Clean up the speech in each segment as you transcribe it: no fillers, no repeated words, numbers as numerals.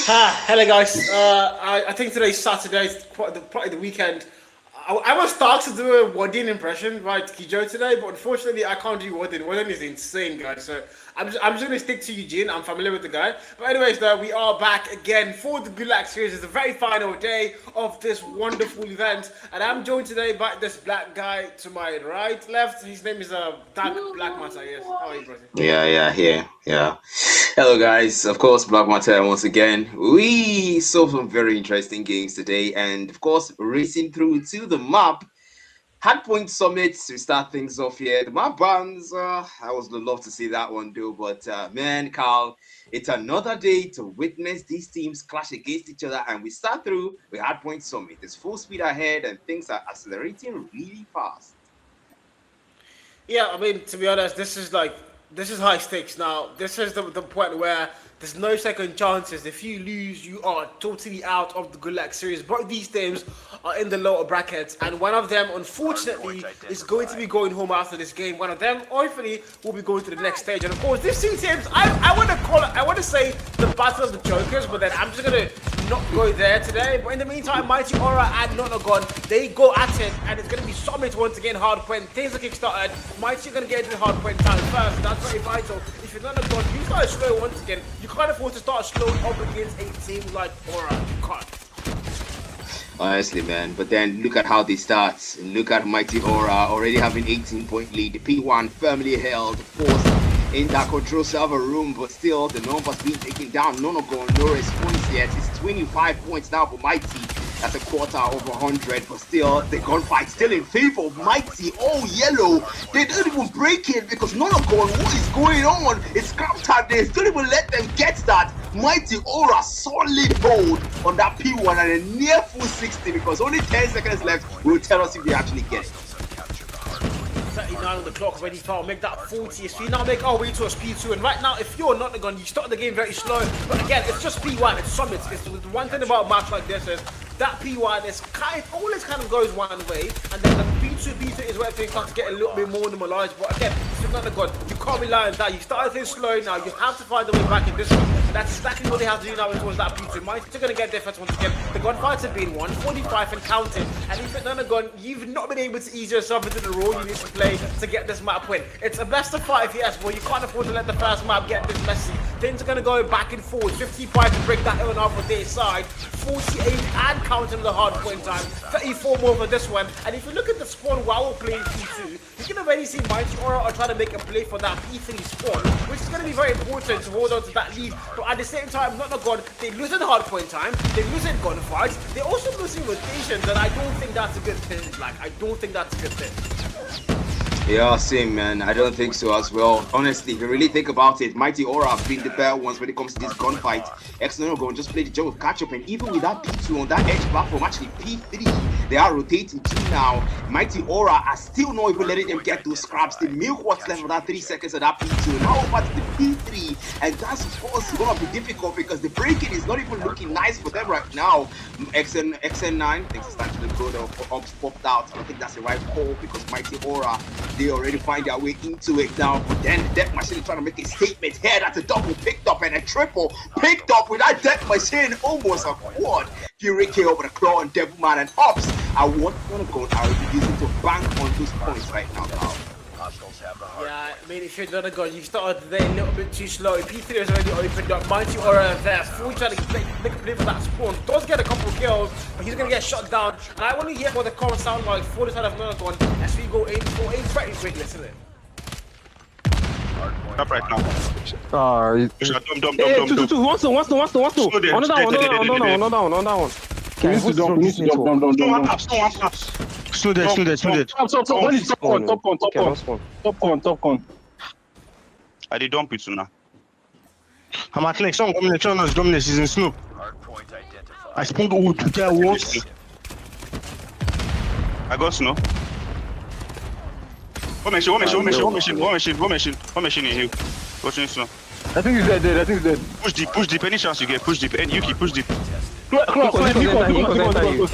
Hello guys. I think today's Saturday, it's probably the weekend. I was start to do a Wadin impression, right, Kijo today, but unfortunately I can't do Wadin. Wadin is insane, guys. So I'm just gonna stick to Eugene. I'm familiar with the guy. But anyways, though, we are back again for the Gulag Series. It's the very final day of this wonderful event, and I'm joined today by this black guy to my right, left. His name is Dark Black Matter. Yes. How are you, brother? Yeah. Hello, guys. Of course, Black Matter once again. We saw some very interesting games today, and of course, racing through to the map. Hardpoint Summit to start things off here. The map bans, I would love to see that one do, but man, Carl, it's another day to witness these teams clash against each other, and we start through with Hardpoint Summit. It's full speed ahead, and things are accelerating really fast. Yeah, I mean, to be honest, this is high stakes now. This is the point where there's no second chances. If you lose, you are totally out of the Gulag Series. Both these teams are in the lower brackets, and one of them, unfortunately, is going to be going home after this game. One of them, hopefully, will be going to the next stage. And of course, these two teams, I want to say the battle of the Jokers, but then I'm just gonna not go there today. But in the meantime, Mighty Aura and Nonagon, they go at it, and it's gonna be Summit once again. Hardpoint, things are kickstarted. Mighty are gonna get into the hardpoint time first. That's very vital. If you're Nonagon, you start slow once again. You can't afford to start slow up against a team like Aura. You can't. Honestly, man. But then look at how they start. Look at Mighty Aura already having 18-point lead. The P1 firmly held, forced in that control server room, but still the numbers being taken down. Nonagon, no response yet. It's 25 points now for Mighty. That's a quarter over 100, but still the gunfight still in favor of Mighty. Oh, yellow. They don't even break it because Nonagon, what is going on? It's scrap time. They don't even let them get that. Mighty Aura solid hold on that P1 and a near full 60 because only 10 seconds left will tell us if they actually get it. 39 on the clock, ready to make that 40. If we now make our way to a speed 2, and right now, if you're not going, you start the game very slow. But again, it's just P1, it's Summit. It's the one thing about a match like this is that P1 is always kind of goes one way, and then the P2 is where things start to get a little bit more normalized. But again, it's not God. You can't rely on that. You started things slow now. You have to find a way back in this one. That's exactly what they have to do now towards that P2. Mighty are going to get their first once again. The gunfights have been 145 and counting. And if it's not a gun, you've not been able to ease yourself into the role you need to play to get this map win. It's a best of 5, yes, but you can't afford to let the first map get this messy. Things are going to go back and forth. 55 to break that even off on their side. 48 and counting the hard point time. 34 more for this one. And if you look at the spawn while we're playing P2, you can already see Mighty Aura are trying to make a play for that P3 spawn, which is going to be very important to hold on to that lead. But at the same time, Nonagon, they lose in hard point time, they lose in gunfights, they're also losing rotations, and I don't think that's a good thing. I don't think that's a good thing. Yeah, same, man. I don't think so as well. Honestly, if you really think about it, Mighty Aura have been the better ones when it comes to this gunfight. Nonagon just played the job of catch up, and even with that P2 on that edge platform, actually P3, they are rotating too now. Mighty Aura are still not even letting them get those scraps. They milk what's left for that 3 seconds of that P2. Now over to the P3, and that's of course gonna be difficult because the breaking is not even looking nice for them right now. XN9 thinks it's time to go. The ops popped out. I think that's the right call because Mighty Aura, they already find their way into it now. But then the Death Machine is trying to make a statement here. That's a double picked up and a triple picked up with that Death Machine, almost a quad. Fury K over the claw and Devilman and Ops. I want Nonagon are using to bank on those points right now. Yeah, I mean, if you're Nonagon, you started there a little bit too slow. P3 has already opened up. Mighty Aura there. Fully trying to make a play for that spawn. Does get a couple of kills, but he's going to get shot down. And I want to hear what the comments sound like for the side of Nonagon as we go in for a very quick listen to it. Up right now. Two. One stone. On that one. We need to dump. Slow there. Top con. I did dump it soon now. I'm at next. Some combination is dominance is in snow. I spawned all to there once. I got snow. One machine in here. Watching snow. I think he's dead. Push deep. Any chance you get, push deep. And Yuki, push deep. Close.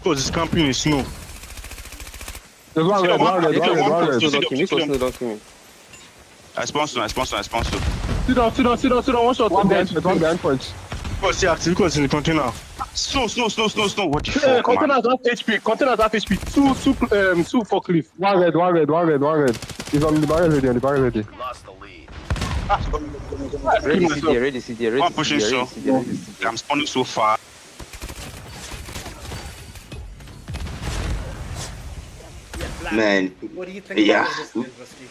Close this camping in snow. There's one red. Don't kill me. I sponsor. Sit down, one shot. One behind point. You got in the container. Snow. What the fuck, man? Containers half HP. Containers half HP. Two for cliff. One red. He's on the barrel ready. Lost the lead. Ready, CD. I'm pushing so. I'm spawning so far. Man, What do you think yeah. about this, Whiskey?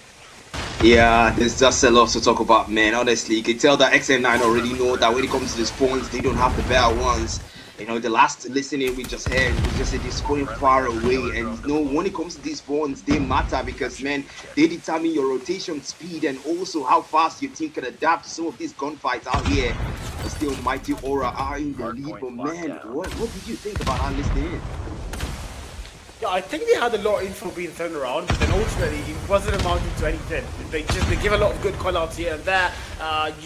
Yeah, there's just a lot to talk about, man. Honestly, you can tell that XM9 already know that when it comes to the spawns, they don't have the better ones. You know, the last listening we just heard was just they're spawning far away, and you know, when it comes to these spawns, they matter because, man, they determine your rotation speed and also how fast your team can adapt to some of these gunfights out here. But still, Mighty Aura are in the lead, but man, what did you think about that listening? Yeah, I think they had a lot of info being thrown around, but then ultimately it wasn't amounting to anything. They give a lot of good call-outs here and there.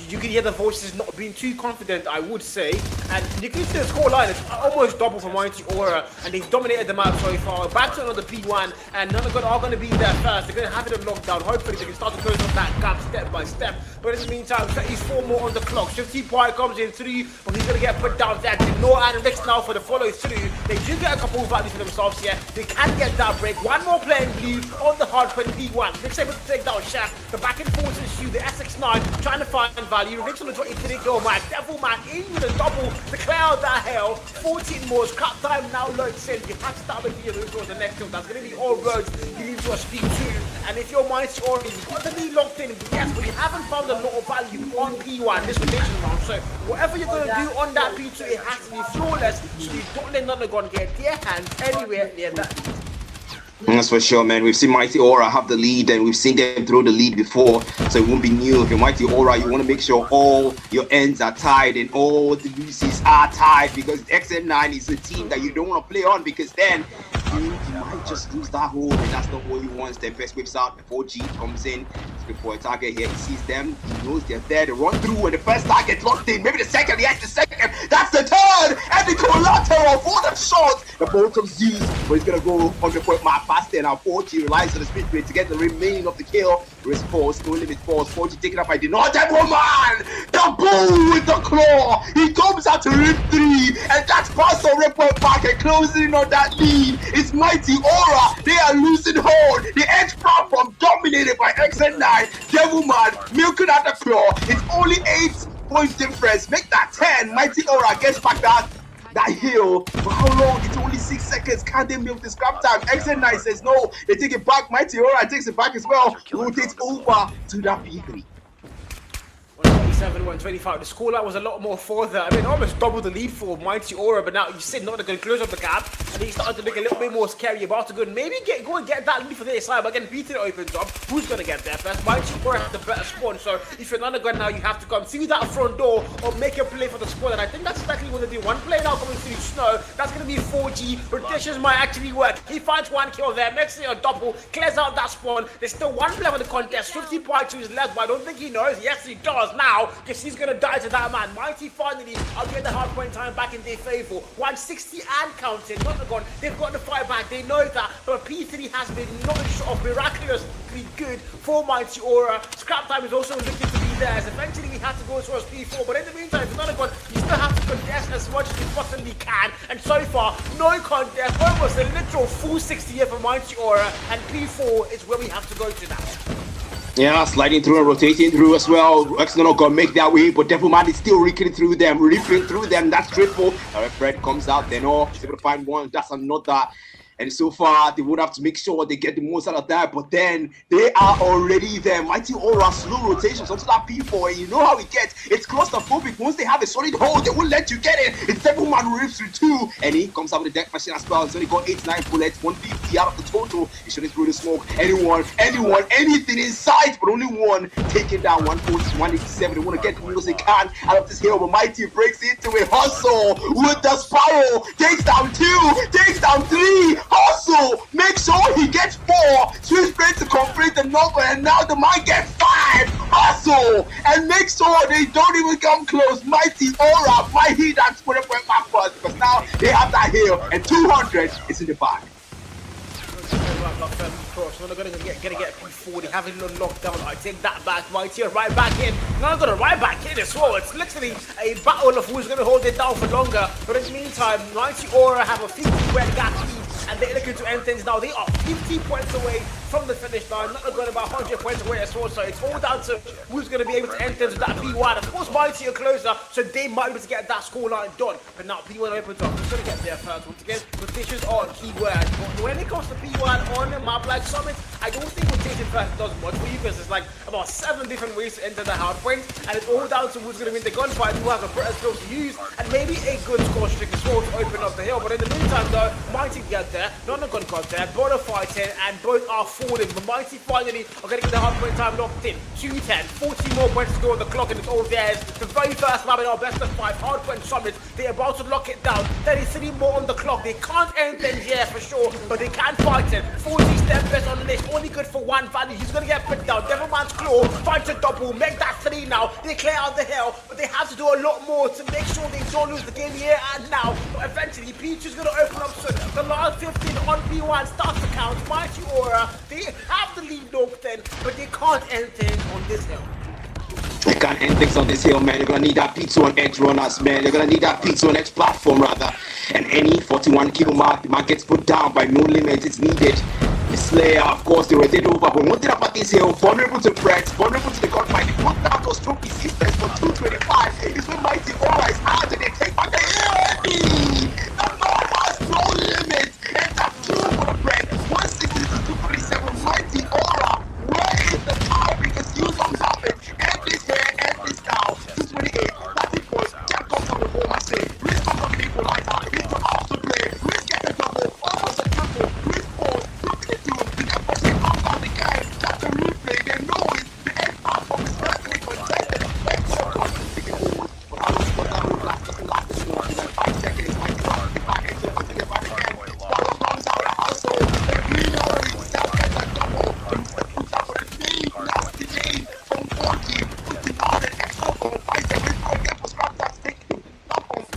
You can hear the voices not being too confident, I would say. And you can see the scoreline is almost double for Mighty Aura, and they've dominated the map so far. Back to another P1, and Nonagon are going to be there first. They're going to have it on lockdown. Hopefully they can start to close up that gap step by step. But in the meantime, he's 4 more on the clock. Shifty Pie comes in 3, but he's going to get put down there. Nonagon and Rix now for the follow-through. They do get a couple of values for themselves here. They can get that break. One more playing blue on the hardpoint P1. Rix able to take down Chef. The back and forth issue. The SX9 trying to find value. Rix on the 23 kill mark. Devilman in with a double. The cloud that hell. 14 more. Scrap time now lurks in. You have to start with the next kill. That's going to be all roads. You need to speed 2. And if you're Mighty Aura, you've got to be locked in. Yes, but you haven't found a lot of value on P1 this rotation round. So whatever you're going to do on that P2, it has to be flawless. So you don't let Nonagon get their hands anywhere near that. That's for sure, man. We've seen Mighty Aura have the lead, and we've seen them throw the lead before, so it won't be new. If you're Mighty Aura, you want to make sure all your ends are tied and all the loses are tied, because XM9 is a team that you don't want to play on, because then you might just lose that hold, and that's not what he wants. Then best whips out before G comes in. Before a target here, he sees them, he knows they're there, they run through, and the first target locked in, maybe the second, yes, the second, that's the third, and the collateral for the shot. The bottom's used, but he's gonna go 100-point mark faster, and our 4G relies on the speed rate to get the remaining of the kill. Response, no limit force, 4G taken up by the Northern Woman, the bull with the claw, he comes out to rip 3, and that's past the report back and closing in on that lead. It's Mighty Aura, they are losing hold, the edge platform dominated by XN9. Devilman milking out the claw. It's only 8-point difference. Make that 10. Mighty Aura gets back that hill. For how long? It's only 6 seconds. Can they milk the scrap time? XN9 says no. They take it back. Mighty Aura takes it back as well. Rotates over to that P3. 127, 125. The scoreline was a lot more further. I mean, almost double the lead for Mighty Aura, but now you said not going to close up the gap, and he started to look a little bit more scary. About to go and maybe go and get that lead for their side, but again, P3 opens up. Who's going to get there first? Mighty Aura has the better spawn, so if you're Nonagon now, you have to come through that front door or make a play for the spawn, and I think that's exactly what they do. One play now coming through Snow. That's going to be 4G. Rotations might actually work. He finds 1 kill there, makes it a double, clears out that spawn. There's still 1 player in the contest. 50.2 to his left, but I don't think he knows. Yes, he does now. Guess he's gonna die to that man. Mighty finally, I'll get the hard point time back in their favor. 160 and counting. Nonagon, they've got the fight back. They know that. But P3 has been not short of miraculously good for Mighty Aura. Scrap time is also looking to be theirs. Eventually, we have to go towards P4. But in the meantime, for Nonagon, you still have to contest as much as you possibly can. And so far, no contest. Almost a literal full 60 here for Mighty Aura. And P4 is where we have to go to now. Yeah, sliding through and rotating through as well. Nonagon make that way, but Devilman is still ripping through them. That's triple. Fred comes out, then he's able to find one. That's another. And so far, they would have to make sure they get the most out of that. But then, they are already there. Mighty Aura, slow rotations onto that P4. And you know how it gets. It's claustrophobic. Once they have a solid hold, they won't let you get it. It's Devilman who rips through 2. And he comes out with the deck machine as well. He's only got 89 bullets, 150 out of the total. He shouldn't through the smoke. Anyone, anything in sight. But only one taking down 140, 187. They want to get the most they can out of this hill. But Mighty breaks into a hustle with the spiral. Takes down 2, takes down 3. Hustle, make sure he gets 4. Switch straight to complete the number, and now the man gets 5. Hustle, and make sure they don't even come close. Mighty Aura might hit that 20-point mark first, because now they have that hill, and 200 is in the bag. across. Not gonna get P4. They have it on lockdown. I take that back right here, right back in. Not gonna right back in as well. It's literally a battle of who's gonna hold it down for longer. But in the meantime, Mighty Aura have a 50 red gap lead, and they're looking to end things now. They are 50 points away from the finish line. Not going about 100 points away as well. So it's all down to who's going to be able to end things with that P1. Of course, Mighty are closer, so they might be able to get that scoreline done. But now P1 opens up. It's going to get there first. Once again, positions are a key word. But when it comes to P1 on a map like Summit, I don't think rotation first does much for you, because there's like about 7 different ways to enter the hard point, and it's all down to who's going to win the gunfight, who has a better skills to use, and maybe a good score streak as well to open up the hill. But in the meantime, though, Mighty get there, Nonagon got there, both are fighting, and both are falling. But Mighty finally are going to get the hard point time locked in. 2-10, 40 more points to go on the clock, and it's all theirs. The very first map in our best of 5 hard point Summit, they're about to lock it down. 33 more on the clock. They can't end things here for sure, but they can fight it. 40 step best on the list, only good for one value. He's going to get put down. Devilman's Claw, fight a double, make that 3 now. They clear out the hill, but they have to do a lot more to make sure they don't lose the game here and now. But eventually, P2's going to open up soon. The last 15 on P1 starts to count. Mighty Aura, they have the lead locked in, but they can't end things on this hill. They can't end things on this hill, man. They're gonna need that P2 on edge runners, man. They're gonna need that P2 on edge platform, rather. And any 41 kill mark, the mark gets put down by No Limit. It's needed. The Slayer, of course, they were dead over. But one thing about this hill, vulnerable to threats, vulnerable to the gunfight. They put down those trophy systems for 225. It's when Mighty Aura is out and they take back the hill. The Lord has No Limit. And that's 2 for the bread. 160 to 247. Mighty Aura. Where is the power? Because you don't have it. And this here, and this now. 228. That's it, boys. Check off on the wall, I say. Risk from the equalizer. Risk from also play. Risk get the double. Almost a triple. Risk 4. Look at you. The person comes out the game. That's the replay. They know it. The end platform is perfectly contested. Let's go. But I was what I would like to last this one. 5 seconds. My God. If I can do it, if I can. Follow comes out the household. They really know it. That gets a double. Put up with the team. That's the team. From 40. Putting out an extra 5 seconds. Go get for scrap that stick. Up on 5.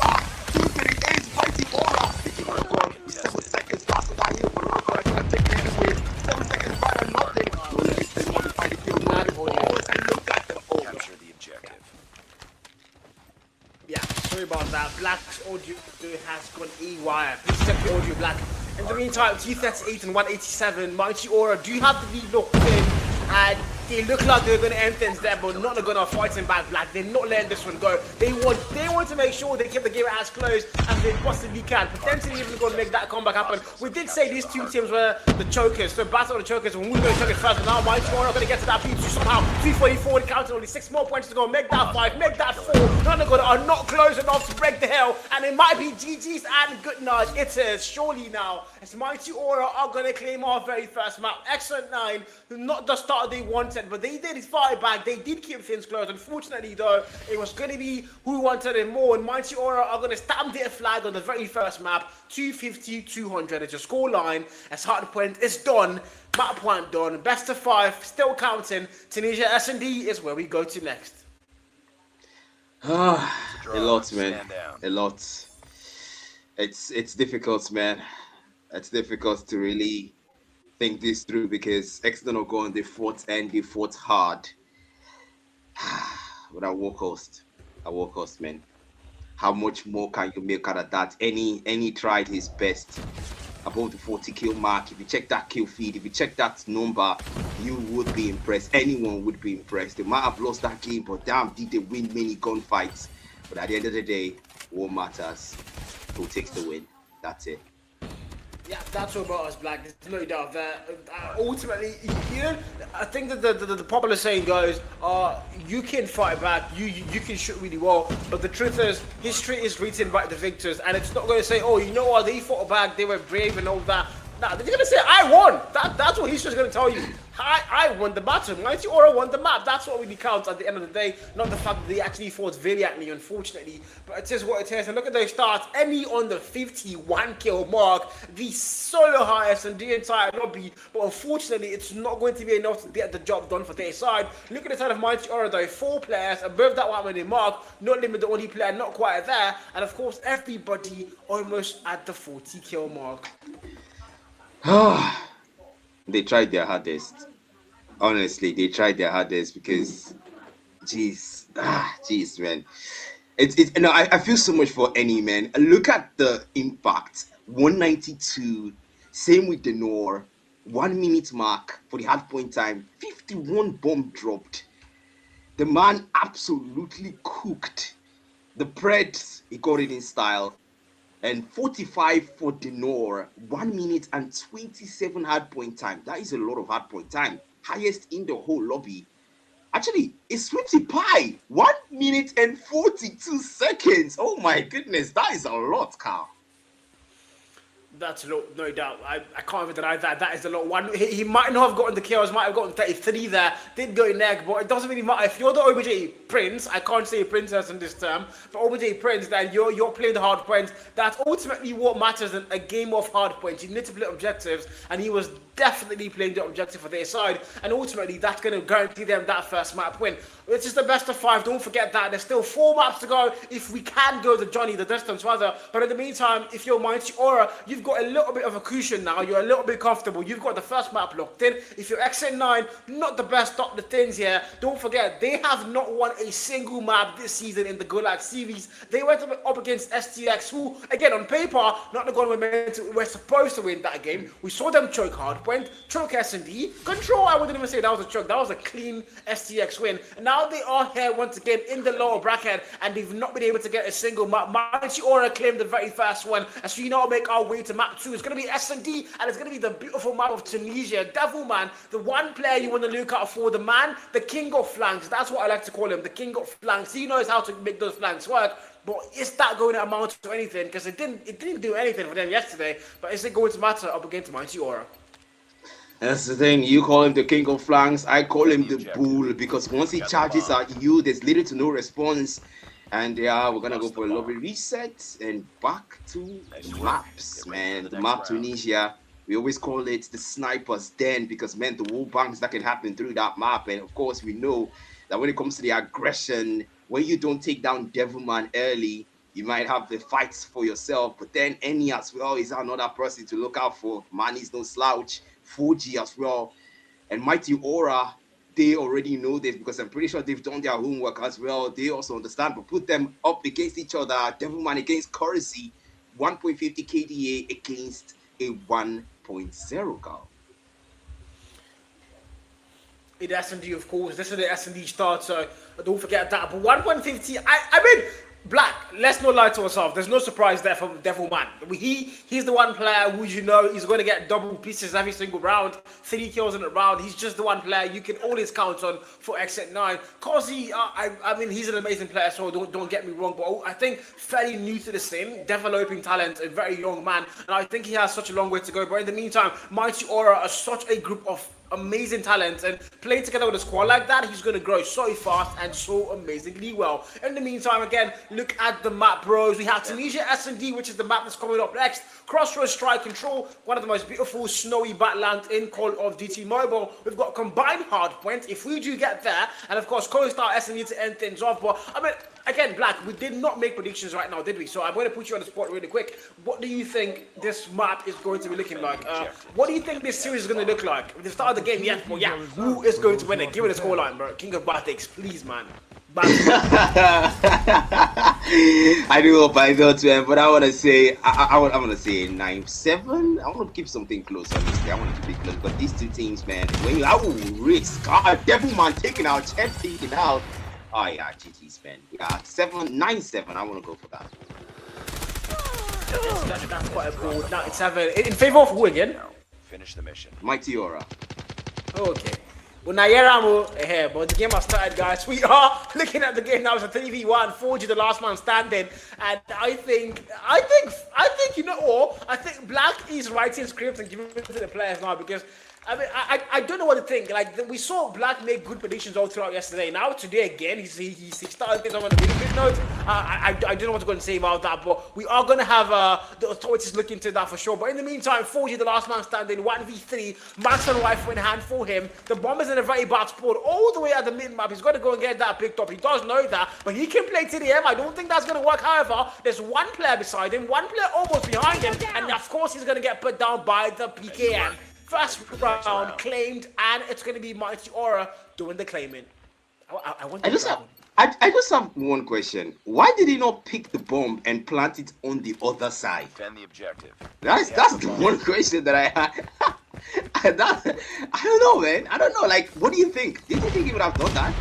238. Mighty Aura. If you want to go 7 seconds faster than you, but we're going to take it away. 7 seconds better than nothing. We'll let it modify the kill. And look at them all. Capture the objective. Yeah, sorry about that. Black's audio has gone E-wire. Please check the audio, Black. In the meantime, T38 and 187, Mighty Aura do have the lead locked in, and they look like they're going to end things there, but not going to fight him back, Black. They're not letting this one go. They want to make sure they keep the game as close as they possibly can. Potentially even going to make that comeback happen. We did say these two teams were the chokers, so battle of the chokers, and we were going to choke it first, but now Mighty Aura are going to get to that P2 somehow. 344, counting only 6 more points to go. Make that 5, make that 4. Nonagon are not close enough to break the hill, and it might be GG's and good night. It is surely now, as Mighty Aura are going to claim our very first map. Excellent 9, not the start they wanted, but they did fight back. They did keep things close. Unfortunately, though, it was going to be who wanted it more, and Mighty Aura are going to stamp their flag on the very first map. 250-200 is your score line. As hard point is done, map point done. Best of 5, still counting. Tunisia S&D is where we go to next. A lot, man. A lot. It's difficult, man. It's difficult to really think this through, because Nonagon, they fought and they fought hard. But I walk host, man. How much more can you make out of that? Any tried his best above the 40 kill mark. If you check that kill feed, if you check that number, you would be impressed. Anyone would be impressed. They might have lost that game, but damn, did they win many gunfights? But at the end of the day, what matters? Who takes the win? That's it. Yeah, that's all about us, Black. There's no doubt that ultimately, you know, I think that the popular saying goes, you can fight back, you can shoot really well, but the truth is, history is written by the victors, and it's not going to say, oh, you know what, they fought back, they were brave and all that. Nah, they're going to say, I won. That's what history's going to tell you. I won the battle. Mighty Aura won the map. That's what really counts at the end of the day. Not the fact that they actually fought valiantly, unfortunately. But it is what it is. And look at those stats. Any on the 51 kill mark. The solo highest in the entire lobby. But unfortunately, it's not going to be enough to get the job done for their side. Look at the side of Mighty Aura though. 4 players above that 1 minute mark. Not Limit, the only player not quite there. And of course, everybody almost at the 40 kill mark. They tried their hardest. Honestly, they tried their hardest because, jeez, man. It's no, I feel so much for any man. Look at the impact. 192. Same with the Nor. 1 minute mark for the hard point time. 51 bomb dropped. The man absolutely cooked. The Preds, he got it in style. And 45 for Denor, 1 minute and 27 hard point time. That is a lot of hard point time. Highest in the whole lobby. Actually, it's Sweetie Pie. 1 minute and 42 seconds. Oh my goodness, that is a lot, Carl. That's a lot, no doubt. I can't even deny that. That is a lot. He might not have gotten the kills, might have gotten 33 there, did go in neg, but it doesn't really matter. If you're the OBJ Prince, I can't say princess in this term, but OBJ Prince, then you're playing the hard points. That's ultimately what matters in a game of hard points. You need to play objectives, and he was definitely playing the objective for their side, and ultimately that's going to guarantee them that first map win. It's just the best of 5, don't forget that. There's still 4 maps to go if we can go to Johnny, the distance rather, but in the meantime, if you're Mighty Aura, you've got a little bit of a cushion now, you're a little bit comfortable, you've got the first map locked in. If you're XN9, not the best top the things here. Don't forget, they have not won a single map this season in the Gulag Series. They went up against STX, who, again, on paper, Nonagon were supposed to win that game. We saw them choke Hardpoint, choke S&D, Control, I wouldn't even say that was a choke, that was a clean STX win. And now they are here once again in the lower bracket, and they've not been able to get a single map. Mighty Aura claimed the very first one, as we now make our way to map 2. It's going to be S&D, and it's going to be the beautiful map of Tunisia. Devilman, the one player you want to look out for, the man, the king of flanks. That's what I like to call him, the king of flanks. He knows how to make those flanks work. But is that going to amount to anything? Because it didn't do anything for them yesterday. But is it going to matter up against Mighty Aura? That's the thing. You call him the king of flanks. I call him the bull, because once he charges at you, there's little to no response. And yeah, we're gonna go for a lobby reset and back to maps, man. The map Tunisia. We always call it the sniper's den, because man, the wall bangs that can happen through that map. And of course, we know that when it comes to the aggression, when you don't take down Devilman early, you might have the fights for yourself. But then Eni as well is another person to look out for. Manny's no slouch. 4G as well. And Mighty Aura, they already know this, because I'm pretty sure they've done their homework as well. They also understand, but put them up against each other. Devilman against Currency, 1.50 KDA against a 1.0 Carl. In S&D, of course, this is the S&D start, so don't forget that. But 1.50, I mean, Black, let's not lie to ourselves. There's no surprise there from Devilman. He's the one player who, you know, he's going to get double pieces every single round, 3 kills in a round. He's just the one player you can always count on for XN9. Causey, I mean, he's an amazing player, so don't get me wrong, but I think fairly new to the scene, developing talent, a very young man, and I think he has such a long way to go. But in the meantime, Mighty Aura are such a group of amazing talent, and playing together with a squad like that, he's going to grow so fast and so amazingly well. In the meantime, again, look at the map, bros. We have Tunisia S&D, which is the map that's coming up next. Crossroads Strike Control, one of the most beautiful snowy battlelands in Call of Duty Mobile. We've got combined hardpoint if we do get there, and of course Co-Star S&D to end things off. But I mean, again, Black, we did not make predictions right now, did we? So I'm going to put you on the spot really quick. What do you think this map is going to be looking like? What do you think this series is going to look like? At the start of the game, yes, but yeah, who is going to win it? Give it a scoreline, bro. King of Bathics, please, man. I do hope I don't, man, but I want to say, I want to say 9-7. I want to keep something close, obviously. I want to keep it close, but these two teams, man, when you, risk, Devilman taking out, Chet taking out. Oh yeah, GG's, man. Yeah, 9-7. I want to go for that. That's quite a bold 9-7. In favor of who again? Finish the mission. Mighty Aura. Okay. Well, now here, but the game has started, guys. We are looking at the game now. It's a 3v1, 4G, the last man standing, and I think, you know what? I think Black is writing scripts and giving it to the players now, because I mean, I don't know what to think. Like, we saw Black make good predictions all throughout yesterday. Now, today again, he started things off on a really good note. I don't know what to go and say about that, but we are going to have the authorities look into that for sure. But in the meantime, 4G, the last man standing, 1v3, max and rifle in hand for him. The bomb is in a very bad spot all the way at the mid-map. He's got to go and get that picked up. He does know that, but he can play TDM. I don't think that's going to work. However, there's one player beside him, one player almost behind him, and of course, he's going to get put down by the PKM. First round claimed, and it's going to be Mighty Aura doing the claiming. I want I just have one question. Why did he not pick the bomb and plant it on the other side? Defend the objective. That's the one question that I had. I don't know, man. I don't know. Like, what do you think? Did you think he would have done that?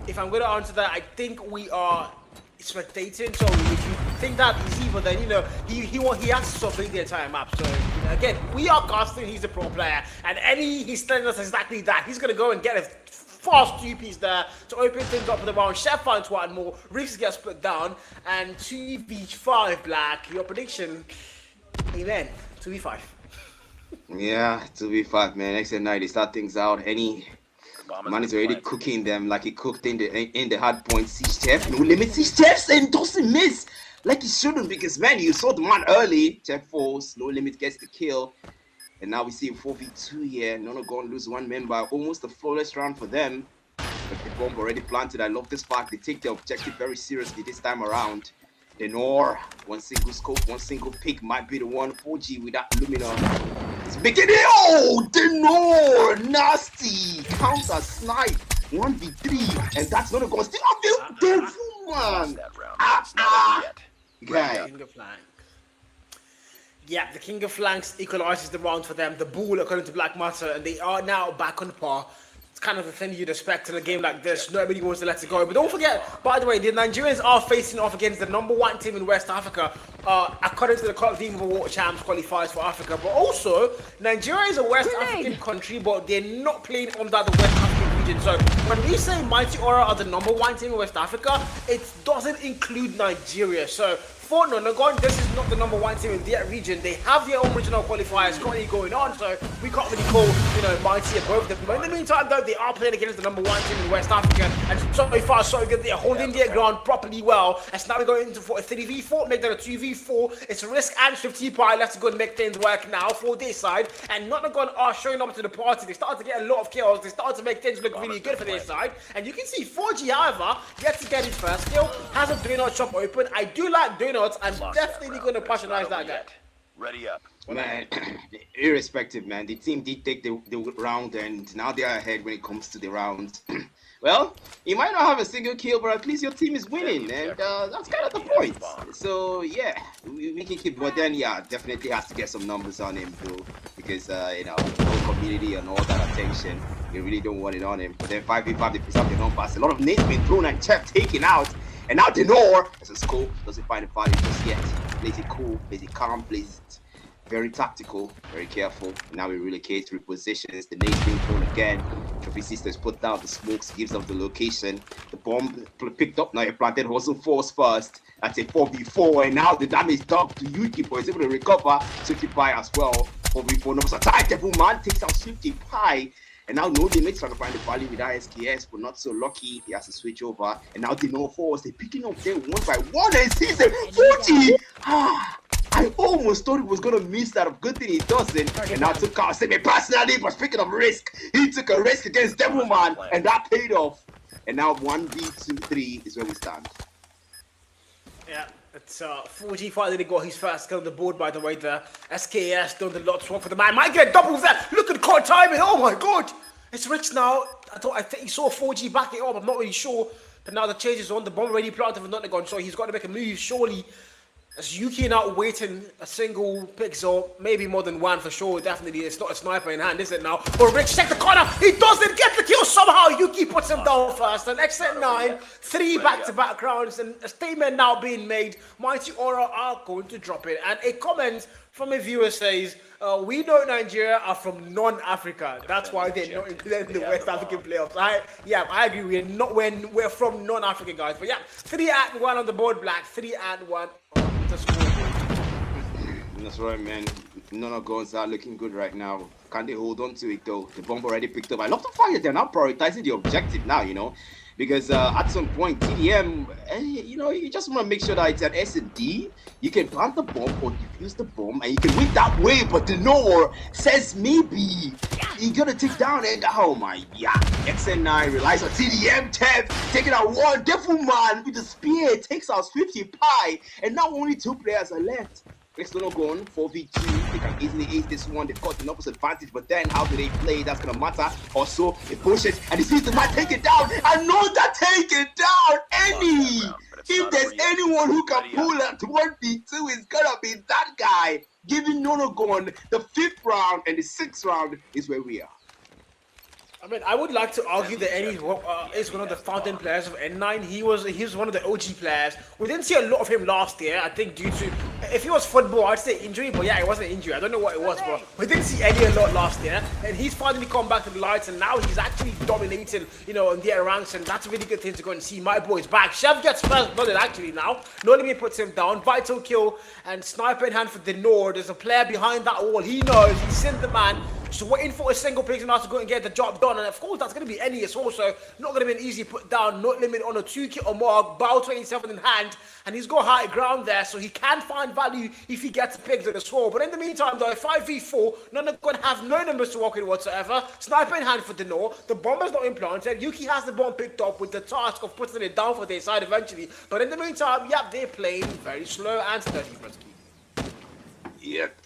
If I'm going to answer that, I think we are spectating. So if you think that is evil, then you know he has to survey the entire map. So again, we are casting. He's a pro player, and he's telling us exactly that. He's going to go and get a fast 2-piece there to open things up for the round. Chef finds one more. Riggs gets put down, and 2v5 Black. Your prediction? Amen. 2v5. Yeah, 2v5, man. Next night they start things out. Man is already cooking them like he cooked in the hard point. Siege Chef, no limit. Siege Chef and doesn't miss like he shouldn't, because man, you saw the man early. Chef falls, no limit gets the kill, and now we see 4v2 here. Nonagon lose one member, almost a flawless round for them. But the bomb already planted. I love this fact. They take the objective very seriously this time around. Denor, one single scope, one single pick might be the one. 4G with that Lumina. It's beginning. Oh, Denor, nasty counter snipe. 1v3, and that's not going to still up there. Man. Guy. King of Flank. Yeah, the King of Flanks equalizes the round for them. The ball, according to Black Matter, and they are now back on par. It's kind of the thing you'd expect in a game like this. Nobody wants to let it go. But don't forget, by the way, the Nigerians are facing off against the #1 team in West Africa, according to the Team of the Water Champs qualifiers for Africa. But also, Nigeria is a West African country, but they're not playing under the West African region. So when we say Mighty Aura are the #1 team in West Africa, it doesn't include Nigeria. So for Nonagon, this is not the #1 team in their region. They have their own regional qualifiers currently going on, so we can't really call, Mighty above them. But in the meantime, though, they are playing against the #1 team in West Africa, and so far, so good. They're holding their ground properly well. And now we're going into a 3v4, make that a 2v4. It's Risk and Swifty Pie. Let's go and make things work now for this side. And Nonagon are showing up to the party. They started to get a lot of kills. They started to make things look really good for their side. And you can see 4G, however, gets to get his first kill. Has a donut shop open. I do like donuts. I'm definitely going to patronize that guy. Ready up. Man, irrespective, man. The team did take the round, and now they are ahead when it comes to the round. Well, you might not have a single kill, but at least your team is winning, and that's kind of the point. So, yeah, we can keep, but then, yeah, definitely has to get some numbers on him, too, because, the whole community and all that attention, you really don't want it on him. But then 5v5, they piss up the non-pass. A lot of nades been thrown and Chef taken out. And now Denor, as a scope, doesn't find the value just yet. Plays it cool, plays it calm, plays it very tactical, very careful. Now he relocates, repositions. The nade being thrown again. Trophy Sisters put down the smokes, gives up the location. The bomb picked up, now he planted Hustle Force first. That's a 4v4, and now the damage done to Yuki, but he's able to recover. Swifty Pie as well. 4v4, numbers attack. Devil Man takes out Swifty Pie. And now No Limits trying to find the value with SKS, but not so lucky. He has to switch over. And now the No Force, they're picking up them one by one and sees them 40. I almost thought he was going to miss that. Good thing he doesn't. And now took out Semi personally, but speaking of risk, he took a risk against Devilman, and that paid off. And now 1v23 is where we stand. Yeah. It's 4G finally got his first kill on the board, by the way. The SKS done the lot swap for the man. Might get doubles there. Look at court timing. Oh my god. It's Rich now. I think he saw 4G back it up. I'm not really sure. But now the change is on. The bomb already planted for Nonagon, so he's got to make a move, surely. As Yuki now waiting a single pixel, maybe more than one for sure. Definitely, it's not a sniper in hand, is it now? But Rich check the corner. He doesn't get the kill somehow. Yuki puts him down first. And exit 9, 3 back-to-back rounds, and a statement now being made. Mighty Aura are going to drop it. And a comment from a viewer says, "We know Nigeria are from non-Africa. That's why they're not included in the West African playoffs." I agree. We're from non-African guys. But yeah, 3-1 on the board, Black. 3-1. That's right, man. Nonagon's are looking good right now. Can they hold on to it though? The bomb already picked up. I love the fact that they're now prioritizing the objective now, because at some point TDM, you just want to make sure that it's an S&D. You can plant the bomb or defuse the bomb, and you can win that way. But the Noor says maybe you gotta take down and XN9 relies on TDM TEF taking out one Devil Man with the spear, takes out Swifty Pie, and now only 2 players are left. It's Nonagon 4v2. They can easily ace this one. They've got the numbers advantage, but then how do they play? That's gonna matter. Also, it pushes and he sees the man take it down. Another take it down. If there's anyone who can pull at 1v2, it's gonna be that guy. Giving Nonagon the 5th round, and the 6th round is where we are. I mean, I would like to argue that Eddie is one of the fountain players of N9. He was one of the OG players. We didn't see a lot of him last year, I think, due to, if it was football, I'd say injury, but yeah, it wasn't injury. I don't know what it was, but we didn't see Eddie a lot last year, and he's finally come back to the lights, and now he's actually dominating, you know, in their ranks, and that's a really good thing to go and see. My boy's back. Chef gets first blooded actually now. Nolimi puts him down. Vital kill and sniper in hand for the Nord. There's a player behind that wall. He knows. He's sent the man. Just waiting for a single person now to go and get the job done, and of course that's going to be Any as well, so not going to be an easy put down. Not limit on a 2-kill mark, bow 27 in hand, and he's got high ground there, so he can find value if he gets picked at a sword. But in the meantime though, 5v4, Nonagon have no numbers to work with whatsoever. Sniper in hand for Denor, the bomber's not implanted. Yuki has the bomb picked up with the task of putting it down for their side eventually, but in the meantime, yep, they're playing very slow and steady. Yep,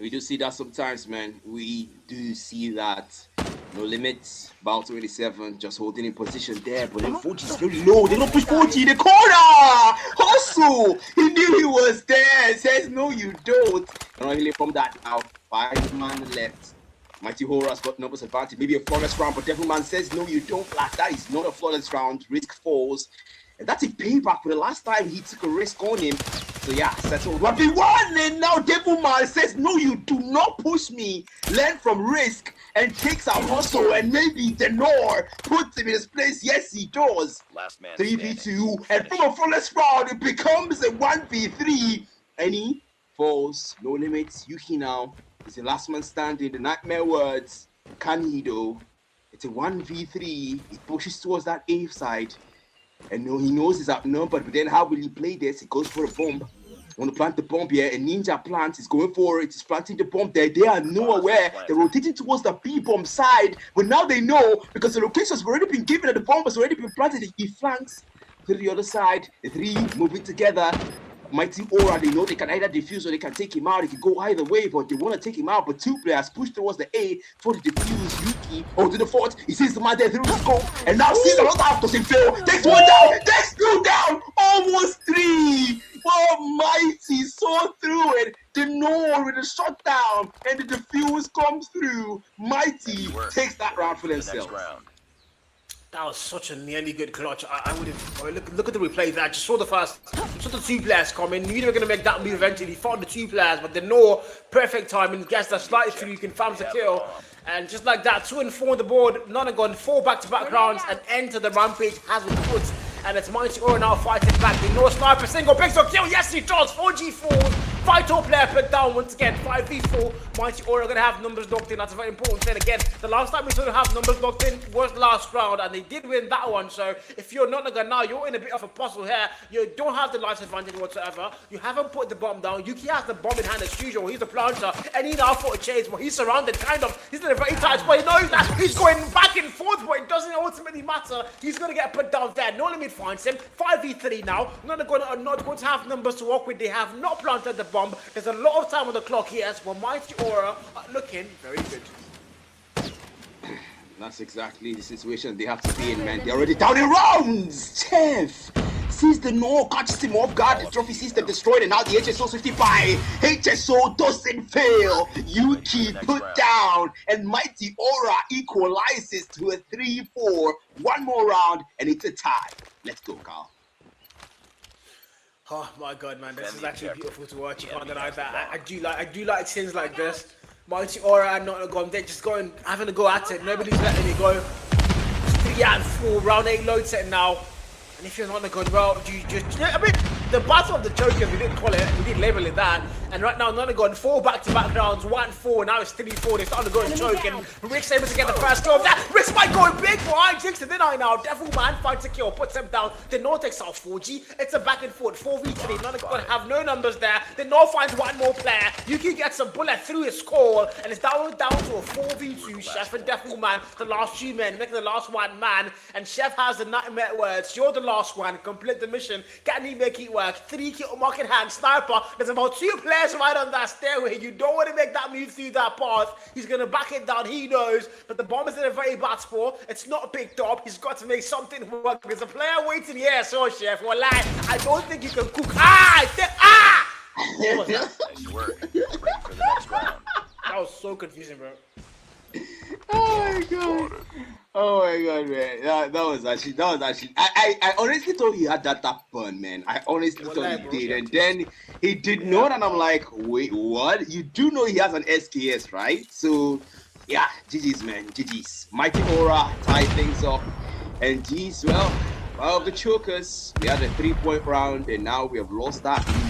we do see that sometimes, man. We do see that. No limits, bow 27, just holding in position there, but then 40 is very low. They don't push 40 in the corner. Hustle! He knew he was there. Says no, you don't. Not really from that now. 5 man left. Mighty Horror's got numbers advantage. Maybe a flawless round, but Devilman says no, you don't. Flash. That is not a flawless round. Risk falls. And that's a payback for the last time he took a risk on him. So yeah, settled 1v1, and now Devilman says, no, you do not push me. Learn from risk and takes a hustle, and maybe Denor puts him in his place. Yes, he does. 3v2, and from a flawless round, it becomes a 1v3. And he falls. No limits. Yuki now is the last man standing. The nightmare words. Can he though? It's a 1v3. He pushes towards that A side. And he knows he's outnumbered, but then how will he play this? He goes for a bomb. Want to plant the bomb here, and Ninja plants. He's going for it. He's planting the bomb there. They are nowhere. They're rotating towards the B bomb side, but now they know because the location's already been given and the bomb has already been planted. He flanks to the other side. The 3 moving together. Mighty Aura, they know they can either defuse or they can take him out. They can go either way, but they want to take him out. But 2 players push towards the A for the defuse. Yuki to the fort. He sees the man there through the scope, and now sees another half. Does him fail? Takes 1 down. Takes 2 down. Almost 3. Oh, Mighty saw through it. The Nord with a shutdown, and the defuse comes through. Mighty takes that round for themselves. That was such a nearly good clutch. I would have look at the replay there. I just saw the 2 players coming. Knew they were gonna make that move eventually. Found the 2 players, but the no perfect timing. Gets that slightly through. You can find the kill, and just like that, 2 and 4 on the board. Nonagon 4 back-to-back rounds and enter the rampage has been put. And it's Mighty Aura now fighting back. The no sniper single picks up kill. Yes, he does. 4g4. Vital player put down once again. 5v4. Mighty Aura gonna have numbers locked in. That's a very important thing. Again, the last time we saw them have numbers locked in was last round, and they did win that one. So if you're not gonna now, you're in a bit of a puzzle here. You don't have the life advantage whatsoever. You haven't put the bomb down. Yuki has the bomb in hand as usual. He's the planter, and he now for a chase, but he's surrounded kind of. He's in a very tight spot. He knows that he's going back and forth, but it doesn't ultimately matter. He's gonna get put down there. No limit finds him. 5v3 now. Nonagon are not going to have numbers to work with. They have not planted the bomb. There's a lot of time on the clock here, so Mighty Aura are looking very good. That's exactly the situation they have to be in, man. They're already down in rounds. Chef sees the no, catches him off guard. The trophy system destroyed, and now the HSO 55. HSO doesn't fail. Yuki put down, and Mighty Aura equalizes to a 3-4. 1 more round, and it's a tie. Let's go, Carl. Oh my god, man, this is actually beautiful to watch. You can't deny that. I do like scenes like this. Mighty Aura and Nonagon, they're just having a go at it. Nobody's letting it go. 3 and 4, round 8 load set now. And if you're Nonagon, well, I mean, the battle of the Jokers, we didn't call it, we didn't label it that. And right now, Nonagon 4 back-to-back rounds, 1-4, now it's 3-4. They're starting to go and choke, and Rick's able to get the first kill of that. Rick's might go big for I jinx it, didn't I now? Devilman finds a kill, puts him down. The North takes out 4G. It's a back and forth, 4v3. Nonagon have no numbers there. The North finds 1 more player. Yuki gets a bullet through his skull, and it's down to a 4v2. Chef and Devilman, the last 2 men, making the last 1 man. And Chef has the nightmare words. You're the last one. Complete the mission. Can he make it work? 3 kill mark in hand. Sniper. There's about 2 players players right on that stairway. You don't want to make that move through that path. He's going to back it down. He knows. But the bomb is in a very bad spot. It's not picked up. He's got to make something work. There's a player waiting here. So, Chef, well, I don't think you can cook. What was that? Nice work. Ready for the next round. That was so confusing, bro. Oh my god. Oh my god, man. That was actually I honestly thought he had that fun, man. I honestly thought he did. And then he did not, and I'm like, wait, what? You do know he has an SKS, right? So yeah, GG's, man. GG's. Mighty Aura tied things up. And geez, well, of the chokers, we had a 3-point round, and now we have lost that lead.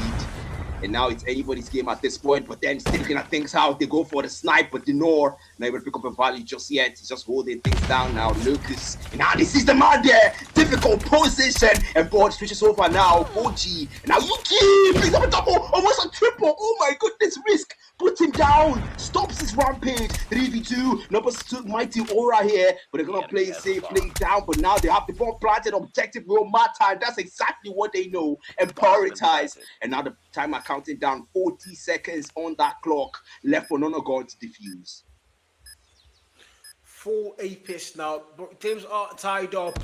And now it's anybody's game at this point, but then still looking at things out. They go for the snipe, but Denor not able to pick up a value just yet. He's just holding things down now. Lucas, and now this is the man there. Difficult position, and board switches over now. 4G, and now Yuki picks up a double, almost a triple. Oh my goodness, risk. Put him down, stops his rampage. 3v2, numbers took Mighty Aura here, but they're gonna play it safe, play it down. But now they have the ball planted, objective will matter, and that's exactly what they know and prioritize. And now the timer counting down, 40 seconds on that clock left for Nonagon to defuse. 4 apists now, but teams are tied up.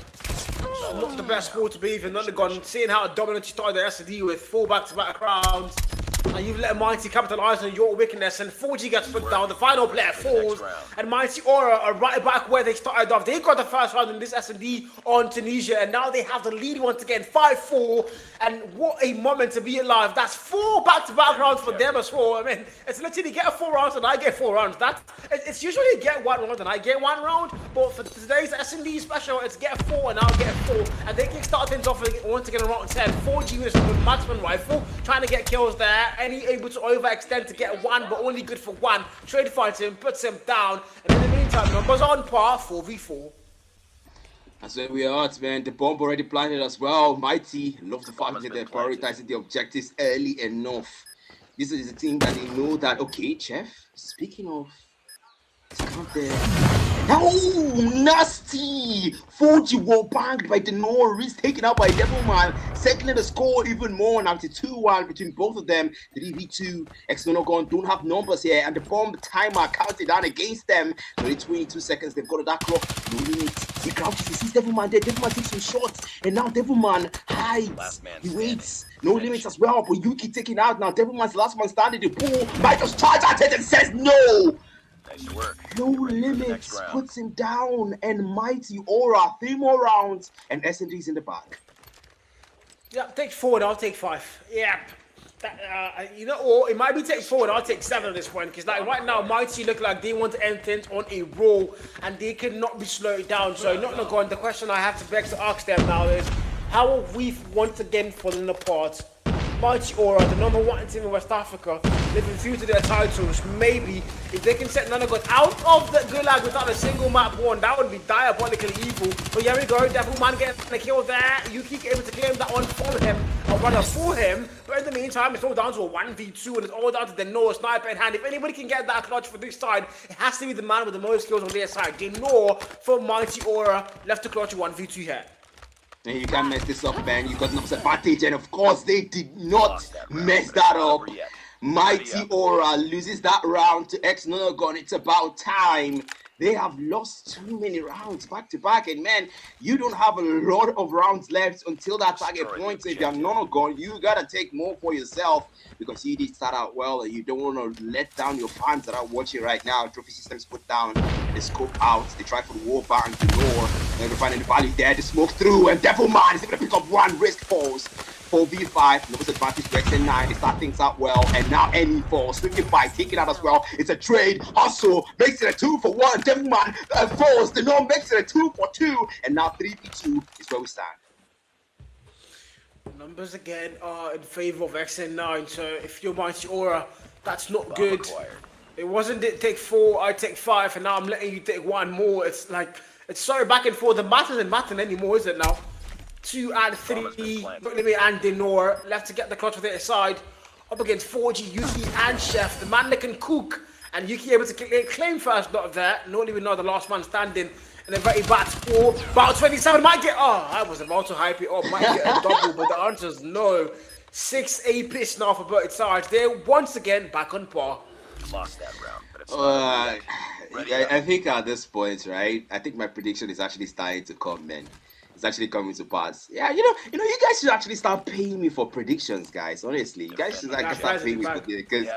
Not the best sport to be even Nonagon, seeing how dominant you started the SD with 4 back-to-back rounds. And you've let Mighty capitalize on your weakness, and 4G gets put down. The final player falls, and Mighty Aura are right back where they started off. They got the first round in this S&D on Tunisia, and now they have the lead once again, 5-4. And what a moment to be alive. That's 4 back-to-back rounds for them as well. I mean, it's literally get 4 rounds and I get 4 rounds. It's usually get 1 round and I get 1 round, but for today's S&D special, it's get 4 and I'll get 4. And they can start things off once again around 10. 4G with marksman rifle, trying to get kills there. And he able to overextend to get 1, but only good for 1. Trade fights him, puts him down. And in the meantime, numbers on par, 4v4. That's where we are at, man. The bomb already planted as well. Mighty, love the fact that they're prioritizing the objectives early enough. This is a team that they know that, okay, Chef, speaking of, it's out there. Oh, nasty! 4G wall banged by Denor, Reese taken out by Devilman, seconding the score even more now to 2-1 between both of them. 3v2, Nonagon don't have numbers here, and the bomb timer counted down against them. Only 22 seconds, they've got to that clock, no limits. He crouches, he sees Devilman there, Devilman takes some shots, and now Devilman hides, he waits. No limits as well, but Yuki taking out now. Devilman's last man standing, the pool, Michael's charge at it and says no! Nice work. No limits, puts him down, and Mighty Aura, 3 more rounds, and S&D's in the back. Yeah, take 4 and I'll take 5. Yeah. You know, or it might be take 4 and I'll take 7 at this point, because like right now Mighty look like they want to end things on a roll and they cannot be slowed down. So Nonagon, the question I have to beg to ask them now is, how have we once again fallen apart? Mighty Aura, the #1 team in West Africa, living through to their titles. Maybe if they can set Nonagon out of the Gulag without a single map won, that would be diabolically evil. But here we go, Devilman getting the kill there. Yuki able to claim that one from him, or rather for him. But in the meantime, it's all down to a 1v2, and it's all down to the Denor sniper in hand. If anybody can get that clutch for this side, it has to be the man with the most kills on their side. Denor for Mighty Aura left to clutch a 1v2 here. And you can't mess this up, man. You got an advantage, and of course they did not mess that up. Mighty Aura loses that round to Nonagon. It's about time. They have lost too many rounds back to back, and man, you don't have a lot of rounds left until that target point. So if you're Nonagon, you gotta take more for yourself, because you did start out well, and you don't want to let down your fans that are watching right now. Trophy systems put down, they scope out, they try for the wall bang to door, and they're finding the value there, they smoke through, and Devilman is able to pick up 1, risk falls. 4v5, numbers advantage to XN9, they start things out well, and now NE falls, swinging by, taking out as well. It's a trade, Hustle makes it a 2-for-1, Devilman falls, the norm makes it a 2-for-2, and now 3v2 is where we stand. Numbers again are in favor of XN9, so if you're Mighty Aura, that's not good. It wasn't take 4, I take 5, and now I'm letting you take 1 more. It's like, it's so back and forth. The math isn't mathing anymore, is it now? 2 and 3, and Denor left to get the clutch with their side. Up against 4G, Yuki and Chef, the man that can cook. And Yuki able to claim first not there. Not even know the last man standing. And a very bad score. About 27 might get, I was about to hype it up, might get a double, but the answer is no. 6 apiece now for both sides. They're once again back on par. Lost that round, but it's not over yet. I think at this point, right? I think my prediction is actually starting to come, man. It's actually coming to pass. Yeah, you guys should actually start paying me for predictions, guys. Honestly, you guys should actually start paying me for because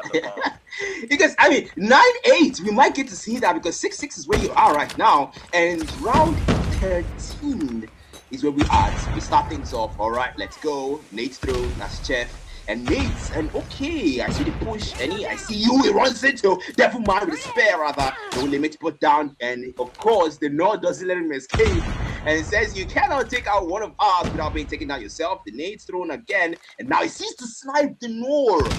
because I mean 9-8, we might get to see that because 6-6 is where you are right now, and round 13 is where we are. We start things off. All right, let's go. Nate's throw. That's Chef. And Nate's, and okay, I see the push, and I see you, he runs into Devil Man with a spare, rather. No limit to put down, and of course, the Nord doesn't let him escape. And it says you cannot take out one of ours without being taken out yourself. The Nate's thrown again, and now he sees to snipe the Nord.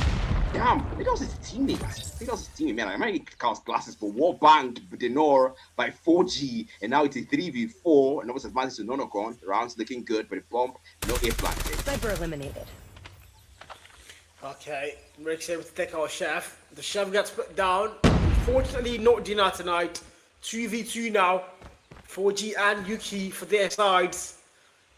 Damn, I think that was his teammate. Man, I might need cast glasses for war banged Denor by 4G, and now it's a 3v4, and that was advantage to Nonagon. The round's looking good, but a bump, no air planted. Sniper eliminated. Okay, Rick's able to take our Chef. The Chef gets put down. Unfortunately, not dinner tonight. 2v2 now. 4G and Yuki for their sides.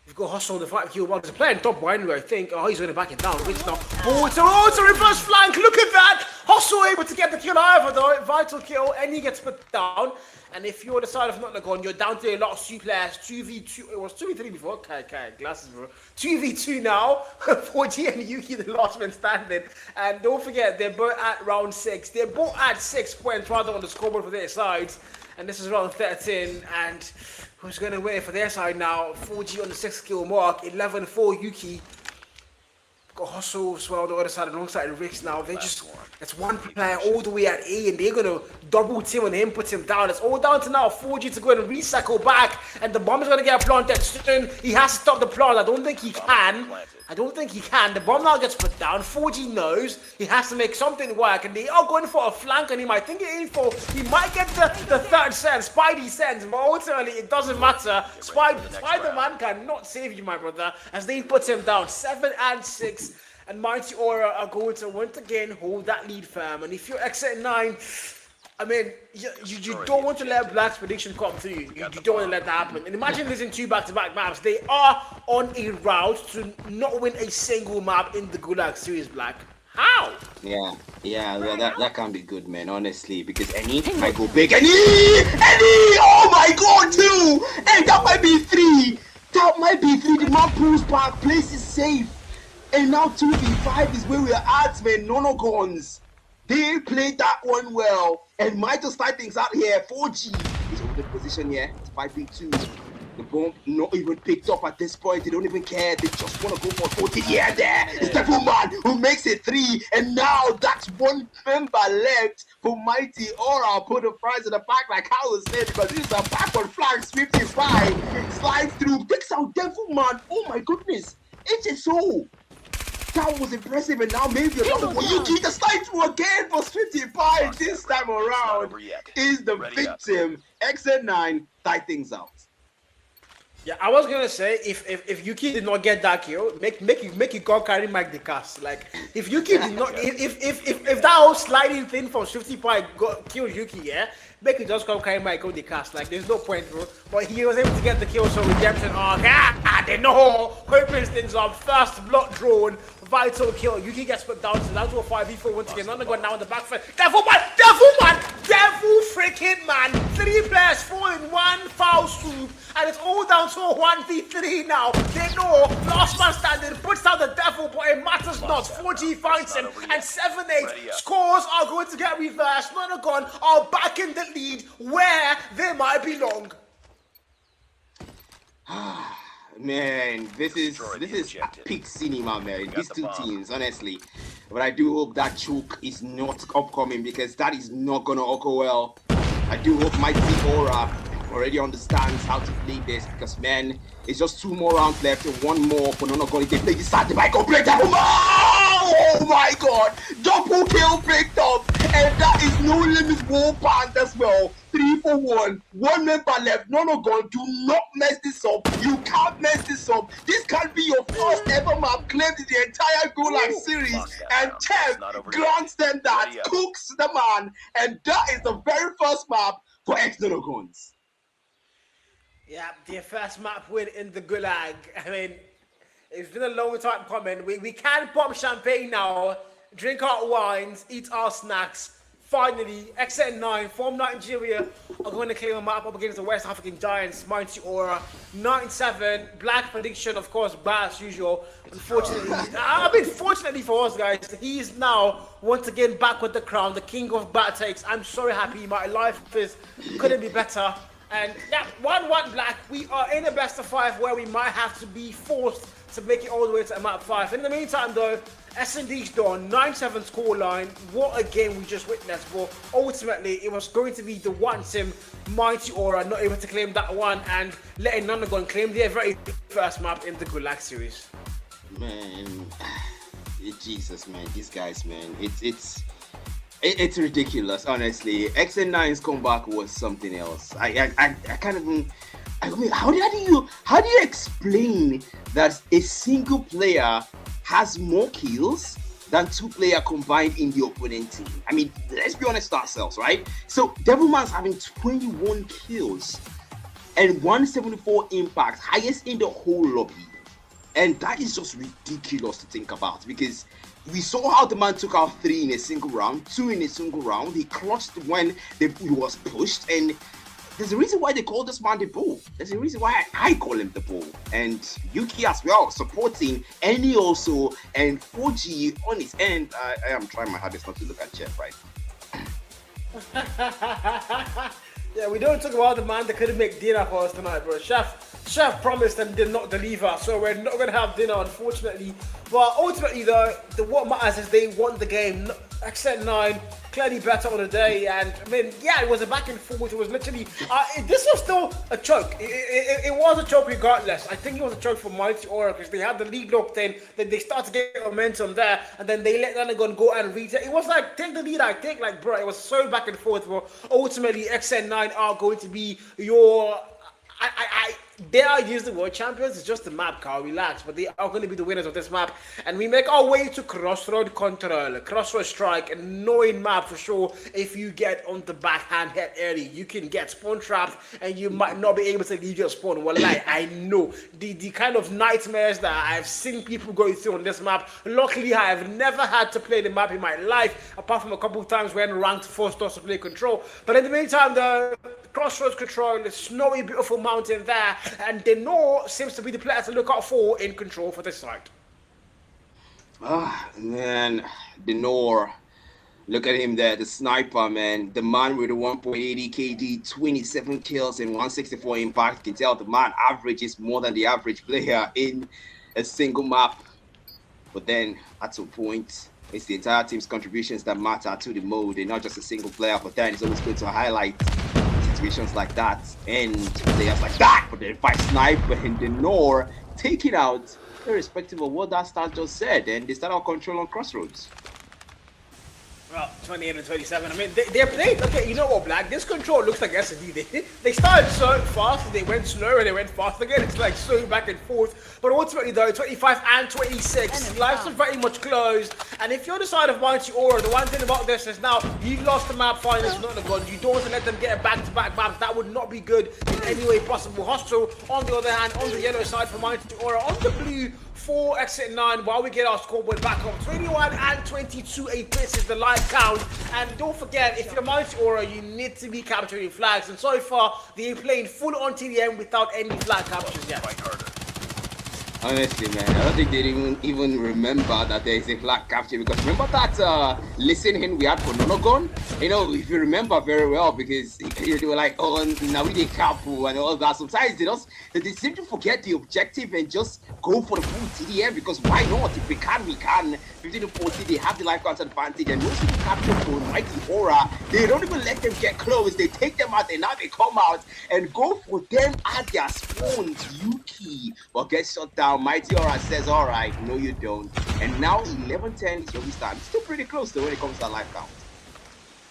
We've got Hustle on the fight kill. Well, there's a player in top right anyway, I think. Oh, he's going to back it down. Rich now. Oh, it's a reverse flank. Look at that. Hustle able to get the kill over though. Vital kill, and he gets put down. And if you're the side of Nonagon, you're down to a lot of 2 players. 2v2. It was 2v3 before. Okay, glasses, bro. 2v2 now. 4G and Yuki, the last man standing. And don't forget, they're both at round 6. They're both at 6 points rather on the scoreboard for their sides. And this is round 13. And who's going to win for their side now? 4G on the 6 kill mark. 11-4 Yuki. Got Hustle as well on the other side, alongside the Ricks now. They just, it's one player all the way at A, and they're going to double team on him, put him down. It's all down to now 4G to go and recycle back, and the bomb is going to get planted soon. He has to stop the plant. I don't think he can. The bomb now gets put down. 4G knows he has to make something work, and they are going for a flank on him. I think he might get the third sense, Spidey sense, but ultimately it doesn't matter. Spider-Man cannot save you, my brother, as they put him down. 7-6. And Mighty Aura are going to once again hold that lead firm. And if you're exit 9, I mean, you don't want to let Black's prediction come to you. You don't want to let that happen. And imagine losing 2 back-to-back maps. They are on a route to not win a single map in the Gulag Series, Black. How? Yeah, that can't be good, man, honestly, because Any might go big. Any! Oh my god, 2! Hey, that might be 3! The map pulls back, place is safe. And now 2v5 is where we're at, man. Nonagons. They played that one well. And might just start things out here. 4G is over the position here. It's 5v2. The bomb not even picked up at this point. They don't even care. They just want to go for 40. Yeah, there. It's Devil Man who makes it 3. And now that's one member left for Mighty Aura. Put the prize in the back like I was saying, because this is a back on flank. 55. Slides through. Takes out Devil Man. Oh my goodness. HSO. That was impressive, and now maybe another one. You keep the slide through again for 55 this time around. Is the victim. XN9 tie things out. Yeah, I was gonna say if Yuki did not get that kill, make you go carry Mike the cast. Like if Yuki did not, if that whole sliding thing from 55 killed Yuki, yeah, make you just come carry Mike on the cast. Like there's no point, bro. But he was able to get the kill, so redemption arc. They know. Opens things up. First blood drone. Vital kill. Yuki gets put down, so that's what 5v4 once again. Nonagon now in the back foot. Devil freaking man. 3 players, 4 in 1 foul swoop, and it's all down to a 1v3 now. They know last man standing puts down the devil, but it matters not. 4G finds him, and 7-8 scores are going to get reversed. Nonagon are back in the lead where they might belong. Man, this is peak cinema, man. These two teams, honestly. But I do hope that choke is not upcoming, because that is not gonna occur well. I do hope Mighty Aura already understands how to play this, because man, it's just 2 more rounds left and 1 more for Nonagon. If they play this side, they might go break that. Oh my god! Double kill picked up, and that is No Limits War Band as well. 3 for 1. 1 member left. Nonagon, do not mess this up. You can't mess this up. This can be your first ever map claimed in the entire Gulag series. And Chef grants them that, cooks the man, and that is the very first map for ex-Nonagons. Yeah, their first map win in the Gulag. I mean, It's been a long time coming. We can pop champagne now, drink our wines, eat our snacks. Finally, XN9 from Nigeria are going to claim a map up against the West African Giants, Mighty Aura. 9-7, black prediction, of course, bad as usual. Unfortunately, fortunately for us, guys, he is now once again back with the crown, the king of bad takes. I'm so happy. My life couldn't be better. And yeah, 1-1 black. We are in a best of 5 where we might have to be forced to make it all the way to map 5. In the meantime, though, S&D's done, 9-7 scoreline. What a game we just witnessed, but ultimately it was going to be the one team, Mighty Aura, not able to claim that one and letting Nonagon claim their very first map in the Gulag Series. Man, Jesus, man, these guys, man, it's ridiculous, honestly. XN9's comeback was something else. I can't even. I mean, how do you explain that a single player has more kills than 2 players combined in the opponent team? I mean, let's be honest with ourselves, right? So Devilman's having 21 kills and 174 impacts, highest in the whole lobby. And that is just ridiculous to think about, because we saw how the man took out 3 in a single round, 2 in a single round. He clutched when he was pushed, and there's a reason why they call this man the Bull. There's a reason why I call him the Bull. And Yuki as well, supporting Eni also, and 4G on his end. I am trying my hardest not to look at Jeff, right? Yeah, we don't talk about the man that couldn't make dinner for us tonight, bro. Chef promised and did not deliver, so we're not gonna have dinner, unfortunately. But ultimately, though, what matters is they won the game. XN9 clearly better on the day, and I mean, yeah, it was a back and forth. It was literally this was still a choke. It was a choke regardless. I think it was a choke for Mighty Aura because they had the lead locked in. Then they start to get momentum there, and then they let Nonagon go and retake. It was like take the lead. I think like bro, it was so back and forth. But ultimately, XN9 are going to be your. I dare I use the word champions? It's just the map, Carl. Relax. But they are going to be the winners of this map. And we make our way to Crossroad Control, Crossroad Strike, an annoying map for sure. If you get on the backhand head early, you can get spawn trapped and you might not be able to leave your spawn. Well, I know the kind of nightmares that I've seen people go through on this map. Luckily, I have never had to play the map in my life, apart from a couple of times when ranked forced us to play control. But in the meantime, the Crossroads Control, the snowy, beautiful mountain there, and Denor seems to be the player to look out for in control for this side. Man, Denor, look at him there, the sniper, man, the man with the 1.80 KD, 27 kills and 164 impact. You can tell the man averages more than the average player in a single map. But then at some point, it's the entire team's contributions that matter to the mode, and not just a single player. But then it's always good to highlight situations like that and players like that. But then fight Sniper and Denor take it out, irrespective of what that stat just said, and they start out control on Crossroads. Well, 28 and 27. I mean, they're playing. Okay, you know what, Black? This control looks like SD. They started so fast, they went slow, and they went fast again. It's like so back and forth. But ultimately, though, 25 and 26, lives are very much closed. And if you're the side of Mighty Aura, the one thing about this is now you've lost the map finals, Nonagon. You don't want to let them get a back-to-back maps. That would not be good in any way possible. Hostile, on the other hand, on the yellow side for Mighty Aura, on the blue for XN9, while we get our scoreboard back up. 21 and 22 apiece is the live count. And don't forget, if you're Mighty Aura, you need to be capturing flags. And so far, they're playing full on TDM without any flag captures yet. Honestly, man, I don't think they even remember that there is a flag capture, because remember that listening we had for Nonagon? You know, if you remember very well, because they were like, oh, now we did careful and all that. Sometimes they seem to forget the objective and just go for the full TDM, because why not? If we can, we can. 15 to 40, they have the life count advantage, and most people capture for Mighty Aura, they don't even let them get close. They take them out, and now they come out and go for them at their spawns. Yuki, but get shut down. Mighty Aura says, all right, no you don't. And now 11-10 is where we start. It's still pretty close to when it comes to our life count.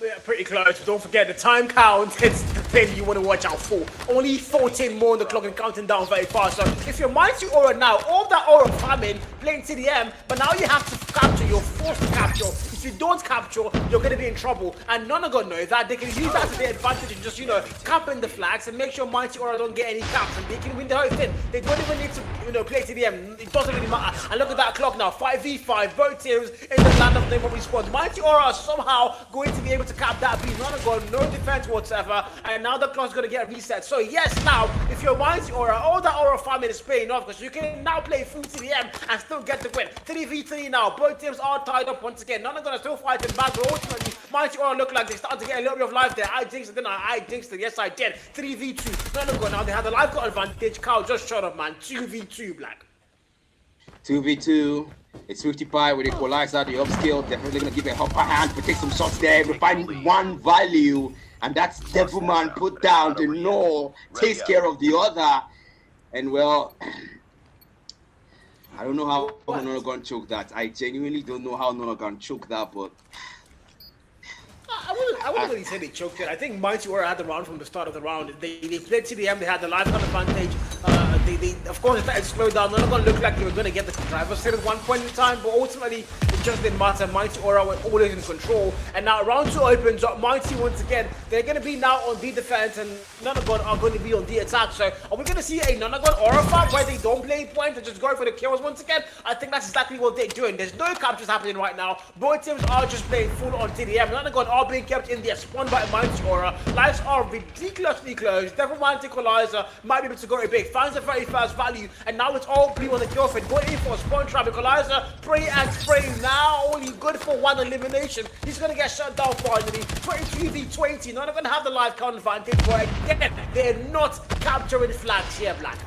Yeah, pretty close. Don't forget the time count. It's the thing you want to watch out for. Only 14 more on the clock and counting down very fast. So if you're Mighty Aura now, all that aura farming playing TDM, but now you have to capture, you're forced to capture. If you don't capture, you're going to be in trouble. And Nonagon knows that. They can use that to their advantage and just, you know, cap in the flags and make sure Mighty Aura don't get any caps and they can win the whole thing. They don't even need to, you know, play TDM. It doesn't really matter. And look at that clock now, 5v5, both teams in the land of Nemo Response. Mighty Aura are somehow going to be able to cap that beat. Nonagon, no defense whatsoever, and now the clock's going to get reset. So yes, now, if you're Mighty Aura, all that Aura farming is paying off because you can now play full TDM and still get the win. 3v3 now, both teams are tied up once again. Nonagon are still fighting back, but ultimately, Mighty Aura look like they started to get a little bit of life there. I jinxed it, didn't I? I jinxed it, yes I did. 3v2, Nonagon now, they had the life got advantage. Cow just shut up, man. 2v2, Black. 2v2. It's 55 with equalizer, the upskill, definitely gonna give a upper hand, but take some shots there, we find one value, and that's Devilman put down. The no takes care of the other, and well, I don't know how Nonagon choke that. I genuinely don't know how Nonagon choke that, but I wouldn't really say they choked it. I think Mighty Aura had the round from the start of the round. They played TDM, they had the lifetime advantage. Of course, it slowed down. Nonagon looked like they were going to get the driver's seat at one point in time, but ultimately, it just didn't matter. Mighty Aura were always in control. And now round 2 opens up. Mighty, once again, they're going to be now on the defense, and Nonagon are going to be on the attack. So, are we going to see a Nonagon Aura fight where they don't play point and just go for the kills once again? I think that's exactly what they're doing. There's no captures happening right now. Both teams are just playing full on TDM. Nonagon are being kept in their spawn by Mighty Aura. Lives are ridiculously close. Devilman Equalizer might be able to go a big. Finds a very fast value, and now it's all blue on the kill feed. Going in for a spawn trap. Equalizer, pray and spray. Now only good for one elimination. He's gonna get shut down finally. 23v20. Not even have the life count advantage, but again, they're not capturing flags here, Black.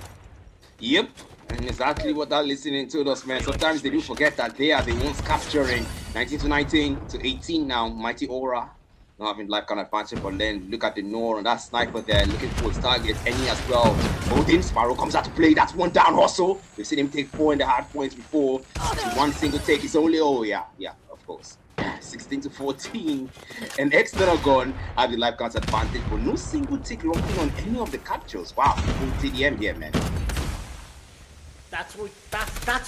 yep. And exactly what that listening to us, man. Sometimes they do forget that they are the ones capturing. 19 to 19 to 18 now. Mighty Aura not having life kind of advantage, but then look at the Nor and that sniper there looking for his target. Any as well. Odin Sparrow comes out to play. That's one down hustle. We've seen him take 4 in the hard points before. One single take is only, oh yeah, of course. 16 to 14. And Nonagon have the life count advantage, but no single take locked in on any of the captures. Wow, full TDM here, man. That's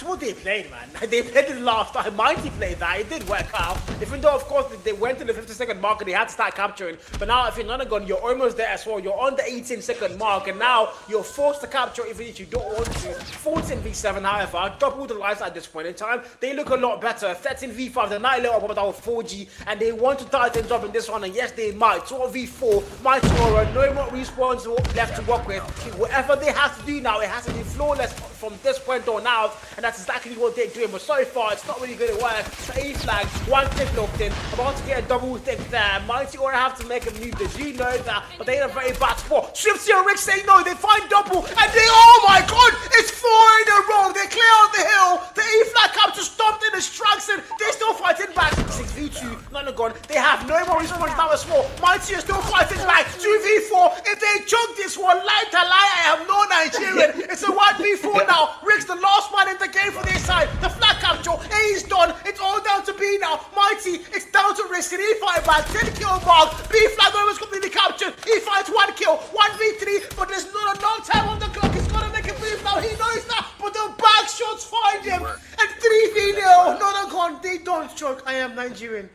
what they played, man. They played it last time. Mighty played that. It did work out. Even though, of course, they went to the 50-second mark and they had to start capturing. But now, if you're Nonagon, you're almost there as well. You're on the 18-second mark, and now you're forced to capture even if you don't want to. 14v7, however, double the lives at this point in time. They look a lot better. 13v5, they're not a little bit with 4G, and they want to tie things up in this one, and yes, they might. 12v4, Mighty Aura, no more respawns left to work with. Whatever they have to do now, it has to be flawless from this point on out, and that's exactly what they're doing. But so far, it's not really going to work. So A flag, one tick locked in, about to get a double tick there. Mighty Aura have to make a move. Did you know that? But they're in a very bad spot. Swifty and Rick say no. They find double, and they, oh my god, it's 4 in a row. They clear out the hill. The A flag capture stopped in the strikes, and they're still fighting back. 6v2, Nonagon. They have no more resources now as well. Mighty is still fighting back. 2v4. If they choke this one, lie to lie, I am no Nigerian. It's a 1v4 now. Rick's the last man in the game for their side. The flag capture, A is done. It's all down to B now. Mighty, it's down to Risk. And he fight back. 10 kill mark. B flag was completely captured. He fights 1 kill. 1v3. But there's not enough time on the clock. He's got to make a move now. He knows that. But the back shots find him. And 3v0. Nonagon, they don't choke. I am Nigerian.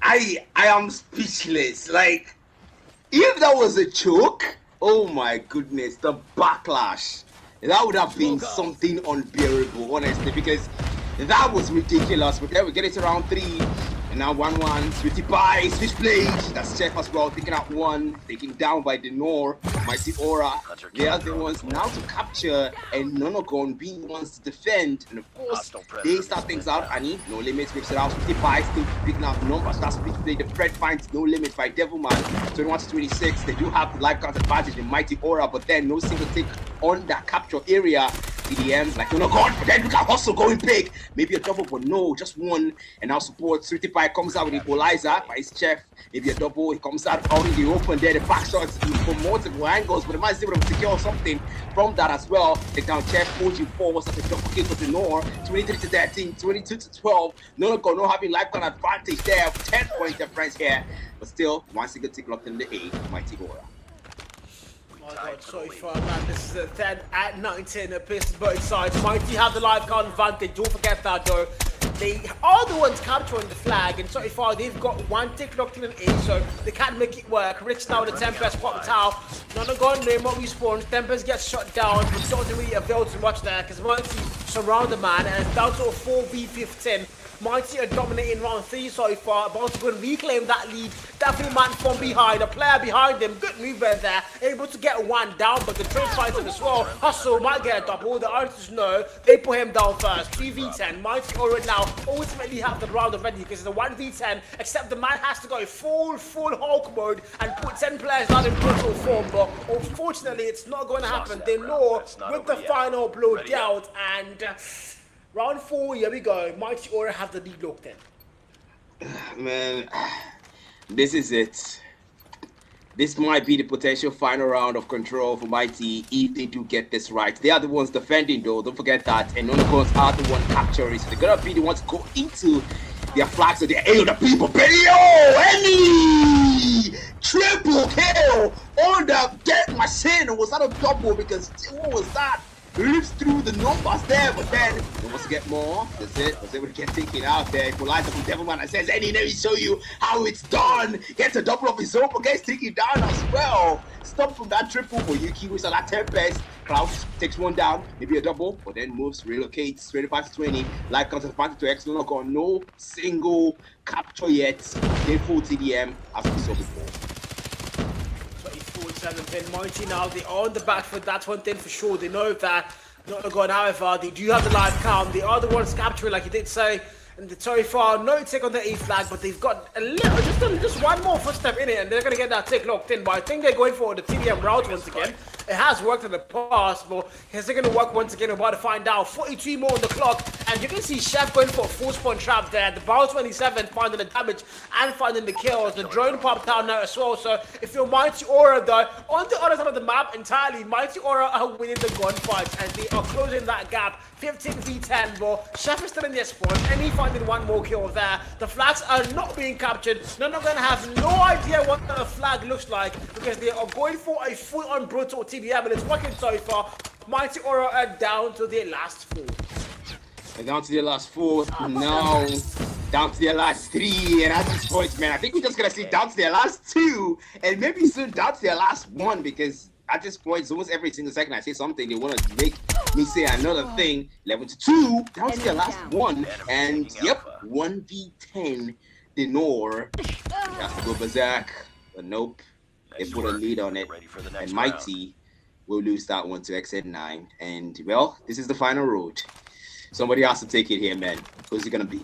I am speechless. Like, if that was a choke, oh my goodness, the backlash. That would have been something unbearable, honestly, because that was ridiculous. But then we get it to round 3. And now 1-1, switchy by, switch blade. That's Chef as well, taking out 1, taken down by the Nor. Mighty Aura. They are the ones now to capture, and Nonagon being the ones to defend. And of course, they start things out. Annie, no limits, whips it out. Switchy by, still picking out numbers. That's switch blade. The Fred finds no limits by Devilman. 21 to 26. They do have the life count advantage in Mighty Aura, but then no single take on that capture area. TDM, like Nonagon, but then look at Hustle going big. Maybe a double, but no, just 1. And now support. Sweetie Pie comes out with equalizer by his Chef. Maybe a double, it comes out in the open there. The back shots from multiple angles, but it might be able to secure something from that as well. Take down Chef, 4G4 was at a double kick with the Nor. 23 to 13, 22 to 12. Nonagon not having lifetime advantage there. 10-point difference here, but still, 1 single tick locked in the A. Mighty Aura. Oh God, sorry for man. This is a 10 at 19 at Pistons both sides. Mighty have the live card advantage. Don't forget that though. They are the ones capturing the flag, and so far they've got one tick locked in an A, so they can't make it work. Rich now the Tempest popped out. Nonagon Nemo respawns. Tempest gets shot down, but doesn't really avail too much there because Mighty surround the man, and it's down to a 4v15. Mighty are dominating round 3 so far, about to go and reclaim that lead. Definitely man from behind, a player behind him, good movement there, able to get one down, but the trade fighter as well. Hustle might get a double, the answers no, they put him down first. 3v10, Mighty already now ultimately have the round already because it's a 1v10, except the man has to go full Hulk mode and put 10 players down in brutal form, but unfortunately it's not going to happen. They know with the final blow dealt, and round 4, here we go. Mighty Aura have the lead locked in. Man, this is it. This might be the potential final round of control for Mighty if they do get this right. They are the ones defending though, don't forget that. And Nonagons are the one capturing. So they're gonna be the ones to go into their flags so they're able to people. Any triple kill on the dead machine. Was that a double? Because what was that? Lives through the numbers there, but then he wants to get more. That's it. Was able to get taken out there. Equalizer from Devilman and says, "Any, let me show you how it's done." Gets a double of his own, but gets taken down as well. Stop from that triple for Yuki, which is at 10 best. Klaus takes one down, maybe a double, but then moves, relocates 25 to 20. Life comes advantage to X. Nonagon, no single capture yet. They full TDM as we saw before. 7 Mighty now, they are on the back foot, that's one thing for sure. They know that Nonagon, however, they do have the live count. They are the ones capturing, like you did say. And so far, no tick on the A flag, but they've got a little, just one more footstep in it, and they're going to get that tick locked in. But I think they're going for the TDM route once again. It has worked in the past, but is it going to work once again? We're about to find out. 43 more on the clock, and you can see Chef going for a full spawn trap there. The Bow 27 finding the damage and finding the kills. The drone popped out now as well. So if you're Mighty Aura though, on the other side of the map entirely, Mighty Aura are winning the gunfights, and they are closing that gap. 15v10, but Chef is still in their spawn, and he finding one more kill there. The flags are not being captured. None of them have no idea what the flag looks like because they are going for a full-on brutal TDM, and it's working so far. Mighty Aura are down to their last 4. They're down to their last 4 now. Down to their last 3, and at this point, man, I think we're just gonna see down to their last 2, and maybe soon down to their last 1, because at this point, it's almost every single second I say something, they want to make me say another thing. 11 to 2, down to their last 1, and yep, 1v10. Denor has to go berserk, but nope, they put a lead on it, and Mighty will lose that one to XN9. And well, this is the final road. Somebody has to take it here, man. Who's it gonna be?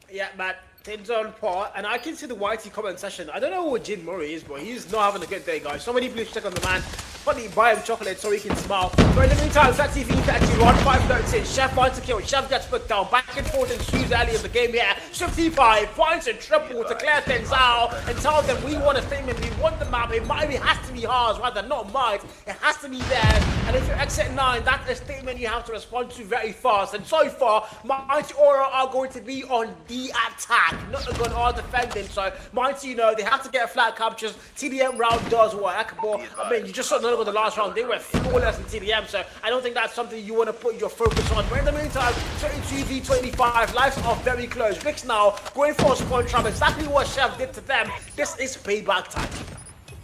Yeah, man. Things on par, and I can see the YT comment session. I don't know what Jin Murray is, but he's not having a good day, guys. Somebody please check on the man. Funny, buy him chocolate so he can smile. But in the meantime, that TV actually run 5-13. Chef finds a kill. Chef gets put down. Back and forth and shoes early in the game here. 55 finds a triple to clear things out and tell them we want a statement. We want the map. It has to be ours, rather not mine. It has to be theirs. And if you're exit 9, that's a statement you have to respond to very fast. And so far, Mighty Aura are going to be on the attack. Not the gun or defending, so Mighty, you know, they have to get flat captures. TDM round does work, but I mean, you just saw Nonagon the last round, they were flawless in TDM, so I don't think that's something you want to put your focus on. But in the meantime, 22v25, lives are very close. Rix now going for a spawn trap, exactly what Chef did to them. This is payback time.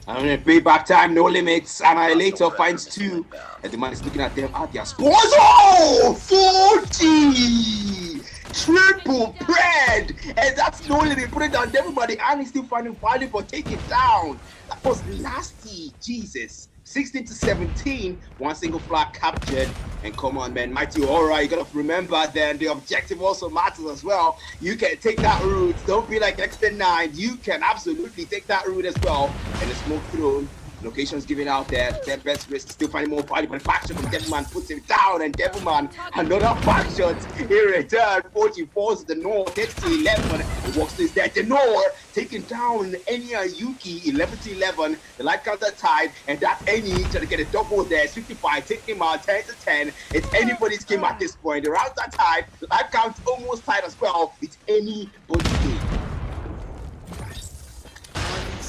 I mean, payback time, no limits. Annihilator finds 2, and the man is looking at them at their spawns. Oh, 40! Triple bread, and that's no limit. Put it down, everybody, and he's still finding value for taking it down. That was nasty, Jesus. 16 to 17, one single flag captured. And come on, man, Mighty Aura, you gotta remember then the objective also matters as well. You can take that route. Don't be like XT9. You can absolutely take that route as well. And the smoke thrown. Locations given out there. Their best risk still finding more value, but faction from Devilman puts him down, and Devilman another faction in return. 44 to the north, takes to 11. It walks to his death. The north taking down Enya Yuki 11 to 11. The light counter tied, and that Enya trying to get a double there. 55, taking him out 10 to 10. It's anybody's game at this point. The rounds are tied. The life count almost tied as well. It's anybody's game.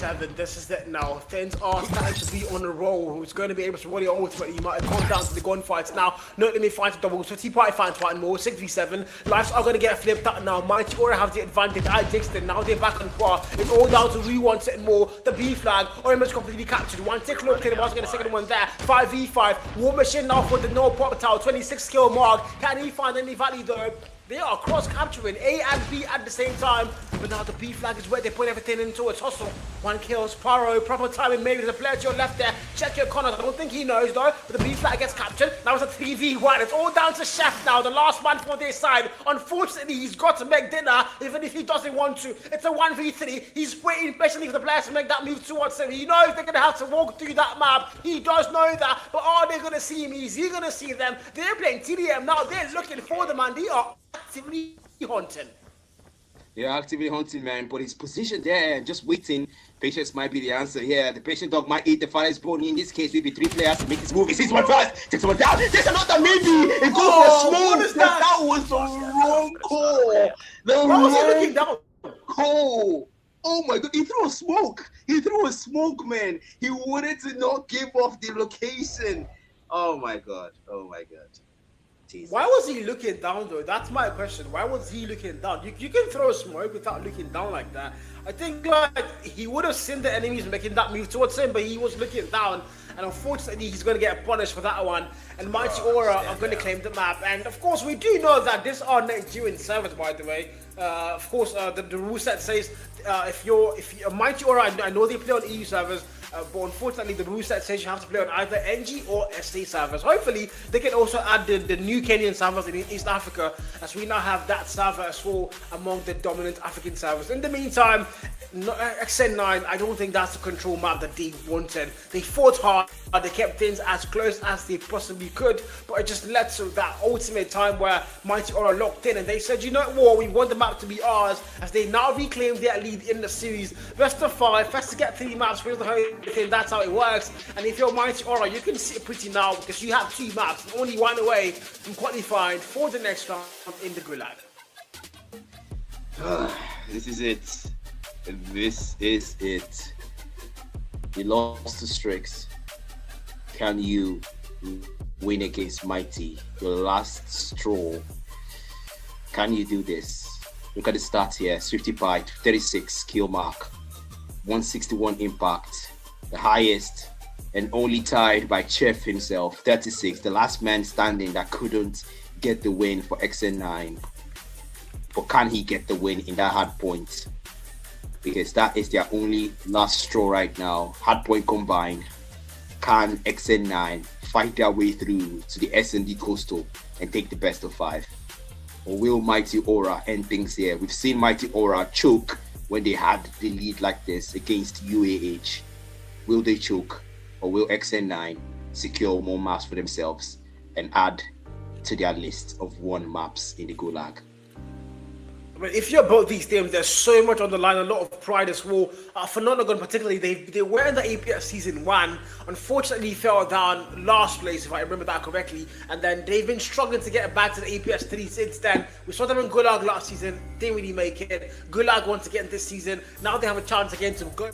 7. This is it now. Things are starting to be on a roll. Who's going to be able to really ultimately might have gone down to the gunfights now. No, let me find doubles. So Tea Party finds fighting more. 6v7. Lives are going to get flipped out now. Mighty Aura have the advantage. I Dixon. Now they're back on par. It's all down to who wants it more. The B flag. Orange completely captured. One tick look. They was going to second one there. 5v5. War Machine now for the no pop tower. 26 kill mark. Can he find any value though? They are cross-capturing A and B at the same time, but now the B flag is where they put everything into its hustle. 1 kill, Sparrow, proper timing, maybe there's a player to your left there. Check your corners, I don't think he knows though, but the B flag gets captured. Now it's a 3v1, it's all down to Chef now, the last man for their side. Unfortunately, he's got to make dinner, even if he doesn't want to. It's a 1v3, he's waiting patiently for the players to make that move towards him. He knows they're going to have to walk through that map, he does know that, but are they going to see him? Is he going to see them? They're playing TDM now, they're looking for them and they are actively hunting. They're actively hunting, man, but his position there, just waiting. Patience might be the answer here. The patient dog might eat the father's bone. In this case, maybe 3 players to make this move. He sees one first, takes one down. There's another maybe. It goes for a smoke. That was the wrong call. Why was he looking down? Call. Oh my god, he threw a smoke. He threw a smoke, man. He wanted to not give off the location. Oh my god. Oh my god. Jesus. Why was he looking down though? That's my question. Why was he looking down? You can throw smoke without looking down like that. I think like he would have seen the enemies making that move towards him, but he was looking down. And unfortunately, he's going to get punished for that one. And Mighty Aura are going to claim the map. And of course, we do know that this are Nigerian servers, by the way. Of course, the rule set says if you're Mighty Aura, I know they play on EU servers. But unfortunately, the rule set says you have to play on either NG or SC servers. Hopefully, they can also add the new Kenyan servers in East Africa, as we now have that server as well among the dominant African servers. In the meantime, XN9, I don't think that's the control map that they wanted. They fought hard, they kept things as close as they possibly could, but it just led to that ultimate time where Mighty Aura locked in and they said, you know what, we want the map to be ours, as they now reclaim their lead in the series. Best of 5, first to get 3 maps, where's the whole thing, that's how it works. And if you're Mighty Aura, you can sit pretty now because you have 2 maps, only 1 away from qualifying for the next round in the Gulag. This is it. This is it. You lost to Strix. Can you win against Mighty? Your last straw. Can you do this? Look at the stats here. Swifty Bite, 36 kill mark, 161 impact. The highest and only tied by Chef himself, 36. The last man standing that couldn't get the win for XN9. But can he get the win in that hard point? Because that is their only last straw right now. Hardpoint combined. Can XN9 fight their way through to the S&D Coastal and take the best of 5? Or will Mighty Aura end things here? We've seen Mighty Aura choke when they had the lead like this against UAH. Will they choke? Or will XN9 secure more maps for themselves and add to their list of 1 maps in the Gulag? I mean, if you're both these teams, there's so much on the line, a lot of pride as well. For Nonagon particularly, they were in the APS Season 1, unfortunately fell down last place, if I remember that correctly, and then they've been struggling to get back to the APS 3 since then. We saw them in Gulag last season, didn't really make it. Gulag once again this season, now they have a chance again to go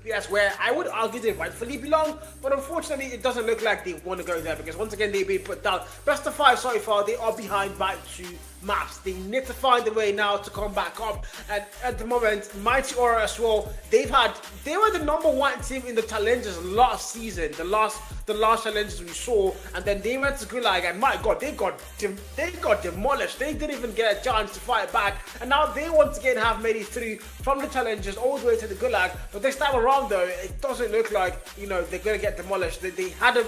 APS, where I would argue they rightfully belong, but unfortunately it doesn't look like they want to go there, because once again they've been put down. Best of 5 so far, they are behind by 2 maps. They need to find a way now to come back up, and at the moment Mighty Aura as well, they were the number 1 team in the challenges last season, the last challenges we saw, and then they went to Gulag and my god, they got demolished. They didn't even get a chance to fight back, and now they once again have made it through from the challenges all the way to the Gulag. But this time around though, it doesn't look like, you know, they're gonna get demolished. They had a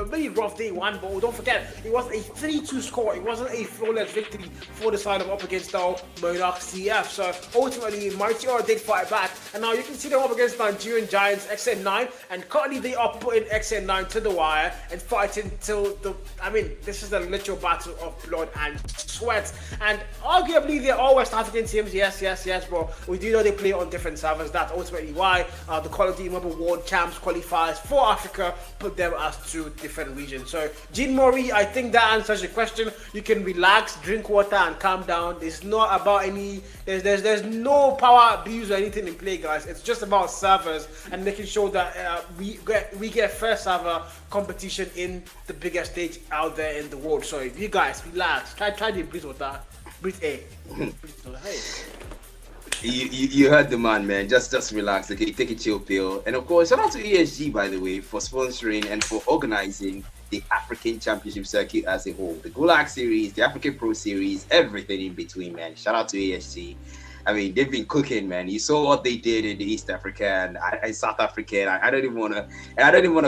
really rough day 1, but don't forget it was a 3-2 score. It wasn't a flawless victory for the side of up against our Monarchs TEF. So ultimately, Mighty Aura did fight back, and now you can see them up against Nigerian Giants XN9, and currently they are putting XN9 to the wire and fighting till the. I mean, this is a literal battle of blood and sweat, and arguably they are West African teams. Yes, but we do know they play on different servers. That's ultimately why the Call of Duty Mobile World Champs qualifiers for Africa put them as 2 different regions. So, Jean Maury, I think that answers your question. You can relax, drink drink water and calm down. It's not about any. There's no power abuse or anything in play, guys. It's just about servers and making sure that we get first server competition in the biggest stage out there in the world. So you guys relax. Try to breathe water, breathe air. Hey. You heard the man. Just relax. Okay, take a chill pill. And of course, shout out to ESG, by the way, for sponsoring and for organizing the African Championship circuit as a whole. The Gulag Series, the African Pro Series, everything in between, man. Shout out to ESG. I mean, they've been cooking, man. You saw what they did in the East Africa and South Africa. I don't even wanna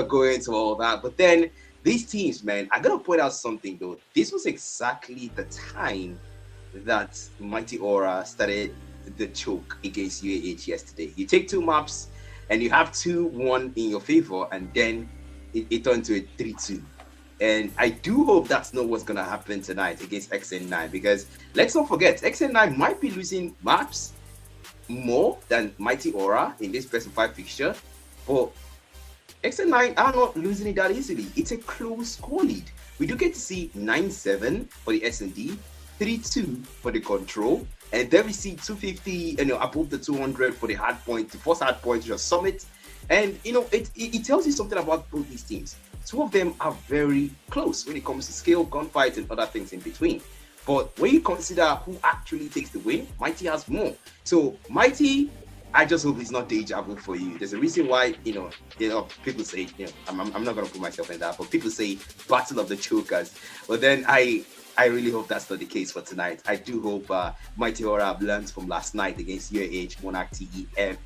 go into all that. But then these teams, man, I gotta point out something though. This was exactly the time that Mighty Aura started the choke against UAH yesterday. You take 2 maps and you have 2-1 in your favor, and then it turned to a 3-2. And I do hope that's not what's gonna happen tonight against XN9, because let's not forget, XN9 might be losing maps more than Mighty Aura in this best of 5 fixture, but XN9 are not losing it that easily. It's a close score lead. We do get to see 9-7 for the S&D, 3-2 for the control, and then we see 250, above the 200 for the hard point, the first hard point, your summit. And it tells you something about both these teams. 2 of them are very close when it comes to skill, gunfights, and other things in between. But when you consider who actually takes the win, Mighty has more. So Mighty, I just hope it's not deja vu for you. There's a reason why people say, I'm not gonna put myself in that, but people say battle of the chokers. But then I really hope that's not the case for tonight. I do hope Mighty Aura have learned from last night against UAH, Monarchs TEF.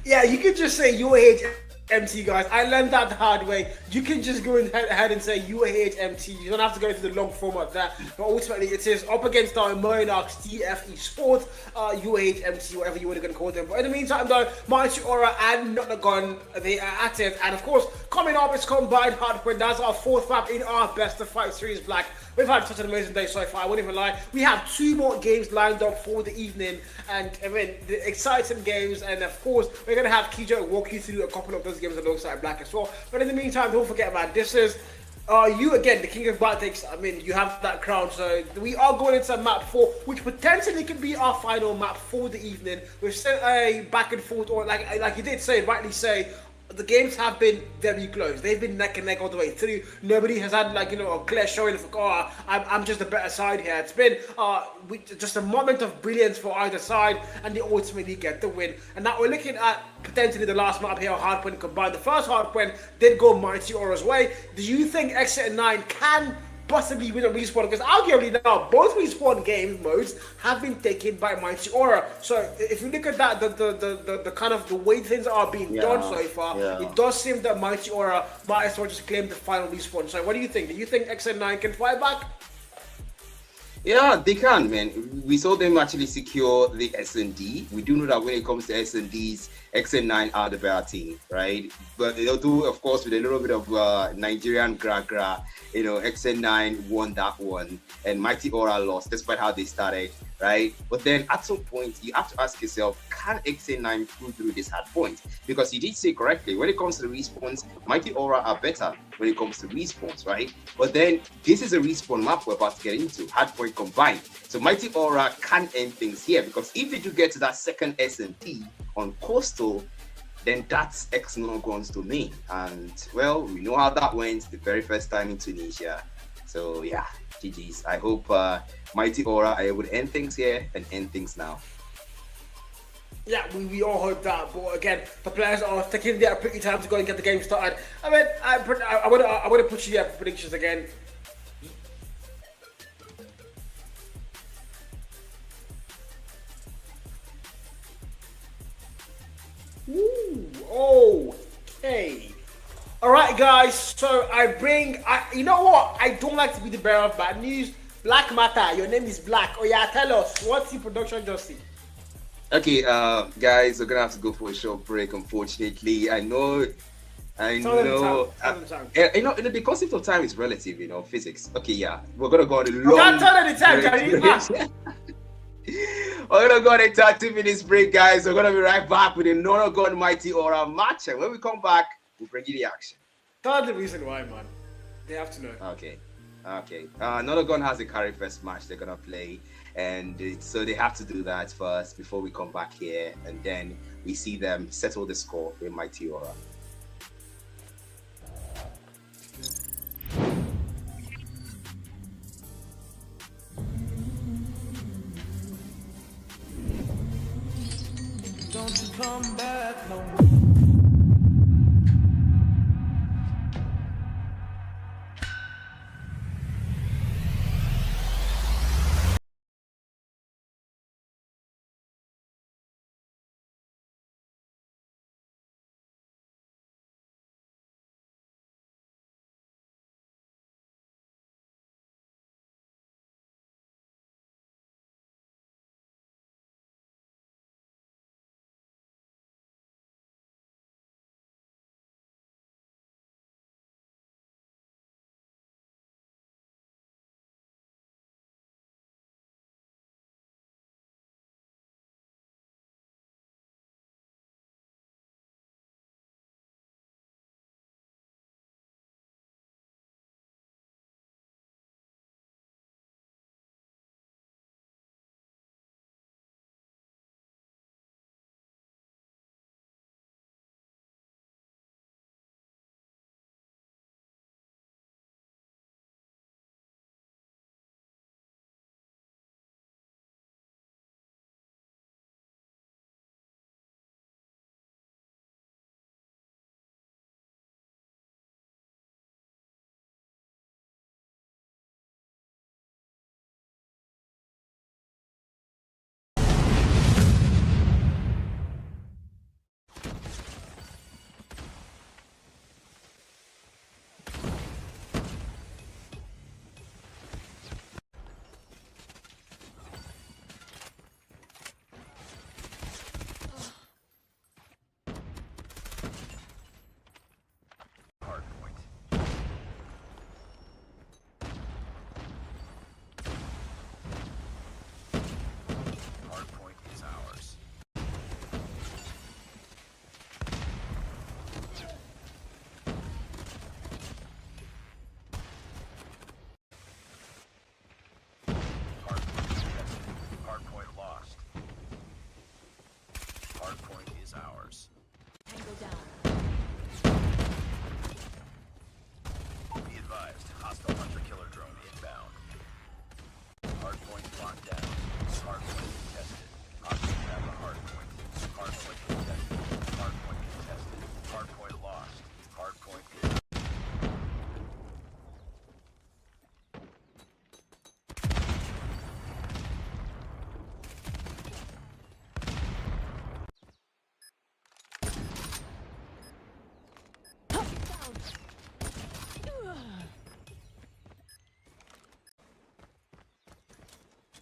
Yeah, you can just say UAH MT, guys. I learned that the hard way. You can just go ahead and say UAH MT. You don't have to go through the long format there. But ultimately, it is up against our Monarchs TEF Esports, UAH MT, whatever you were going to call them. But in the meantime, though, Mighty Aura and Nonagon, they are at it. And of course, coming up, it's combined hardcore. That's our 4th map in our best of 5 series, Black. We've had such an amazing day so far, I wouldn't even lie. We have 2 more games lined up for the evening, and I mean, the exciting games, and of course, we're going to have Kijo walk you through a couple of those games alongside Black as well. But in the meantime, don't forget, man, this is you again, the King of Baltics. I mean, you have that crown, so we are going into map 4, which potentially could be our final map for the evening. We've still a back and forth, or like you did say, rightly say, the games have been very close. They've been neck and neck all the way through. Nobody has had a clear showing of I'm just the better side here. It's been just a moment of brilliance for either side, and they ultimately get the win. And now we're looking at potentially the last map here, hardpoint combined. The first hardpoint did go Mighty Aura's way. Do you think Exit 9 can possibly win a respawn? Because arguably now both respawn game modes have been taken by Mighty Aura. So if you look at that, the kind of the way things are being done so far, it does seem that Mighty Aura might as well just claim the final respawn. So what do you think? Do you think XN9 can fight back? Yeah, they can, man. We saw them actually secure the S&D. We do know that when it comes to S&Ds, XN9 are the better team, right? But they'll do, of course, with a little bit of Nigerian gra-gra. XN9 won that one, and Mighty Aura lost, despite how they started, right? But then at some point, you have to ask yourself, can XN9 pull through this hard point? Because you did say correctly, when it comes to the respawns, Mighty Aura are better when it comes to respawns, right? But then this is a respawn map we're about to get into, hard point combined. So Mighty Aura can end things here, because if they do get to that second S&T on Coastal, then that's ex-Nonagon's domain. And, well, we know how that went the very first time in Tunisia. So, yeah, GG's. I hope Mighty Aura are able to end things here and end things now. Yeah, we all hope that. But again, the players are taking their pretty time to go and get the game started. I mean, I want to put you there for predictions again. Ooh, okay. Alright guys, so you know what? I don't like to be the bearer of bad news. Black Matter, your name is Black. Oh yeah, tell us, what's the production Justin? Okay, guys, we're gonna have to go for a short break, unfortunately. I know. The concept of time is relative, physics. Okay, yeah, we're gonna go on a long. You can't tell any time, Johnny. We're gonna go on a 30-minute break, guys. We're gonna be right back with a Nonagon Mighty Aura match, and when we come back, we'll bring you the action. That's the reason why, man. They have to know. Okay. Nonagon has the carry first match they're gonna play, and so they have to do that first before we come back here, and then we see them settle the score with Mighty Aura. Don't you come back no more.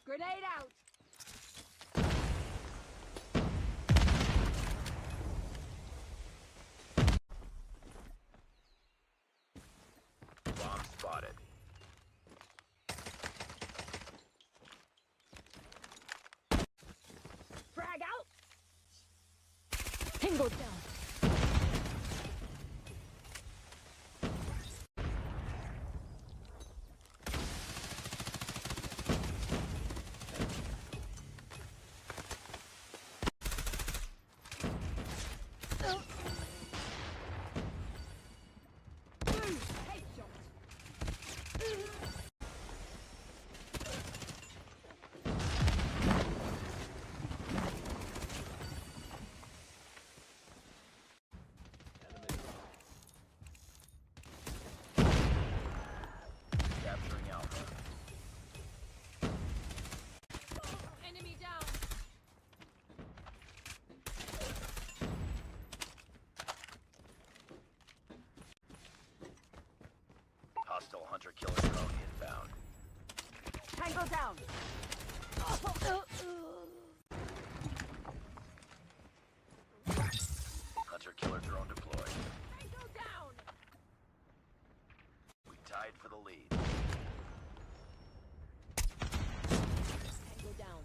Grenade out! Bomb spotted. Frag out! Tango down! Capturing Alpha. Enemy down! Hostile hunter-killer drone inbound. Tango down! Hunter-killer drone deployed. Tango down! We tied for the lead. Tango down.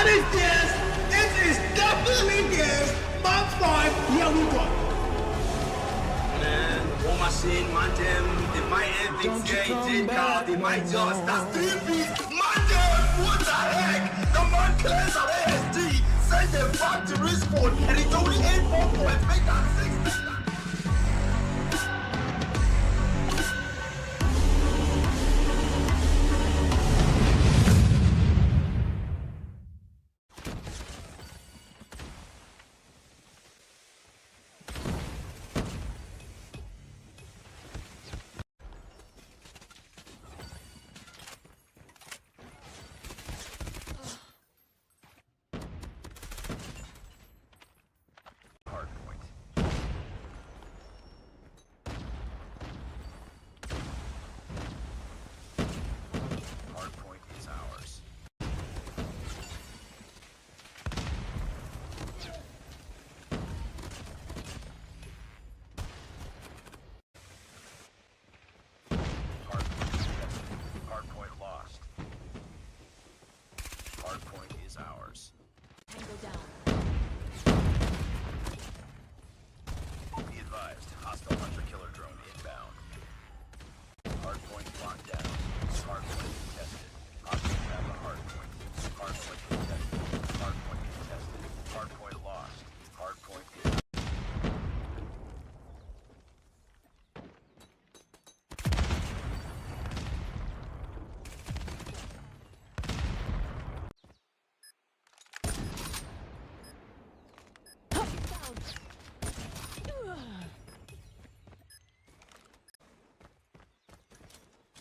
And it's theirs. It is definitely theirs. Mark 5, here we go. Man, what am I saying, man? They might end things here. They might just. That's 3 beats. Man, what the heck? The man clears an ASD, sends them back to respawn, and it's only 8 more points. Make that 6.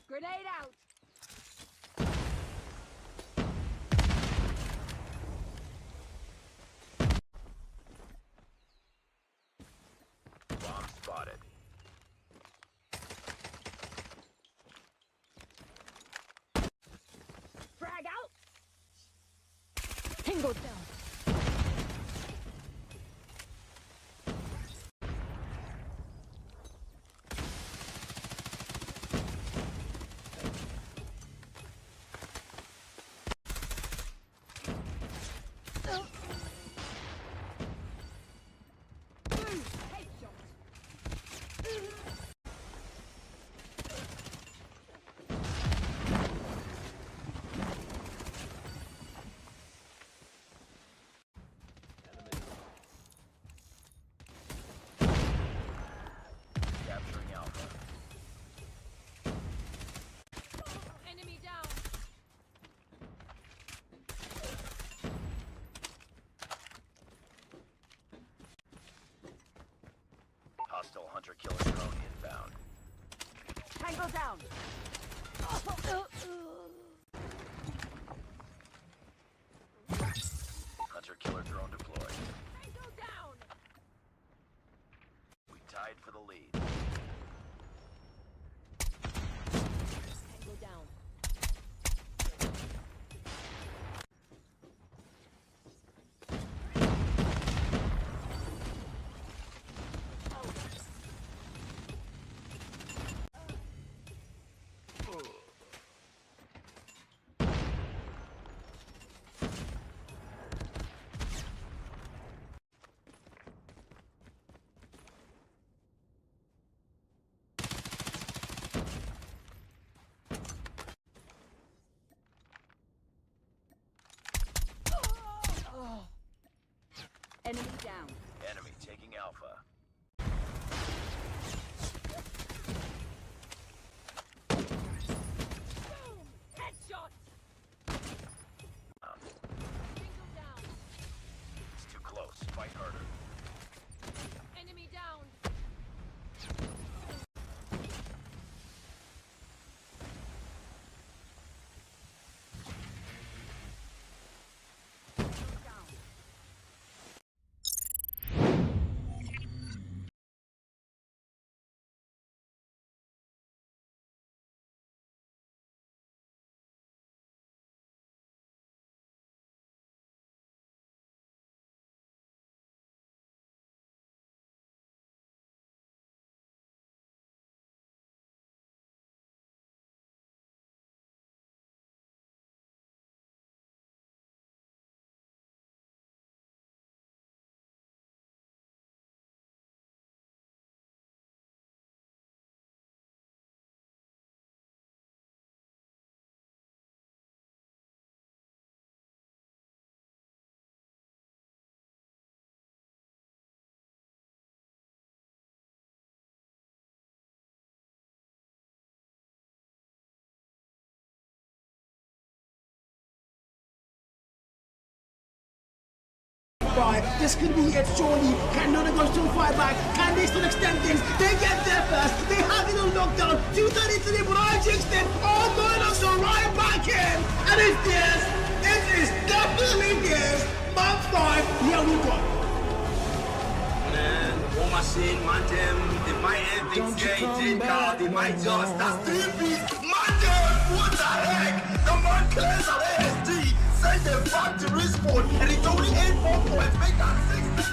Grenade out. Bomb spotted. Frag out. Tango down. Capturing Alpha. Enemy down. Hostile hunter-killer drone inbound. Tango down. Hunter-killer drone deployed. Tango down. We tied for the lead. Tango down. 5. This could be it, surely. Can Nonagon still fight back? Can they still extend things? They get there first. They have it on lockdown. 2:33, but I jinxed it. Oh, Nonagon's right back in. And it's this. It is definitely this. Month 5. Here we go. Man, what am I saying, man? They might end things getting down. They might just. That's 3 beats. Man, what the heck? The man clears at ASD. Send them back to respawn. And it's only 8 more points. Make that 6.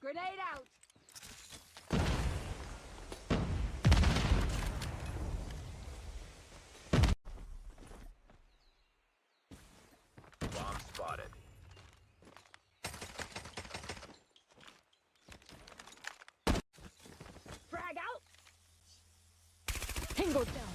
Grenade out! Bomb spotted. Frag out! Tango down!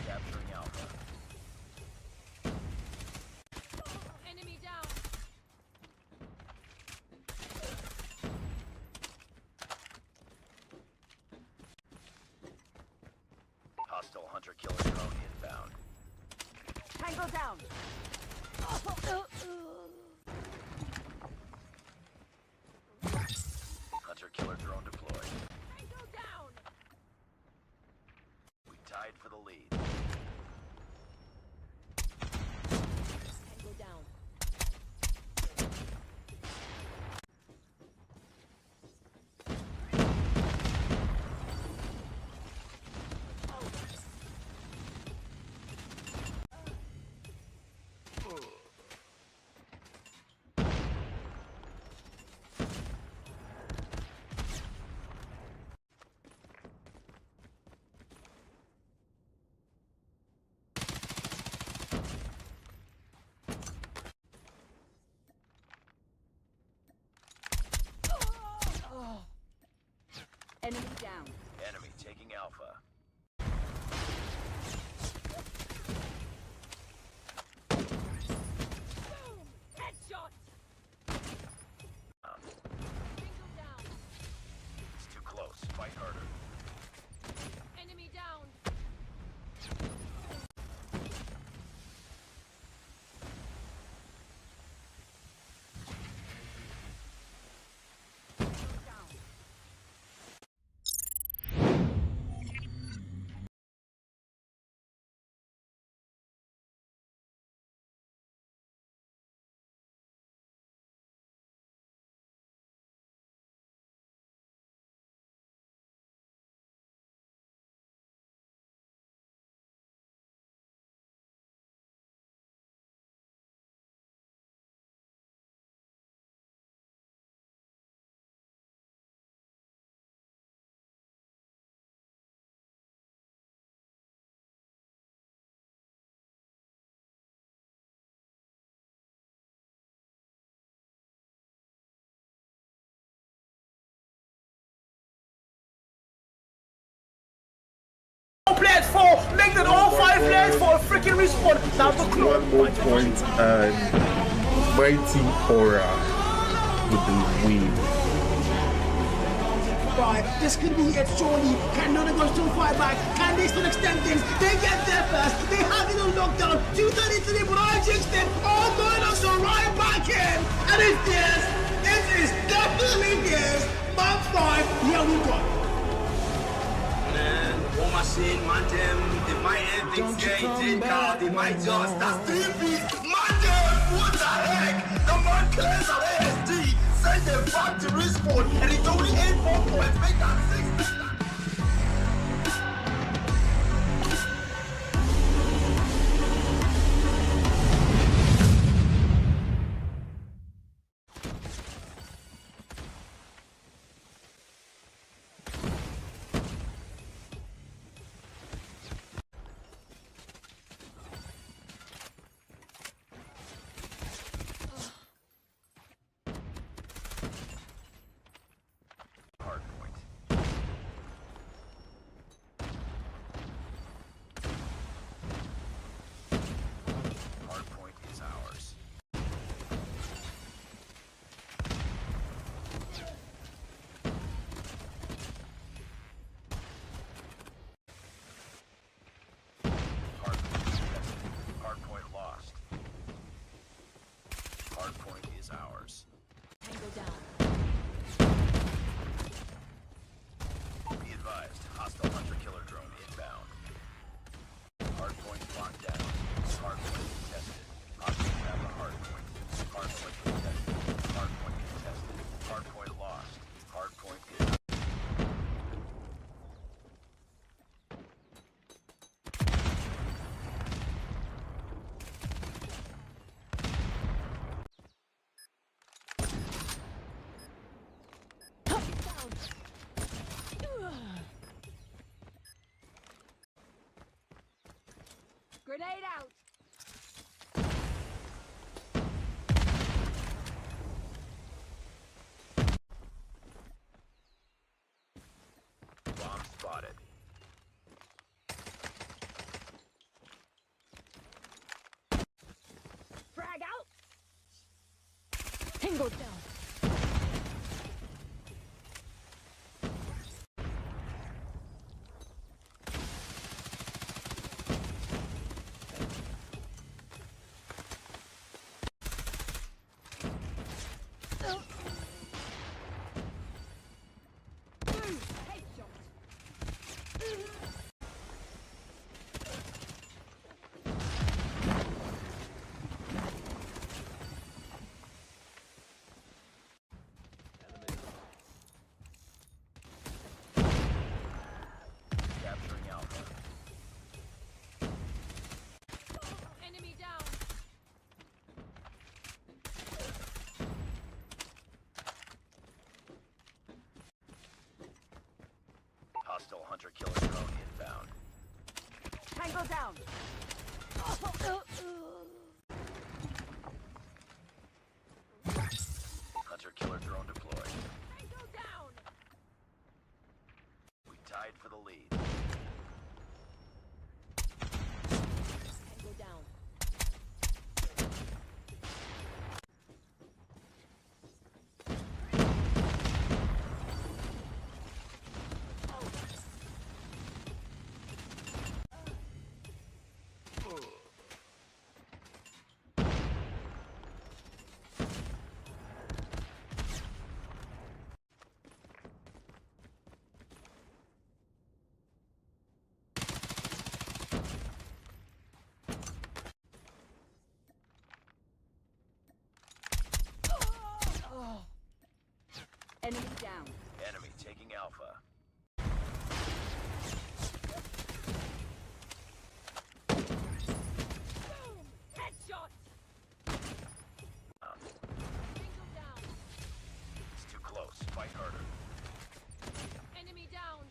Capturing Alpha. Enemy down! Hostile hunter-killer drone inbound. Tango down! Hunter-killer drone deployed. Tango down! We tied for the lead. Tango down. Enemy down. Enemy taking Alpha. Boom! Headshot! Tango down. It's too close. Fight harder. Enemy down. Tango down. wait for a freaking respawn. Now the clock. One more point and Mighty Aura with the win. Right, this could be it, surely. Can Nonagon still fight back? Can they still extend things? They get there first. They have it on lockdown. 233, but I jinxed it. All going on, so right back in. And it's this. It is definitely this. Month 5, here we go. Man, what am I saying, man? Them, they might end things getting card. They might just. That's 3 beats. Man, them, what the heck? The man clears our ASD. Send them back to respawn, and it's only 8 more points. Make that 6. Grenade out. Bomb spotted. Frag out. Tango down. Hostile hunter-killer drone inbound. Tango down. Hunter-killer drone deployed. Tango down. We tied for the lead. Tango down. Enemy down. Enemy taking Alpha. Boom! Headshot. Tango down. It's too close. Fight harder. Enemy down.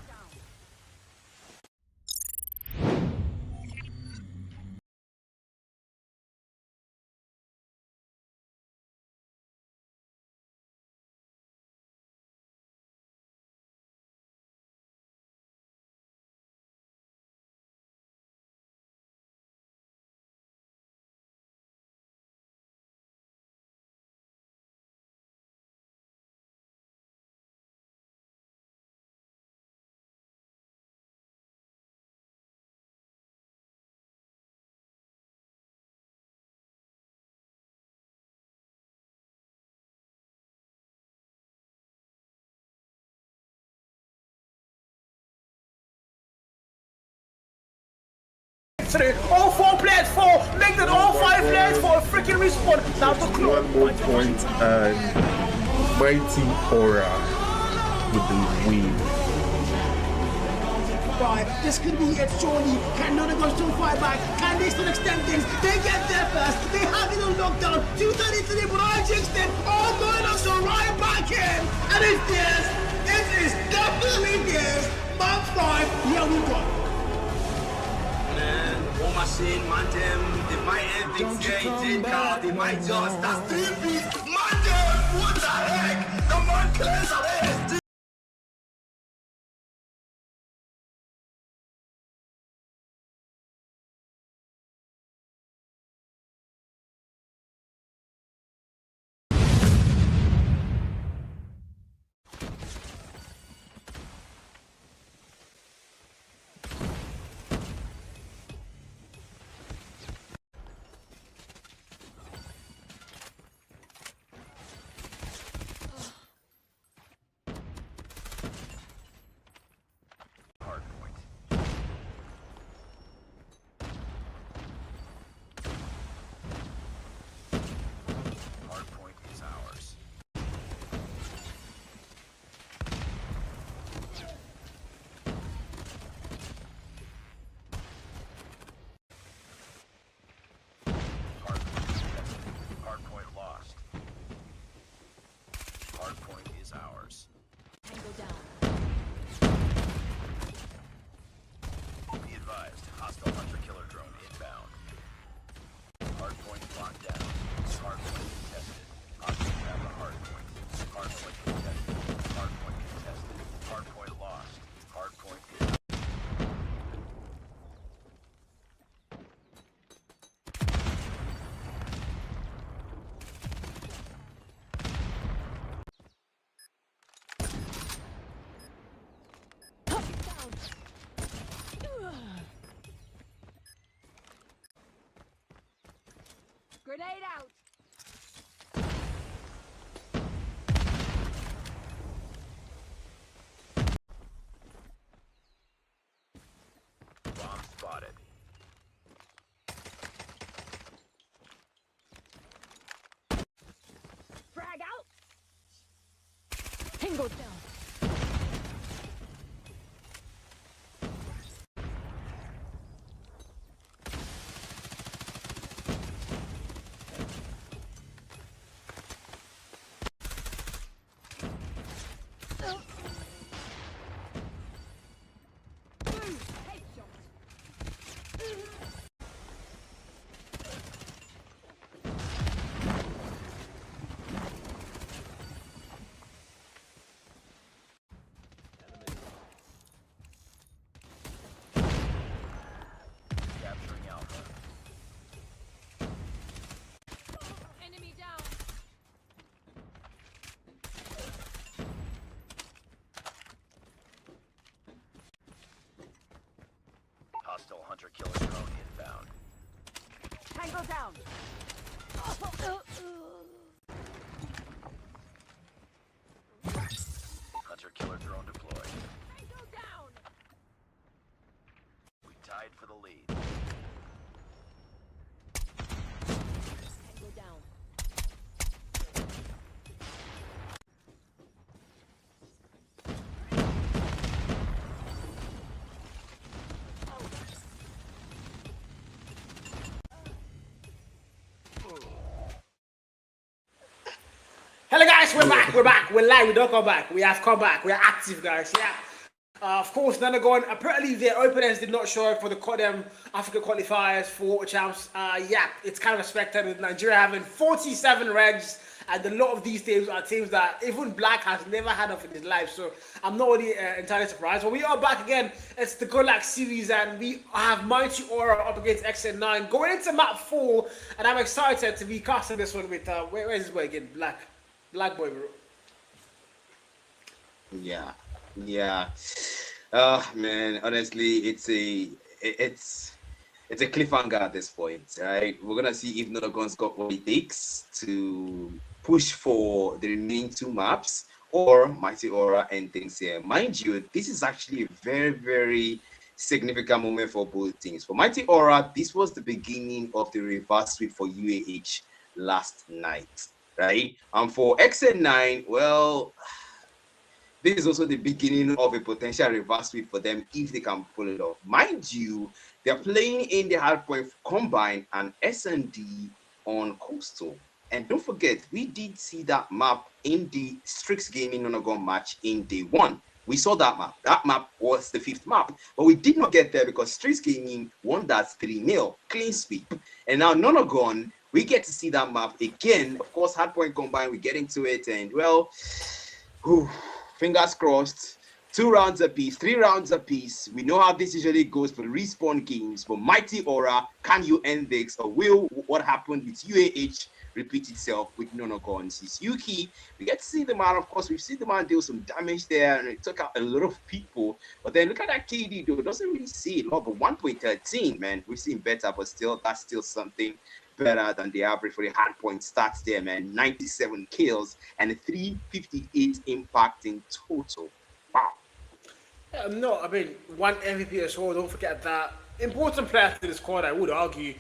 Down. victory. All 4 players fall. Make that all 5 players for a freaking respawn. Now the clock. One more point and Mighty Aura with the win. Right, this could be it, surely. Can Nonagon still fight back? Can they still extend things? They get there first. They have it on lockdown. 233, but I jinxed it. All going on, so right back in. And it's theirs. It is definitely theirs. Map 5, here we go. Man, what my shit, man, them. They might end things changing, God. They might just. That's 3 beats. Man, them, what the heck? The man clears of ASD. Grenade out. Bomb spotted. Frag out. Tango down. Enemy down. Hostile hunter-killer drone inbound. Tango down. Hunter-killer drone deployed. Tango down. We tied for the lead. Tango down. Hello guys, we're back, we're live, we don't come back, we have come back, we're active guys, yeah. Of course, Nonagon, apparently their openers did not show up for the Africa qualifiers for Water Champs. Yeah, it's kind of expected with Nigeria having 47 regs, and a lot of these teams are teams that even Black has never had of in his life, so I'm not really entirely surprised. But we are back again, it's the Gulag Series, and we have Mighty Aura up against XN9, going into map 4, and I'm excited to be casting this one with, where is this boy again? Black boy, bro. Yeah. Man, honestly, it's a cliffhanger at this point, right? We're gonna see if Nonagon's got what it takes to push for the remaining 2 maps, or Mighty Aura and things here. Mind you, this is actually a very, very significant moment for both teams. For Mighty Aura, this was the beginning of the reverse sweep for UAH last night, right? And for XN9, well, this is also the beginning of a potential reverse sweep for them if they can pull it off. Mind you, they're playing in the Hardpoint Combine and SND on Coastal. And don't forget, we did see that map in the Strix Gaming Nonagon match in day one. We saw that map. That map was the 5th map, but we did not get there because Strix Gaming won that 3-0 clean sweep. And now Nonagon, we get to see that map again. Of course, Hardpoint Combine, we get into it, and well, fingers crossed. 2 rounds apiece, 3 rounds apiece. We know how this usually goes for the respawn games. But Mighty Aura, can you end this, or will what happened with UAH repeat itself with Nonagon? It's Yuki. We get to see the man, of course. We've seen the man deal some damage there, and it took out a lot of people. But then look at that KD, though. It doesn't really see a lot, but 1.13, man. We've seen better, but still, that's still something better than the average for the hardpoint stats there, man. 97 kills and 358 impact in total. Wow. No, I mean, 1 MVP as well, don't forget that. Important player to the squad, I would argue.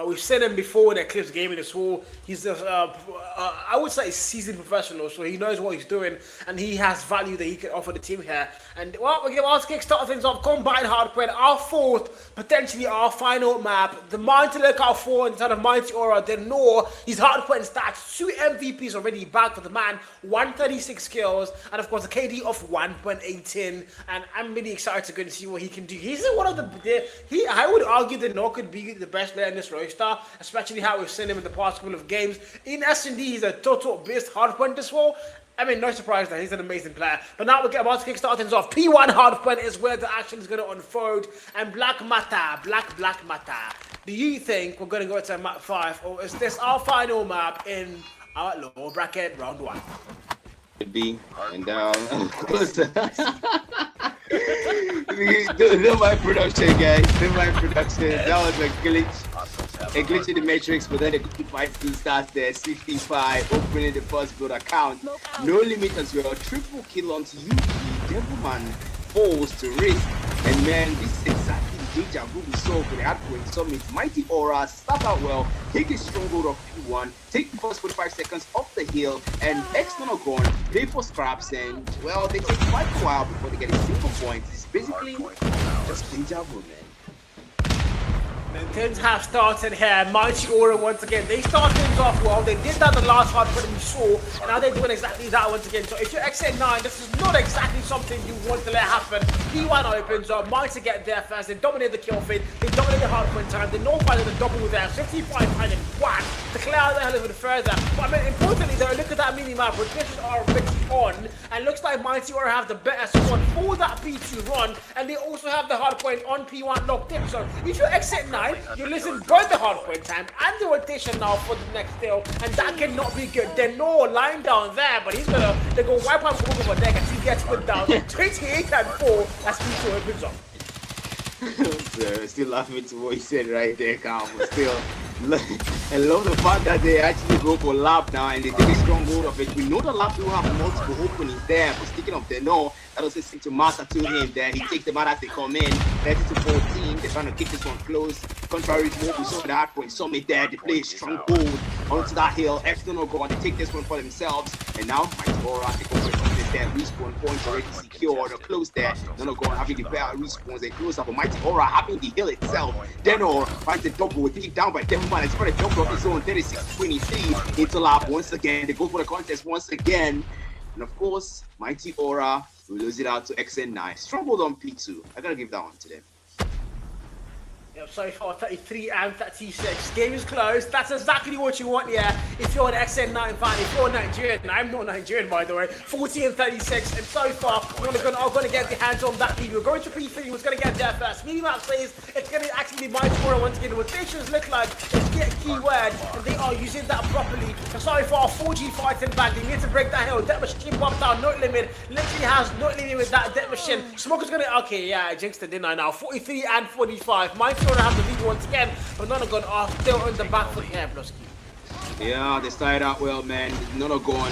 We've seen him before in Eclipse Gaming as well. He's I would say, a seasoned professional, so he knows what he's doing, and he has value that he can offer the team here. And well, we're going to kickstart things off. Combine Hardpoint, our 4th, potentially our final map. The Mighty look out for inside of Mighty Aura. They know his Hardpoint stats. 2 MVPs already back for the man. 136 kills, and of course a KD of 1.18. And I'm really excited to go and see what he can do. He's one of I would argue that No could be the best player in this roster, especially how we've seen him in the past couple of games. In S&D, he's a total beast hardpoint as well. I mean, no surprise that he's an amazing player. But now we're about to kickstart things off. P1 hardpoint is where the action is going to unfold. And Black Matter. Do you think we're going to go to map 5, or is this our final map in our lower bracket round 1? Could be, and do my production, guys. Do my production. That was a glitch in the matrix, but then the good fight still starts there. 65, opening the first build account. No limit as well. Triple kill onto Yuki. Devilman falls to risk, and man, this is exactly deja vu we saw for the Hardpoint Summit. Mighty Aura start out well, take a stronghold of P1, take the first 45 seconds off the hill, and Nonagon play for scraps, and well, they take quite a while before they get a single point. It's basically just deja vu, man. And things have started here. Mighty Aura once again. They start things off well. They did that the last hardpoint we saw. And now they're doing exactly that once again. So if you're XN9, this is not exactly something you want to let happen. P1 opens up. Mighty get there first. They dominate the kill feed. They dominate the hardpoint time. They know by the double there. 55 and 1 to clear out the hell even further. But I mean, importantly though, look at that mini map. Rotations are mixed on. And looks like Mighty Aura have the better squad for that P2 run. And they also have the hardpoint on P1 locked in. So if you're XN9, you listen both the hardpoint time and the rotation now for the next deal, and that cannot be good. They're no lying down there, but they're gonna wipe out over deck as he gets put down. 28 and 4 as P2 opens up. Still laughing to what he said right there, Carl, but still, I love the fact that they actually go for lap now and they take a strong hold of it. We know the lap will have multiple openings there, but speaking of the no, that doesn't seem to matter to him there. He takes them out as they come in, 30 to 14. They're trying to keep this one close. Contrary to what we saw at the Hardpoint Summit there, they play a strong hold onto that hill. Nonagon, they take this one for themselves, and now Mighty Aura take over this there. Respawn points already secured or close there. Nonagon having the better respawns, they close up, but Mighty Aura having the hill itself. Denor finds the double, taken down by Devilman. It's for the double of his own, 36-23 into lap once again. They go for the contest once again, and of course, Mighty Aura will lose it out to XN9. Struggled on P2. I gotta give that one to them. So far, 33 and 36. Game is closed. That's exactly what you want, yeah. If you're an XN9 fan, if you're Nigerian, I'm not Nigerian, by the way. 40 and 36, and so far, we're going to get the hands on that lead. We're going to P3, who's going to get there first. Minimap says it's going to actually be Mighty Aura once again. The rotations look like it's get keyword, and they are using that properly. And so far, 4G fighting back. They need to break that hill. Death Machine popped out, no limit. Literally has no limit with that Death Machine. Smoker's going to, okay, yeah, I jinxed it, didn't I now? 43 and 45. Mighty Aura have the lead once again, but Nonagon are still on the back foot here, Blosky. Yeah, they started out well, man. Nonagon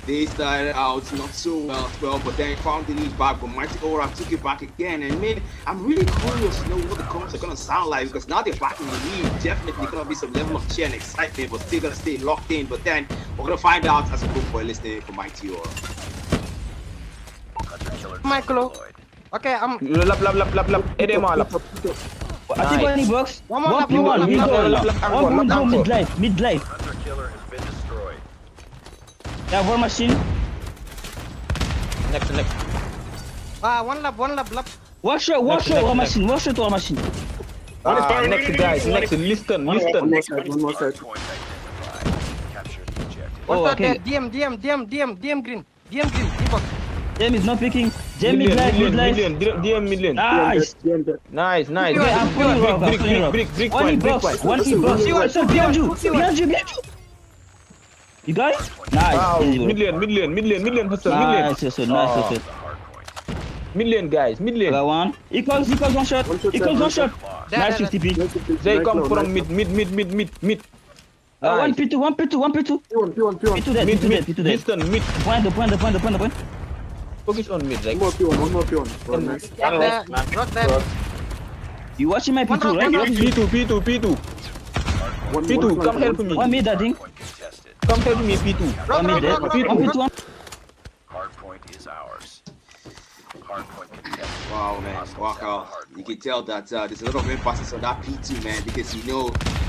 They started out not so well, but then found the lead back. But Mighty Aura took it back again. And man, I'm really curious to know what the comments are gonna sound like, because now they're back in the lead. Definitely gonna be some level of cheer and excitement, but still gonna stay locked in. But then we're gonna find out as we go for a listening for Mighty Aura. Michael. Okay, I'm. Lap. Edema lap. I think any box. One more. Mid life. Yeah, war machine. Next. One lap. Wash war machine. Next guys, next. Listen. One more side. Oh, okay. DM green. D-box. Jam is not picking. Jam mid life. DM million. Nice. Nice. Okay, I'm pulling rock. Brick One box. So behind you. You got it? Nice. Wow, Easy, bro. million hustle, Nice. million guys, million. Got one. Equals one shot. Nice 50p. They come from mid. One P2. P2 dead. Listen, mid. Point. Focus on mid, right? One more P1. Rock there. You watching my P2, right? P2. P2, come help me. One mid, I think. Come help me, P2. One mid dead. One P2. Hardpoint is ours. Hardpoint contested. Wow, man. Wow. You can tell that there's a lot of emphasis on that P2, man, because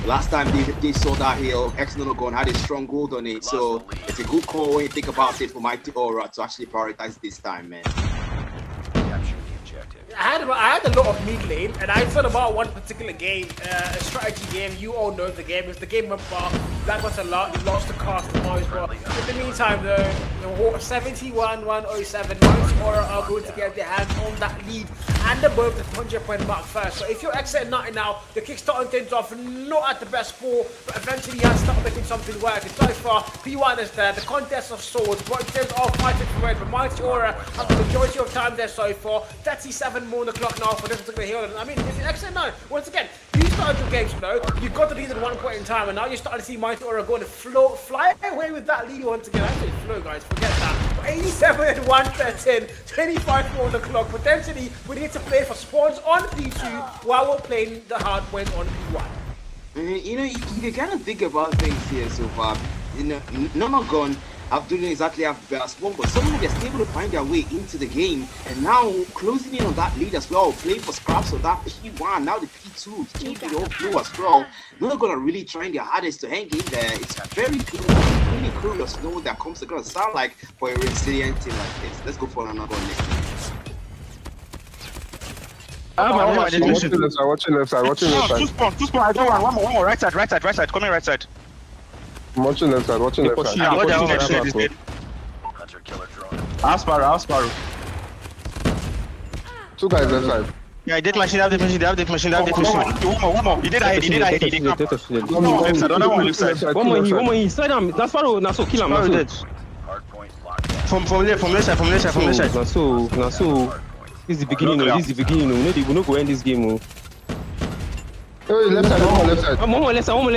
last time they saw that hill, Nonagon had a strong hold on it. So it's a good call when you think about it for Mighty Aura to actually prioritize this time, man. I had a lot of mid lane, and I thought about one particular game, a strategy game. You all know the game. If the game went far, that was a lot. You lost the cast of Mars, but in the meantime, the 71-107 Monarchs are going to get their hands on that lead and above the 100-point mark first. So if you're exiting 90 now, the kickstarting things off not at the best score, but eventually you have to start making something work. And so far, P1 is there, the contest of swords, but in terms of fighting for it, but Mighty Aura has the majority of time there so far. 37 more on the clock now for this particular hill. I mean, if you exit now, once again, you started your games, you got the lead at one point in time, and now you're starting to see Mighty Aura going to fly away with that lead once again. I say flow, guys, forget that. 87 and 113, 25 more on the clock. Potentially, we need to play for spawns on P2 while we're playing the hard point on P1. You kind of think about things here so far. Nonagon have doing exactly have spawn, but somehow they're still able to find their way into the game, and now closing in on that lead as well, playing for scraps of that P1, now the P2, keeping it all through as well. Nonagon are really trying their hardest to hang in there. It's very cool, really curious to know what that comes going to sound like for a resilient team like this. Let's go for another list. Watching left side. Two spawn. I don't want one more. Right side. Coming right side. I'm watching left side. Hunter killer drone. Asparu. Two guys left side. Yeah, death machine. One more. He did hide. Another one left side. One more in. Slide down. That's Sparrow. Now so kill him. Hardpoint locked down. From left side. Now so. This is the beginning. We no go end this game. Hey, left side. One more left side. 0-0.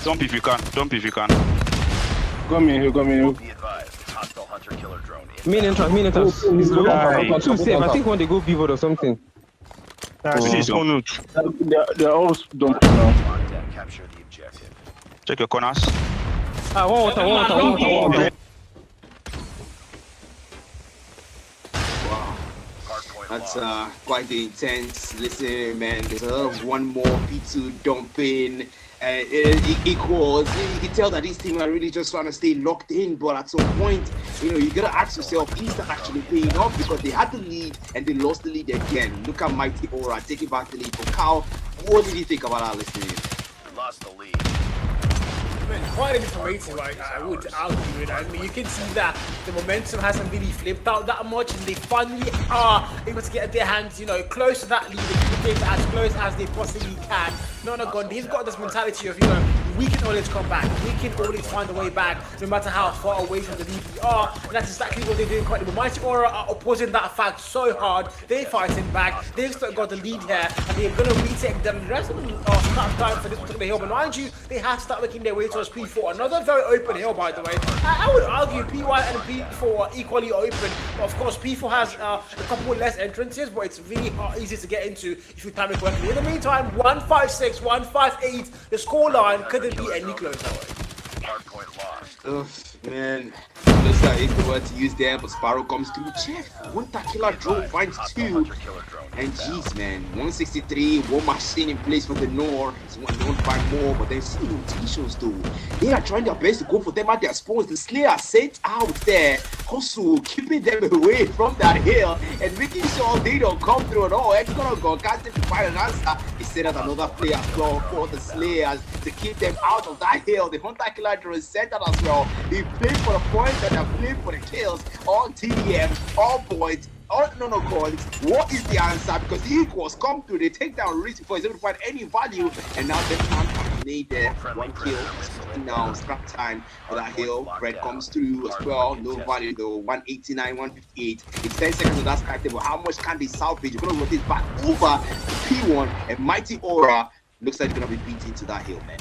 Dump if you can. Got me. Be advised, hostile hunter killer drone in. Main entrance. He's low. Too safe. I think when they go pivot or something. They're all dumped now. Lockdown, capture the objective. Check your corners. One water. That's quite the intense listening, man. There's a lot of one more P2 dumping, and it equals. You can tell that these teams are really just trying to stay locked in, but at some point, you gotta ask yourself, is that actually paying off? Because they had the lead and they lost the lead again. Look at Mighty Aura taking back the lead from Cal. What did you think about that listening? We lost the lead. Quite informative, I would argue it. I mean, you can see that the momentum hasn't really flipped out that much, and they finally are able to get their hands, close to that lead, and keep it as close as they possibly can. Nonagon, he's got this mentality of, we can always come back. We can always find a way back, no matter how far away from the lead we are. And that's exactly what they're doing currently. But Mighty Aura are opposing that fact so hard. They're fighting back. They've still got the lead here, and they're going to retake them. The rest of them are not time for this particular hill. But mind you, they have to start making their way towards P4. Another very open hill, by the way. I would argue P1 and P4 are equally open. But of course, P4 has a couple less entrances, but it's really easy to get into if you time it correctly. In the meantime, 156, 158, the scoreline couldn't be any closer. Man, looks like if they were to use there, but Sparrow comes through. Chef, one killer drone finds 2. And jeez, man, 163, one machine in place for the North. One don't find more, but then see rotations though. They are trying their best to go for them at their spawns. The Slayer sent out there, also keeping them away from that hill and making sure they don't come through at all. Nonagon can't take the final answer. He set out another player as well for the Slayers to keep them out of that hill. The Hunter Killer drone sent out as well. They played for the points and they're playing for the kills. All TDM, all points. Oh, Nonagon, what is the answer? Because the equals come through, they take down risk before he's able to find any value, and now they can't need there. 1 kill. Now scrap time for that hill. Red comes through as well. No value though. 189, 158. It's 10 seconds on that sky table. How much can they salvage? You're gonna rotate back over to P1, and Mighty Aura looks like it's gonna be beaten to that hill, man.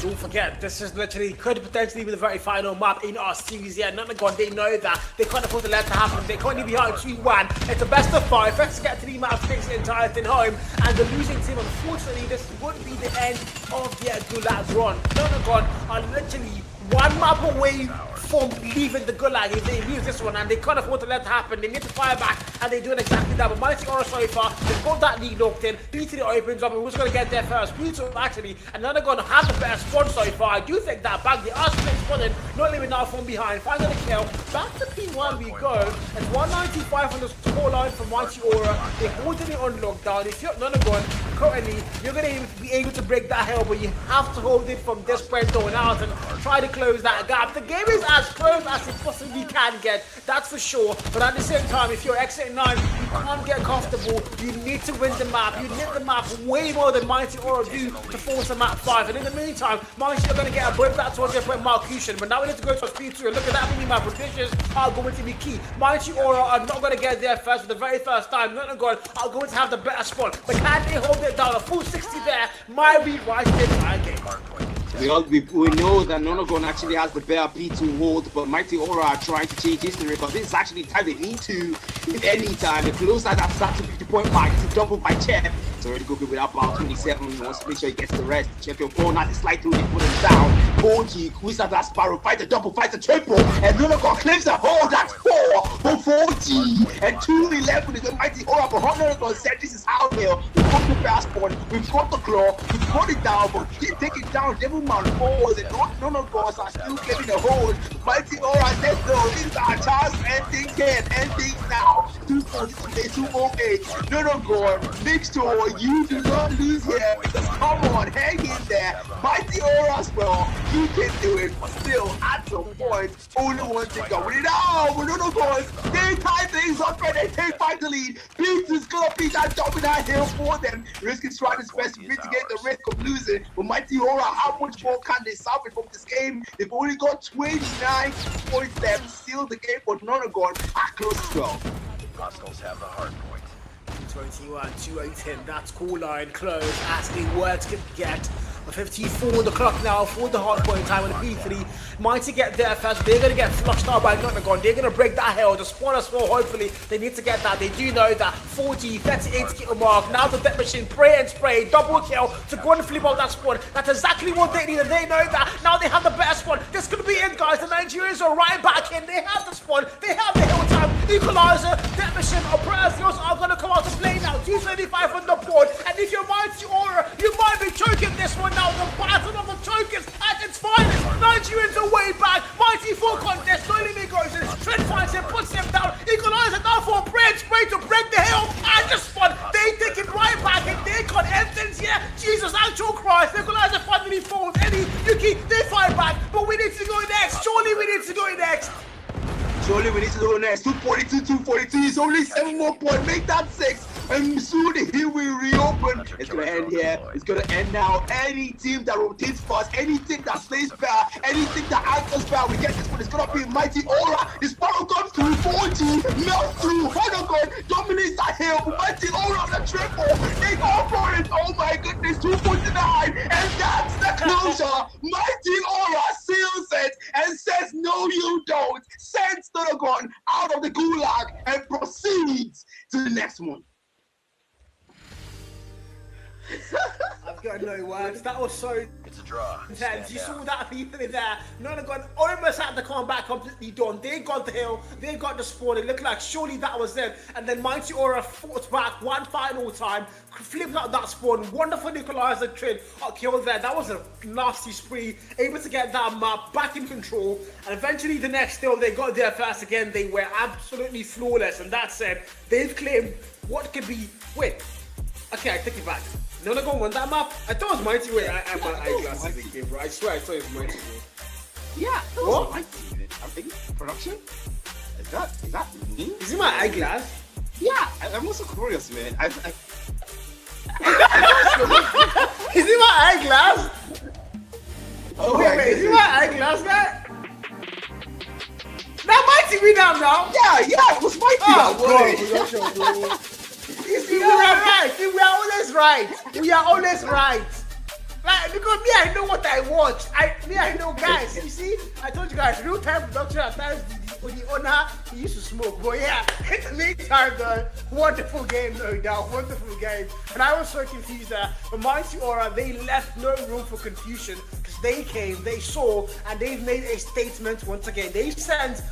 Don't forget, this is literally could potentially be the very final map in our series here. Nonagon, they know that. They can't afford to let that happen. They're currently behind 2-1. It's a best of 5. Let's get 3 maps, takes the entire thing home. And the losing team, unfortunately, this would be the end of their Gulag run. Nonagon are literally 1 map away from leaving the Gulag if they lose this one, and they can't afford to let it happen. They need to fire back, and they're doing exactly that. But Mighty Aura so far, they've got that lead locked in. P3 opens up, and who's going to get there first? P2 actually, and then they're going to have the better spawn so far. I do think that back, they are split spawning, not leaving now from behind. Finally the kill. Back to P1 we go. It's 195 on the scoreline for Mighty Aura. They're holding it on lockdown. If you're Nonagon, currently, you're going to be able to break that hill, but you have to hold it from this point on out and try to close that gap. The game is as close as it possibly can get, that's for sure. But at the same time, if you're Exit 9, you can't get comfortable. You need to win the map. You need the map way more than Mighty Aura do to force a map 5. And in the meantime, Mighty are going to get above that 200-point Marcution. But now we need to go to speed 2 and look at that mini map. Rotations are going to be key. Mighty Aura are not going to get there first for the very first time. Nonagon are going to have the better spawn. But can they hold it down? A full 60 there might be right in the game. We know that Nonagon actually has the better P2 hold, but Mighty Aura are trying to change history because this is actually the time they need to. If any time, the closer that starts to 50-point mark to double by Chef. It's already cooking with about 27. He wants to make sure he gets the rest. Check your phone, not to slide through, they put him down. Koji, Wizard that Sparrow, fight the double, fight the triple, and Nonagon claims the hold. That's 4 for 40 and 211 is the Mighty Aura. But Nonagon said this is out there. We've got the passport, we've got the claw, we've got it down, but keep taking down Devilman 4s and Nonagon are still getting a hold. Mighty Aura says no, this is our chance, ending here, ending now. 208. Nonagon, make sure you do not lose here. Because come on, hang in there. Mighty Aura as well, you can do it, but still at some point, only one thing going it out. But Nonagon, they tie things up and they take back the lead. Beats is gonna be that dominant hill for them. Risk is trying his best to mitigate the risk of losing. But Mighty Aura, how much more can they salvage from this game? They've only got 29 points left, seal the game, but Nonagon are close as well. Hostiles have the hard point. 21, 218, that's cool line close as they work to get. 54 on the clock now for the hard point time on the P3. Mighty get there first. They're going to get flushed out by Nonagon. They're going to break that hill. The spawn as well, hopefully. They need to get that. They do know that 40, 38 kill mark. Now the death machine, pray and spray. Double kill to go and flip out that spawn. That's exactly what they need. And they know that. Now they have the better spawn. This could be it, guys. The Nigerians are right back in. They have the spawn. They have the hill time. Equalizer, death machine, oppressors are going to come out to play now. 235 on the board. And if you're Mighty Aura, you might be choking this one now. The battle of the chokers at its finest. Nigerians are way back. Mighty 4 contest. Noilimi goes in. Trent finds him, puts him down. Equalizer now for a prayer spray to break the hill. And the spot. They take it right back and they got Evans here. Jesus, Nitro cries, Nikolai's finally falls, Eddie, Yuki, they fight back, but we need to go next. Surely we need to go next. Surely we need to go next. 242, 242 is only 7 more points. Make that 6. And soon here we reopen. It's gonna end here. It's gonna end now. Any team that rotates fast, any team that stays fair, anything that anchors fair, we get this one. It's gonna be Mighty Aura. This battle comes through 4G, melts through Nonagon, dominates that hill. Mighty Aura the triple. They go for it. Oh my goodness, 249. And that's the closure. Mighty Aura seals it and says, no, you don't. Sends Nonagon out of the Gulag and proceeds to the next one. I've got no words. That was so It's a draw. intense. You saw that people in there. Nonagon almost had to come back completely done. They got the hill. They got the spawn. It looked like surely that was them. And then Mighty Aura fought back one final time, flipped out that spawn. Wonderful Nikolai's the trade killed there. That was a nasty spree. Able to get that map back in control. And eventually the next hill, they got there first again. They were absolutely flawless. And that said, they've claimed what could be. Wait. Okay, I take it back. Nonagon won that map? I thought it was Mighty. Wait, I have my eyeglasses in the game, bro. I swear I thought it was Mighty. Yeah, that What? was Mighty. I think production? Is that me? Is it my eyeglass? Yeah, I'm also curious, man. Is it my eyeglass? Oh Wait, is it my eyeglass, man? That Mighty win now. Yeah, it was Mighty that won it. Bro. You see, we are right. We are always right. We are always right. Like, because me, I know what I watch. I know, guys. You see, I told you guys, real time production at times with the owner, he used to smoke. But yeah, in the meantime, though, wonderful game, no doubt, wonderful game. And I was so confused there. But Mighty Aura, they left no room for confusion because they came, they saw, and they've made a statement once again. They sent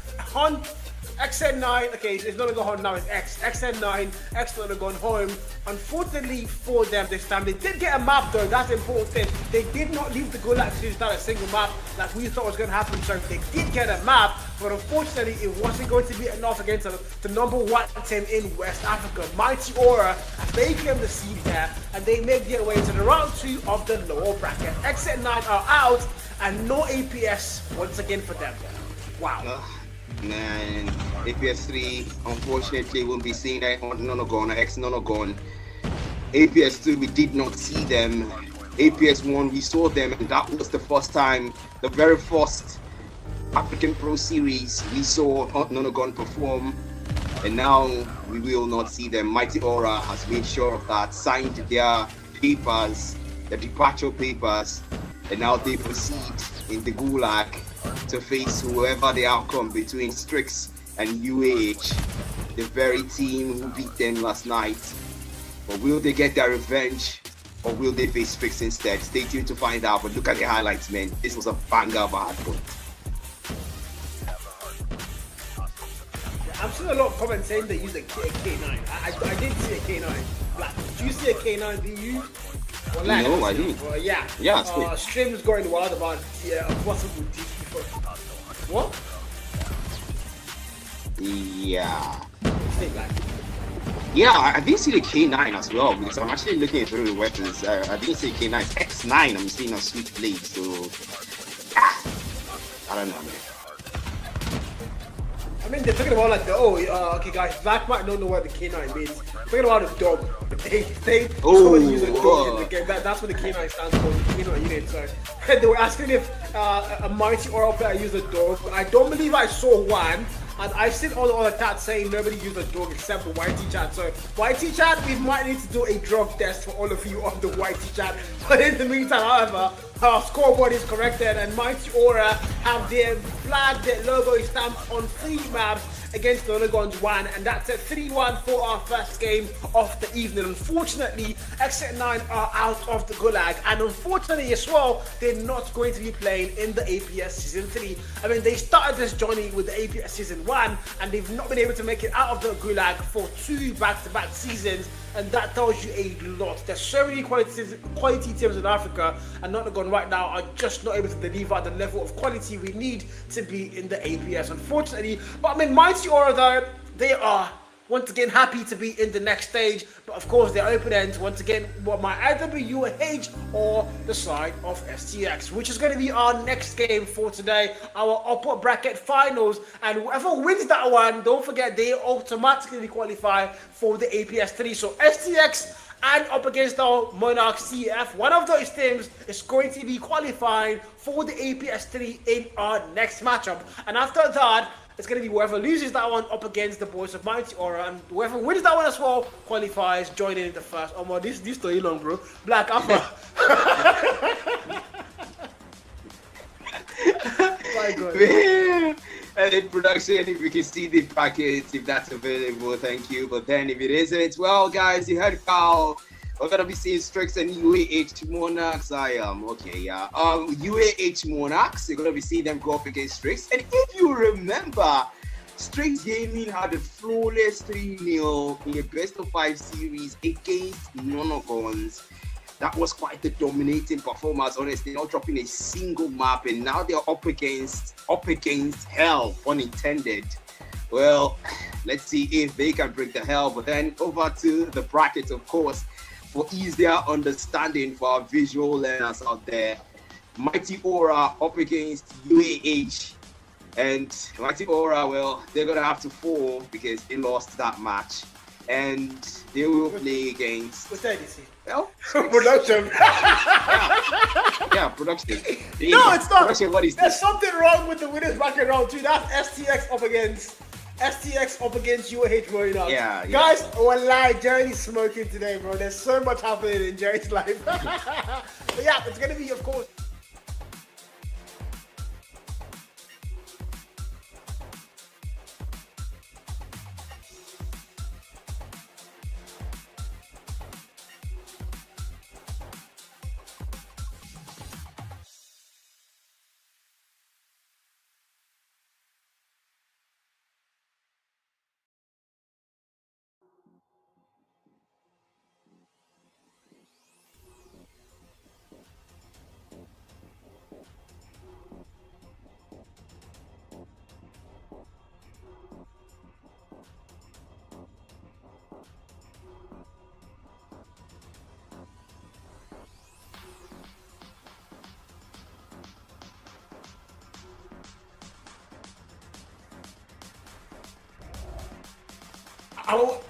XN9, okay, it's not going home now, it's XN9, X not going home. Unfortunately for them this time, they did get a map though, that's the important thing. They did not leave the Gulag Series without a single map like we thought was going to happen, so they did get a map, but unfortunately it wasn't going to be enough against the number 1 team in West Africa, Mighty Aura, as they claim the seed there, and they make their way to the round 2 of the lower bracket. XN9 are out, and no APS once again for them. Wow. Man, APS 3 unfortunately won't be seeing that on Nonagon, ex-Nonagon. APS 2 we did not see them. APS 1 we saw them, and that was the first time, the very first African Pro Series we saw Nonagon perform, and now we will not see them. Mighty Aura has made sure of that, signed their papers, their departure papers, and now they proceed in the Gulag to face whoever the outcome between Strix and UAH, the very team who beat them last night. But will they get their revenge, or will they face Strix instead? Stay tuned to find out, but look at the highlights, man. This was a banger of a hard point. I'm seeing a lot of comments saying they use a K9. I didn't see a K9. Like, do you see a K9 being used? Well, like, No, I didn't. Yeah. Yeah, Stream's going wild about a possible GP for. What? Yeah. Stay back. Yeah, I didn't see the K9 as well, because I'm actually looking through the weapons. I didn't see K9. It's X9, I'm seeing a switchblade, so I don't know, man. I mean, they're talking about like the okay guys, Black might don't know what the K9 means. Talking about a dog. They use a dog in the game. That's what the K9 stands for, the K9 unit. So they were asking if a Mighty Aura player used a dog. I don't believe I saw one. And I've seen all the other chats saying nobody used a dog except the YT chat. So YT chat, we might need to do a drug test for all of you on the YT chat. But in the meantime, however, our scoreboard is corrected, and Mighty Aura have their flag, their logo is stamped on 3 maps against Nonagon's 1, and that's a 3-1 for our first game of the evening. Unfortunately, XN9 are out of the Gulag, and unfortunately as well, they're not going to be playing in the APS Season 3. I mean, they started this journey with the APS Season 1, and they've not been able to make it out of the Gulag for 2 back-to-back seasons, and that tells you a lot. There's so many quality teams in Africa, and Nonagon right now are just not able to deliver the level of quality we need to be in the APS, unfortunately. But I mean, Mighty Aura though, they are once again happy to be in the next stage, but of course their opponents once again what might either be UAH or the side of STX, which is going to be our next game for today, our upper bracket finals, and whoever wins that one, don't forget they automatically qualify for the APS 3. So STX and up against our Monarchs TEF, one of those teams is going to be qualifying for the APS 3 in our next matchup. And after that, it's going to be whoever loses that one up against the boys of Mighty Aura, and whoever wins that one as well qualifies, joining in the first. Oh my, this story long, bro. Black Alpha. My God. Man. And in production, if we can see the package, if that's available, thank you. But then if it isn't, well, guys, you heard Carl. We're gonna be seeing Strix and UAH Monarchs. UAH Monarchs. You're gonna be seeing them go up against Strix. And if you remember, Strix Gaming had a flawless 3-0 in a best-of-5 series against Nonagons. That was quite the dominating performance, honestly, not dropping a single map, and now they're up against hell, pun intended. Well, let's see if they can break the hell. But then over to the brackets, of course, for easier understanding for our visual learners out there. Mighty Aura up against UAH, and Mighty Aura, well, they're gonna have to fall because they lost that match, and they will play against. What's that, DC? Well, production. Yeah, production. No, it's not. Production, what is There's this? something wrong with the winners bracket round 2. That's STX up against UAH Monarchs. Yeah. Guys, wallahi, Jerry's smoking today, bro. There's so much happening in Jerry's life. But yeah, it's gonna be, of course.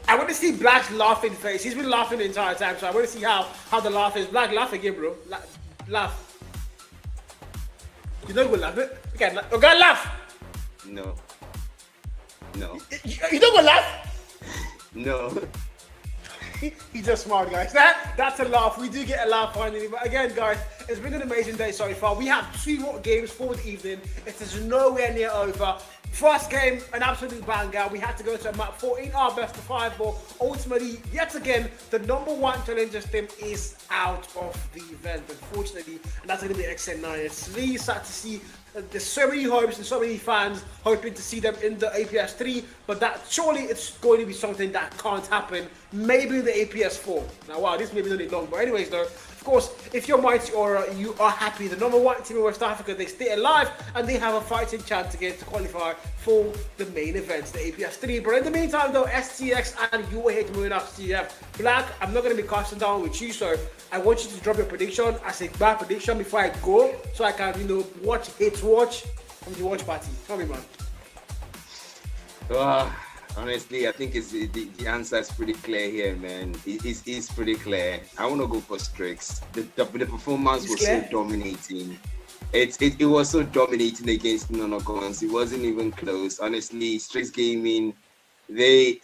I want to see Black's laughing face. He's been laughing the entire time, so I want to see how the laugh is. Black, laugh again, bro. Laugh. You don't go laugh it. Okay, laugh. No. You don't go laugh. No. He's just smart, guys. That's a laugh. We do get a laugh finally. But again, guys, it's been an amazing day so far. We have 2 more games for the evening. It is nowhere near over. First game, an absolute banger. We had to go to a map 14, our best of 5, but ultimately, yet again, the #1 challengers team is out of the event, unfortunately, and that's going to be XN9. It's really sad to see. There's so many hopes and so many fans hoping to see them in the APS 3, but that surely it's going to be something that can't happen. Maybe in the APS 4. Now, wow, this may be really long, but anyways, though, of course, if you're Mighty Aura, you are happy. The #1 team in West Africa, they stay alive and they have a fighting chance again to qualify for the main events, the APS 3. But in the meantime, though, STX and UAH Monarchs TEF. Black, I'm not going to be casting down with you, so I want you to drop your prediction as a bad prediction before I go, so I can, watch from the watch party. Tell me, man. Honestly, I think the answer is pretty clear here, man. It's pretty clear. I want to go for Strix. The performance was so dominating. It was so dominating against Nonagons. It wasn't even close. Honestly, Strix Gaming, I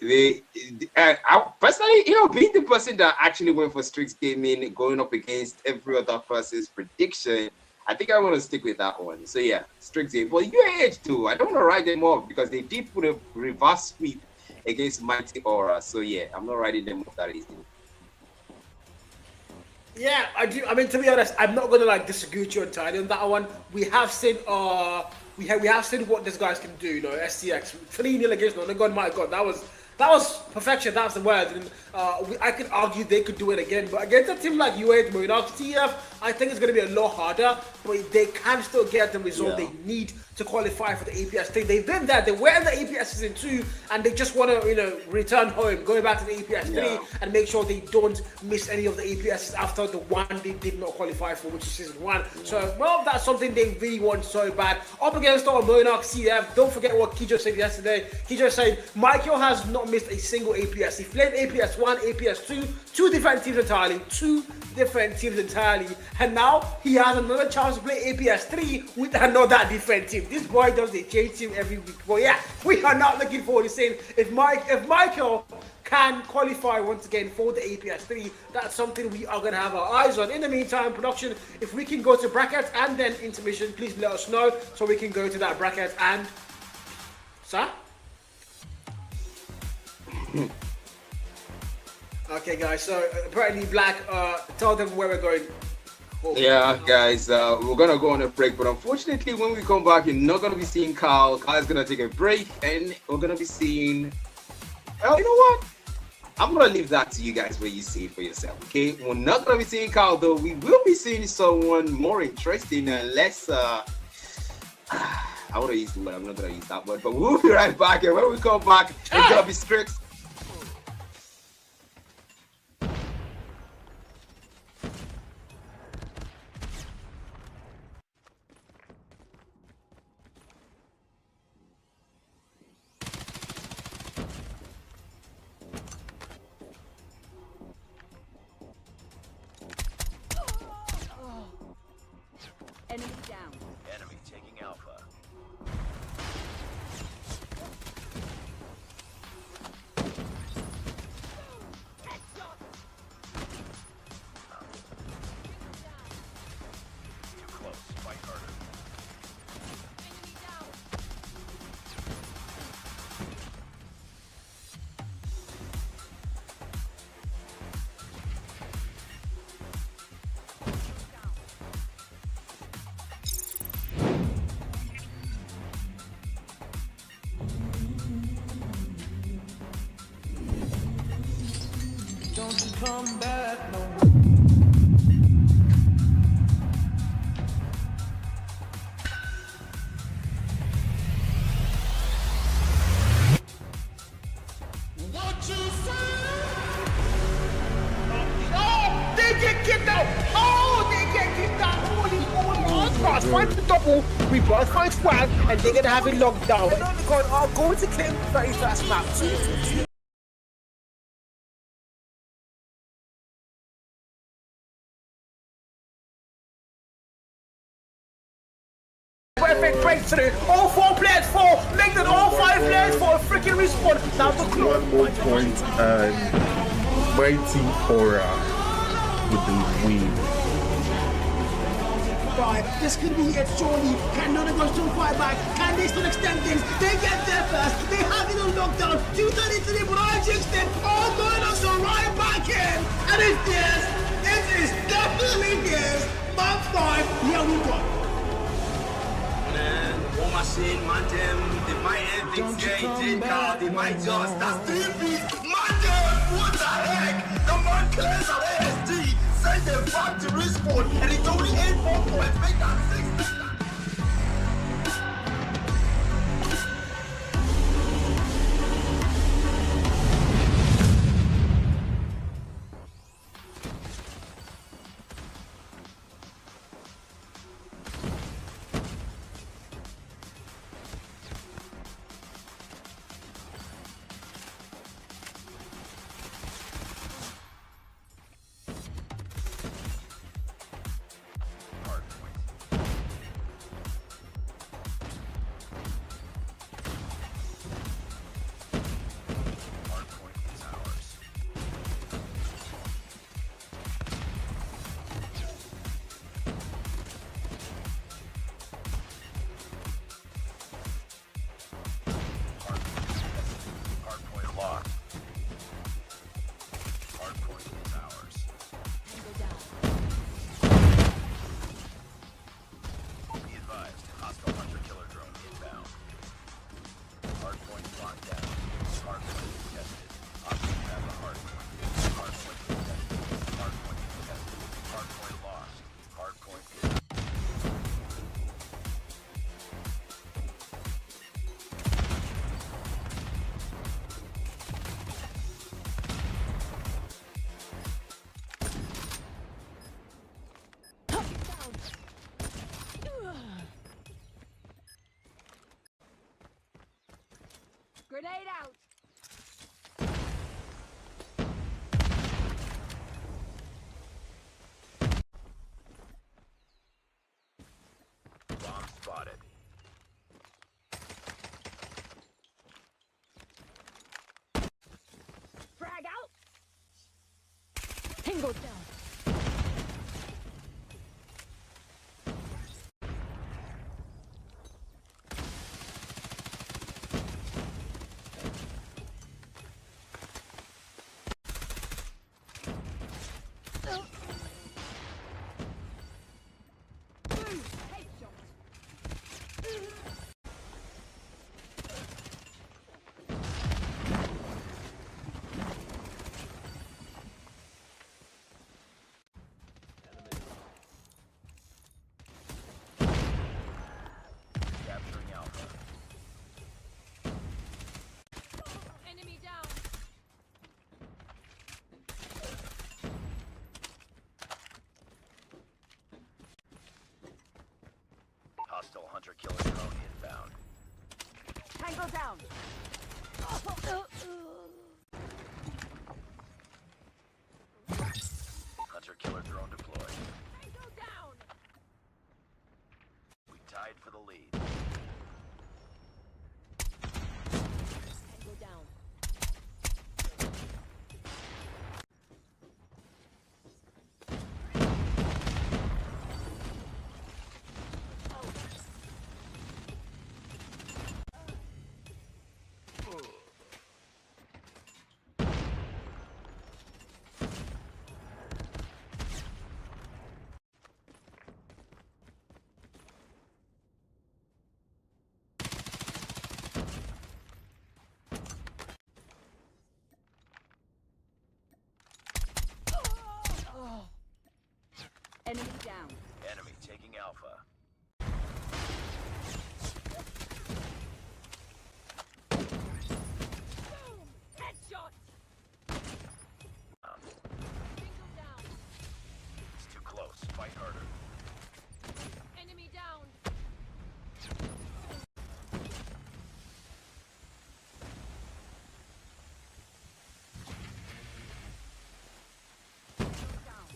personally, being the person that actually went for Strix Gaming, going up against every other person's prediction, I think I want to stick with that one. So yeah, Strix Gaming. But UAH too, I don't want to write them off because they did put a reverse sweep against Mighty Aura. So yeah, I'm not writing them off that easily. Yeah, I do. I mean, to be honest, I'm not gonna disagree with you entirely on that one. We have seen we have seen what these guys can do. STX 3-0 against Nonagon. My God, that was perfection, that's the word. And, I could argue they could do it again, but against a team like UA, Monarchs TEF, I think it's going to be a lot harder, but they can still get the result they need to qualify for the APS thing. They've been there, they were in the APS season 2, and they just want to, return home, going back to the APS 3, and make sure they don't miss any of the APSs after the one they did not qualify for, which is season 1. So, well, that's something they really want so bad. Up against our Monarchs TEF, don't forget what Kijo said yesterday. Kijo said, Michael has not missed a single APS. He played APS 1, APS 2, two different teams entirely, and now he has another chance to play APS 3 with another different team. This boy does a change team every week. But yeah, we are not looking forward to seeing if Michael can qualify once again for the APS 3. That's something we are going to have our eyes on. In the meantime, production, if we can go to brackets and then intermission, please let us know so we can go to that bracket and... Sir? Okay, guys, so apparently Black, tell them where we're going. Yeah, guys, we're gonna go on a break, but unfortunately, when we come back, you're not gonna be seeing Carl. Carl's gonna take a break, and we're gonna be seeing. Well, you know what? I'm gonna leave that to you guys where you see it for yourself. Okay, we're not gonna be seeing Carl though. We will be seeing someone more interesting and less. I want to use the word. I'm not gonna use that word, but we'll be right back. And when we come back, it's gonna be Strix. Enemy down. Enemy taking Alpha. Too close. Fight harder. Enemy down. Don't you come back no more. What you say? Oh, they get kicked out! Oh, they get kicked out! Holy, Cross find the double, we both find swag, and they're gonna have it locked down. And Nonagon are going to claim the very first map. 2-2-2. Perfect breakthrough. All 4 players fall. Make that all 5 players for a freaking respawn. Now the clock. 1 more point and Mighty Aura with the win. Right, this could be it, surely. Can Nonagon still fight back? Can they still extend things? They get there first. They have it on lockdown. 233, but I jinxed it. All going on, so right back in. And it's this. It is definitely this. Month 5, here we go. Man, all my shit, my damn, they might end things they they might just, that's TV. My damn, what the heck? The Monarchs are ASD, send them back to respawn, and it's only 8 more points, make that 6. Grenade out. Bomb spotted. Frag out. Tango down. Capturing Alpha. Enemy down. Hostile hunter-killer drone inbound. Tango down. Hunter-killer drone deployed. Tango down. We tied for the lead. Tango down. Enemy down. Enemy taking Alpha. Boom! Headshot. Tango down. It's too close. Fight harder. Enemy down. Down.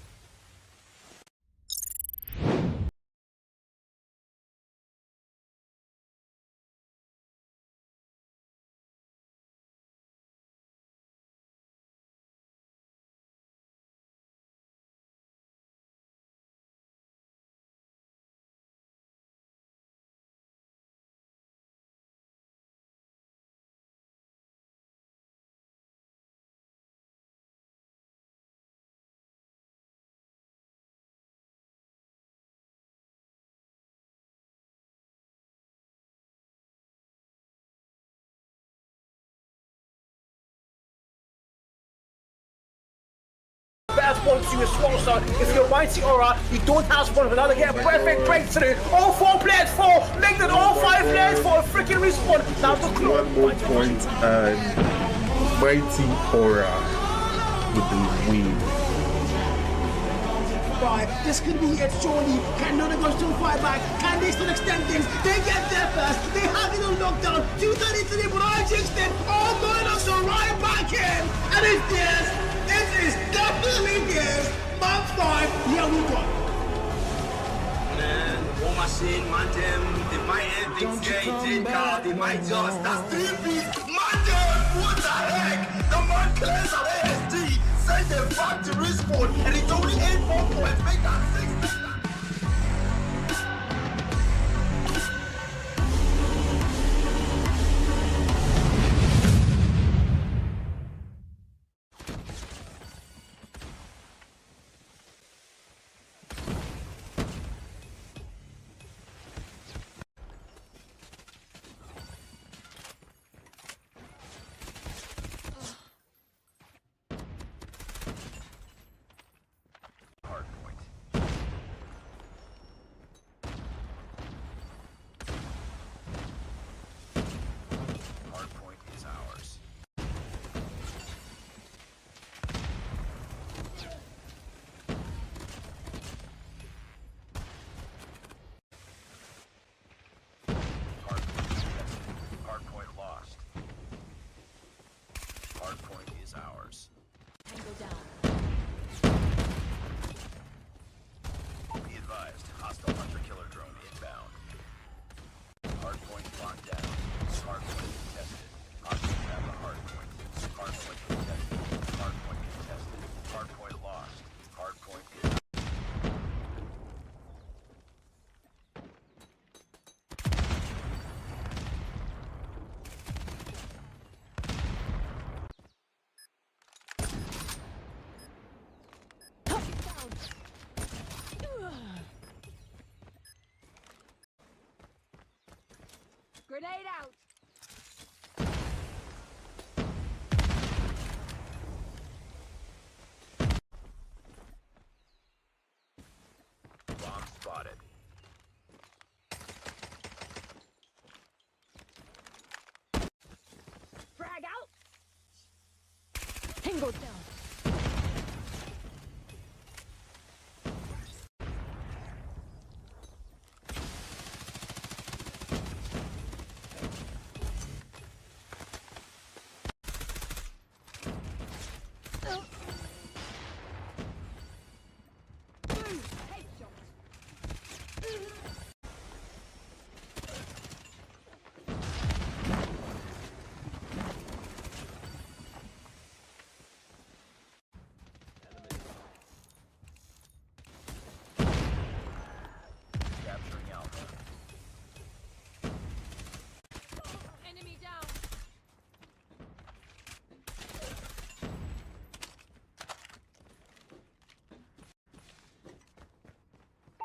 Better spawn to you as well, son. If you're Mighty Aura, you don't have spawn for another get a perfect breakthrough. All 4 players fall. Make that all 5 players for a freaking respawn. Now the clock. 1 more point and Mighty Aura with the win. Right, this could be it, surely. Can Nonagon still fight back? Can they still extend things? They get there first. They have it on lockdown. 233 Monarchs extend. All going on, so right back in. And it's theirs. It is definitely theirs. Month 5, here we go. Man, all my shit, my damn, they might end things did God, they might just, that's 3 beats. My damn, what the heck? The man clears of ASD, send them back to respawn, and it's only 8 more points, make that 6. Hardpoint. Grenade out. Bomb spotted. Frag out. Tango down. Capturing Alpha. Enemy down.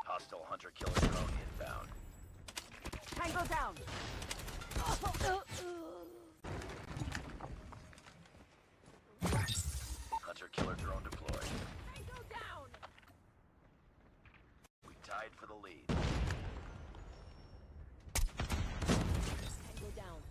Hostile hunter-killer drone inbound. Tango down. Hunter-killer drone deployed. Tango down. We tied for the lead. Tango down.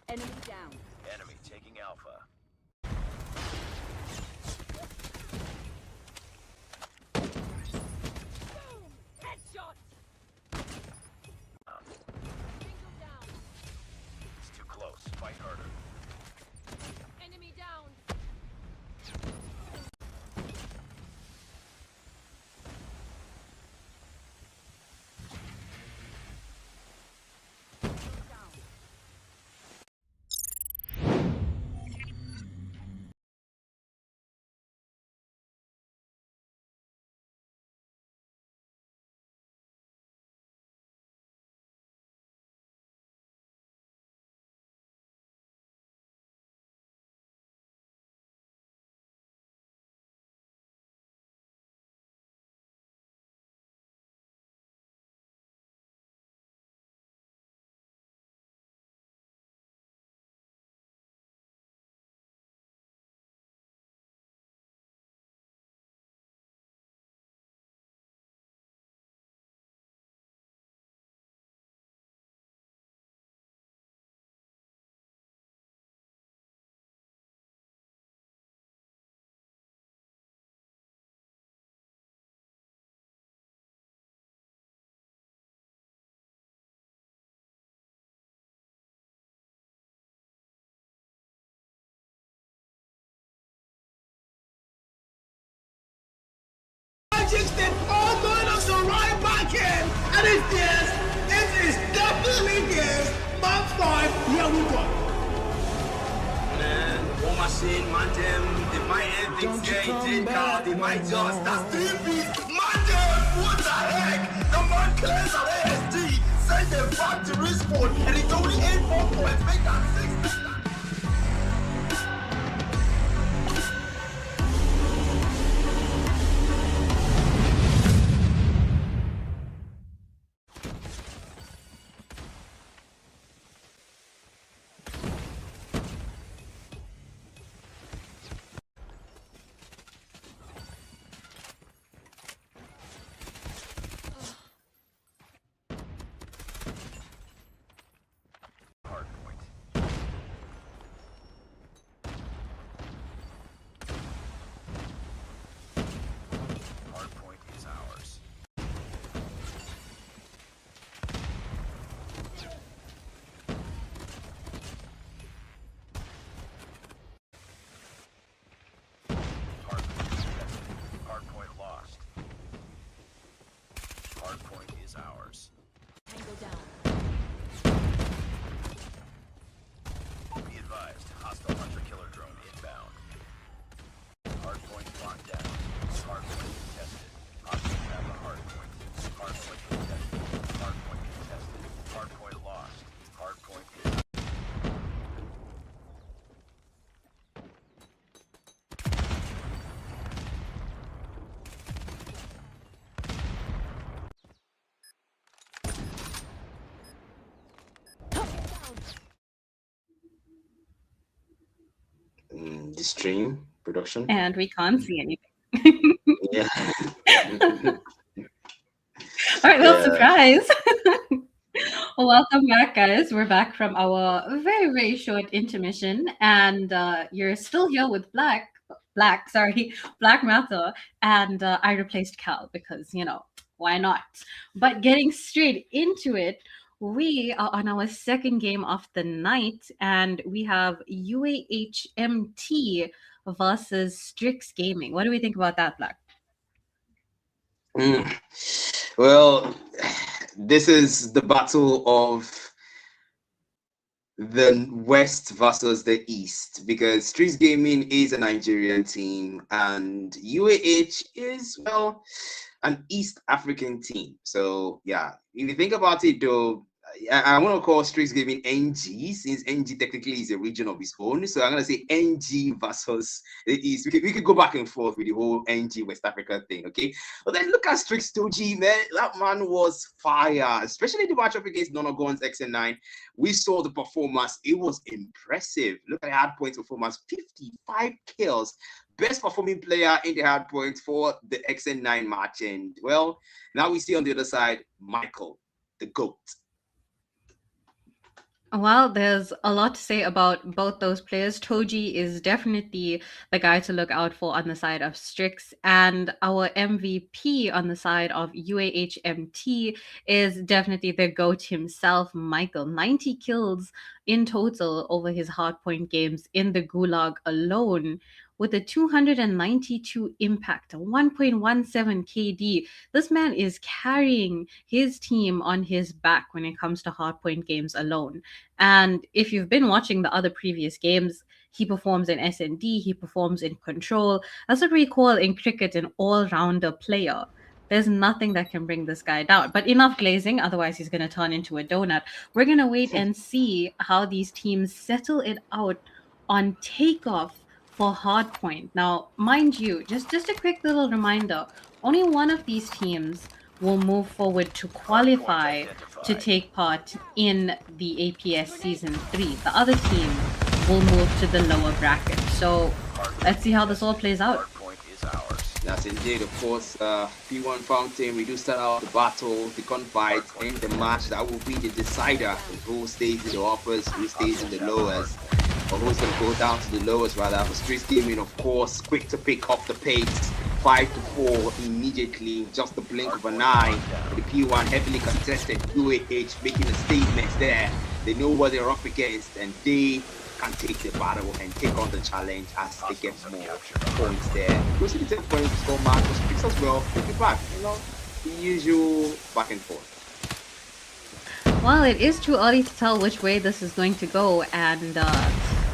Enemy down. Enemy taking Alpha. Boom! Headshot. Tango down. It's too close. Fight harder. Enemy down. Down. All going on so right back in, and it's this. This is definitely this. Month 5, here we go. Man, all my shit, my damn, they might end things changing, God, they might just, that's 3 beats. My damn, what the heck? The Monarchs of ASD send them back to respawn, and it's only 8 more points, make that 6. Hardpoint. The stream production. And we can't see anything. Yeah. All right, well, Yeah. surprise. Welcome back, guys. We're back from our very, very short intermission, and you're still here with Black Matter, and I replaced Cal because, why not? But getting straight into it, we are on our second game of the night, and we have UAHMT versus Strix Gaming. What do we think about that, Black? Well, this is the battle of the West versus the East, because Strix Gaming is a Nigerian team and UAH is, well, an East African team. So yeah, if you think about it though, I want to call Strix Gaming NG, since NG technically is a region of its own. So I'm going to say NG versus the East. We could go back and forth with the whole NG West Africa thing, okay? But then look at Strix 2G, man. That man was fire, especially the matchup against Nonagon's XN9. We saw the performance. It was impressive. Look at the hardpoint performance, 55 kills. Best performing player in the hardpoint for the XN9 match. And, well, now we see on the other side, Michael, the GOAT. Well, there's a lot to say about both those players. Toji is definitely the guy to look out for on the side of Strix, and our MVP on the side of UAHMT is definitely the GOAT himself, Michael. 90 kills in total over his hardpoint games in the Gulag alone, with a 292 impact, a 1.17 KD. This man is carrying his team on his back when it comes to hardpoint games alone. And if you've been watching the other previous games, he performs in SND, he performs in Control. That's what we call in cricket an all-rounder player. There's nothing that can bring this guy down. But enough glazing, otherwise he's going to turn into a donut. We're going to wait and see how these teams settle it out on takeoff for hardpoint. Now, mind you, just a quick little reminder, only one of these teams will move forward to qualify to take part in the APS Season 3. The other team will move to the lower bracket. So let's see how this all plays out. That's indeed, of course, P1 Fountain. We do start out the battle, the gunfight, and the match that will be the decider of who stays in the uppers, who stays in the lowers, or who's going to go down to the lowest rather. For Strix Gaming, of course, quick to pick up the pace, 5-4 immediately, just the blink of an eye. The P1 heavily contested, UAH making a statement there. They know what they're up against, and they can take the battle and take on the challenge as they get more points there. Those 10 points to score mark for Strix as well. We'll be back, the usual back and forth. Well, it is too early to tell which way this is going to go, and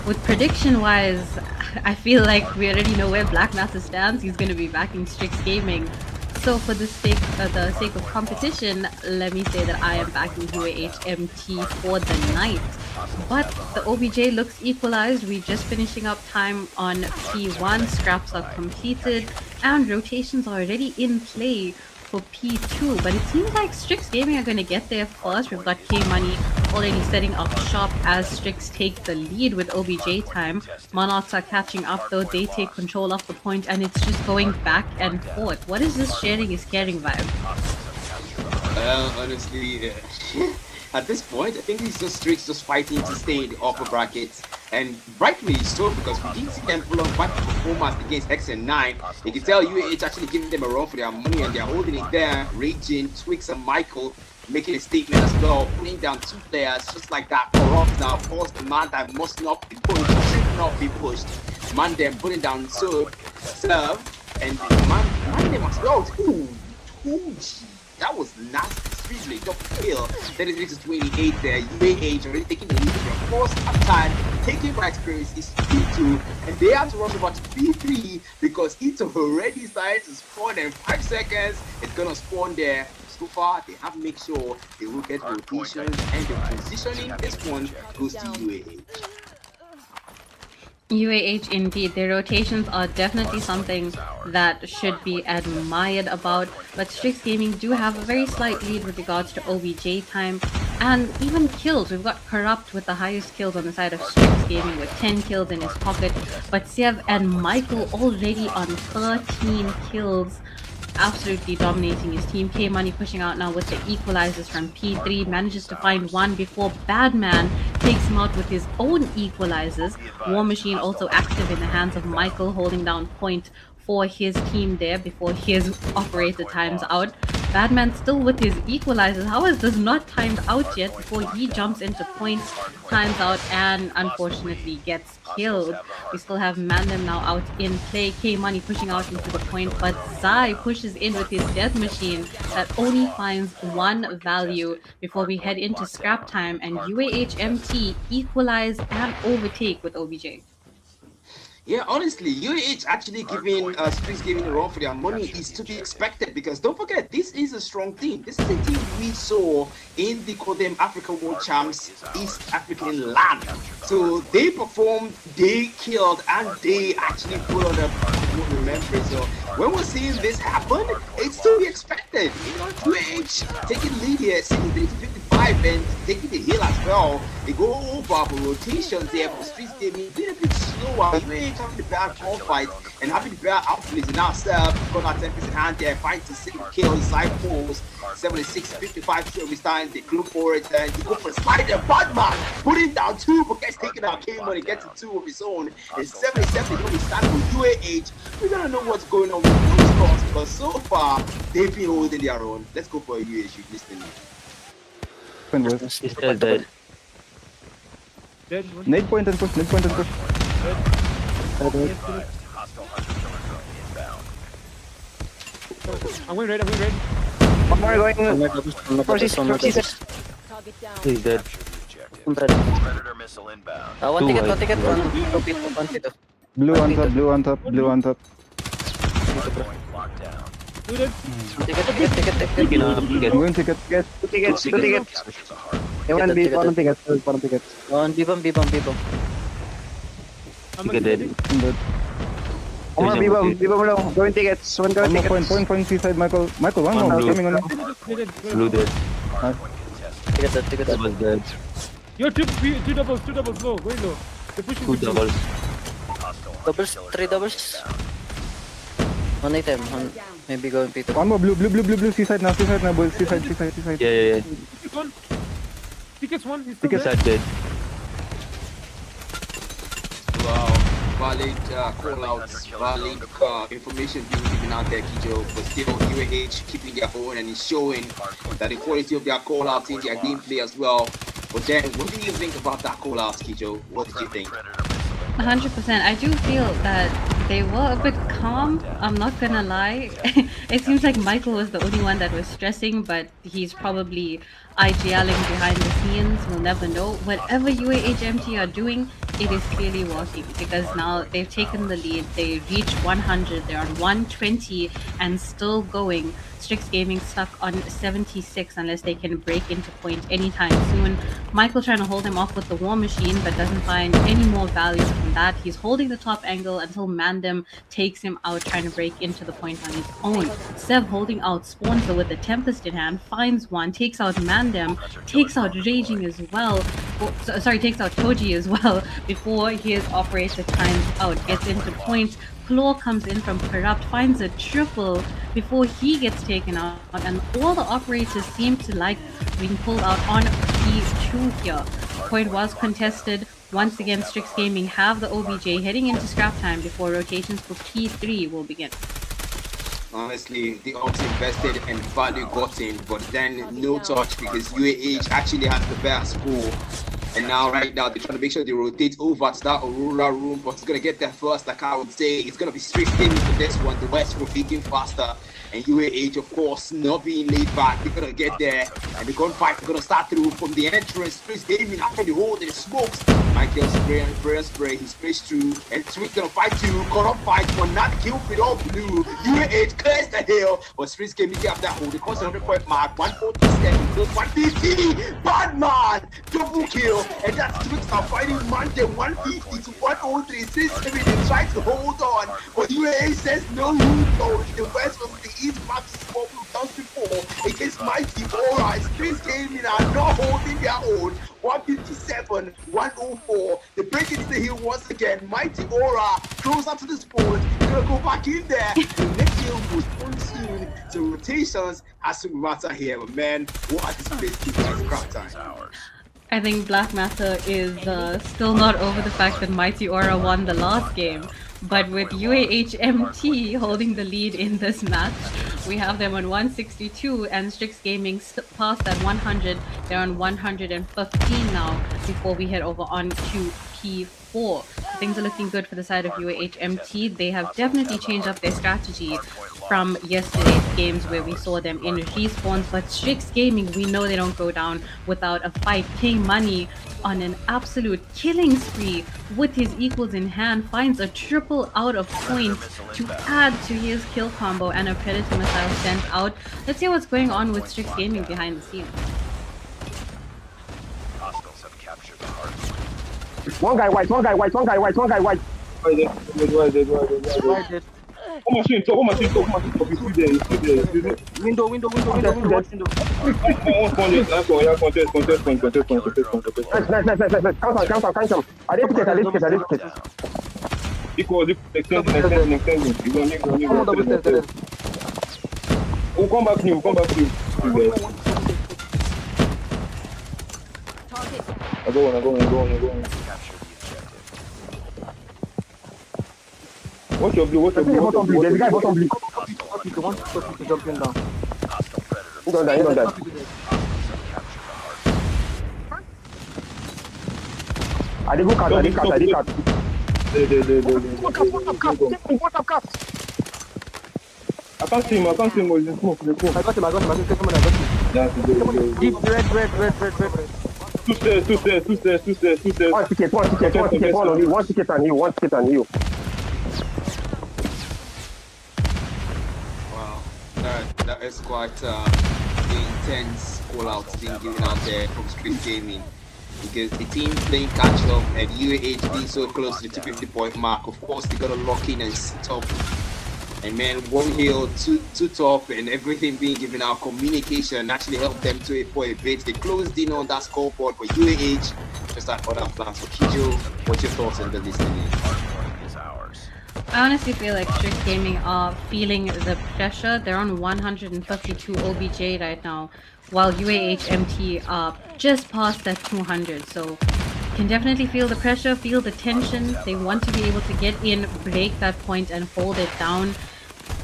with prediction-wise, I feel like we already know where Black Matter stands. He's going to be backing Strix Gaming. So for the sake of competition, let me say that I am backing UAHMT for the night. But the OBJ looks equalized. We're just finishing up time on P1. Scraps are completed, and rotations are already in play for P2, but it seems like Strix Gaming are going to get there first. We've got K-Money already setting up shop as Strix take the lead with OBJ time. Monarchs are catching up though. They take control of the point, and it's just going back and forth. What is this sharing is caring vibe? Honestly, at this point, I think it's just Strix just fighting to stay in the upper brackets. And rightly so, because we didn't see them pull on quite a performance against XN9. You can tell UAH actually giving them a run for their money, and they're holding it there. Raging, Twix and Michael making a statement as well, putting down two players just like that. Corrupt now, force the man that must not be pushed, should not be pushed. Man them putting down serve, and man them as well. That was nasty. Seriously, top kill. 33-28 there. UAH already taking the lead. Of course, at time, taking my experience is P2, and they have to run over to P3 because it's already started to spawn in 5 seconds. It's gonna spawn there. So far, they have to make sure they will get rotations, and the positioning, this one goes to UAH. UAH indeed. Their rotations are definitely something that should be admired about, but Strix Gaming do have a very slight lead with regards to OBJ time and even kills. We've got Corrupt with the highest kills on the side of Strix Gaming with 10 kills in his pocket, but Sev and Michael already on 13 kills. Absolutely dominating his team. K Money pushing out now with the equalizers from P3, manages to find one before Badman takes him out with his own equalizers. War Machine also active in the hands of Michael, holding down point for his team there before his operator times out. Badman still with his equalizers. How is this not timed out yet before he jumps into points, times out, and unfortunately gets killed? We still have Mandem now out in play. K Money pushing out into the point, but Zai pushes in with his death machine that only finds one value before we head into scrap time, and UAHMT equalize and overtake with OBJ. Yeah, honestly, UAH actually giving Strix Gaming a run for their money is to be expected, because don't forget, this is a strong team. This is a team we saw in the Codem Africa World Champs East African land. So they performed, they killed, and they actually put on a remember. So when we're seeing this happen, it's to be expected. You know, UAH taking lead here, 63 to 55, and taking the hill as well. They go over for rotations there, but Strix Gaming being a bit slower. UAH having the better call fight and having the better outplays, and now got our 10% in hand there, 5 to 6 kills, side pulls, 76, 55 kill this time. They go for it and they go for a spider. Badman putting down 2, but gets taken out. K Money gets to 2 of his own. And 77 is going to stand with UAH. We don't know what's going on with those scores, because so far they've been holding their own. Let's go for a UAH. Listen. He's dead. Nade point and push, nade point and push. I'm going red, I'm going red. One more going. He's dead. Predator missile inbound. One ticket, one ticket. Blue on top, blue on top, blue on top. Locked down. Ticket. I'm going ticket. Two tickets. One B, one ticket. One B bomb. Ticket dead. I'm One more B bomb. Going tickets, one going tickets. Point, seaside, Michael, one more, blue. coming on. Blue dead. Ticket. That was dead. Yo, two doubles, low, going low. They're pushing 2 doubles. Doubles, 3 doubles. One item, one maybe going P2. One more, blue, seaside now, boys, seaside. Yeah. Tickets one, he's still Tickets there. are dead. Wow, valid call-outs, valid information being given out there, Kijo. But still, UAH keeping their own, and it's showing that the quality of their call-outs in their gameplay as well. But then, what do you think about that call-outs, Kijo? What did you think? 100%. I do feel that they were a bit calm. I'm not gonna lie. It seems like Michael was the only one that was stressing, but he's probably IGLing behind the scenes. We'll never know. Whatever UAHMT are doing, it is clearly working, because now they've taken the lead. They reached 100. They're on 120 and still going. Strix Gaming stuck on 76 unless they can break into point anytime soon. Michael trying to hold him off with the War Machine, but doesn't find any more value from that. He's holding the top angle until Mandem takes him out, trying to break into the point on his own. Sev holding out Spawnza with the Tempest in hand, finds one, takes out Mandem, takes out Raging as well. Takes out Toji as well before his operator times out, gets into point. Claw comes in from Corrupt, finds a triple before he gets taken out, and all the operators seem to like being pulled out on P2 here. Point was contested. Once again, Strix Gaming have the OBJ heading into scrap time before rotations for P3 will begin. Honestly, the odds invested and value gotten, but then no touch, because UAH actually has the best score. And now, right now, they're trying to make sure they rotate over to that Aurora room, but it's going to get there first, like I would say. It's going to be Strix Gaming for this one. The West rotating faster. And UAH, of course, not being laid back. They're going to get there. And the gunfight is going to start through from the entrance. Strix Gaming after the hole, there's smokes. Michael spray. He sprays through. And Strix going to fight too. Corrupt fight, but not kill with all blue. UAH clears the hill. But Strix Gaming get up that hole. They cross the 100-point mark. 147 kills, 150. Badman! Double kill. kill, and that Strix are fighting Monday 150 to 103. 6-7, they try to hold on, but UAA says no room though. The West versus the East maps is what we've done before against Mighty Aura. Strix Gaming are not holding their own. 157, 104. They break into the hill once again. Mighty Aura closer to the sport. They're gonna go back in there. The next hill was on soon. So rotations has to matter here, but man, what are these place to guys crap time? I think Black Matter is still not over the fact that Mighty Aura won the last game. But with UAHMT holding the lead in this match, we have them on 162 and Strix Gaming passed at 100. They're on 115 now before we head over on to P4. Things are looking good for the side of UAHMT. They have definitely changed up their strategy from yesterday's games where we saw them in respawns, but Strix Gaming, we know they don't go down without a fight. King Money on an absolute killing spree with his equals in hand finds a triple out of points to add to his kill combo, and a Predator missile sent out. Let's see what's going on with Strix Gaming behind the scenes. One guy white. One machine top. He's still there. Window. Watch window. Nice. Count. I didn't get. Equal, extending. We'll come back to you. I'm going. What's your blue? There's a guy bottom blue. Jumping down. He don't die. I did cut. What up, cut? I can't see him. He's in smoke. I got him. Deep red. Two stairs. One ticket. One ticket on you. That is quite the intense call-out thing given out there from Strix Gaming, because the team playing catch-up and UAH being so close to the 250 point mark. Of course, they got to lock in and sit up. And man, one hill, two top, and everything being given out. Communication actually helped them for a bit. They closed in on that scoreboard for UAH. Just like other plans for Kijo. What's your thoughts on the listening? I honestly feel like Strix Gaming are feeling the pressure. They're on 152 OBJ right now, while UAHMT are just past that 200. So can definitely feel the pressure, feel the tension. They want to be able to get in, break that point, and hold it down.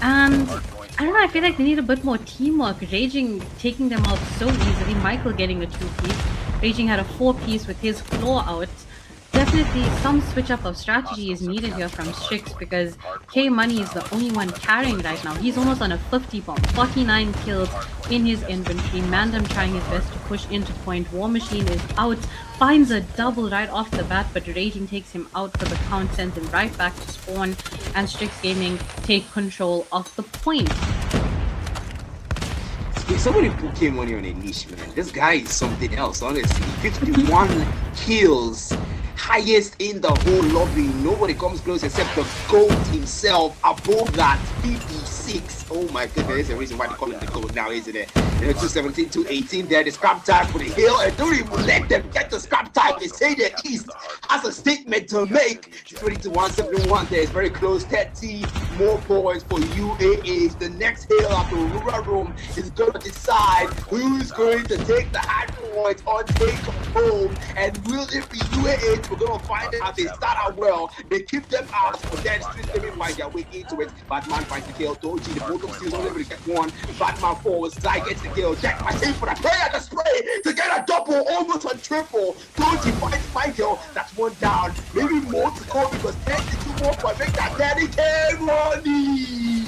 And I don't know, I feel like they need a bit more teamwork. Raging taking them out so easily. Michael getting a 2-piece. Raging had a 4-piece with his floor out. Definitely some switch up of strategy is needed here from Strix, because K Money is the only one carrying right now. He's almost on a 50 bomb, 49 kills in his inventory. Mandem trying his best to push into point. War Machine is out, finds a double right off the bat, but Raging takes him out for the count, sends him right back to spawn, and Strix Gaming take control of the point. Somebody put K Money on a leash, man. This guy is something else, honestly. 51 kills. Highest in the whole lobby. Nobody comes close except the GOAT himself. Above that, 56. Oh my goodness, there's a reason why they call it the GOAT now, isn't it? 217, 218 there. The scrap time for the hill, and don't even let them get the scrap time. They say the East has a statement to make. 22, 171 there is very close. 30 more points for UAH. The next hill after Rural Room is going to decide who's going to take the high points or take home. And will it be UAH? We're going to find out. They start out well. They keep them out, but then Strix Gaming find their way into it. Batman finds the kill. Doji, the both of steals only able to get one. Batman forwards. Zai gets the kill. Jack machine for the player to spray to get a double, almost a triple. Doji finds Michael. That's one down. Maybe more to come because 10 more for make that 30K money.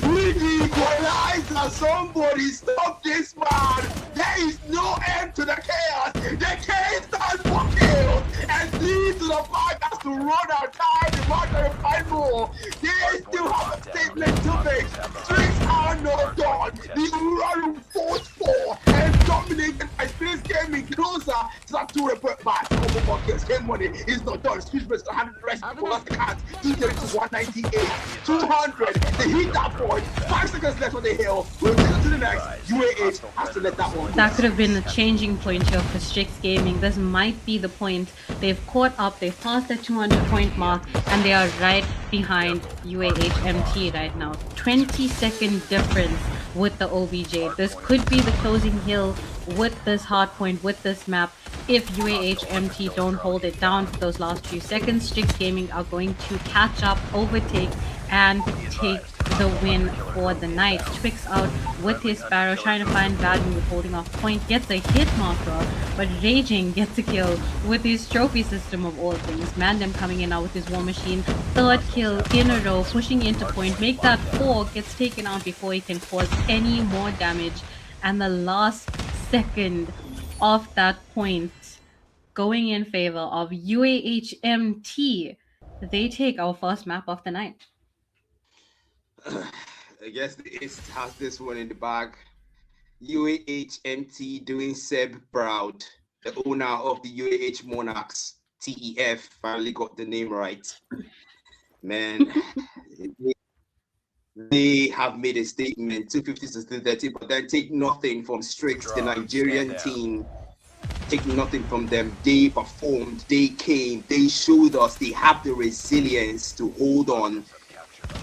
We need equalizer. Somebody stop this man. There is no end to the chaos. The chaos stands for kills and leads to the fact has to run out time. The market to find more. They still have a statement to make. Strix are not done. The Ural fought for and dominated by Strix Gaming. closer to that 2 report back. Couple more kills. Game money is not done. Switchbread's gonna handle the rest. Well, that's the count. 198, 200. They hit that point. 5 seconds left on the hill. We'll take it to the next. UAH has to let that one go. That could have been a changing point here for Strix Gaming. This might be the point. They've caught up, they've passed the 200 point mark, and they are right behind UAHMT right now. 20-second difference with the OBJ. This could be the closing hill with this hard point, with this map. If UAHMT don't hold it down for those last few seconds, Strix Gaming are going to catch up, overtake, and take the win for the night. Twix out with his Sparrow, trying to find value with holding off point, gets a hit marker, but Raging gets a kill with his trophy system of all things. Mandem coming in now with his War Machine, 3rd kill in a row, pushing into point, make that 4, gets taken out before he can cause any more damage, and the last second of that point going in favor of UAHMT. They take our first map of the night. I guess the East has this one in the bag. UAHMT doing Seb proud. The owner of the UAH Monarchs TEF finally got the name right. Man, they have made a statement, 250 to 330, but then take nothing from Strix, the Nigerian team. Take nothing from them. They performed, they came, they showed us they have the resilience to hold on.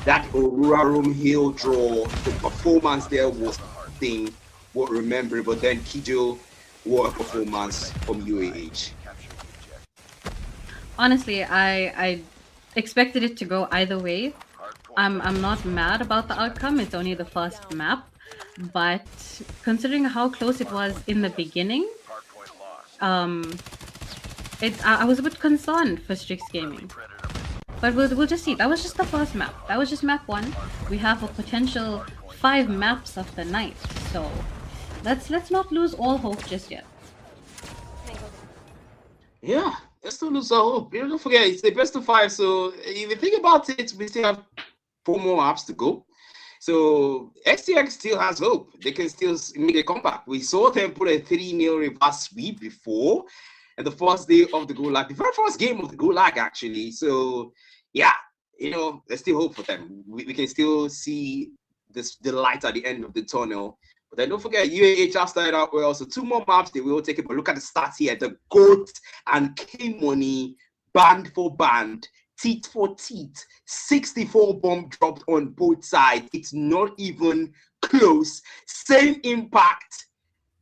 That Aurora Room Hill draw, the performance there was thing, what remember, but then Kijo, what a performance from UAH. Honestly, I expected it to go either way. I'm not mad about the outcome. It's only the first map, but considering how close it was in the beginning, I was a bit concerned for Strix Gaming. But we'll just see. That was just the first map. That was just map 1. We have a potential 5 maps of the night. So let's not lose all hope just yet. Yeah, let's not lose all hope. Don't forget, it's the best of 5. So if you think about it, we still have 4 more maps to go. So STX still has hope. They can still make a comeback. We saw them put a 3-0 reverse sweep before, and the first day of the Gulag, the very first game of the Gulag, actually. So yeah, there's still hope for them. We can still see the light at the end of the tunnel. But then don't forget, UAH have started out well. So 2 more maps, they will take it. But look at the stats here. The GOAT and K-Money, band for band, teeth for teeth, 64 bomb dropped on both sides. It's not even close. Same impact.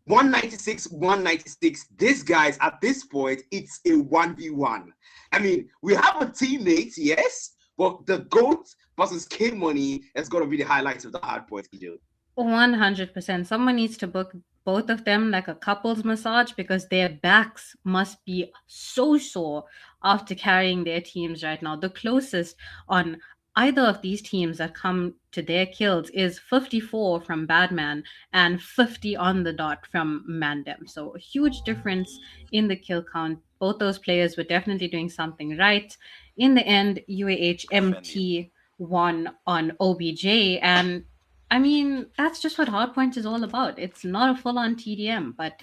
196, 196. These guys, at this point, it's a 1v1. I mean, we have a teammate, yes, but the GOAT versus K-Money is going to be the highlights of the hard point video. 100%. Someone needs to book both of them like a couples massage, because their backs must be so sore after carrying their teams right now. The closest on either of these teams that come to their kills is 54 from Badman and 50 on the dot from Mandem. So a huge difference in the kill count. Both those players were definitely doing something right. In the end, UAHMT won on OBJ, and I mean, that's just what Hardpoint is all about. It's not a full-on TDM, but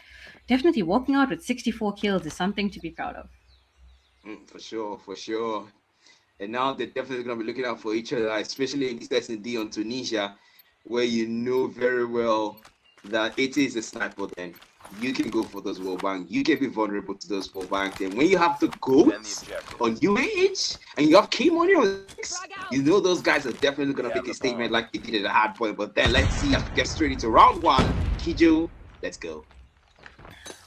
definitely walking out with 64 kills is something to be proud of. For sure. And now they're definitely going to be looking out for each other, especially in this S&D on Tunisia, where you know very well that it is a sniper then. You can go for those wallbang. You can be vulnerable to those wallbangs. And when you have the GOATs on UAH and you have K-Money on Strix, you know those guys are definitely going to make a statement like they did at a hard point. But then let's see as we get straight into round 1. Kijo, let's go.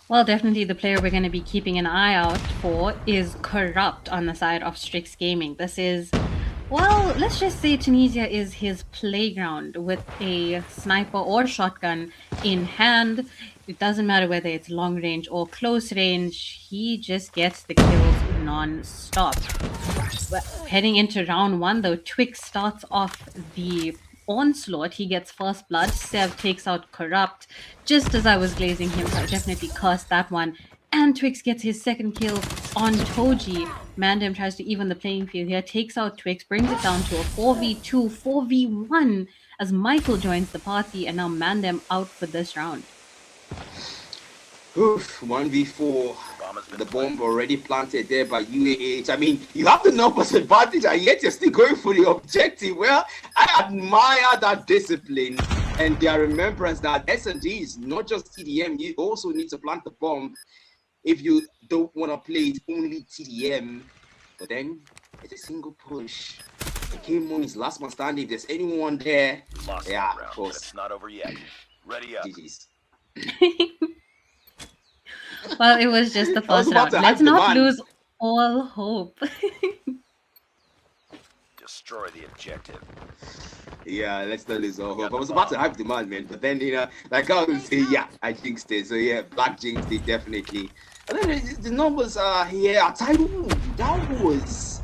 Well, definitely the player we're going to be keeping an eye out for is Corrupt on the side of Strix Gaming. This is, well, let's just say Tunisia is his playground with a sniper or shotgun in hand. It doesn't matter whether it's long range or close range. He just gets the kills non-stop. Heading into round 1, though, Twix starts off the onslaught. He gets first blood. Sev takes out Corrupt just as I was glazing him, so I definitely cursed that one. And Twix gets his second kill on Toji. Mandem tries to even the playing field here, takes out Twix, brings it down to a 4v2, 4v1 as Michael joins the party, and now Mandem out for this round. Oof, 1v4. The bomb already planted there by UAH. I mean, you have the numbers advantage, and yet you're still going for the objective. Well, I admire that discipline and their remembrance that S&D is not just TDM. You also need to plant the bomb if you don't want to play it only TDM. But then it's a single push. The game on is last man standing. If there's anyone there, yeah, of course. It's not over yet. Ready up. GG's. Well, it was just the I was first about round. to Let's hype the not man. lose all hope. Destroy the objective. Yeah, let's not lose all hope. I was about to hype the man, man, but then, you know, like I would say, yeah, I jinxed it. So yeah, Black jinxed it, definitely. And then the numbers are here. Title, that was...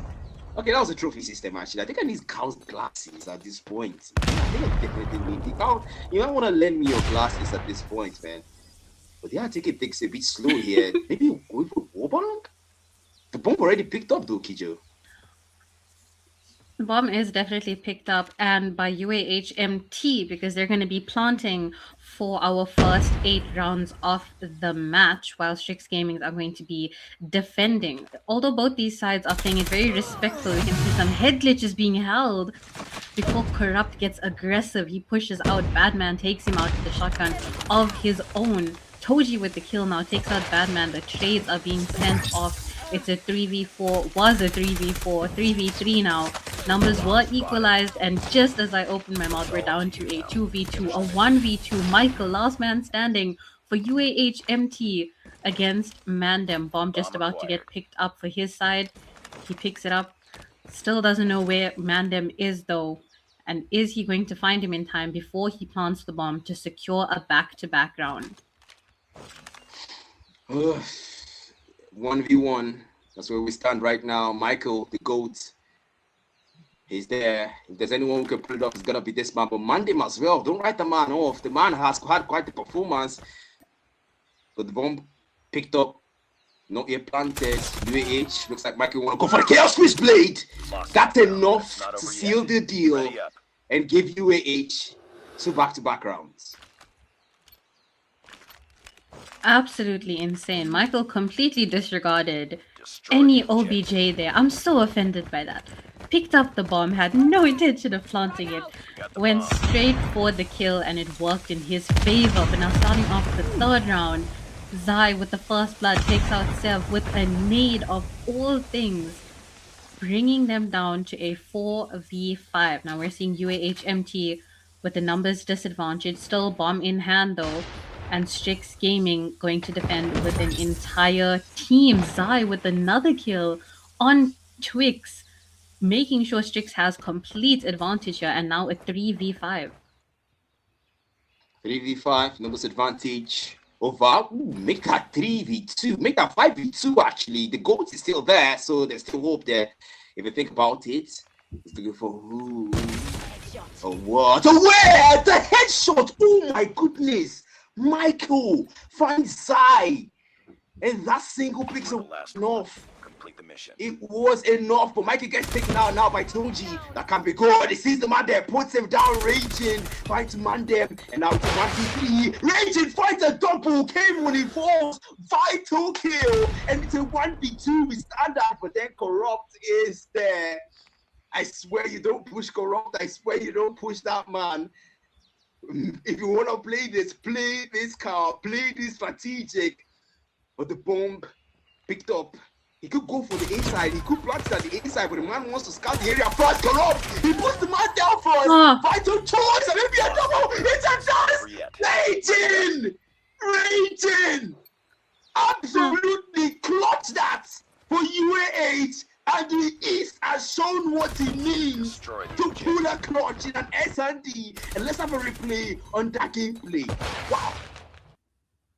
Okay, that was a trophy system, actually. I think I need Carl's glasses at this point. I think I definitely need Carl. You might want to lend me your glasses at this point, man. But yeah, I think it takes a bit slow here. Maybe going for Warbank? The bomb already picked up, though, Kijo. The bomb is definitely picked up, and by UAHMT, because they're going to be planting for our first 8 rounds of the match, while Strix Gaming are going to be defending. Although both these sides are playing it very respectful, you can see some head glitches being held before Corrupt gets aggressive. He pushes out Badman, takes him out with the shotgun of his own. Toji with the kill now takes out Badman. The trades are being sent off. It's a 3v4, was a 3v4, 3v3 now. Numbers were equalized, and just as I opened my mouth, we're down to a 2v2, a 1v2. Michael, last man standing for UAHMT against Mandem. Bomb just about to get picked up for his side. He picks it up. Still doesn't know where Mandem is, though. And is he going to find him in time before he plants the bomb to secure a back-to-back round? 1v1. That's where we stand right now. Michael, the GOAT, is there. If there's anyone who can pull it off, it's gonna be this man. But Mandem as well. Don't write the man off. The man has had quite the performance. But the bomb picked up, not yet planted. UAH looks like Michael want to go for the Chaos Switchblade. That's enough to seal the deal and give UAH 2 back-to-back rounds. Absolutely insane. Michael completely disregarded any OBJ there. I'm so offended by that. Picked up the bomb, had no intention of planting it, went straight for the kill, and it worked in his favor. But now starting off the 3rd round, Zai with the first blood takes out Sev with a nade of all things, bringing them down to a 4v5. Now we're seeing UAHMT with the numbers disadvantage, still bomb in hand though. And Strix Gaming going to defend with an entire team. Zai with another kill on Twix, making sure Strix has complete advantage here, and now a 3v5. 3v5, numbers advantage over. Ooh, make that 3v2, make that 5v2 actually. The GOAT is still there, so there's still hope there. If you think about it, it's looking for who? Oh, what? Oh, where? The headshot! Oh my goodness! Michael finds Zai, and that single pixel was enough. Complete the mission. It was enough, but Michael gets taken out now by Toji. That can be good. He sees the man there, puts him down, Raging, finds Mandem, and now it's a 1v3. Raging finds a double, came when he falls, vital kill, and it's a 1v2. We stand up, but then Corrupt is there. I swear you don't push Corrupt. I swear you don't push that man. If you want to play this card, play this strategic. But the bomb picked up. He could go for the A side. He could plant it at the A side, but the man wants to scout the area first. Corrupt. He puts the man down first. Vital choice, and maybe a double. It's a dance. Raging. Absolutely clutch that for UAH. And the East has shown what it means to pull a clutch in an S&D. And let's have a replay on that gameplay. Wow.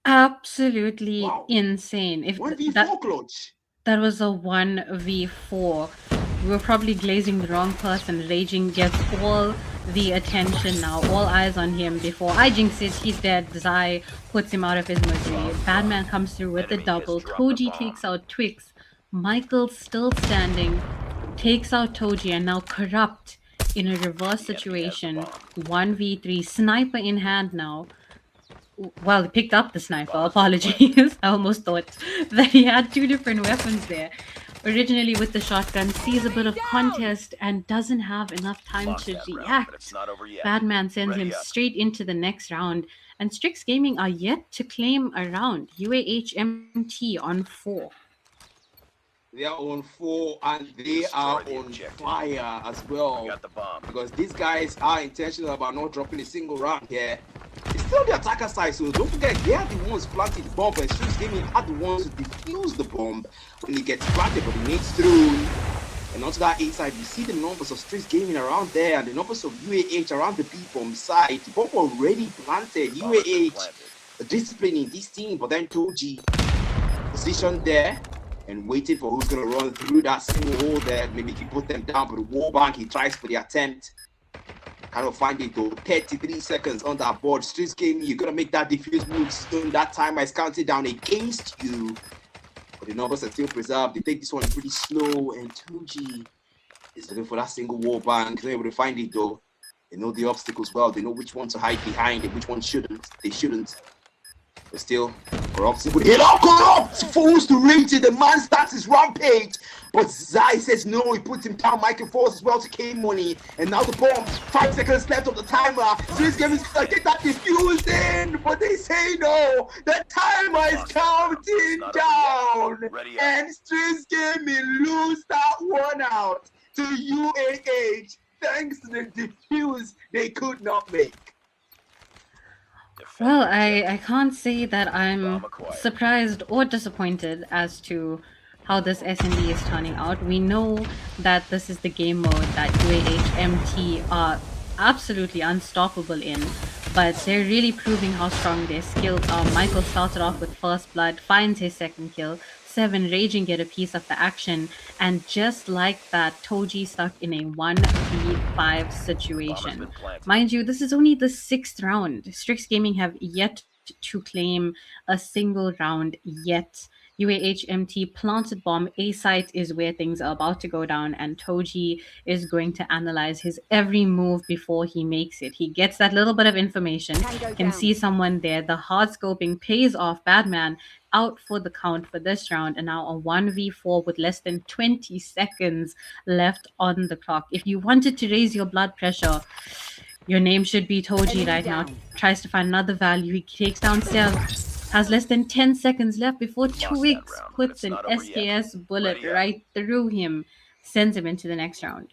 Absolutely insane. If 1v4 clutch. That was a 1v4. We were probably glazing the wrong person. Raging gets all the attention now. All eyes on him. Before I jinx it, he's dead. Zai puts him out of his misery. Badman comes through with the double. Toji takes out Twix. Michael still standing, takes out Toji, and now Corrupt in a reverse situation. 1v3, sniper in hand now. well, he picked up the sniper. Apologies. I almost thought that he had two different weapons there. Originally with the shotgun, sees a bit of contest and doesn't have enough time to react. Badman sends him straight into the next round, and Strix Gaming are yet to claim a round. UAHMT on 4. They are on 4 and they are on fire as well. Because these guys are intentional about not dropping a single round here. It's still the attacker side, so don't forget they are the ones planting the bomb, and Strix Gaming are the ones who defuse the bomb when it gets planted, but it needs through. And onto that A side, you see the numbers of Strix Gaming around there and the numbers of UAH around the B bomb side. The bomb already planted. UAH disciplining this team, but then Toji positioned there and waiting for who's going to run through that single hole there. Maybe he can put them down, but the wall bank, he tries for the attempt. Cannot find it though. 33 seconds on that board. Strix Gaming, you're going to make that defuse move soon. That timer is counted down against you. But the numbers are still preserved. They take this one pretty slow, and 2G is looking for that single wall bank. They're able to find it though. They know the obstacles well. They know which one to hide behind and which one shouldn't. They shouldn't. But still, Corrupt would hit up. Corrupt forced to reach it. The man starts his rampage. But Zai says no. He puts him down. Michael Force as well to K-Money. And now the bomb. 5 seconds left of the timer. Strix Gaming is going to get that defused in. But they say no. The timer is counting down. And Strix Gaming lose that one out to UAH. Thanks to the defuse they could not make. Well, I can't say that I'm surprised or disappointed as to how this SND is turning out. We know that this is the game mode that UAHMT are absolutely unstoppable in, but they're really proving how strong their skills are. Michael started off with first blood, finds his second kill. 7 Raging get a piece of the action, and just like that, Toji stuck in a 1v5 situation. Mind you, this is only the 6th round. Strix Gaming have yet to claim a single round yet. UAHMT planted bomb. A site is where things are about to go down, and Toji is going to analyze his every move before he makes it. He gets that little bit of information, can see someone there. The hard scoping pays off. Badman out for the count for this round, and now a 1v4 with less than 20 seconds left on the clock. If you wanted to raise your blood pressure, your name should be Toji right now. Tries to find another value. He takes down Sev. Has less than 10 seconds left before Twix puts an SKS bullet right through him, sends him into the next round.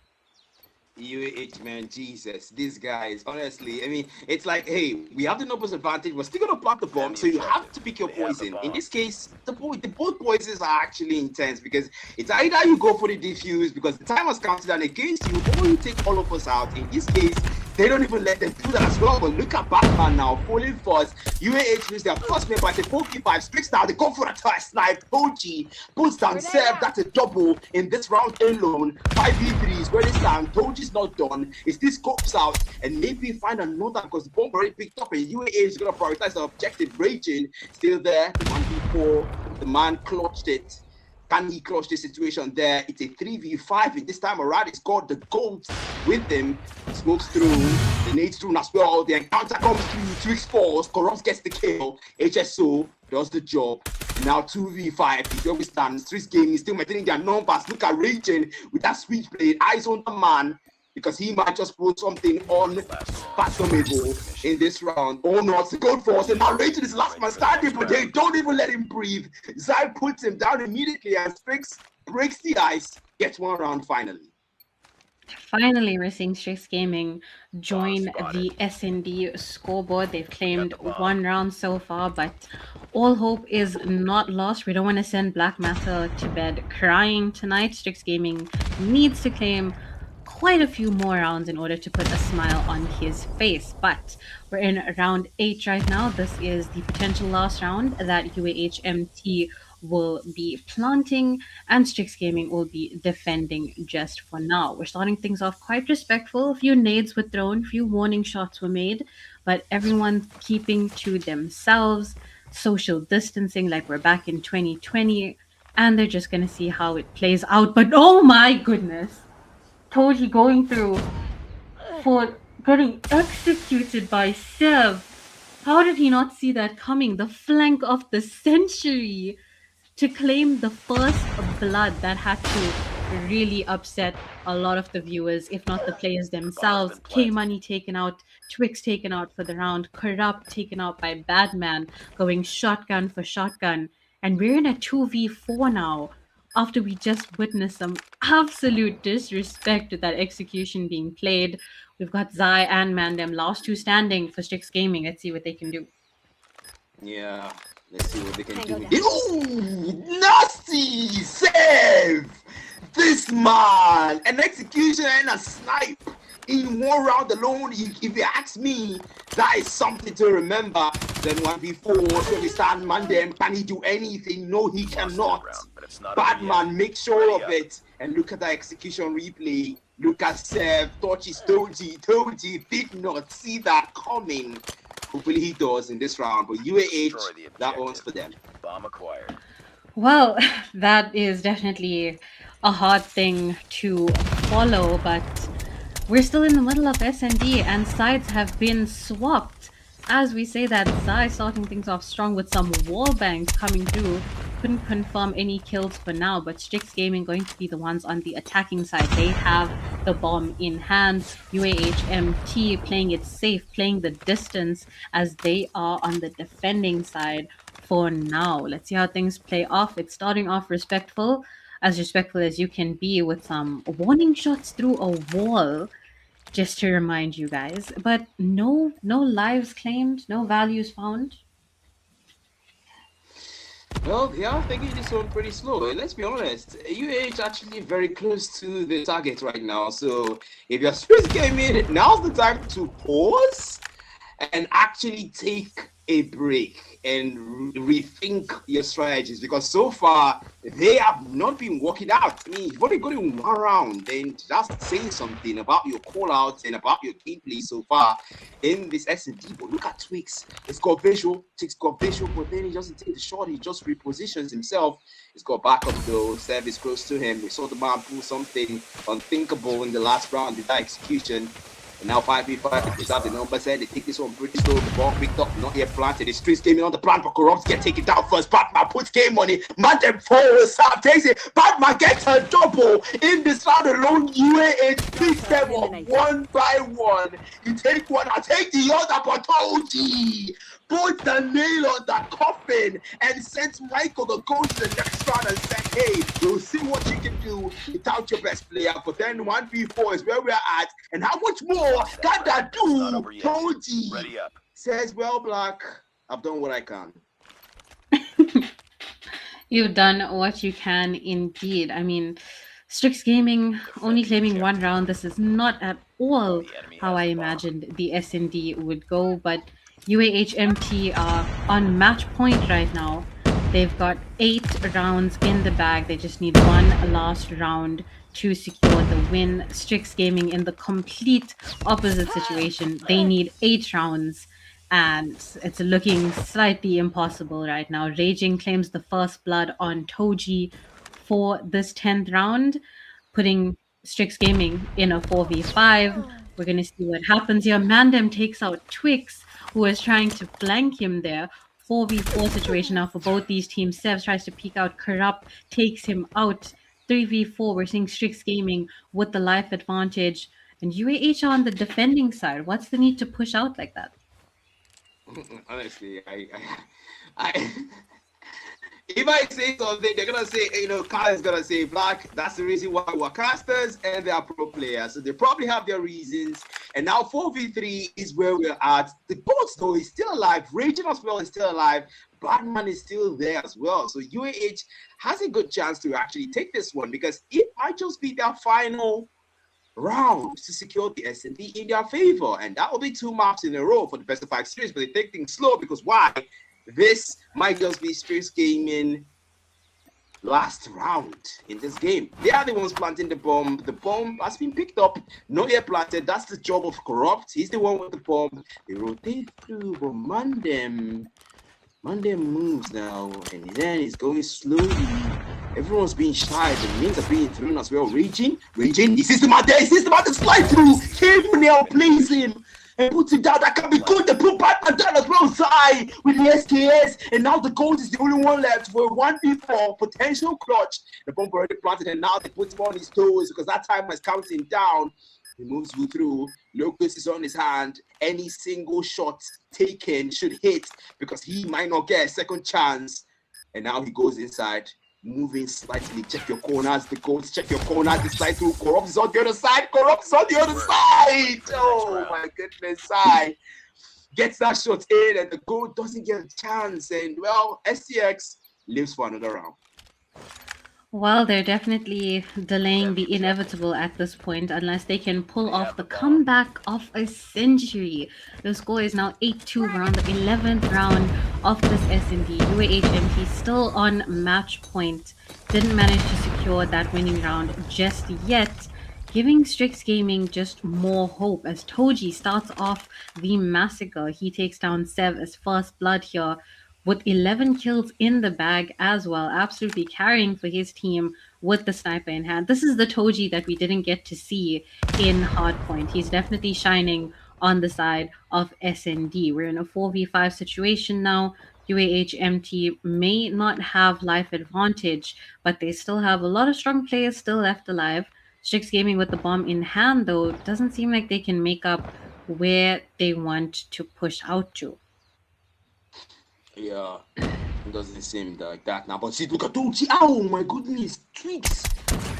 UAH, man, Jesus, these guys, honestly, I mean, it's like, hey, we have the numbers advantage, we're still gonna plant the bomb, so you have to pick your poison. In this case, the both poisons are actually intense, because it's either you go for the defuse because the time was counted down against you, or you take all of us out. In this case, they don't even let them do that as well. But look at Batman now, falling first. UAH lose their first member at the 4v5. Strix now, they go for a try snipe. Toji puts down Seb. That's a double in this round alone. 5v3s where they stand. Toji's not done. It still scopes out and maybe find another because the bomb already picked up, and UAH is going to prioritize the objective. Raging still there. 1v4. The man clutched it. Can he clutch the situation there? It's a 3v5, and this time around, it's got the gold with him. Smokes through, the nades through as well. The encounter comes through, Twix falls, Corrupt gets the kill. HSO does the job. Now 2v5, he's always done. Strix Gaming is still maintaining their numbers. Look at Raging with that switchblade, eyes on the man, because he might just put something on Fatomable in this round. Oh no, it's a good force, and now Raging is last man standing, but they don't even let him breathe. Zai puts him down immediately, and Strix breaks the ice, gets one round finally. Finally, we're seeing Strix Gaming join the SND scoreboard. They've claimed 1 round so far, but all hope is not lost. We don't want to send Black Matter to bed crying tonight. Strix Gaming needs to claim quite a few more rounds in order to put a smile on his face. But we're in round 8 right now. This is the potential last round that UAHMT will be planting, and Strix Gaming will be defending just for now. We're starting things off quite respectful. A few nades were thrown, a few warning shots were made, but everyone's keeping to themselves, social distancing like we're back in 2020, and they're just going to see how it plays out. But oh my goodness, Toji going through for getting executed by Sev. How did he not see that coming? The flank of the century to claim the first blood that had to really upset a lot of the viewers, if not the players themselves. K Money taken out, Twix taken out for the round, Corrupt taken out by Badman, going shotgun for shotgun. And we're in a 2v4 now after we just witnessed some absolute disrespect to that execution being played. We've got Zai and Mandem, last two standing for Strix Gaming. Let's see what they can do. Yeah, let's see what they can do. Ooh, nasty save! This man, an execution and a snipe in one round alone. If you ask me, that is something to remember. Then 1v4, so we start Mandem. Can he do anything? No, he cannot. Batman, make sure of it. And look at that execution replay. Look at Sev, Toji did not see that coming. Hopefully he does in this round, but UAH, that one's for them. Bomb acquired. Well, that is definitely a hard thing to follow, but we're still in the middle of S&D and sides have been swapped. As we say that, Zai starting things off strong with some wall bangs coming through. Couldn't confirm any kills for now, but Strix Gaming going to be the ones on the attacking side. They have the bomb in hand. UAHMT playing it safe, playing the distance as they are on the defending side for now. Let's see how things play off. It's starting off respectful as you can be, with some warning shots through a wall, just to remind you guys. But no lives claimed, no values found. Well, they are taking this one pretty slow. Let's be honest, UAH actually very close to the target right now. So if you're Strix Gaming, now's the time to pause and actually take a break and rethink your strategies, because so far they have not been working out. I mean, you've only got in one round, then just say something about your callouts and about your gameplay so far in this S&D. But look at Twix. It's got visual, but then he doesn't take the shot. He just repositions himself. He's got backup though. Service close to him. We saw the man pull something unthinkable in the last round with that execution. And now 5v5, they have the number said, they take this one pretty slow. The ball picked up, not yet planted. The Strix Gaming on the plan, but Corrupt get taken down first. Batman puts game on it. Mandem forwards up, takes it. Batman gets a double in this round alone. UAH picks them up one by one. You take one, I take the other, but Toji put the nail on that coffin and sends Michael to go to the next round and said, hey, we'll see what you can do without your best player. But then 1v4 is where we're at. And how much more can that do? Toji says, well, Black, I've done what I can. You've done what you can indeed. I mean, Strix Gaming only claiming one round. This is not at all how I imagined the S&D would go, but UAHMT are on match point right now. They've got 8 rounds in the bag. They just need one last round to secure the win. Strix Gaming in the complete opposite situation. They need 8 rounds and it's looking slightly impossible right now. Raging claims the first blood on Toji for this 10th round, putting Strix Gaming in a 4v5. We're going to see what happens here. Mandem takes out Twix, who is trying to flank him there. 4v4 situation now for both these teams. Sev tries to peek out. Corrupt takes him out. 3v4. We're seeing Strix Gaming with the life advantage. And UAH on the defending side. What's the need to push out like that? Honestly, if I say something, they're gonna say, Kyle is gonna say, Black, that's the reason why we're casters and they are pro players. So they probably have their reasons. And now 4v3 is where we're at. The boss though is still alive. Raging as well is still alive. Batman is still there as well. So UAH has a good chance to actually take this one, because it might just be their final round to secure the S&D in their favor. And that will be 2 maps in a row for the best of 5 series. But they take things slow, because why? This might just be Strix Gaming last round in this game. They are the ones planting the bomb. The bomb has been picked up, not yet planted. That's the job of Corrupt. He's the one with the bomb. They rotate through, but Mandem moves now, and then he's going slowly. Everyone's being shy. The names are being thrown as well. Raging. He sees the man there. He sees the man to slide through. Cable now plays him. and puts it down. That can be good. They put Batman down as well side with the SKS, and now the gold is the only one left for a 1v4 potential clutch. The bomb already planted, and now they put him on his toes because that time is counting down. He moves through. Locus is on his hand. Any single shot taken should hit because he might not get a second chance. And now he goes inside, moving slightly. Check your corners, the goals. Check your corners. The slide through. Corrupt is on the other side. Corrupt is on the other side. Oh my goodness! Side gets that shot in, and the goal doesn't get a chance. And well, STX lives for another round. Well, they're definitely delaying the inevitable at this point unless they can pull off the comeback of a century. The score is now 8-2. We're on the 11th round of this S&D. UAHMT still on match point. Didn't manage to secure that winning round just yet, giving Strix Gaming just more hope as Toji starts off the massacre. He takes down Sev as first blood here, with 11 kills in the bag as well, absolutely carrying for his team with the sniper in hand. This is the Toji that we didn't get to see in Hardpoint. He's definitely shining on the side of SND. We're in a 4v5 situation now. UAHMT may not have life advantage, but they still have a lot of strong players still left alive. Strix Gaming with the bomb in hand, though, doesn't seem like they can make up where they want to push out to. Yeah, it doesn't seem like that now. But see, look at Toji. Oh my goodness, Strix.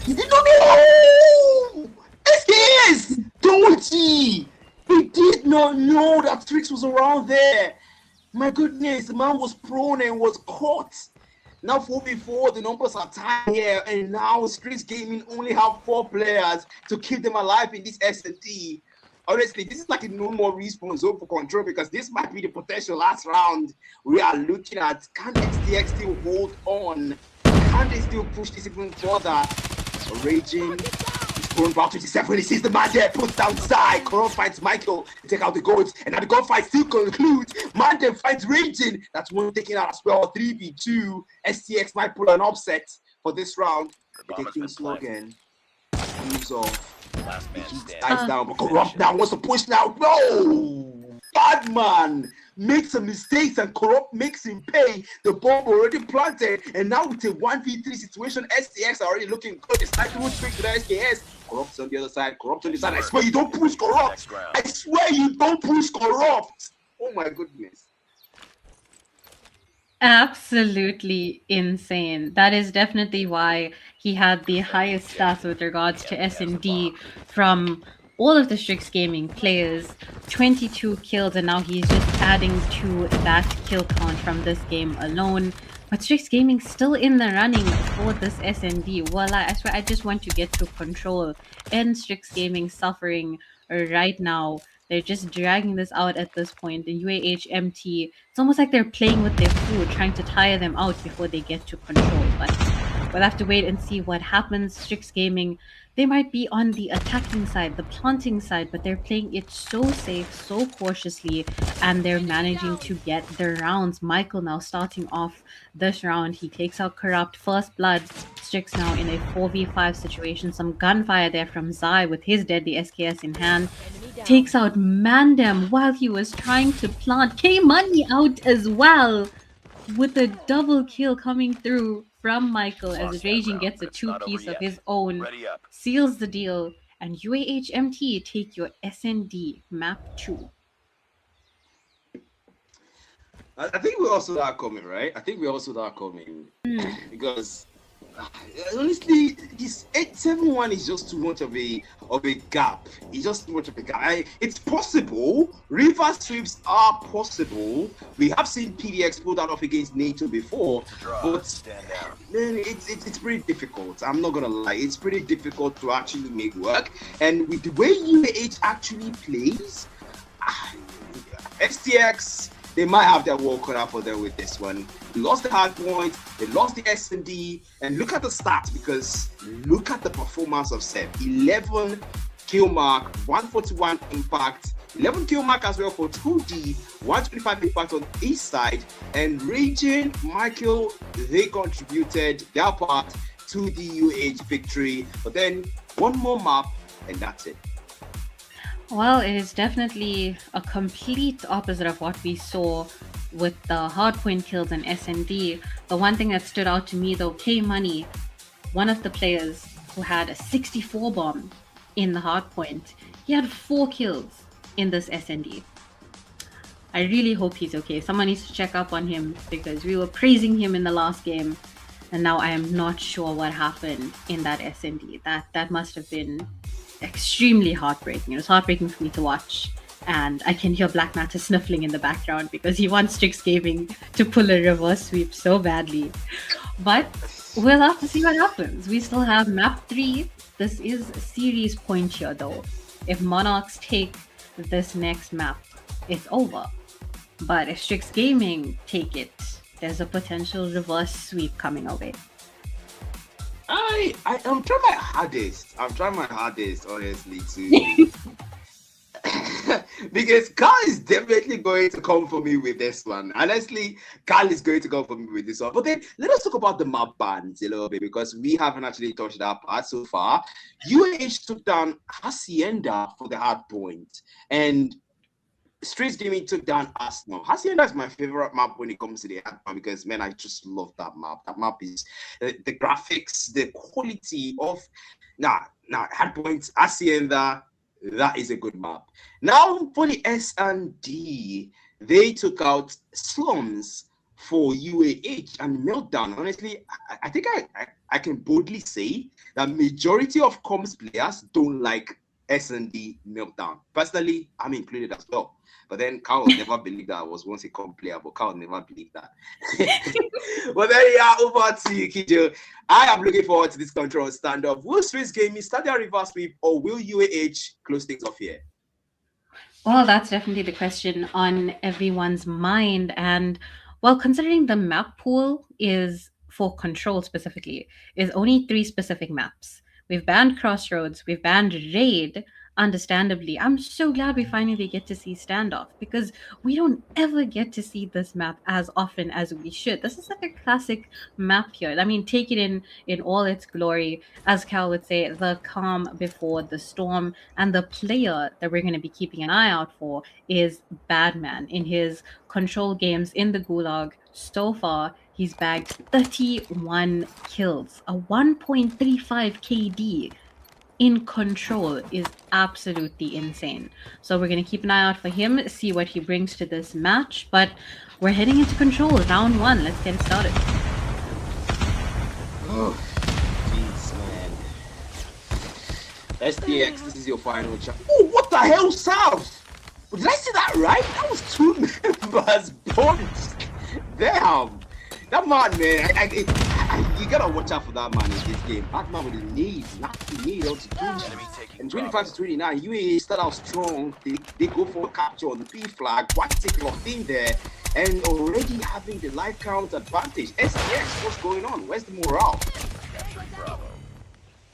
He did not know. SKS Toji. He did not know that Strix was around there. My goodness, the man was prone and was caught. Now 4v4, the numbers are tied here, and now Strix Gaming only have 4 players to keep them alive in this S&D. Honestly, this is like a no more respawn zone for control because this might be the potential last round. We are looking at, can XTX still hold on? Can they still push this even further? Raging. He's going back 27. He sees the man there, puts down side. Coral finds Michael to take out the goals. And now the gunfight still concludes. Man then finds Raging. That's one taken out as well. 3v2. STX might pull an upset for this round. They take things slow again. Moves off. Dies down, but Corrupt now wants to push now. No! Bad man makes some mistakes and Corrupt makes him pay. The bomb already planted, and now with a 1v3 situation, STX are already looking good. It's like to trick to the SKS. Corrupt's on the other side. Corrupt on the side. I swear you don't push Corrupt. I swear you don't push Corrupt. Oh my goodness. Absolutely insane. That is definitely why he had the highest stats with regards to S&D from all of the Strix Gaming players. 22 kills, and now he's just adding to that kill count from this game alone. But Strix Gaming still in the running for this S&D. Well, I swear I just want to get to control. And Strix Gaming suffering right now. They're just dragging this out at this point. The UAHMT, it's almost like they're playing with their food, trying to tire them out before they get to control. But we'll have to wait and see what happens. Strix Gaming, they might be on the attacking side, the planting side, but they're playing it so safe, so cautiously, and they're managing to get their rounds. Michael now starting off this round. He takes out Corrupt, first blood. Strix now in a 4v5 situation. Some gunfire there from Zai with his deadly SKS in hand. Takes out Mandem while he was trying to plant. K-Money out as well with a double kill coming through from Michael as Raging gets a 2-piece of his own, seals the deal, and UAHMT take your SND map 2. I think we also are coming, right? I think we also are coming because honestly, this 871 is just too much of a gap. It's just too much of a gap. It's possible. Reverse sweeps are possible. We have seen PDX pull that off against NATO before, but man, it's pretty difficult. I'm not gonna lie. It's pretty difficult to actually make work. And with the way UAH actually plays, STX, they might have their work cut out for them with this one. They lost the hard point, they lost the S&D, and look at the stats because look at the performance of Seb. 11 kill mark, 141 impact, 11 kill mark as well for 2D, 125 impact on each side, and Raging, Michael, they contributed their part to the UH victory. But then one more map, and that's it. Well, it is definitely a complete opposite of what we saw with the hardpoint kills in S&D. The one thing that stood out to me though, K Money, one of the players who had a 64 bomb in the hardpoint, he had 4 kills in this S&D. I really hope he's okay. Someone needs to check up on him because we were praising him in the last game, and now I am not sure what happened in that S&D. That must have been extremely heartbreaking. It was heartbreaking for me to watch, and I can hear Black Matter sniffling in the background because he wants Strix Gaming to pull a reverse sweep so badly. But we'll have to see what happens. We still have map 3. This is series point here though. If Monarchs take this next map, it's over. But if Strix Gaming take it, there's a potential reverse sweep coming our way. I'm trying my hardest. I'm trying my hardest, honestly, to because Carl is definitely going to come for me with this one. Honestly, Carl is going to come for me with this one. But then let us talk about the map bans a little bit because we haven't actually touched that part so far. UAH took down Hacienda for the hard point, and Strix Gaming took down Arsenal. Hacienda is my favorite map when it comes to the hard point because, man, I just love that map. That map is the graphics, the quality of hard points. Hacienda, that is a good map. Now for the S&D, they took out Slums for UAH and Meltdown. Honestly, I think I can boldly say that majority of comms players don't like S&D Meltdown. Personally, I'm included as well. But then Carl never believed that I was once a comp player, but Carl never believed that. But then over to you, Kijo. I am looking forward to this control stand-up. Will Strix Gaming start their reverse sweep or will UAH close things off here? Well, that's definitely the question on everyone's mind. And well, considering the map pool is for control specifically, is only 3 specific maps. We've banned Crossroads, we've banned Raid. Understandably, I'm so glad we finally get to see Standoff because we don't ever get to see this map as often as we should. This is like a classic map here. I mean, take it in all its glory. As Cal would say, the calm before the storm. And the player that we're going to be keeping an eye out for is Badman. In his control games in the Gulag so far, he's bagged 31 kills, a 1.35 KD in control is absolutely insane. So we're going to keep an eye out for him, see what he brings to this match. But we're heading into control, round 1. Let's get it started. Oh, jeez, man. SDX, this is your final chance. Oh, what the hell, South? Did I see that right? That was 2 members bunched. Damn. That man, you gotta watch out for that man in this game. That man with the knees, not the knee, and 25 to 29, UAE start out strong. They go for a capture on the P flag. One tick locked in there, and already having the life count advantage. SDX, what's going on? Where's the morale?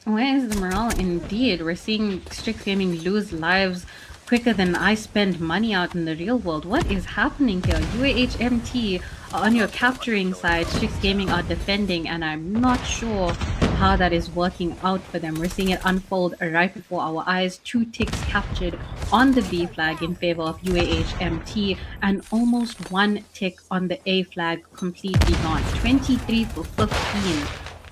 Where is the morale? Indeed, we're seeing Strix Gaming lose lives quicker than I spend money out in the real world. What is happening here? UAHMT are on your capturing side, Strix Gaming are defending, and I'm not sure how that is working out for them. We're seeing it unfold right before our eyes. 2 ticks captured on the B flag in favor of UAHMT, and almost 1 tick on the A flag completely gone. 23 for 15.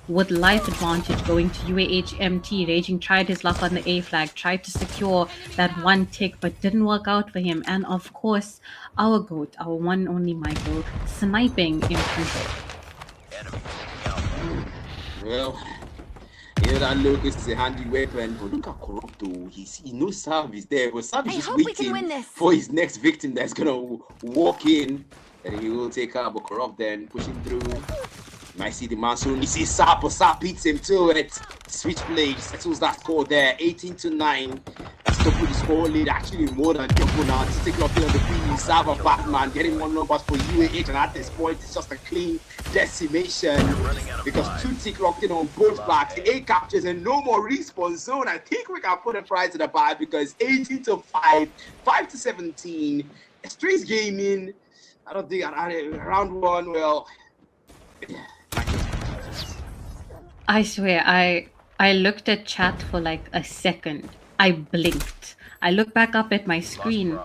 With life advantage going to UAHMT. Raging tried his luck on the A flag, tried to secure that 1 tick, but didn't work out for him. And of course, our GOAT, our one and only Michael, sniping in control. Well, that Lucas is a handy weapon, but look at Corrupto. He knows Sav is there, but Sav is just waiting for his next victim that's gonna walk in, and he will take out. But Corrupt then pushing through. Might see the man soon. You see Sap, but Sap beats him to it. Switchblade settles that score there, 18 to 9. That's double the score lead, actually more than double now. Just take off on the B. Sava Batman getting 1 numbers for UAH, and at this point it's just a clean decimation because 2 tick locked in on both backs. The 8 captures and no more respawn zone. I think we can put a prize to the bar because 18 to 5, 5 to 17. Strix Gaming. I don't think round 1. Well. I swear, I looked at chat for like a second. I blinked. I looked back up at my screen,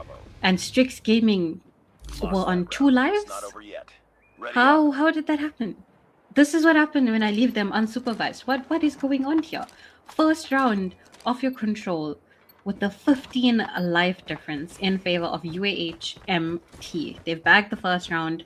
and Strix Gaming were on 2 lives? How did that happen? This is what happened when I leave them unsupervised. What is going on here? First round of your control with the 15 life difference in favor of UAHMT. They've bagged the first round.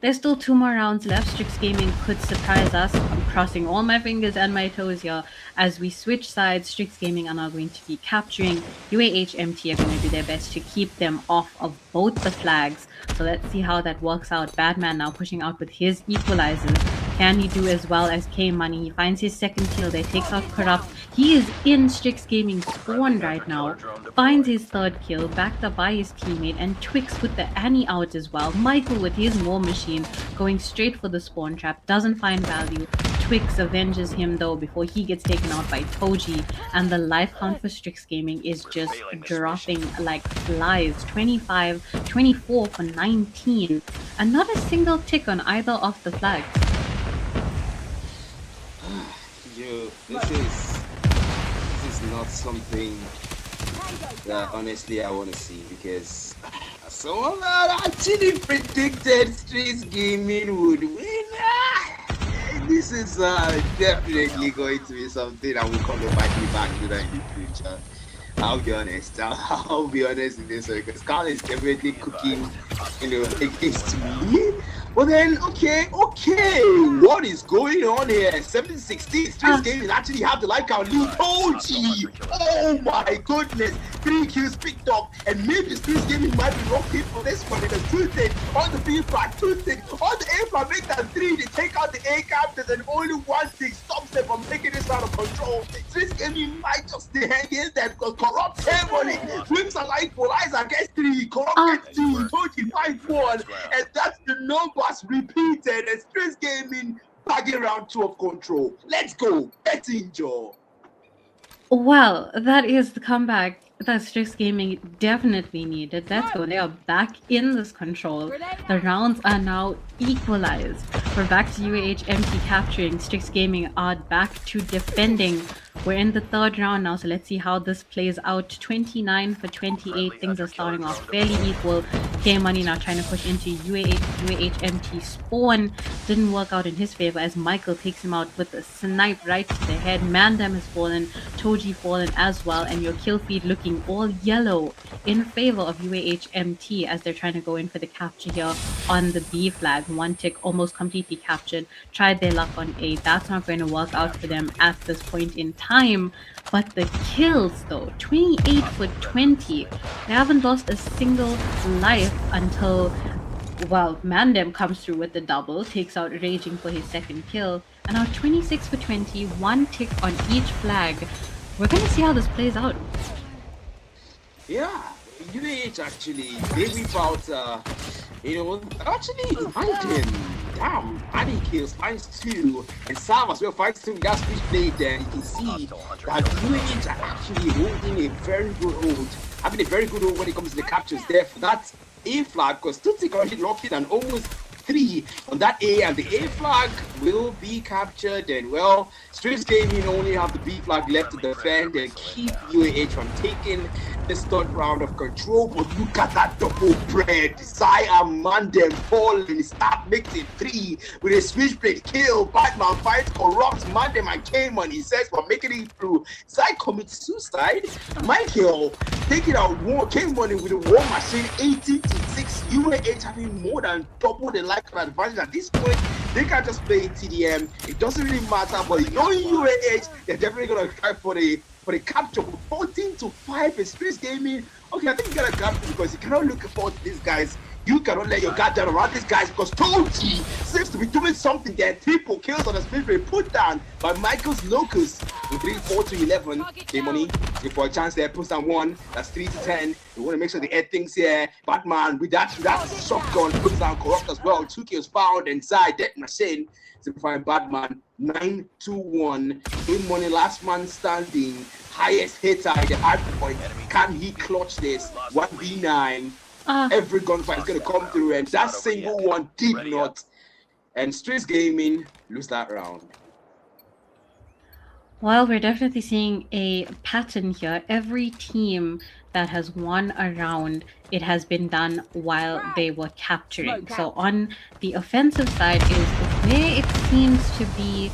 There's still 2 more rounds left. Strix Gaming could surprise us. I'm crossing all my fingers and my toes here. As we switch sides, Strix Gaming are now going to be capturing. UAHMT are going to do their best to keep them off of both the flags. So let's see how that works out. Batman now pushing out with his equalizers. Can he do as well as K-Money? He finds his second kill. They takes out Corrupt. He is in Strix Gaming spawn right now. Finds his third kill, backed up by his teammate, and Twix with the Annie out as well. Michael with his War Machine going straight for the spawn trap. Doesn't find value. Twix avenges him though before he gets taken out by Toji. And the life count for Strix Gaming is just dropping like flies. 25, 24 for 19. And not a single tick on either of the flags. Yo, this is not something that honestly I want to see, because someone that actually predicted Strix Gaming would win. This is definitely going to be something that will come to bite me back to that in the future. I'll be honest. I'll be honest in this one, because Carl is definitely cooking, against me. But then, okay, what is going on here? 7-16, Strix Gaming actually have the life count lead. Toji! Oh my goodness! 3 kills picked up, and maybe Strix Gaming might be rock hit for this one. Because 2 things on the B flag, 2 things on the A flag, make that 3. They take out the A captains, and only 1 thing stops them from taking this out of control. Strix Gaming might just stay hanging there because Corrupt Harmony wins a life equalizer against 3. Corrupt gets 2, Toji 5-1, and that's the numbers repeated. And Strix Gaming bagging round 2 of control. Let's go, betting Joe. Well, that is the comeback that Strix Gaming definitely needed. Let's go. They are back in this control. The rounds are now equalized. We're back to UAHMT capturing. Strix Gaming are back to defending. We're in the 3rd round now, so let's see how this plays out. 29 for 28. Things are starting off fairly equal. K-Money now trying to push into UAHMT spawn. Didn't work out in his favor as Michael takes him out with a snipe right to the head. Mandem has fallen. Toji fallen as well. And your kill feed looking all yellow in favor of UAHMT as they're trying to go in for the capture here on the B flag. 1 tick almost completely captured. Tried their luck on A. That's not going to work out for them at this point in time. But the kills though, 28 for 20. They haven't lost a single life until, well, Mandem comes through with the double, takes out Raging for his 2nd kill. And now 26 for 20, 1 tick on each flag. We're going to see how this plays out. Yeah, UAH actually, they whip out, actually Mandem. Damn, Annie kills, finds 2, and Sam as well finds 2. That's which played there. You can see that UAH are actually holding a very good hold, having a very good hold when it comes to the captures there for that A flag, because Tutsi already locked in and almost 3 on that A, and the A flag will be captured. And well, Strix Gaming only have the B flag left to defend and keep UAH from taking this 3rd round of control. But look at that double bread. Zai and Mandem falling, start making 3 with a switchblade kill. Batman fights Corrupt Mandem and K-Money. He says for making it through. Zai commits suicide. Michael taking out K-Money with a War Machine 18-6. UAH having more than double the life advantage at this point. They can't just play TDM. It doesn't really matter. But knowing UAH, they're definitely gonna try for the capture. 14-5 in Strix Gaming. Okay, I think you gotta grab it because you cannot look forward to these guys. You cannot let your guard down around these guys because Toji seems to be doing something there. Triple kills on the spirit put down by Michael's Locus. In 3-4-11. K-Money, for a chance there, puts down 1. That's 3-10. We want to make sure the add things here. Batman with that shotgun puts down Corrupt as well. 2 kills found inside Death Machine. Simplifying Batman 9-1. K-Money, last man standing. Highest hitter at the hard point. Can he clutch this? 1v9. Every gunfight is going to come through, and that single one did not. And Strix Gaming lose that round. Well, we're definitely seeing a pattern here. Every team that has won a round, it has been done while they were capturing. So on the offensive side is where it seems to be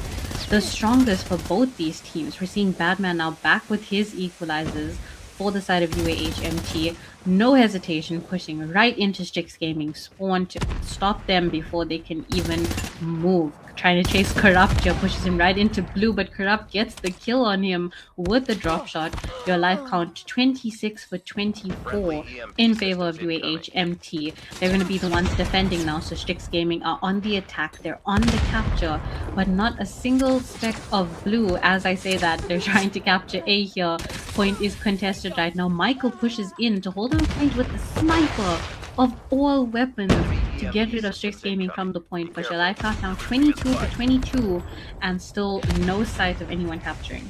the strongest for both these teams. We're seeing Badman now back with his equalizers for the side of UAHMT. No hesitation, pushing right into Strix Gaming spawn to stop them before they can even move. Trying to chase Corrupt here, pushes him right into blue, but Corrupt gets the kill on him with the drop shot. Your life count 26 for 24 in favor of UAHMT. They're going to be the ones defending now, so Strix Gaming are on the attack. They're on the capture, but not a single speck of blue. As I say that, they're trying to capture A here. Point is contested right now. Michael pushes in to hold on point with the sniper of all weapons to get rid of Strix Gaming from the point. But your life count now 22 for 22 and still no sight of anyone capturing.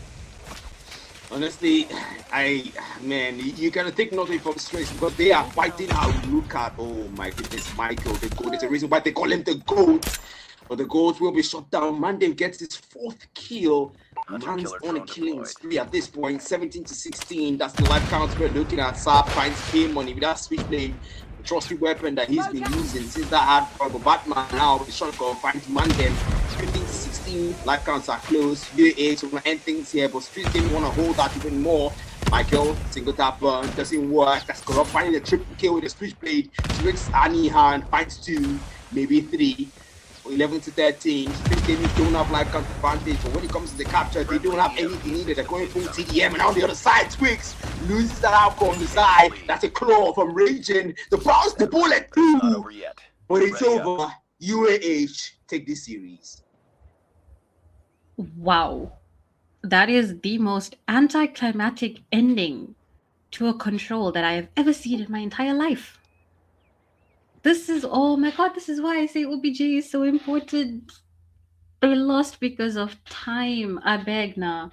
Honestly, you gotta take nothing from Strix because they are fighting out. Look at, oh my goodness, Michael, the GOAT. There's a reason why they call him the GOAT. But the GOAT will be shut down. Mandem gets his 4th kill. Man's on a killing spree at this point, 17 to 16. That's the life count we're looking at. Saab finds pay money with that switchblade, the trusty weapon that he's been using since that hard for Batman. Now the shotgun finds Mandem. 15 to 16. Life counts are close. UAH, so we're gonna end things here, but Street didn't want to hold that even more. Michael, single tap burn, doesn't work. That's Corrupt finding the triple kill with the switchblade. Strix Annie hand finds 2, maybe 3. 11 to 13. Strix Gaming don't have life count advantage, but when it comes to the capture, they don't have anything needed. They're going full TDM, and on the other side, Twix loses that outcome on the side. That's a claw from Raging. The bounce, the bullet, but it's over. UAH take this series. Wow. That is the most anticlimactic ending to a control that I have ever seen in my entire life. This is, oh my god, this is why I say OBJ is so important. They lost because of time. I beg now.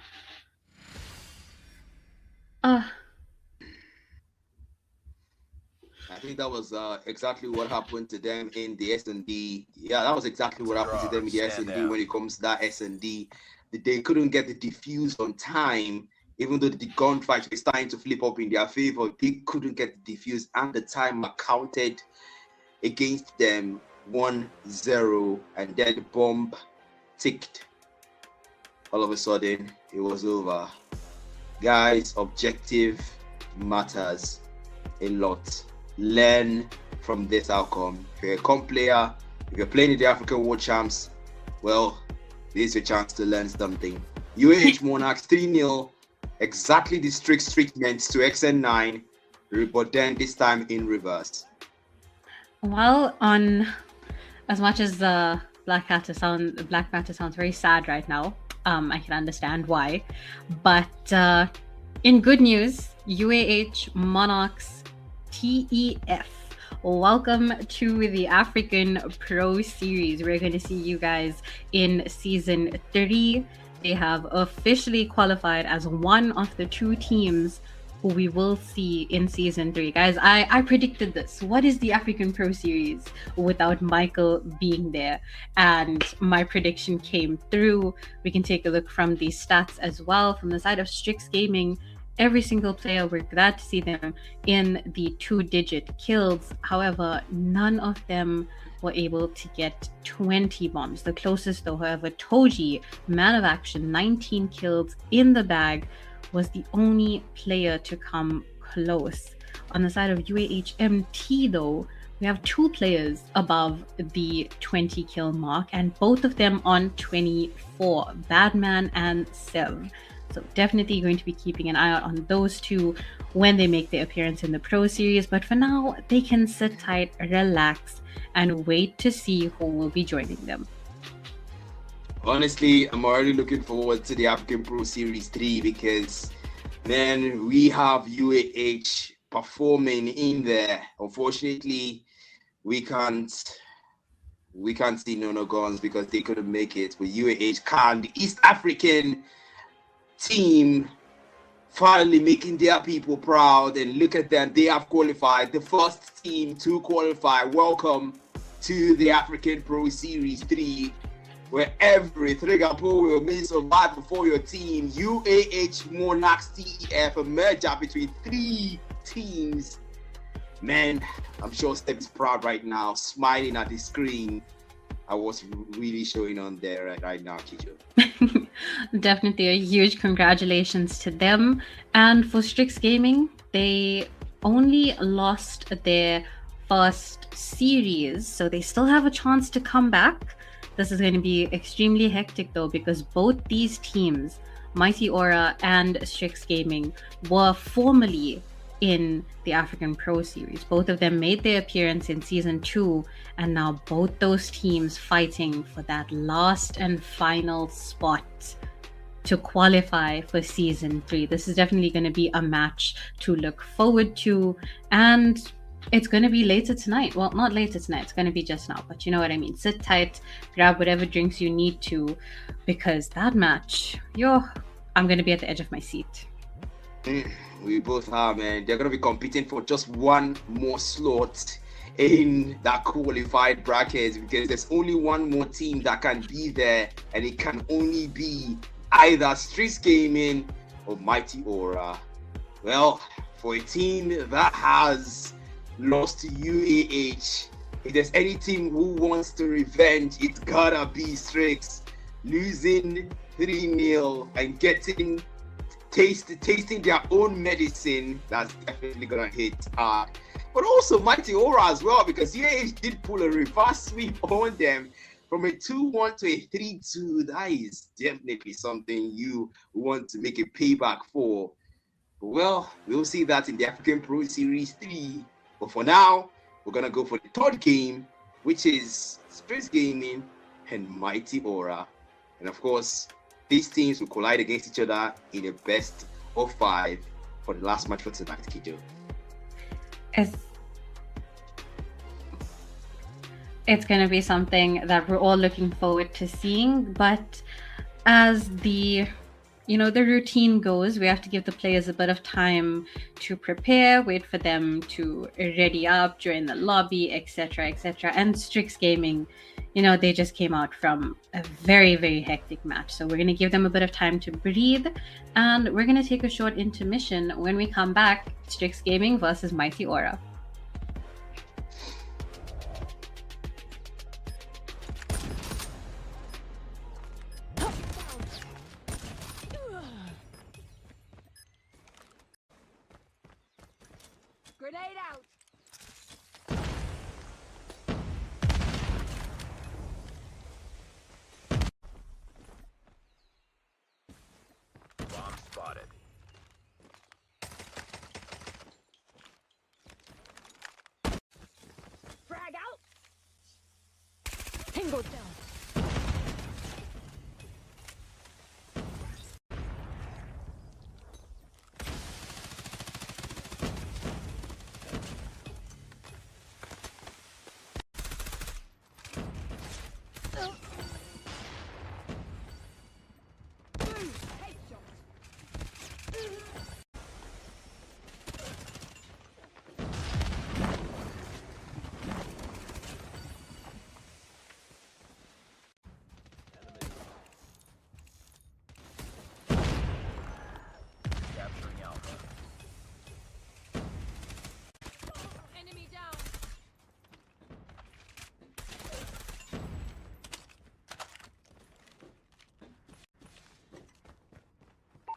I think that was exactly what happened to them in the S&D. Yeah, that was exactly what happened to them in the S&D when it comes to that S&D. They couldn't get the defuse on time, even though the gunfight was starting to flip up in their favor. They couldn't get the defuse, and the time counted against them 1-0, and then the bomb ticked. All of a sudden, it was over. Guys, objective matters a lot. Learn from this outcome. If you're a comp player, if you're playing in the African World Champs, well, this is your chance to learn something. UAH Monarchs 3-0, exactly the strict treatment to XN9, but then this time in reverse. Well, on as much as the Black Panther sounds very sad right now, I can understand why. But in good news, UAH Monarchs TEF, welcome to the African Pro Series. We're going to see you guys in season 3. They have officially qualified as one of the 2 teams who we will see in season 3. Guys, I predicted this. What is the African Pro Series without Michael being there? And my prediction came through. We can take a look from the stats as well. From the side of Strix Gaming, every single player, we're glad to see them in the 2-digit kills. However, none of them were able to get 20 bombs. The closest though, however, Toji, man of action, 19 kills in the bag, was the only player to come close. On the side of UAHMT though, we have 2 players above the 20 kill mark, and both of them on 24, Badman and Sev. So definitely going to be keeping an eye out on those 2 when they make their appearance in the Pro Series. But for now, they can sit tight, relax, and wait to see who will be joining them. Honestly, I'm already looking forward to the African Pro Series 3 because, man, we have UAH performing in there. Unfortunately, we can't see Nonagons because they couldn't make it, but UAH can. The East African team finally making their people proud, and look at them, they have qualified, the first team to qualify. Welcome to the African Pro Series 3. where every trigger pull will mean survival for your team. UAH Monarchs TEF, a merger between 3 teams. Man, I'm sure Steph is proud right now, smiling at the screen. I was really showing on there right now, Kijo. Definitely a huge congratulations to them. And for Strix Gaming, they only lost their first series, so they still have a chance to come back. This is going to be extremely hectic though, because both these teams, Mighty Aura and Strix Gaming, were formerly in the African Pro Series. Both of them made their appearance in Season 2, and now both those teams fighting for that last and final spot to qualify for Season 3. This is definitely going to be a match to look forward to, and it's going to be later tonight. Well, not later tonight, it's going to be just now, but you know what I mean. Sit tight, grab whatever drinks you need to, because that match, I'm going to be at the edge of my seat. We both are, man. They're going to be competing for just one more slot in that qualified bracket, because there's only one more team that can be there, and it can only be either Strix Gaming or Mighty Aura. Well, for a team that has lost to UAH, if there's any team who wants to revenge, it's gotta be Strix. Losing 3-0 and tasting their own medicine, that's definitely gonna hit hard. But also Mighty Aura as well, because UAH did pull a reverse sweep on them from a 2-1 to a 3-2. That is definitely something you want to make a payback for. But well, we'll see that in the African Pro Series 3. But for now, we're gonna go for the third game, which is Strix Gaming and Mighty Aura. And of course, these teams will collide against each other in a best of 5 for the last match for tonight, Kijo. It's going to be something that we're all looking forward to seeing, but as the routine goes, we have to give the players a bit of time to prepare, wait for them to ready up, join the lobby, etc., etc. And Strix Gaming, they just came out from a very, very hectic match. So we're going to give them a bit of time to breathe, and we're going to take a short intermission. When we come back, Strix Gaming versus Mighty Aura. Grenade out! Bomb spotted. Frag out! Tango down! Capturing Alpha. Enemy down!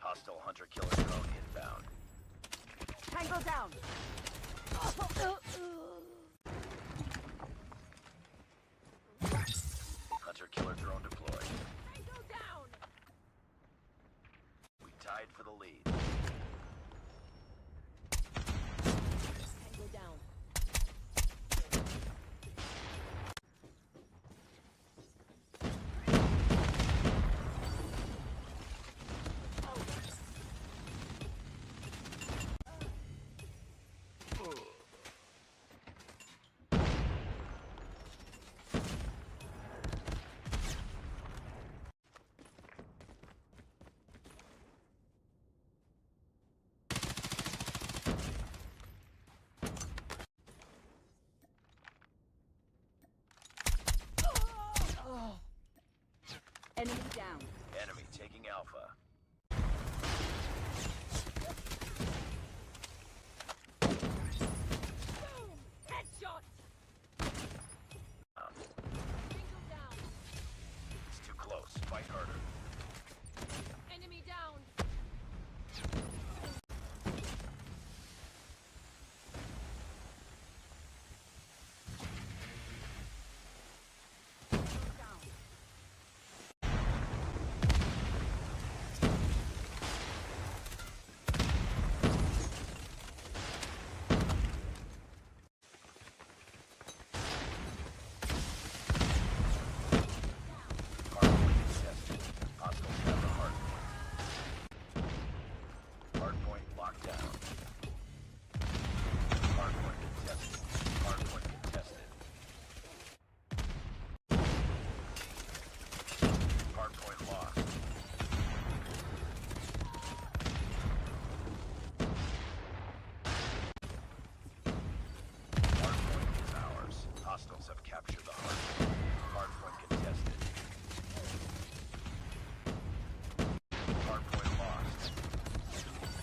Hostile hunter-killer drone inbound. Tango down! Hunter-killer drone deployed. Tango down! We tied for the lead. Tango down. Alpha. Boom! Headshot! Single down. It's too close. Fight harder. Enemy down. Down. Hardpoint contested. Hostiles have the hardpoint. Hardpoint locked down. Hardpoint contested. Hardpoint contested. Hardpoint lost. Hardpoint is ours. Hostiles have captured the hardpoint. Hardpoint contested. Hardpoint lost.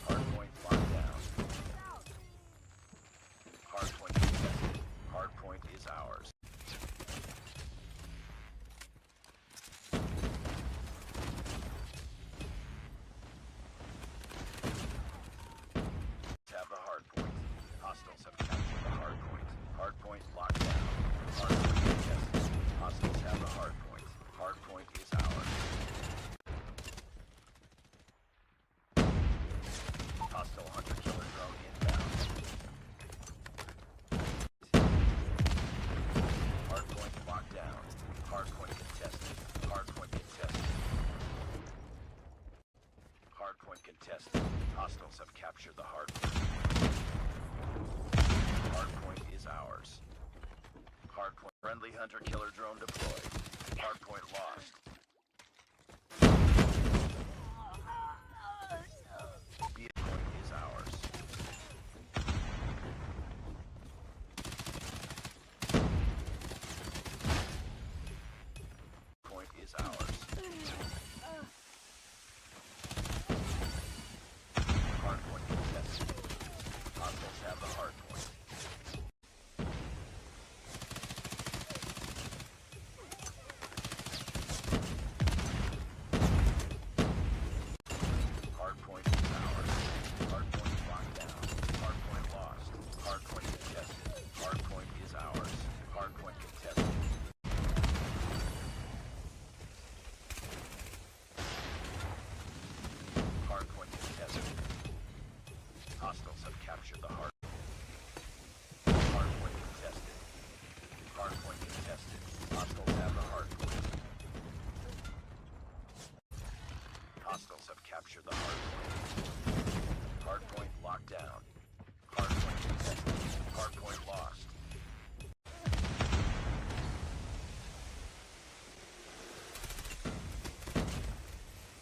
Hardpoint locked down. Hardpoint contested. Hardpoint is ours. Have the hardpoint. Hostiles have captured the hardpoint. Hardpoint locked down. Hardpoint contested. Hostiles have the hardpoint. Hardpoint is ours. Hostile hunter-killer drone inbound. Hardpoint locked down. Hardpoint contested. Hardpoint contested. Hardpoint contested. Hostiles have captured the hardpoint. Hardpoint is ours. Hardpoint. Friendly hunter-killer drone deployed. Hardpoint lost. Beat point is ours. Point is ours. Hardpoint contested. Hostiles have the hardpoint. Hardpoint is ours. Hardpoint locked down. Hardpoint lost. Hardpoint contested. Hardpoint is ours. Hardpoint contested. Hardpoint contested. Hostiles have captured the hardpoint. Hardpoint contested. Hardpoint contested. Hostiles have the hardpoint. Hostiles have captured the hardpoint. Hardpoint locked down. Hardpoint contested. Hardpoint lost.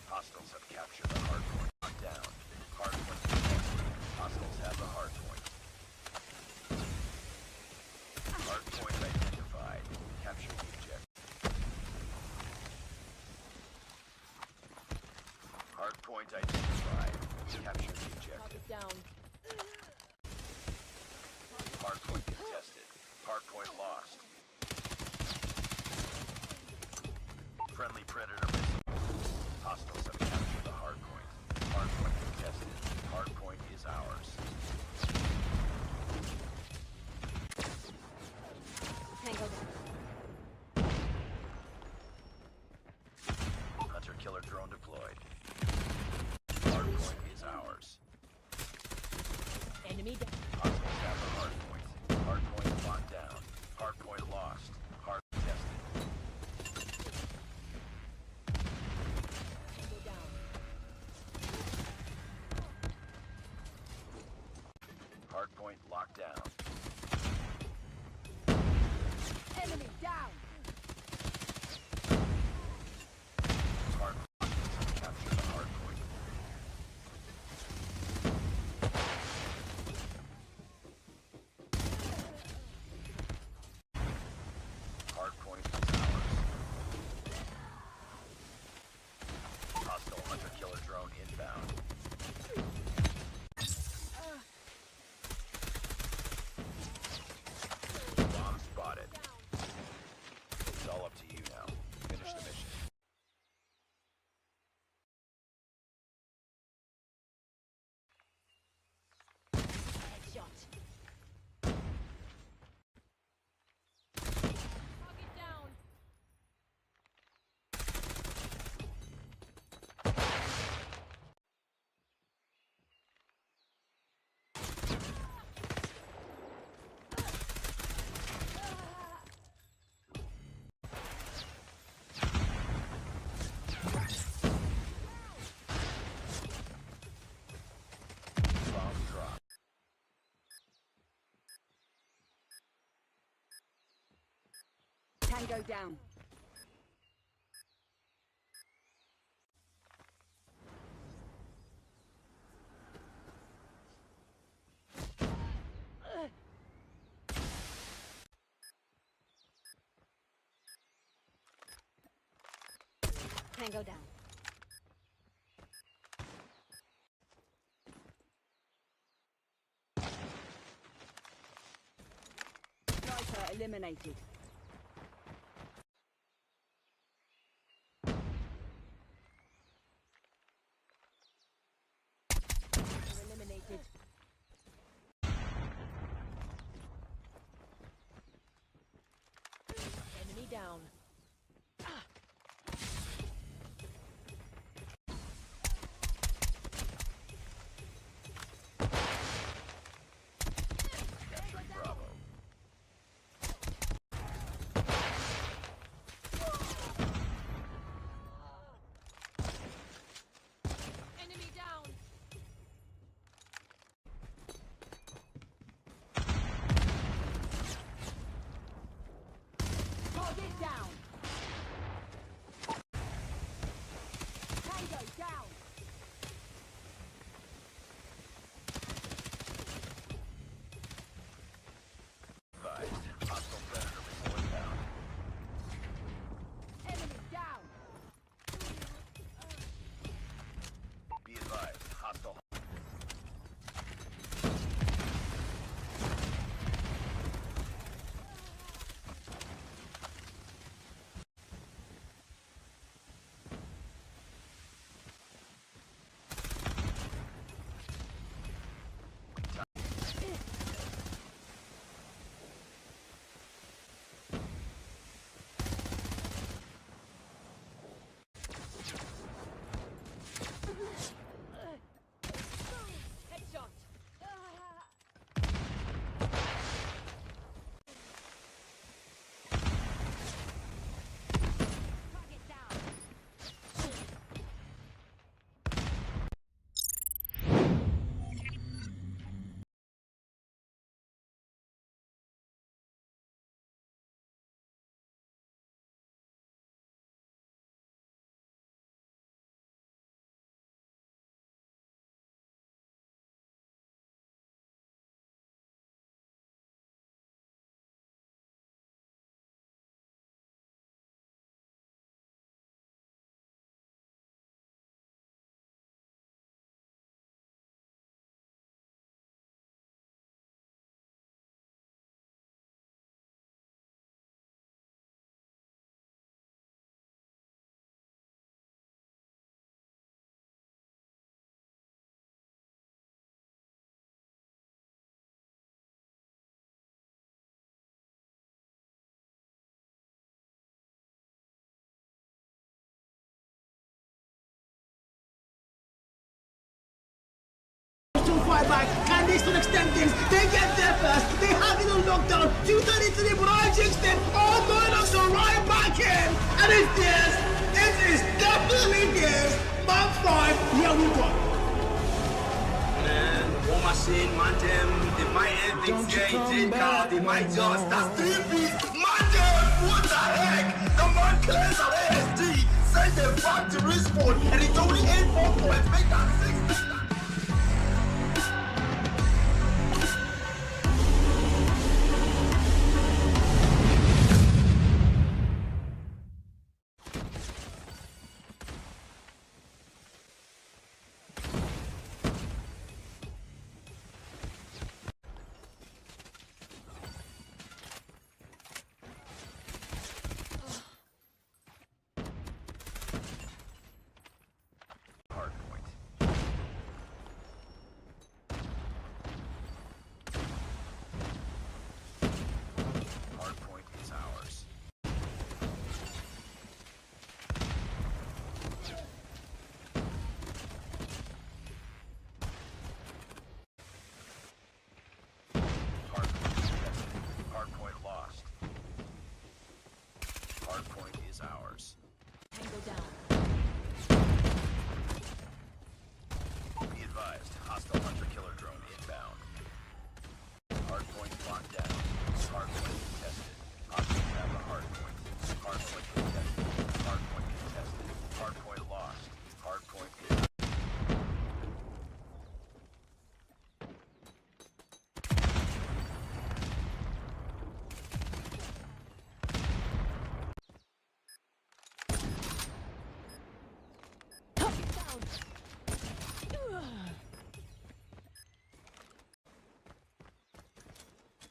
Hostiles have captured the hardpoint. Locked down. Hardpoint contested. Hostiles have the hardpoint. Hardpoint identified. Capture the objective. Hardpoint identified. Capture the objective. Down. Hardpoint contested. Hardpoint lost. Friendly predator missile. Hostiles have captured the hardpoint. Hardpoint contested. Hardpoint is ours. Tango down. Hunter-killer drone deployed. Hardpoint is ours. Enemy down. Hostiles have the hardpoint. Hardpoint locked down. Hardpoint lost. Hard contested. Tango down. Hardpoint locked down. Enemy down. Hardpoint capture the hardpoint. Hardpoint is ours. Hostile hunter Tango down. Tango down. Sniper eliminated. Eliminated. Enemy down. Enemy down. Target down. Tango down. Enemy down. Be advised, hostile. Headshot. Target down. To fight back, can they still extend things? They get there first, they have it on lockdown. 233 Monarchs extend, all Nonagon are right back in. And it's theirs, it is definitely theirs. Mark 5, here we go. Man, what am I saying, man? Them, they might end things getting car, they might just. That's 3 beats. Man, them, what the heck? The man clears our ASD, send them back to respawn, and it's only 8 points, make that 6.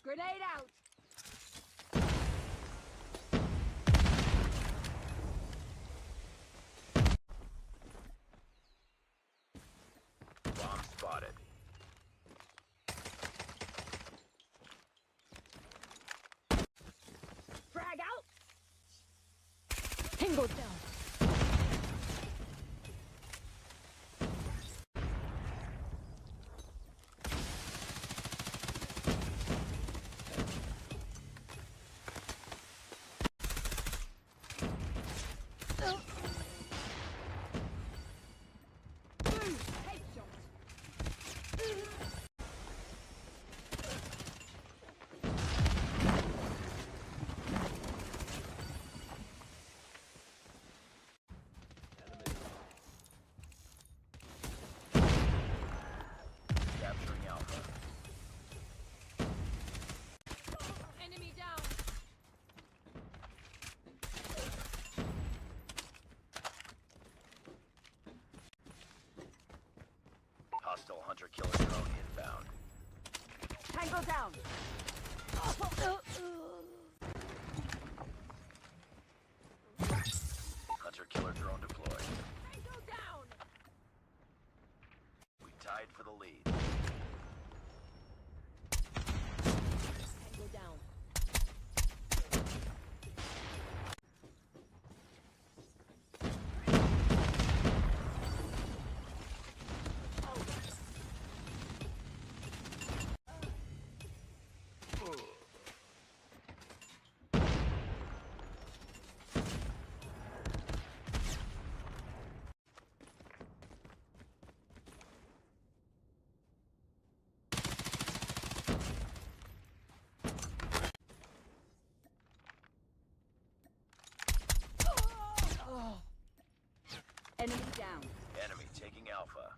Grenade out. Bomb spotted. Frag out. Tango down. Capturing Alpha. Enemy down. Hostile hunter-killer drone inbound. Tango down. Hunter-killer drone deployed. Tango down. We tied for the lead. Tango down. Enemy down. Enemy taking Alpha.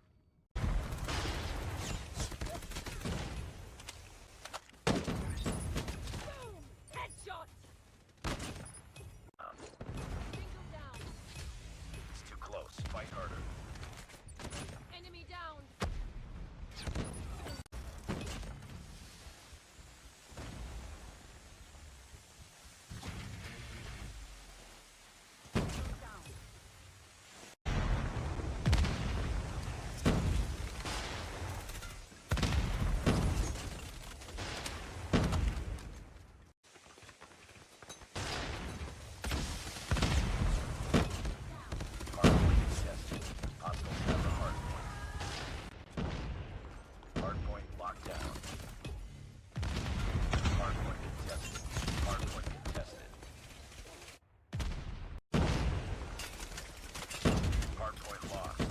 Boom! Headshot. Tango down. It's too close. Fight harder. Enemy down. Hardpoint contested. Hostiles have the hardpoint. Hardpoint locked down. Hardpoint contested. Hardpoint contested. Hardpoint lost.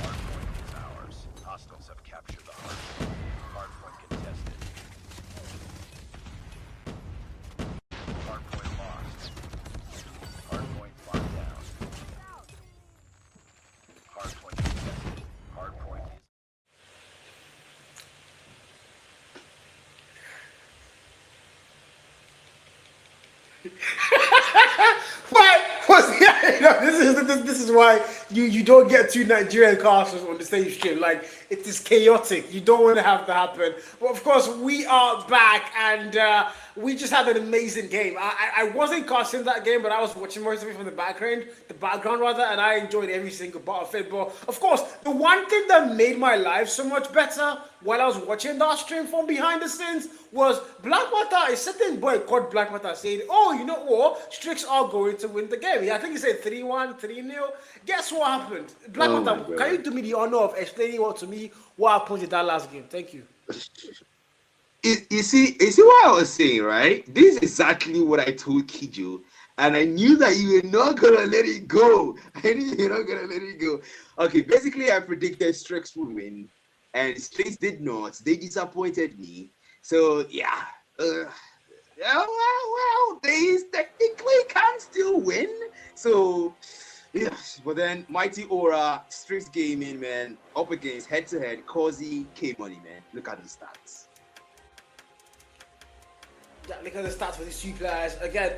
Hardpoint is ours. Hostiles have captured the hardpoint. Hardpoint contested. Hardpoint lost. Hardpoint locked down. Hardpoint contested. Hardpoint is What was you know, this is why you don't get two Nigerian casters on the same stream. Like, it is chaotic. You don't want to have to happen. But of course, we are back, and we just had an amazing game. I wasn't casting that game, but I was watching most of it from the background rather, and I enjoyed every single part of it. But of course, the one thing that made my life so much better while I was watching that stream from behind the scenes was Black Mata, a certain boy called Black Mata, said, "Oh, you know what? Strix are going to win the game." I think he said 3-1, 3-0. Guess what happened? Black Mata, can you do me the honor of explaining to me what happened in that last game? Thank you. You see what I was saying, right? This is exactly what I told Kijo, and I knew that you were not gonna let it go. I knew you were not gonna let it go. Okay, basically, I predicted Strix would win, and Strix did not. They disappointed me. So yeah, well, they technically can still win. So yeah, but then Mighty Aura, Strix Gaming, man, up against head-to-head, Cozy, K-Money, man. Look at the stats. Yeah, look at the stats for these two players. Again,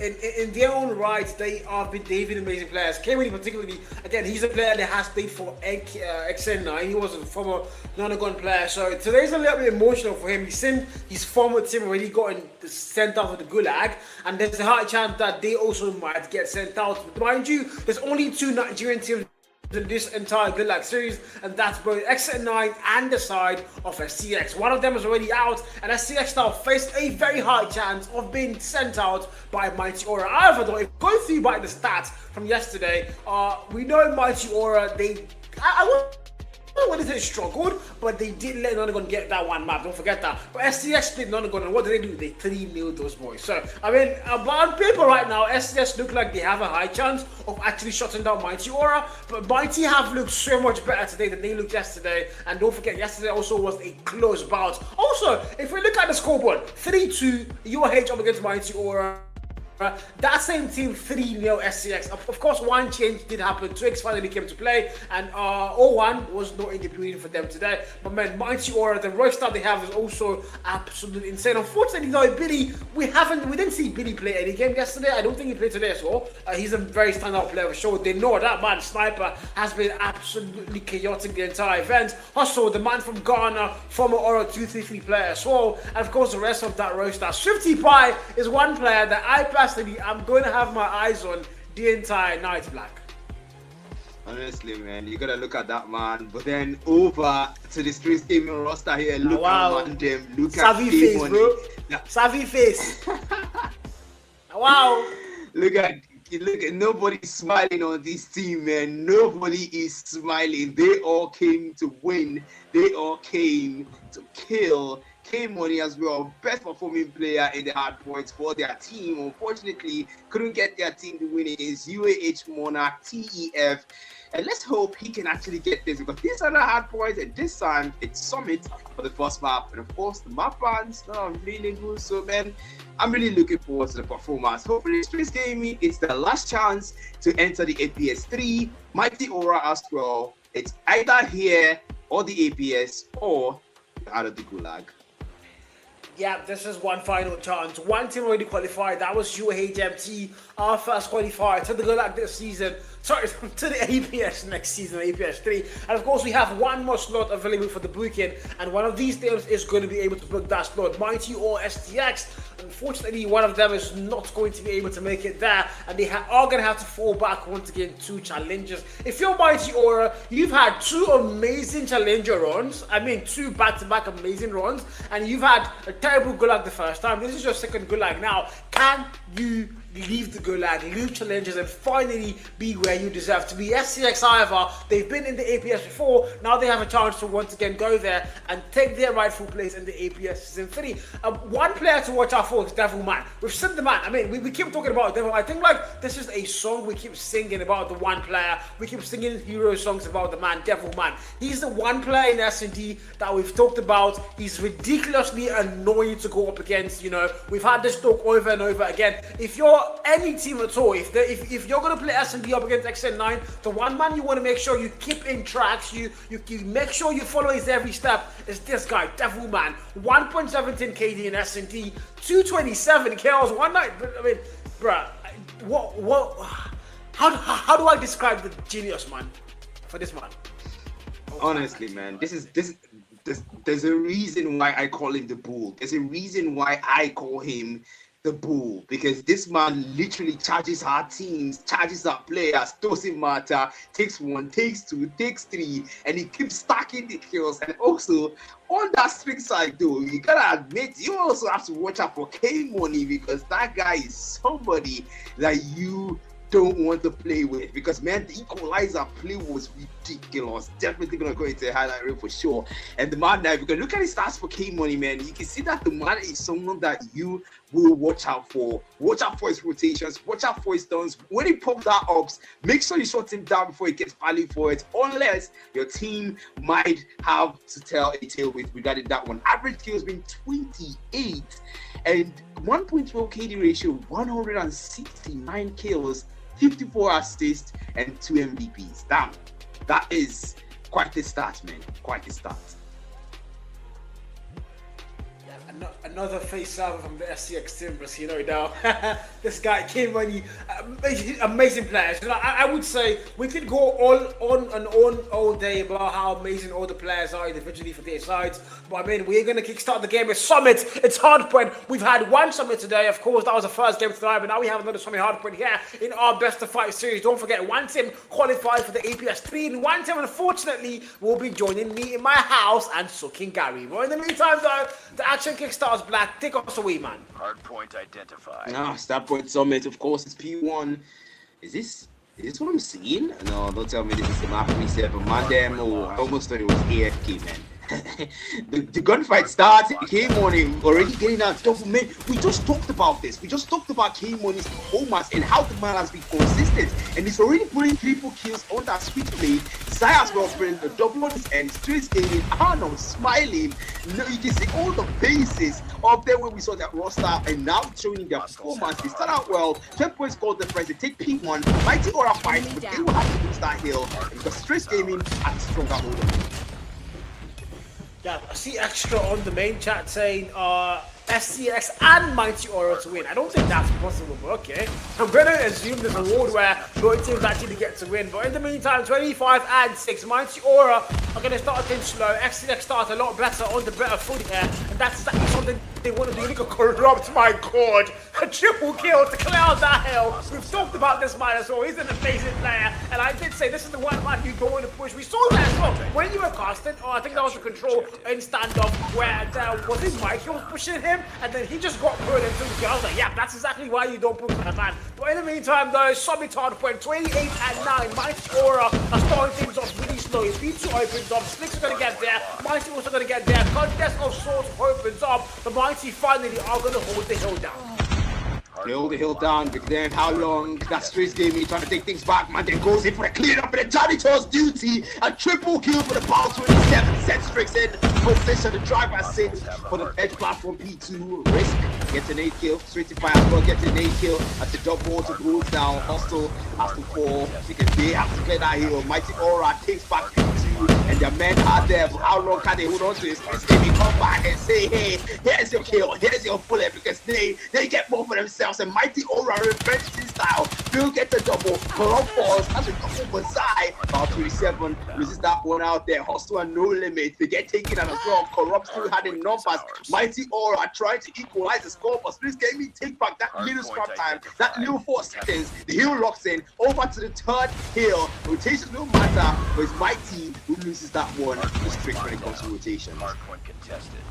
in their own right, they've been amazing players. K-Money particularly, again, he's a player that has played for XN9. He was a former Nonagon player, so today's a little bit emotional for him. He's seen his former team already gotten sent out with the Gulag, and there's a high chance that they also might get sent out. But mind you, there's only 2 Nigerian teams in this entire Gulag series, and that's both XN9 and the side of STX. One of them is already out, and STX now face a very high chance of being sent out by Mighty Aura. However, though, if going through by the stats from yesterday, we know Mighty Aura, I wouldn't say struggled, but they did let Nonagon get that one map. Don't forget that. But STX split Nonagon, and what did they do? They 3-0'd those boys. So, I mean, but on paper right now, STX look like they have a high chance of actually shutting down Mighty Aura. But Mighty have looked so much better today than they looked yesterday. And don't forget, yesterday also was a close bout. Also, if we look at the scoreboard, 3-2 UH up against Mighty Aura. That same team 3-0 SCX. Of course, one change did happen. Strix finally came to play, and 0-1 was not in the building for them today. But man, Mighty Aura, the roster they have is also absolutely insane. Unfortunately, though, Billy, we didn't see Billy play any game yesterday. I don't think he played today as well. He's a very standout player for sure. They know that man, Sniper, has been absolutely chaotic the entire event. Also, the man from Ghana, former Aura 233 player as well. And of course, the rest of that roster. Swifty Pie is one player that I personally, I'm going to have my eyes on the entire night, Black. Honestly, man, you gotta look at that man. But then over to the Strix gaming roster here, look at man, them. Look Savvy at face, money. bro. Savvy face. Wow. Look at nobody's smiling on this team, man. Nobody is smiling. They all came to win. They all came to kill. K-Money as well, best performing player in the hard points for their team. Unfortunately, couldn't get their team to win against UAH Monarch TEF. And let's hope he can actually get this, because these are the hard points, and this time it's Summit for the first map. And of course, the map bands are really good. So, man, I'm really looking forward to the performance. Hopefully, Strix Gaming, it's the last chance to enter the APS 3. Mighty Aura as well. It's either here or the APS or out of the Gulag. Yeah, this is one final chance. One team already qualified. That was UHMT, our first qualifier to the Gulag this season. Sorry, to the APS next season, APS 3. And of course, we have one more slot available for the booking, and one of these teams is going to be able to book that slot. Mighty or STX. Unfortunately, one of them is not going to be able to make it there, and they are going to have to fall back once again to challenges. If you're Mighty Aura, you've had 2 amazing challenger runs. I mean, 2 back-to-back amazing runs, and you've had a terrible Gulag the first time. This is your second Gulag now. Can you leave the Gulag, leave challenges, and finally be where you deserve to be? SCX, however, they've been in the APS before. Now they have a chance to once again go there and take their rightful place in the APS Season 3. One player to watch out for is Devilman. We've seen the man. I mean, we keep talking about Devil. I think like this is a song we keep singing about the one player. We keep singing hero songs about the man, Devilman. He's the one player in S&D that we've talked about. He's ridiculously annoying to go up against. You know, we've had this talk over and over again. If you're any team at all, if you're gonna play S&D up against XN9, the one man you want to make sure you keep in tracks, you make sure you follow his every step, is this guy, Devilman. 1.17 KD in S&D, 227 kills one night. I mean, bruh, how do I describe the genius, man, for this man? Honestly, man, there's a reason why I call him the Bull. There's a reason why I call him the Bull, because this man literally charges our teams, charges our players, doesn't matter, takes 1, takes 2, takes 3, and he keeps stacking the kills. And also on that Strix side though, you gotta admit, you also have to watch out for K-Money, because that guy is somebody that you don't want to play with, because man, the equalizer play was ridiculous. Definitely gonna go into a highlight reel for sure. And the man now, if you can look at his stats for K-Money, man, you can see that the man is someone that you will watch out for. Watch out for his rotations, watch out for his stunts. When he pops that ups, make sure you shut him down before he gets value for it, unless your team might have to tell a tale with regarding that one. Average kills been 28 and 1.12 KD ratio, 169 kills, 54 assists, and 2 MVPs. Damn, that is quite a start, man. Quite a start. Another face server from the SCX Timbers, you know now. This guy came on, amazing players. You know, I would say we could go on all day about how amazing all the players are individually for their sides. But I mean, we're going to kickstart the game with Summit. It's Hardpoint. We've had one Summit today, of course, that was the first game tonight, but now we have another Summit Hardpoint here in our Best of 5 series. Don't forget, one team qualified for the APS 3, and one team, unfortunately, will be joining me in my house and sucking Gary. But in the meantime, though, the action kickstarts. Black, take us away, man. Hardpoint identified. Starpoint Summit, of course, it's P1. Is this what I'm seeing? No, don't tell me this is the map reset, but man, damn, I almost thought it was AFK, man. the gunfight starts, K-Money already getting out double man. We just talked about this. We just talked about K-Money's performance and how the man has been consistent. And he's already putting 3-4 kills on that switchblade. Zai as well spreading the double on his end. Strix gaming, Arnold smiling. You know, you can see all the bases up there where we saw that roster and now showing their performance. They start out well, 10 points scored the first, they take P1, Mighty Aura fight, but they will have to lose that hill because Strix gaming has a stronger hold on it. Yeah, I see extra on the main chat saying SCX and Mighty Aura to win. I don't think that's possible, but okay. I'm going to assume there's a world where both teams actually get to win. But in the meantime, 25 and 6, Mighty Aura are going to start things slow. SCX start a lot better on the better foot here. And that's exactly something they want to do. Look at Corrupt, my god. A triple kill to clear out that hill. We've talked about this man as well. He's an amazing player. And I did say this is the one man you go in to push. We saw that as well. When you were casting, I think that was the control in standoff where was it Mike who was pushing him? And then he just got put into the kill. I was like, yeah, that's exactly why you don't push that man. But in the meantime, though, Summit Hardpoint 28 and 9. Mighty Aura are starting things off really slow. B2 opens up. Strix are going to get there. Mighty also going to get there. Contest of Swords opens up. The Mighty finally are going to hold the hill down. They hold the hill down, but then how long that Strix gaming trying to take things back, man, then goes in for a clean up in the janitor's duty. A triple kill for the power 27, set Strix in position. The driver sits for the edge platform P2. Risk gets an 8 kill, straight to fire as well, gets an 8 kill as the double water goes down. Hostile has to fall because they have to clear that hill. Mighty Aura takes back P2 and their men are there, but how long can they hold on to this? Strix gaming come back and say, hey, here's your kill, here's your bullet, because they get more for themselves. And Mighty Aura revenge style. Bill get the double. Corrupt falls as a double Zai. About 27 loses that one out there. Hostile and no limit. They get taken out as well. Corrupt still had in numbers. Mighty Aura trying to equalize the score, but Strix gaming take back that little scrap time. That little 4 seconds. The hill locks in. Over to the third hill. Rotations no matter, but it's Mighty who loses that one. The Strix when it comes to rotation. Hardpoint contested.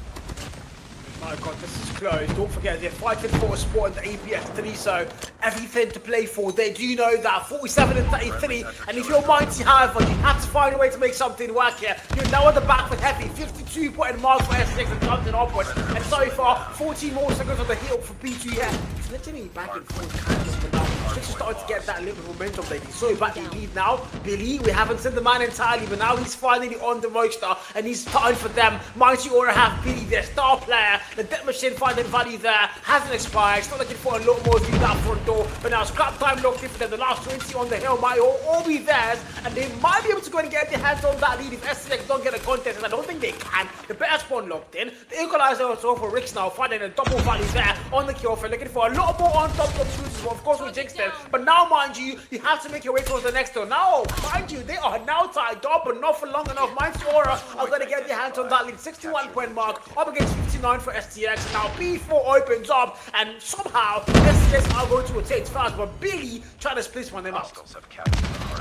My god, this is close. Don't forget, they're fighting for a spot in the APS 3, so everything to play for. They do know that 47 and 33, and if you're Mighty, however, you have to find a way to make something work here. You're now on the back with Heavy, 52 point mark for S6 and counting upwards, and so far, 14 more seconds on the heel for P2 here. It's literally back and forth, kind of, but now Strix is starting to get that little momentum that he's so back in lead now. Billy, we haven't seen the man entirely, but now he's finally on the roster, and he's starting for them. Mighty Aura have Billy, their star player. The death machine finding value there hasn't expired. Still looking for a lot more through that front door, but now scrap time locked in for them. The last 20 on the hill might all be theirs, and they might be able to go and get their hands on that lead if SCX don't get a contest, and I don't think they can. The better spawn locked in. The equalizer also for Rix now, finding a double value there on the kill for looking for a lot more on top of shooters. Well, of course we jinxed them, but now mind you, you have to make your way towards the next door. Now, mind you, they are now tied up, but not for long enough. Mighty Aura are going to get their hands on that lead. 61 point mark up against 59 for STX. Now B4 opens up, and somehow STX are going to rotate fast, but Billy trying to split one of them out.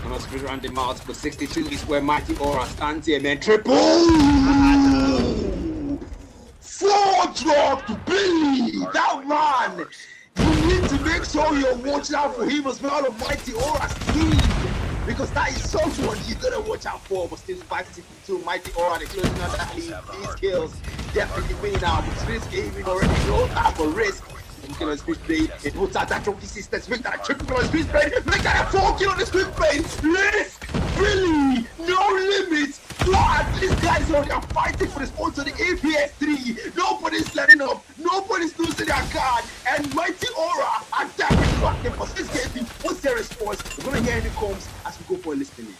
I'm not split around them out, but 62 is where Mighty Aura stands here, man. Triple! 4 drop to Billy! That man! You need to make sure you're watching out for him as well on Mighty Aura's team, because that is someone you gotta watch out for. But still 562, Mighty Aura, they're closing on that lead. These kills definitely winning out. But Strix gaming already no time for risk. Kill on Strix blade. It puts out that trophy systems. Make that a triple kill on Strix blade. Make that a 4 kill on the Strix blade. Risk! Really? No limits. What? These guys are fighting for the spot to the APS 3. Nobody's letting up. Nobody's losing their card. And Mighty Aura are definitely locked in for Strix gaming. What's their response? We're gonna hear in the comms as we go for a listening.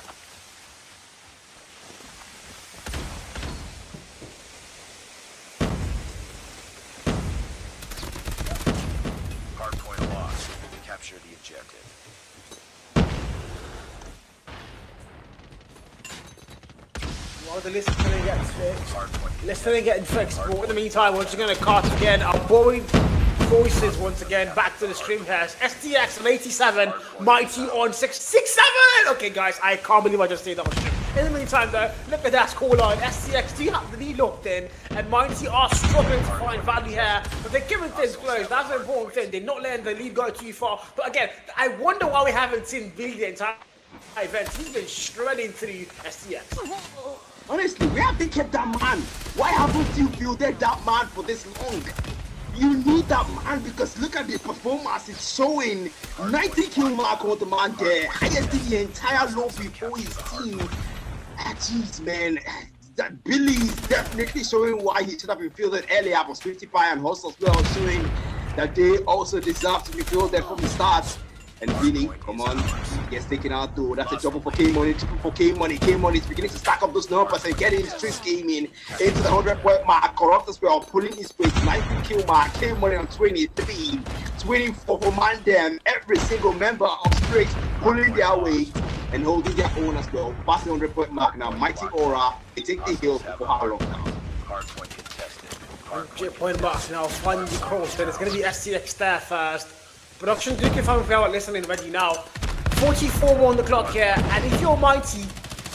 capture the objective. While the list is going to get fixed, let's getting fixed, but in the meantime, we're just going to cast again our boring voices once again back to the stream cast. STX on 87, Mighty on 667. Okay, guys, I can't believe I just said that on stream. In the meantime, though, look at that scoreline. STX do have the lead locked in, and Mighty are struggling to find value here, but they're giving things close. That's an important thing. They're not letting the lead go too far. But again, I wonder why we haven't seen Billy the entire event. He's been shredding through STX. Honestly, where have they kept that man? Why haven't you fielded that man for this long? You need that man because look at the performance. It's showing 90 kill mark on the man there. Highest in the entire lobby for his team. Jeez, man. That Billy is definitely showing why he should have been fielded earlier. But 55 and Hustle as well showing that they also deserve to be fielded from the start. And Billy, come on, he gets taken out though. That's a double for K-Money, triple for K-Money. K-Money is beginning to stack up those numbers and getting his Strix gaming into the 100-point mark. Corrupt as well, pulling his weight, 19 kill mark. K-Money on 23, 24 for Mandem. Every single member of Strix pulling their weight and holding their own as well. Past the 100-point mark now. Mighty Aura, they take the hill for how long now? Hardpoint contested. 100-point mark now, finally crossed, and it's going to be STX there first. Production, do confirm if you are listening ready now. 44 more on the clock here, and if you're Mighty,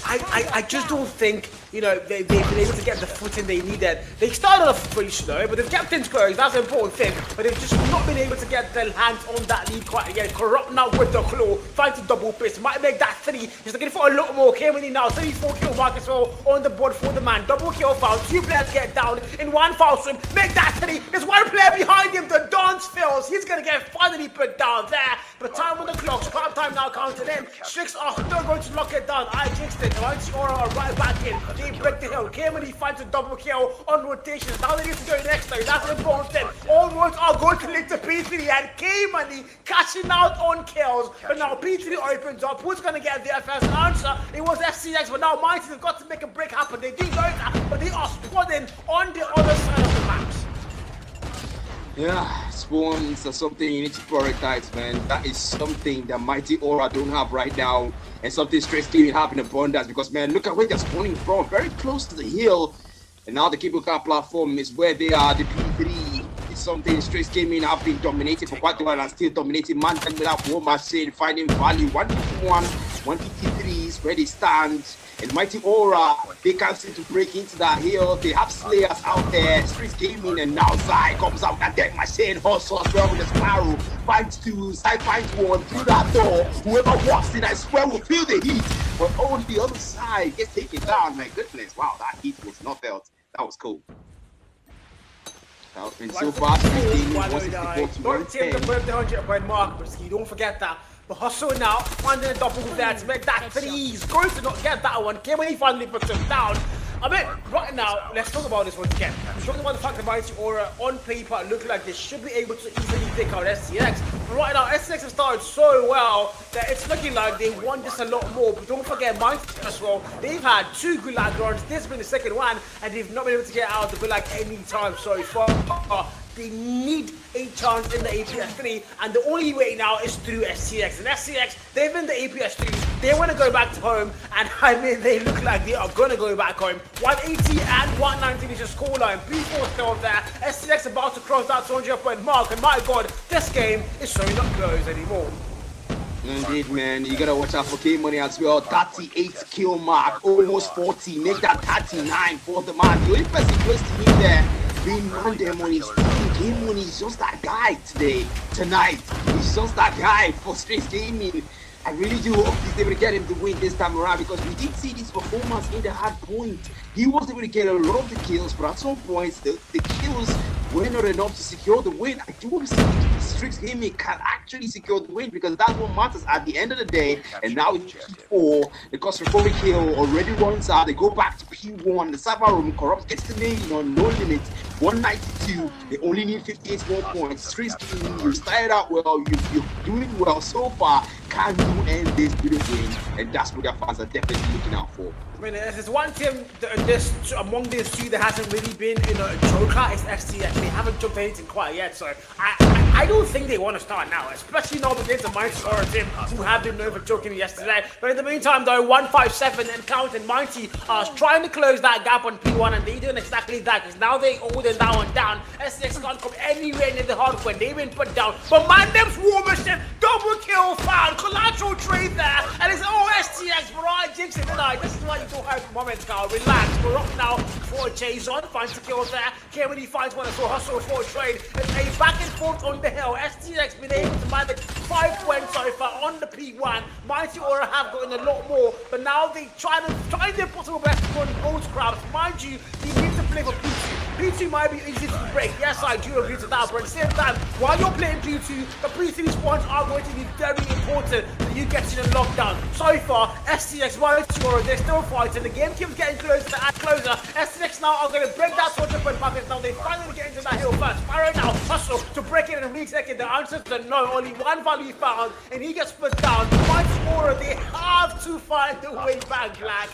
I just don't think, you know, they've been able to get the footing they needed. They started off pretty slow, but they've kept things close. That's an important thing. But they've just not been able to get their hands on that lead quite again. Corrupt now with the claw, trying to double fist. Might make that 3. He's looking for a lot more. K-Money now, 34 kill mark as well on the board for the man. Double kill foul. 2 players get down in one foul swim. Make that 3. There's one player behind him. The dance fails. He's going to get finally put down there. But time on the clock. Scrap time now counted in. Strix are still going to lock it down. I jinxed it. Mighty Aura are right back in. They break the hill. K-Money finds a double kill on rotations. Now they need to go next time. That's an important thing. All roads are going to lead to P3 and K-Money cashing out on kills. But now P3 opens up. Who's going to get their first answer? It was FCX, but now Mighty have got to make a break happen. They do know that, but they are squadding on the other side of the map. Yeah, spawns are something you need to prioritize, man. That is something that Mighty Aura don't have right now, and something Strix didn't have in abundance because, man, look at where they're spawning from, very close to the hill. And now the cable car platform is where they are, the P3. It's something Strix Gaming have been dominating for quite a while and still dominating. Man, and without war machine, finding value. 151, 153 is where they stand. And Mighty Aura, they can't seem to break into that hill. They have Slayers out there. Strix Gaming, and now Zai comes out and deck machine. Hustle as well with the Sparrow. Finds 2, Zai finds 1 through that door. Whoever walks in, I swear, will feel the heat. But on the other side, gets taken down. My goodness, wow, that heat was not felt. That was cool. That was been so far. Strix Gaming wants to go to 110. Don't the 100-point mark, Brisky. Don't forget that. But Hustle now, finding a double there to make that 3. He's going to not get that one. K-Money finally puts him down. I mean, right now, let's talk about this once again. We're talking about the fact that Mighty Aura, on paper, look like they should be able to easily take out STX. But right now, STX have started so well that it's looking like they want this a lot more. But don't forget, Mighty as well, they've had 2 Gulag runs. This has been the second one, and they've not been able to get out of the Gulag any time so far. They need a chance in the APS 3, and the only way now is through STX. And STX, they've been the APS 3. They want to go back to home, and I mean, they look like they are going to go back home. 180 and 119 is your scoreline. B4 still there. STX about to cross that 200-point mark, and my god, this game is so not close anymore. Indeed, man. You gotta watch out for K-Money as well. 38 kill mark, almost 40. Make that 39 for the man. The only person close to him there being Mandem on his team. K-Money is just that guy tonight. He's just that guy for Strix Gaming. I really do hope he's able to get him to win this time around because we did see this performance in the hard point. He was able to get a lot of the kills, but at some points the kills were not enough to secure the win. I do want to see if Strix Gaming can actually secure the win because that's what matters at the end of the day. And now it's P4. The cost recovery kill already runs out. They go back to P1. The server room Corrupt gets the name on no limit. 192. They only need 58 more points. Strix Gaming, you started out well. You're doing well so far. can you end this video game? And that's what their fans are definitely looking out for. I mean, there's one team among these two that hasn't really been a joker. It's STX. They haven't jumped anything quite yet, so I don't think they want to start now, especially not against a Mighty Aura team who have been over joking yesterday. But in the meantime, though, 157 and counting, Mighty are trying to close that gap on P1, and they're doing exactly that because now they all the now and down. STX can't come anywhere near the hard when they've been put down. But Mandem's War Machine, double kill found, collateral trade there, and it's all STX. Mariah jinxing tonight. This is why you don't have moments, Carl. Relax. We're up now for a chase on. Finds the kills there. Kemedy finds one, so hustle for a trade. It's a back and forth on the hill. STX been able to manage 5 points so far on the P1. Mighty Aura have gotten a lot more, but now they try their possible best to run both crowds. Mind you, you need to play for P2. P2 might be easy to break. Yes, I do agree to that, but at the same time, while you're playing P2, the P3 spawns are going to be very important that you get in a lockdown. So far, STX, Mighty Aura, they're still fighting. The game keeps getting closer and closer. STX now are going to break that 20-point bucket. Now they finally get into that hill first. Right now, hustle to break it and retake it. The answer is no. Only one value found, and he gets put down. Mighty Aura, they have to find the way back, lads.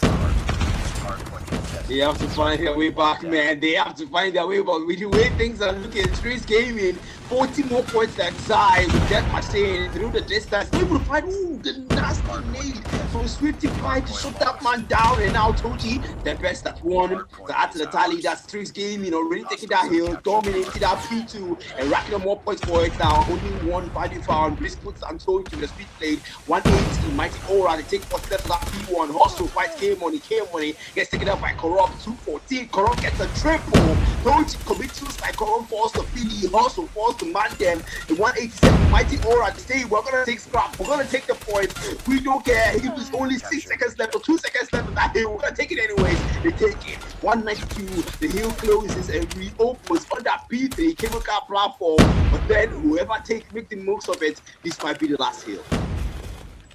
They have to find their way back, man. They have to find their way back. With the way things are looking, Strix Gaming, 40 more points than Zai with Death Machine through the distance. They will find, the nasty nade from Swifty Pride to shut that man down. And now Toji, the best at one. To add to the tally, that's Strix Gaming already taking that hill, dominating that P2, and racking up more points for it now. Only one value found. Risk puts and Toji with the speed played. 180, Mighty Aura, they take 4 steps to that P1. Hustle fights K-Money, gets taken up by Corrupt. 214, Corrupt gets a triple. Toji commits suicide. Corrupt falls to PD. Hustle falls to Mandem. The 187 Mighty Aura to say we're gonna take scrap, we're gonna take the point. We don't care. It was only 6 seconds left or 2 seconds left of that hill. We're gonna take it anyways. They take it. 192. The hill closes and reopens on that P3 cable car platform. But then whoever make the most of it, this might be the last hill.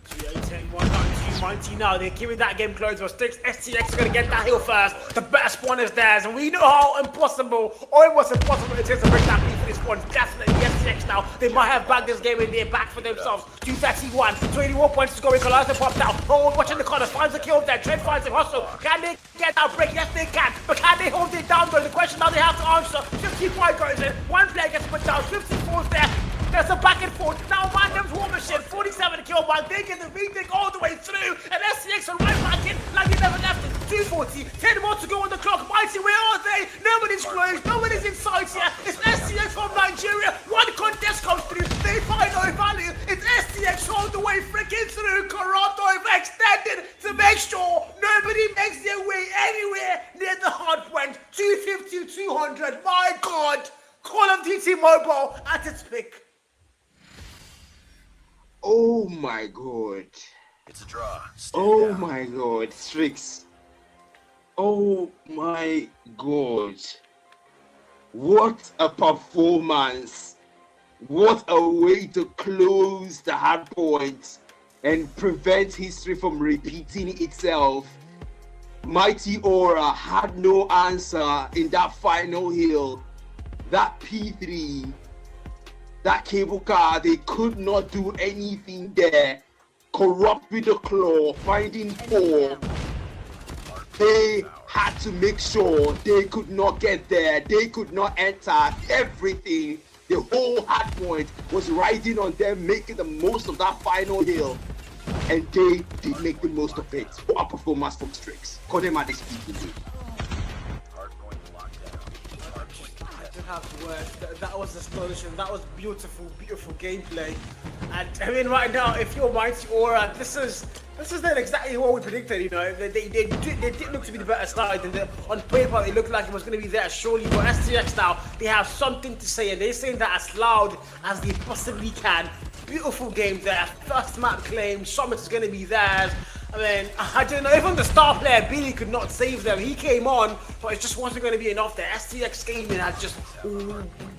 3-8-10, 192, Mighty now. They're keeping that game close, but Strix STX is going to get that hill first. The better spawn is theirs, and we know how impossible, almost impossible it is to break that P3 spawn. Definitely STX now. They might have bagged this game in their back for themselves. 231, 21 points to go. Equalizer popped out. Oh, watching the corner, finds the kill there. Trent finds him. Hustle. Can they get that break? Yes, they can. But can they hold it down, though? The question now they have to answer. 55 goes in. One player gets put down. 54's there. There's a back and forth. Now Mandem's War Machine, 47 kill back. They get the retake all the way through. And STX are right back in like they never left it. 240, 10 more to go on the clock. Mighty, where are they? Nobody's closed. Nobody's inside here. It's STX from Nigeria. One contest comes through. They find no value. It's STX all the way freaking through. Corrupt extended to make sure nobody makes their way anywhere near the hard point. 250, 200. My God. Call of Duty Mobile at its peak. Oh my God. It's a draw. Oh my God, Strix. Oh my God. What a performance. What a way to close the hard point and prevent history from repeating itself. Mighty Aura had no answer in that final hill. That P3, that cable car, they could not do anything there. Corrupt with the claw, finding 4. They had to make sure they could not get there. They could not enter. Everything, the whole hard point was riding on them, making the most of that final hill. And they did make the most of it. What a performance from Strix. Call them at this P3. Have to work. That was astonishing. That was beautiful, beautiful gameplay. And I mean, right now, if you're Mighty Aura, this is not exactly what we predicted. You know, they did look to be the better side, and on paper, it looked like it was going to be there surely. But STX now, they have something to say, and they're saying that as loud as they possibly can. Beautiful game there. First map claim. Summit is going to be theirs. I mean, I don't know, even the star player, Billy, could not save them. He came on, but it just wasn't going to be enough. The STX Gaming had just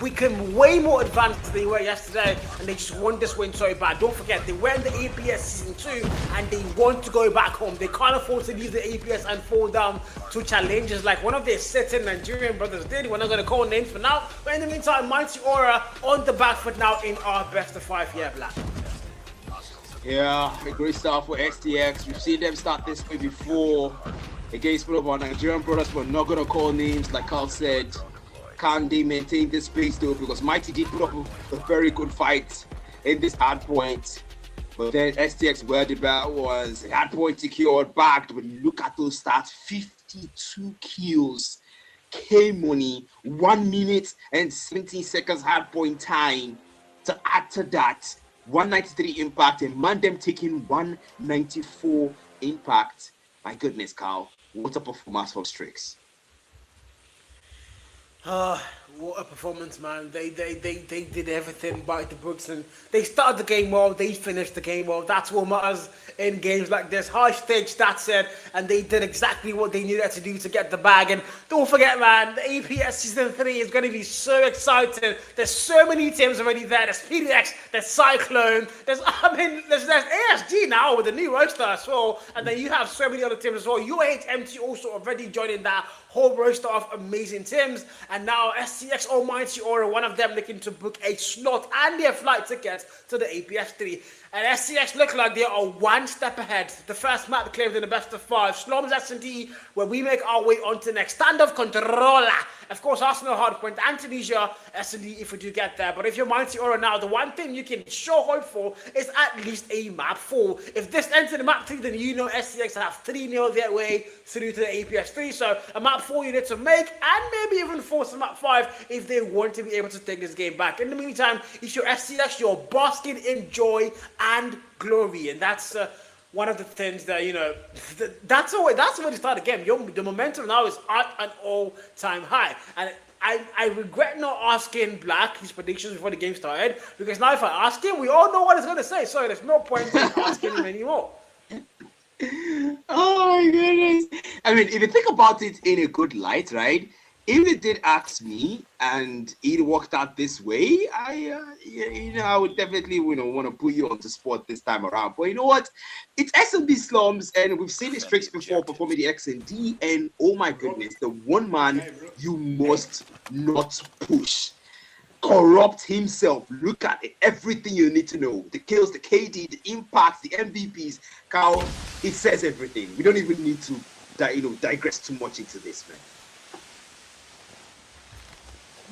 become way more advanced than they were yesterday, and they just won this win so bad. Don't forget, they were in the APS Season 2, and they want to go back home. They can't afford to leave the APS and fall down to challenges like one of their certain Nigerian brothers did. We're not going to call names for now, but in the meantime, Mighty Aura on the back foot now in our best of 5 year black. Yeah, a great start for STX. We've seen them start this way before against one of our Nigerian brothers. We're not gonna call names, like Carl said. Can they maintain this pace though? Because Mighty did put up a very good fight in this hard point. But then STX, where the battle was, hard point secured, backed. But look at those stats: 52 kills. K Money, 1 minute and 17 seconds hard point time. To add to that, 193 impact and Mandem taking 194 impact. My goodness, Carl, what a performance from Strix. What a performance, man. They did everything by the books, and they started the game well, they finished the game well. That's what matters in games like this. High stakes, that's it, and they did exactly what they needed to do to get the bag. And don't forget, man, the APS Season 3 is going to be so exciting. There's so many teams already there. There's PDX, there's Cyclone, there's ASG now with the new roster as well, and then you have so many other teams as well. UHMT also already joining that whole roster of amazing teams, and now SCX Almighty Aura, one of them looking to book a slot and their flight ticket to the APF 3. And SCX look like they are one step ahead. The first map claimed in the best of 5. Slums S&D, where we make our way on to the next. Standoff Controller. Of course, Arsenal Hardpoint and Tunisia S&D if we do get there. But if you're Mighty Aura now, the one thing you can sure hope for is at least a map 4. If this ends in the map 3, then you know SCX have 3-0 their way through to the APS 3. So a map 4 you need to make, and maybe even force a map 5 if they want to be able to take this game back. In the meantime, if you're SCX, you're basking in joy and glory, and that's one of the things that, you know, that's the way to start the game. The momentum now is at an all-time high, and I regret not asking Black his predictions before the game started, because now if I ask him, we all know what he's going to say, so there's no point in asking him anymore. Oh my goodness. I mean, if you think about it in a good light, right? If it did ask me and it worked out this way, I would definitely, want to put you on the spot this time around. But you know what? It's S&D Slums, and we've seen the Strix before performing the X&D, and oh my goodness, the one man you must not push. Corrupt himself. Look at it. Everything you need to know. The kills, the KD, the impacts, the MVPs. Carl, it says everything. We don't even need to digress too much into this, man.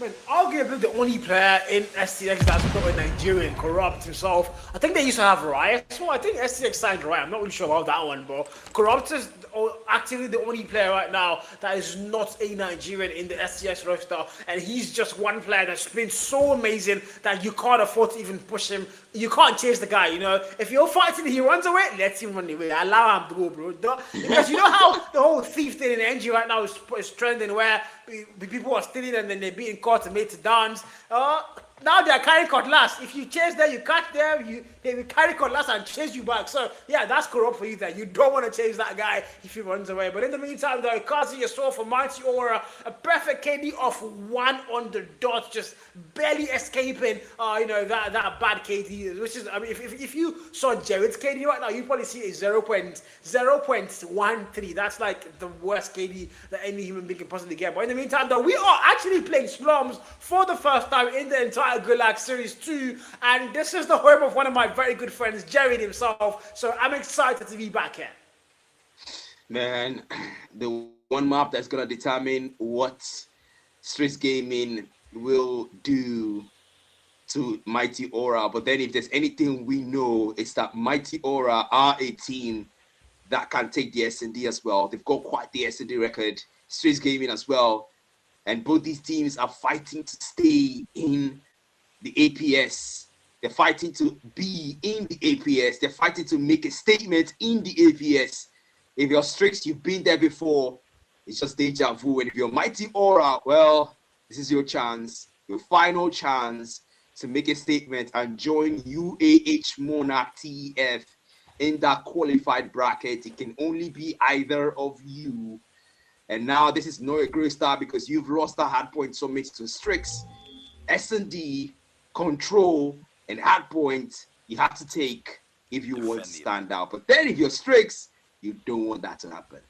Man, arguably the only player in STX that's not a Nigerian, Corrupt himself. I think they used to have Riot. So I think STX signed Riot. I'm not really sure about that one, but Corrupt is actually the only player right now that is not a Nigerian in the STX roster. And he's just one player that's been so amazing that you can't afford to even push him. You can't chase the guy, you know. If you're fighting and he runs away, let him run away. Allow him to go, bro. Because you know how the whole thief thing in NG right now is trending, where people are stealing and then they're being caught and made to dance. Now they're carrying cutlass. If you chase them, you catch them, they will carry cutlass and chase you back. So yeah, that's corrupt for you there. You don't want to chase that guy if he runs away. But in the meantime, though, Kazi yourself for Mighty Aura, a perfect KD of 1 on the dot, just barely escaping that bad KD. Which is, I mean, if you saw Jared's KD right now, you'd probably see a 0.13. That's like the worst KD that any human being can possibly get. But in the meantime, though, we are actually playing Slums for the first time in the entire Gulag Series 2, and this is the home of one of my very good friends, Jared himself, so I'm excited to be back here. Man, the one map that's going to determine what Strix Gaming will do to Mighty Aura, but then if there's anything we know, it's that Mighty Aura are a team that can take the S&D as well. They've got quite the S&D record, Strix Gaming as well, and both these teams are fighting to stay in the APS. They're fighting to be in the APS. They're fighting to make a statement in the APS. If you're Strix, you've been there before. It's just deja vu. And if you're Mighty Aura, well, this is your chance, your final chance to make a statement and join UAH Monarch TEF in that qualified bracket. It can only be either of you. And now this is not a great start because you've lost the hardpoint summit to Strix. S&D, Control, and hardpoint you have to take if you want to stand out. But then if you're Strix, you don't want that to happen.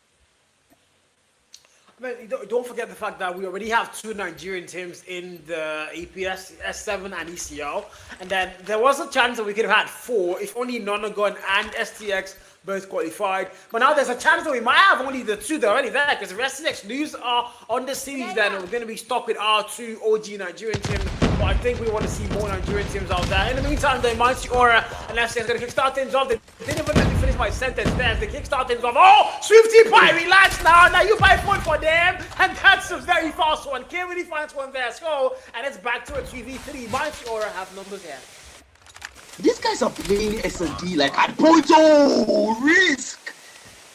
Man, don't forget the fact that we already have 2 Nigerian teams in the APS, S7 and ECL. And then there was a chance that we could have had 4 if only Nonagon and STX both qualified. But now there's a chance that we might have only the 2 that are already there, because if STX lose on the series, then we're going to be stuck with our 2 OG Nigerian teams. But I think we want to see more Nigerian teams out there. In the meantime, the Mighty Aura and STX going to kickstart things off. They didn't even let me finish my sentence there. They kickstart things off. Oh, Swifty Pie, relax now. Now you buy point for them. And that's a very fast one. Can't really find one there. So, and it's back to a 3v3. Mighty Aura have numbers here. These guys are playing S&D like at point. Oh, risk.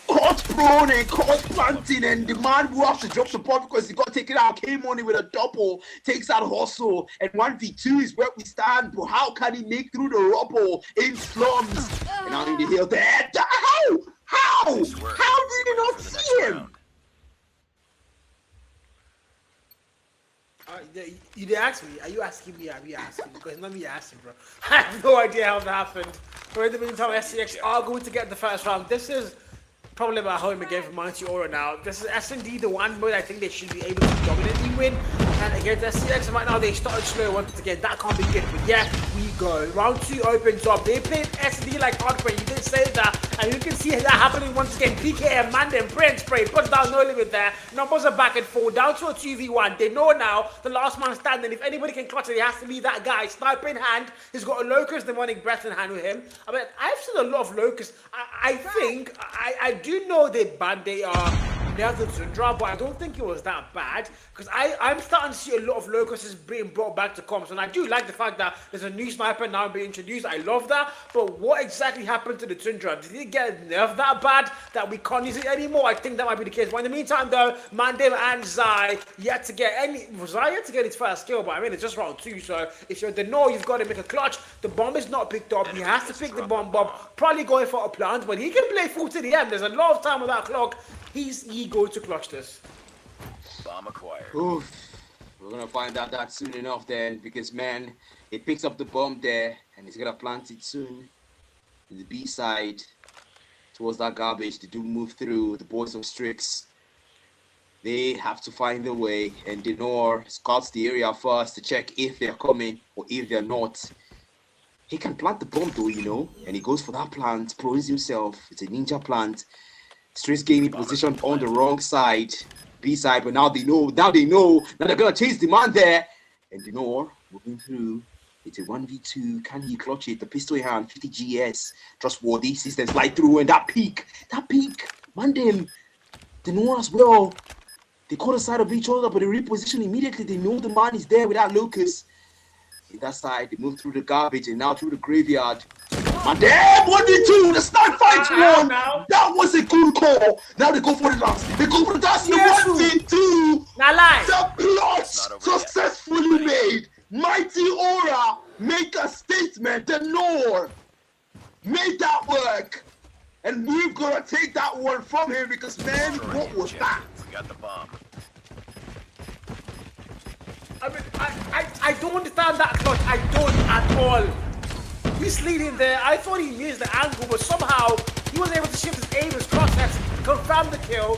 Caught prone and caught planting, and the man who has to drop support because he got taken out, came on with a double, takes out hustle, and 1v2 is where we stand. But how can he make through the rubble in slums? And now in the hill there. How did you not see him? You didn't ask me. Are you asking me? Are you asking? Because not me asking, bro. I have no idea how that happened. But in the meantime, SCX are going to get the first round. This is probably about home again for Mighty Aura now. This is S&D, the one mode I think they should be able to dominantly win. And against SCX right now, they started slow once again. That can't be good. But yeah, we go. Round 2 opens up. They played S&D like hardcore. You didn't say that. And you can see that happening once again. PK, Amanda, and Prince Spray puts down no limit there. Numbers are back and forth. Down to a 2v1. They know now the last man standing. If anybody can clutch it, it has to be that guy. Sniper in hand. He's got a Locust demonic breath in hand with him. I mean, I've seen a lot of Locusts. I think, I do know they are near the Tundra, but I don't think it was that bad, because I'm starting to see a lot of Locusts being brought back to comps, and I do like the fact that there's a new sniper now being introduced. I love that, but what exactly happened to the Tundra? Did it get nerfed that bad that we can't use it anymore? I think that might be the case. But in the meantime, though, Mandem and Zai yet to get his first kill, but I mean, it's just round 2, so if you're the no, you've got to make a clutch. The bomb is not picked up. He has to pick the bomb up, probably going for a plant, but he can play full to the end. There's a lot of time on that clock. He's going to clutch this. Bomb acquired. Oof. We're gonna find out that soon enough then, because man, he picks up the bomb there and he's gonna plant it soon. In the B side, towards that garbage, they do move through. The boys of Strix, they have to find their way, and Denor scouts the area first to check if they're coming or if they're not. He can plant the bomb though, you know, and he goes for that plant, proves himself. It's a ninja plant. Strix gaining position on the wrong side, B side, but now they know. Now they're gonna chase the man there, and Denor moving through. It's a 1v2. Can he clutch it? The pistol in hand, 50 GS, trustworthy systems slide through, and that peak, Mandem, Denor as well. They caught the side of each other, but they reposition immediately. They know the man is there with that Locust. In that side, they move through the garbage and now through the graveyard. And then 1v2, the start fight won. That was a good call. Now they go for the last. They go for the last. Yes, The 1v2. Now lie. The plot successfully made. Mighty Aura make a statement. The Nor made that work. And we're gonna take that one from him because man, what was that? We got the bomb. I mean, I don't understand that clutch. I don't at all. He's leading there. I thought he missed the angle, but somehow he was able to shift his aim, his crosshair, confirm the kill,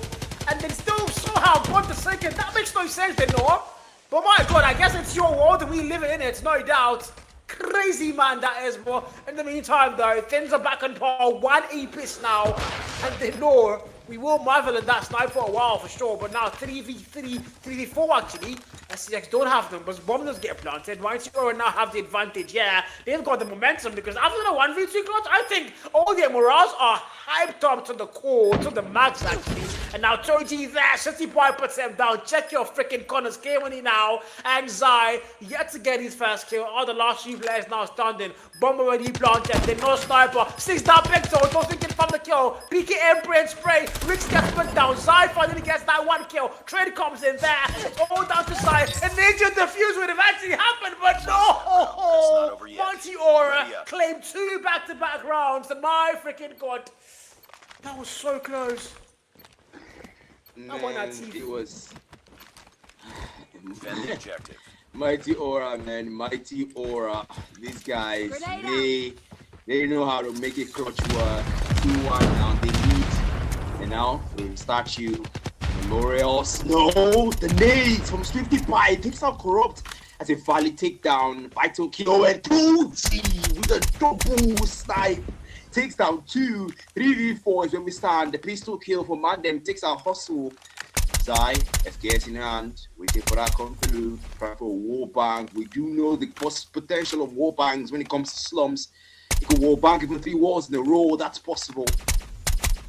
and then still somehow got the second. That makes no sense, then, no? But my God, I guess it's your world and we live in it, no doubt. Crazy man that is, but in the meantime, though, things are back on par. 1 apiece now, and they know we will marvel at that snipe for a while for sure, but now 3v3, 3v4 actually. SCX don't have numbers, bomb does get planted. Mighty Aura now have the advantage. Yeah, they've got the momentum because after the 1v2 clutch, I think all their morals are hyped up to the core, to the max actually. And now Toji there, Shitty Boy puts him down. Check your freaking corners, K-Money now. And Zai yet to get his first kill. All the last 3 players now standing. Bomb already planted, then no sniper. 6 down Pixel, don't think from the kill. PKM Prince Spray, Rich gets put down. Zai finally gets that 1 kill. Trade comes in there. It's all down to Zai. And Ninja defuse would have actually happened, but no! Mighty Aura claimed 2 back-to-back rounds. My freaking God. That was so close. Man, it was Defend the objective. Mighty Aura, man, Mighty Aura. These guys, they know how to make it clutch work. 2-1 now, they lead, and now we start you Memorial Snow, the nade from Swifty Pie takes out Corrupt as a valid takedown. Vital kill and 2G with a double snipe. Takes down 2, 3v4 is when we stand. The pistol kill for Mandem takes out Hustle. Zai, FKS in hand, waiting for that come through. Try for a wall bang. We do know the potential of wall bangs when it comes to slums. You can wall bang even 3 walls in a row, that's possible.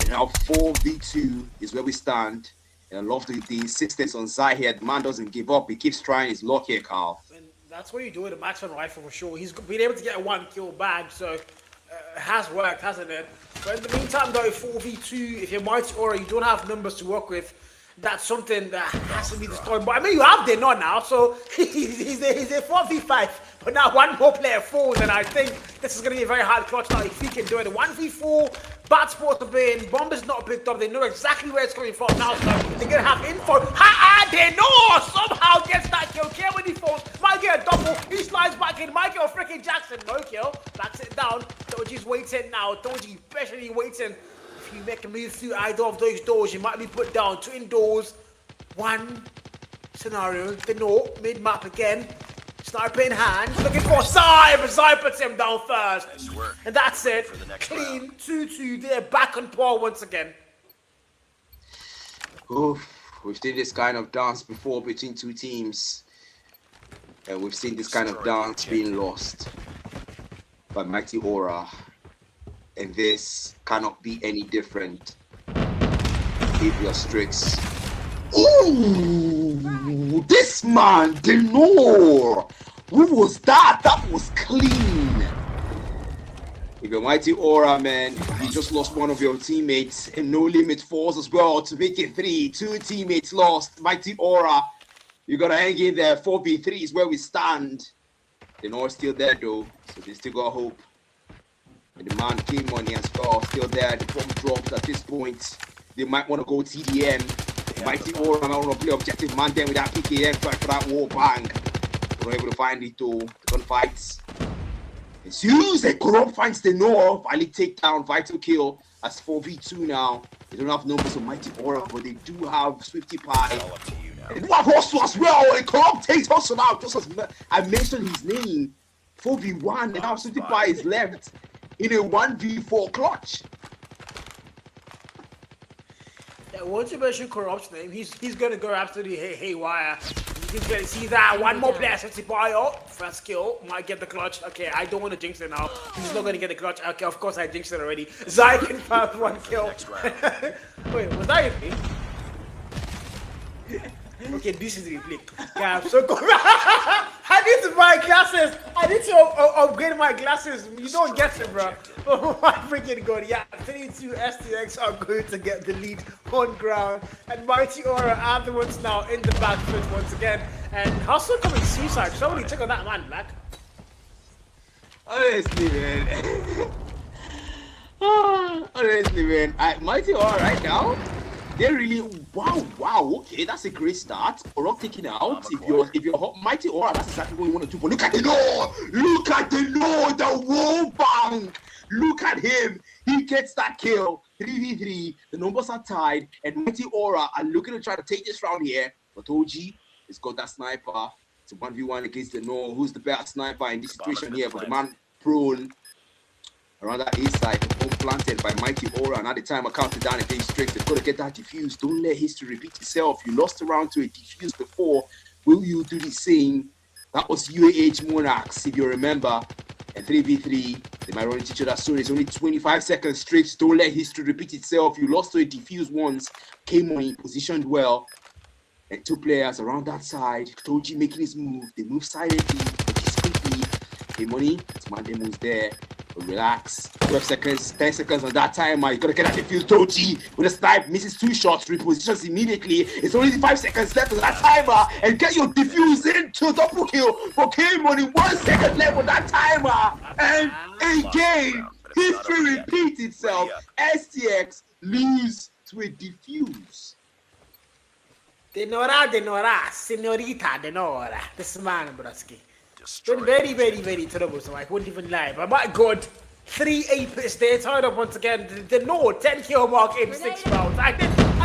And now 4v2 is where we stand. And I love the insistence on Zai here. The man doesn't give up, he keeps trying his luck here, Carl. And that's what you do with a maximum rifle for sure. He's been able to get a 1 kill bag, so it has worked, hasn't it? But in the meantime, though, 4v2, if you're Mighty Aura, you don't have numbers to work with. That's something that has to be destroyed. But I mean, you have Denon now, so he's a 4v5. But now 1 more player falls, and I think this is going to be a very hard clutch now if he can do it. 1v4, bad sport to be in. Bomb is not picked up. They know exactly where it's coming from now, so they're going to have info. Denon somehow gets that kill. Care when he falls. Might get a double. He slides back in. Might get a freaking Jackson. No kill. Backs it down. Doji's waiting now. Doji especially waiting. If you make a move through either of those doors, you might be put down. 2 indoors. 1 scenario. Denon mid-map again. Sniper in hand, looking for Zai, but Zai puts him down first. And that's it. Clean 2-2. They're back on par once again. Oof, we've seen this kind of dance before between 2 teams. And we've seen this kind of dance being lost by Mighty Aura. And this cannot be any different if you're Strix. Ooh, this man, Denon! Who was that? That was clean. If you're Mighty Aura, man, you just lost one of your teammates, and No Limit falls as well to make it 3. 2 teammates lost. Mighty Aura, you gotta hang in there. 4v3 is where we stand. Denon's still there though, so they still got hope. And the man King Money as well, still there. The bomb drops at this point. They might want to go TDM. Mighty Aura, I want to play objective man then with that PKM, try for that wall bang. We're not able to find it though. The gunfights. It's used. A Corrupt finds Denon. Finally take down, vital kill. That's 4v2 now. They don't have numbers of Mighty Aura, but they do have Swifty Pie. And they have Hustle as well. And Corrupt takes Hustle out. Just as I mentioned his name. 4v1, and now Swifty Pie is left in a 1v4 clutch. Yeah, once you mention Corrupt's name, he's gonna go absolutely haywire. He's gonna see that 1 more player, 50 by first kill, might get the clutch. Okay, I don't want to jinx it now. He's not gonna get the clutch. Okay, of course I jinxed it already. Zai confirmed 1 kill. Wait, was that me? Okay, this is the replay. Yeah, I'm so cool. I need to buy glasses. I need to upgrade my glasses. You don't get it, bro. Oh my freaking god. Yeah, 3-2 STX are going to get the lead on ground. And Mighty Aura are the ones now in the back foot once again. And Hustle coming suicide. Somebody took on that man, Black. Honestly, man. Honestly, man. Mighty Aura right now. They really wow, okay, that's a great start. Corrupt taking out. If you're Mighty Aura, that's exactly what you want to do. But look at Denon! Look at Denon, the wall bang! Look at him! He gets that kill. 3v3. The numbers are tied, and Mighty Aura are looking to try to take this round here. But OG has got that sniper. It's a 1v1 against Denon. Who's the better sniper in this situation here? But the man prone around that A side, home planted by Mighty Aura, and at the time I counted down against Strix. They've got to get that defuse. Don't let history repeat itself. You lost around to a defuse before. Will you do the same? That was UAH Monarchs, if you remember. And 3v3, they might run into each other soon. It's only 25 seconds Strix. Don't let history repeat itself. You lost to a defuse once. Came on, positioned well. And 2 players around that side. Toji making his move. They move silently, but discreetly. Okay, money. It's Mandem who's there. Relax. 12 seconds, 10 seconds on that timer. You gotta get that defuse. Toji with a snipe, misses 2 shots, repositions immediately. It's only 5 seconds left on that timer, and get your defuse into double kill for K-Money. 1 second left on that timer, and again, history repeats itself. STX lose to a defuse. Denora, Senorita Denora. This man, Broski. Been very, very, very terrible, so I wouldn't even lie. But my god, 3 apists there, tied up once again. The 10 kill mark in 6 rounds. I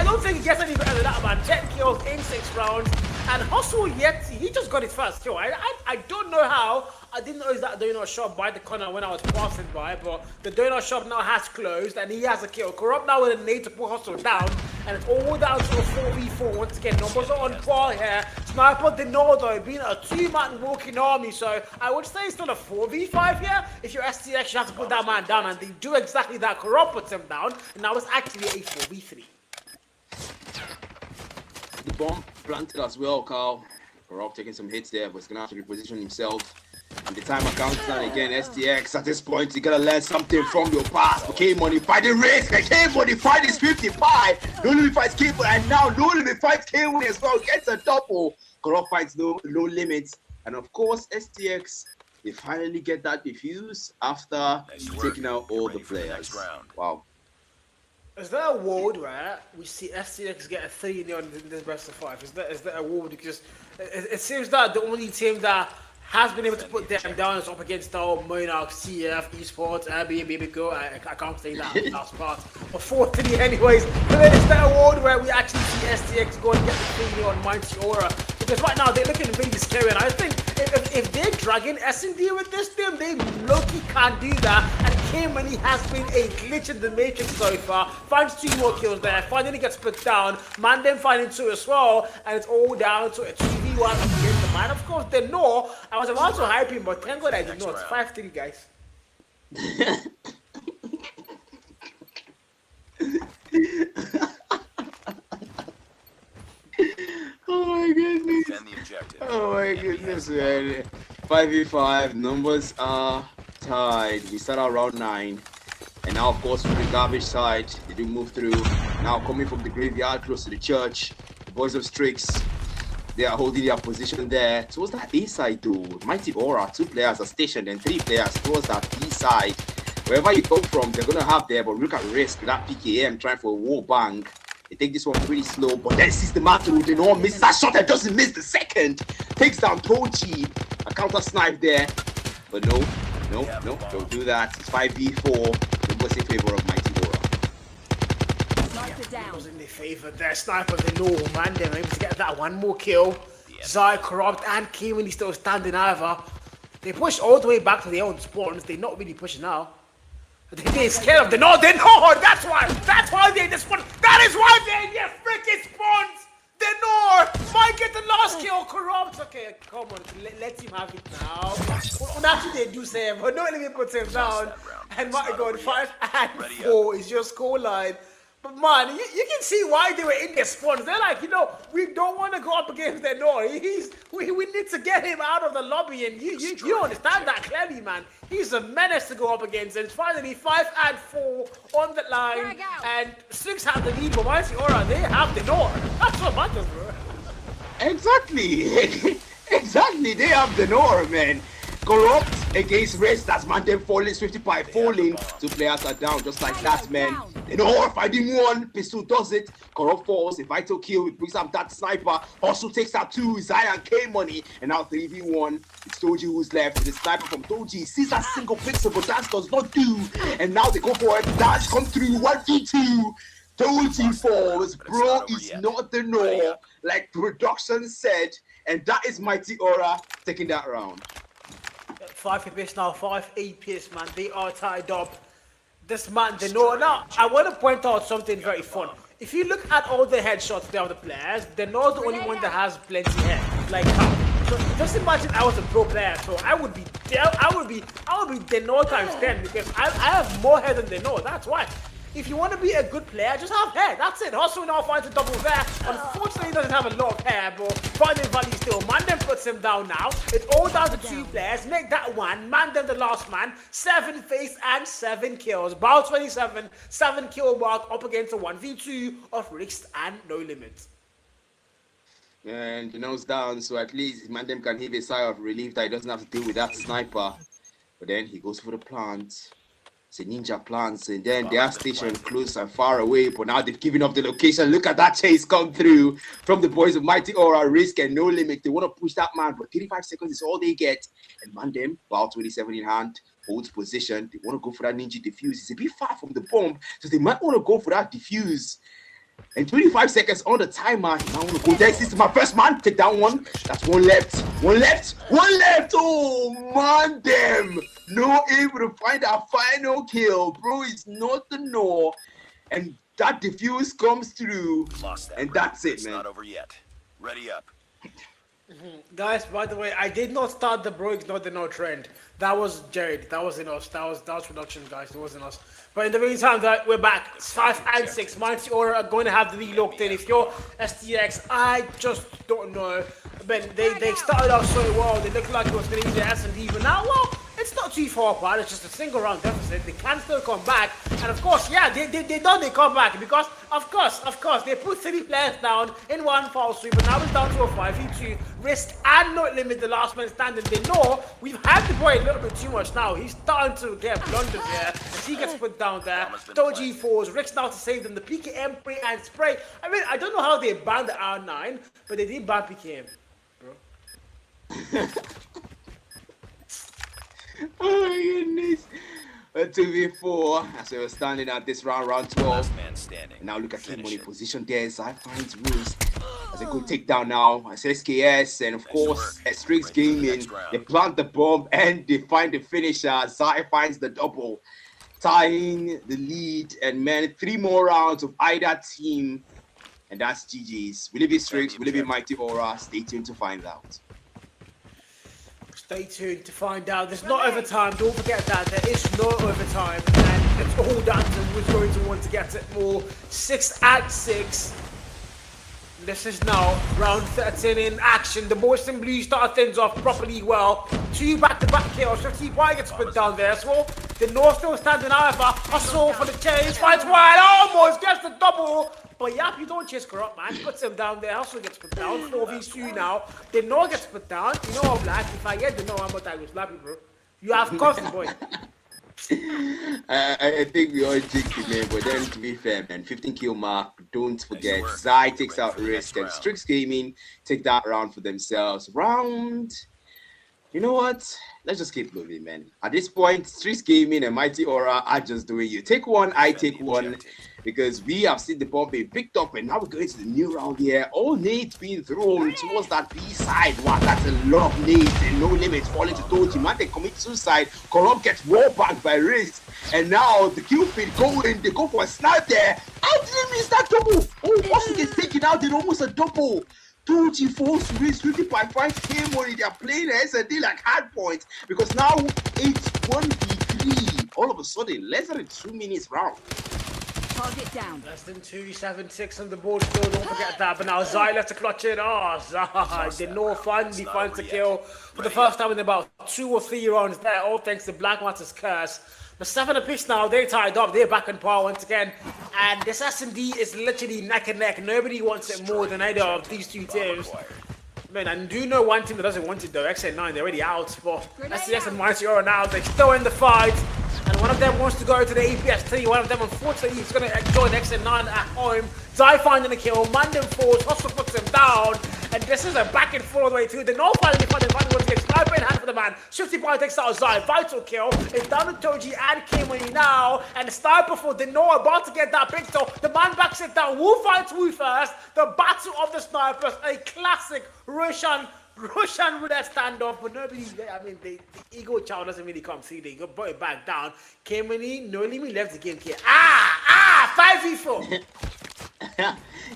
don't think it gets any better than that, man. man. 10 kills in 6 rounds. And Hustle yet, he just got his first kill. I don't know how. I didn't know that donut shop by the corner when I was passing by, but the donut shop now has closed and he has a kill. Corrupt now with a nade to put Hustle down, and it's all down to a 4v4 once again. Numbers are on par here. Sniper Denodo being a 2-man walking army, so I would say it's not a 4v5 here. If you're STX, you have to put that man down, and they do exactly that. Corrupt puts him down, and now it's actually a 4v3. The bomb planted as well, Carl. Corrupt taking some hits there, but he's gonna have to reposition himself. And the timer counts down again. STX at this point, you gotta learn something from your past. Okay, Money fight the race. Okay, Money fight is 55. No Limit fights K, and now No Limit fights K as well. Gets a double. Corrupt fights no limits. And of course, STX, they finally get that defuse after taking out all the players. Wow. Is there a world where we see STX get a 3-0 in this best of 5? Is there a world? Because it seems that the only team that has been able to put them down is up against our Monarchs TEF Esports, Baby Go. I can't say that last part. But 4-3 anyways. But then is there a world where we actually see STX go and get the 3-0 on Mighty Aura? Because right now they're looking really scary, and I think if they're dragging S&D with this team, they low-key can't do that. And K-Money has been a glitch in the matrix so far. Finds 2 more kills there, finally gets put down. Mandem finding 2 as well, and it's all down to a 2v1 against the man. Of course, they know. I was about to hype him, but thank God I did not. It's 5-3, guys. Oh my goodness. Oh my goodness, man. 5v5, numbers are tied. We start out round 9. And now, of course, from the garbage side, they do move through. Now coming from the graveyard close to the church, the boys of Strix, they are holding their position there. Towards that A side though, Mighty Aura, 2 players are stationed and 3 players towards that B side. Wherever you come from, they're going to have there, but look at Risk, that PKM trying for a wall bang. They take this one pretty slow, but then sees the man through. They don't miss that shot and doesn't miss the second. Takes down Tochi. A counter snipe there. But no, don't do that. It's 5v4. It was in favor of Mighty Aura. Sniper down. Was in their favor there. Sniper, they know, man. They're able to get that 1 more kill. Zai, Corrupt, and K-Money still standing either. They push all the way back to their own spawns. They're not really pushing now. They're scared of the no, they know. That's why they just spawn. That is why they get freaking spawns. They know. Might get the last kill. Corrupt. Okay, come on, let him have it now. Well, naturally they do say, but no, let me put him down. And my God, 5 and 4 is your scoreline. But man, you can see why they were in their spawns. They're like, we don't want to go up against the Nor. We need to get him out of the lobby, and you understand that clearly, man. He's a menace to go up against, and it's finally 5 and 4 on the line, and 6 have the lead, but Mighty Aura, they have the Nor. That's what matters, bro. Exactly. Exactly, they have the Nor, man. Corrupt against Rest, that's Mandem falling, 55 falling. 2 players are down just like that, man. You know, fighting 1, Pistol does it. Corrupt falls, a vital kill, it brings up that sniper. Also takes out 2, Zion K-Money. And now 3v1, it's Toji who's left. The sniper from Toji sees that single pixel, but that does not do. And now they go for it, Dash come through, 1v2. Toji falls, bro is not the no, like production said. And that is Mighty Aura taking that round. 5 APS now, 5 APS, man. They are tied up. This man, they know. Now, I want to point out something very fun. If you look at all the headshots there of the players, they're not the only one that has plenty head. Like how? So just imagine I was a pro player, so I would be Deno times 10 because I have more head than Deno. That's why. If you want to be a good player, just have hair. That's it. Hustle now finds a double there. Unfortunately, he doesn't have a lot of hair, but finding value still. Mandem puts him down now. It's all down to 2 players. Make that 1. Mandem the last man. 7 face and 7 kills. Bow 27, 7 kill mark up against a 1v2 of Risk and No Limit. And the nose down, so at least Mandem can heave a sigh of relief that he doesn't have to deal with that sniper. But then he goes for the plant. It's a ninja plants, and then they are stationed close and far away, but now they've given up the location. Look at that chase come through from the boys of Mighty Aura, Risk and No Limit. They want to push that man, but 35 seconds is all they get. And Mandem, about 27 in hand, holds position. They want to go for that ninja defuse. It's a bit far from the bomb, so they might want to go for that defuse. And 25 seconds on the timer. Now I'm gonna go there. This is my first man. Take down one. That's one left. One left. One left. Oh man, damn. No able to find our final kill. Bro, it's not the no. And that defuse comes through. And that's it, man. Not over yet. Ready up. Guys, by the way, I did not start the bro ignore the no trend. That was Jared. That wasn't us. That was production, guys. It wasn't us. But in the meantime, that we're back. It's 5 and 6. Mighty Aura are going to have the lead locked in. If you're STX, I just don't know. But they started out so well. They looked like it was going to be the S&D. But now, well, it's not too far apart. It's just a single round deficit. They can still come back. And of course, yeah, they know they come back. Because, of course, they put 3 players down in one foul sweep. But now it's down to a 5v2. Risk and not limit the last man standing. They know we've had the boy a little bit too much now. He's starting to get blunders here. As he gets put down there. Doji falls. Rick's now to save them. The PKM spray and spray. I mean, I don't know how they banned the R9. But they did ban PKM. Oh my goodness. A 2v4 as we were standing at this round 12. Man standing. And now look at him on a position there. Zai finds Roost as a good takedown now. As SKS and of course Strix Gaming. They plant the bomb and they find the finisher. Zai finds the double, tying the lead. And man, 3 more rounds of either team. And that's GG's. Will it be Strix? Will it be Mighty Aura? Stay tuned to find out. Stay tuned to find out. There's not overtime. Don't forget that. There is no overtime. And it's all down to who's going to want to get it more. 6 and 6. This is now round 13 in action. The boys in blue start things off properly well. 2 back-to-back kills. 50 gets put down there as well. The North still standing however. Hustle for the chase. Fights wide. Almost gets the double. But yep, you don't chase corrupt, man. Puts him down there. Hustle gets put down. 4v2 now. The No gets put down. You know I'm like, if I get the No, I'm gonna will slap you, bro. You have custom, boy. I think we all jinxed it, man. But then to be fair, man, 15 kill mark. Don't forget, Zai takes out Risk and Strix Gaming take that round for themselves. You know what? Let's just keep moving, man. At this point, Strix Gaming and Mighty Aura are just doing you. Take one, I take one. Because we have seen the bomb being picked up and now we're going to the new round here. All nades being thrown towards that B side. Wow, that's a lot of nades and no limits falling to Doji. Man, they commit suicide. Corrupt gets wall back by Risk. And now the kill feed go in. They go for a snipe there. How did they miss that double? Oh, once it gets taken out, it's almost a double. Doji falls to Risk 50.5k money. They're playing the S&D like hard points. Because now it's 1v3. All of a sudden, less than 2 minutes round. Target down. Less than 276 on the board still, don't forget that. But now Zai left to clutch it. Zai did no finally finds the kill for the first time in about 2 or 3 rounds there, all thanks to Black Matter's curse. But 7 apiece now, they're tied up, they're back in power once again. And this S&D is literally neck and neck. Nobody wants it more than either of these 2 teams. Man, I do know one team that doesn't want it though, XN9, they're already out. But SCS and Mighty Aura now, they're still in the fight. And one of them wants to go to the APS3. One of them, unfortunately, is going to join XN9 at home. Zai finding a kill. Mandem falls. Hustle puts him down. And this is a back and forth all the way through. The no finally finding wants to get sniper in hand for the man. 50 takes out Zai. Vital kill. It's down to Toji and Kimoni now. And the sniper for the no about to get that picture. The man backs it down. Who fights who first? The battle of the snipers. A classic Russian roulette standoff, but nobody, I mean, the ego child doesn't really come through. They go brought it back down. Kimoni, no limit left the game here. 5v4.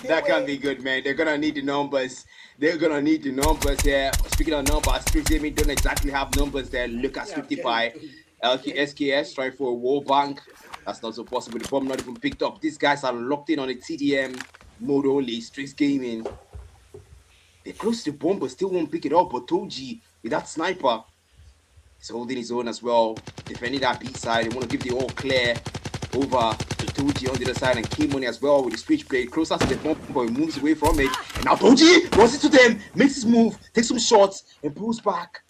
That can't be good, man. They're gonna need the numbers. They're gonna need the numbers here. Speaking of numbers, Strix Gaming don't exactly have numbers there. Look at 55. SKS trying for a wall bank. That's not so possible. The bomb not even picked up. These guys are locked in on a TDM mode only. Strix Gaming. They're close to the bomb, but still won't pick it up. But Toji, with that sniper, is holding his own as well. Defending that B side. They want to give the all clear over to Toji on the other side. And Kimoni as well with the switchblade. Closer to the bomb, but he moves away from it. And now Toji runs into them, makes his move, takes some shots, and pulls back.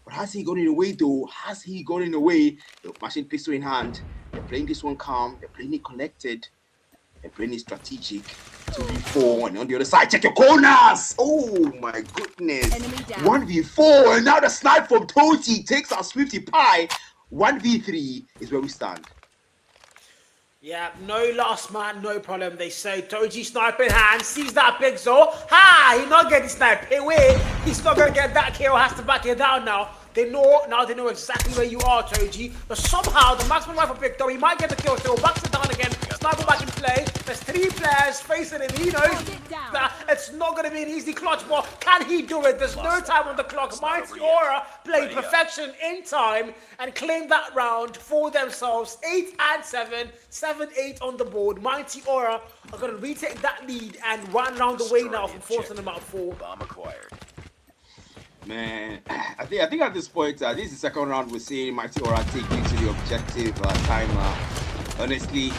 But has he gotten away though? Has he gotten away? The machine pistol in hand. They're playing this one calm. They're playing it collected. They're playing it strategic. 2v4, and on the other side, check your corners! Oh my goodness! 1v4, and now the snipe from Toji takes our Swifty Pie. 1v3 is where we stand. Yeah, no last man, no problem. They say Toji sniper in hand, sees that pixel. Ha! He not getting sniped. Away. He's not gonna get that kill. Has to back it down now. They know exactly where you are, Toji. But somehow the maximum rifle picked up. He might get the kill still. Backs it down again. Sniper back in play. There's 3 players facing him. He knows that it's not gonna be an easy clutch, but can he do it? There's no time on the clock. Mighty Aura played perfection in time and claimed that round for themselves. 8 and 7, 7-8 on the board. Mighty Aura are gonna retake that lead and run round the way now from forcing them out 4. Bomb acquired. Man, I think at this point, this is the second round we're seeing Mighty Aura take into the objective timer. Honestly,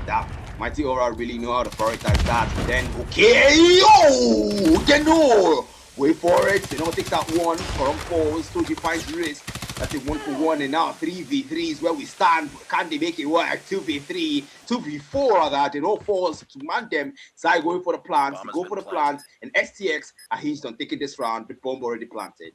that Mighty Aura really know how to prioritize that. But then, okay, yo, they know. Wait for it. They don't take that one. From falls. Toji finds risk. That's a 1-for-1, and now 3v3 is where we stand. Can they make it work? 2v3, 2v4 rather. They don't falls to man them. Sai going for the plants. They go for the plants, and STX are hinged on taking this round. The bomb already planted.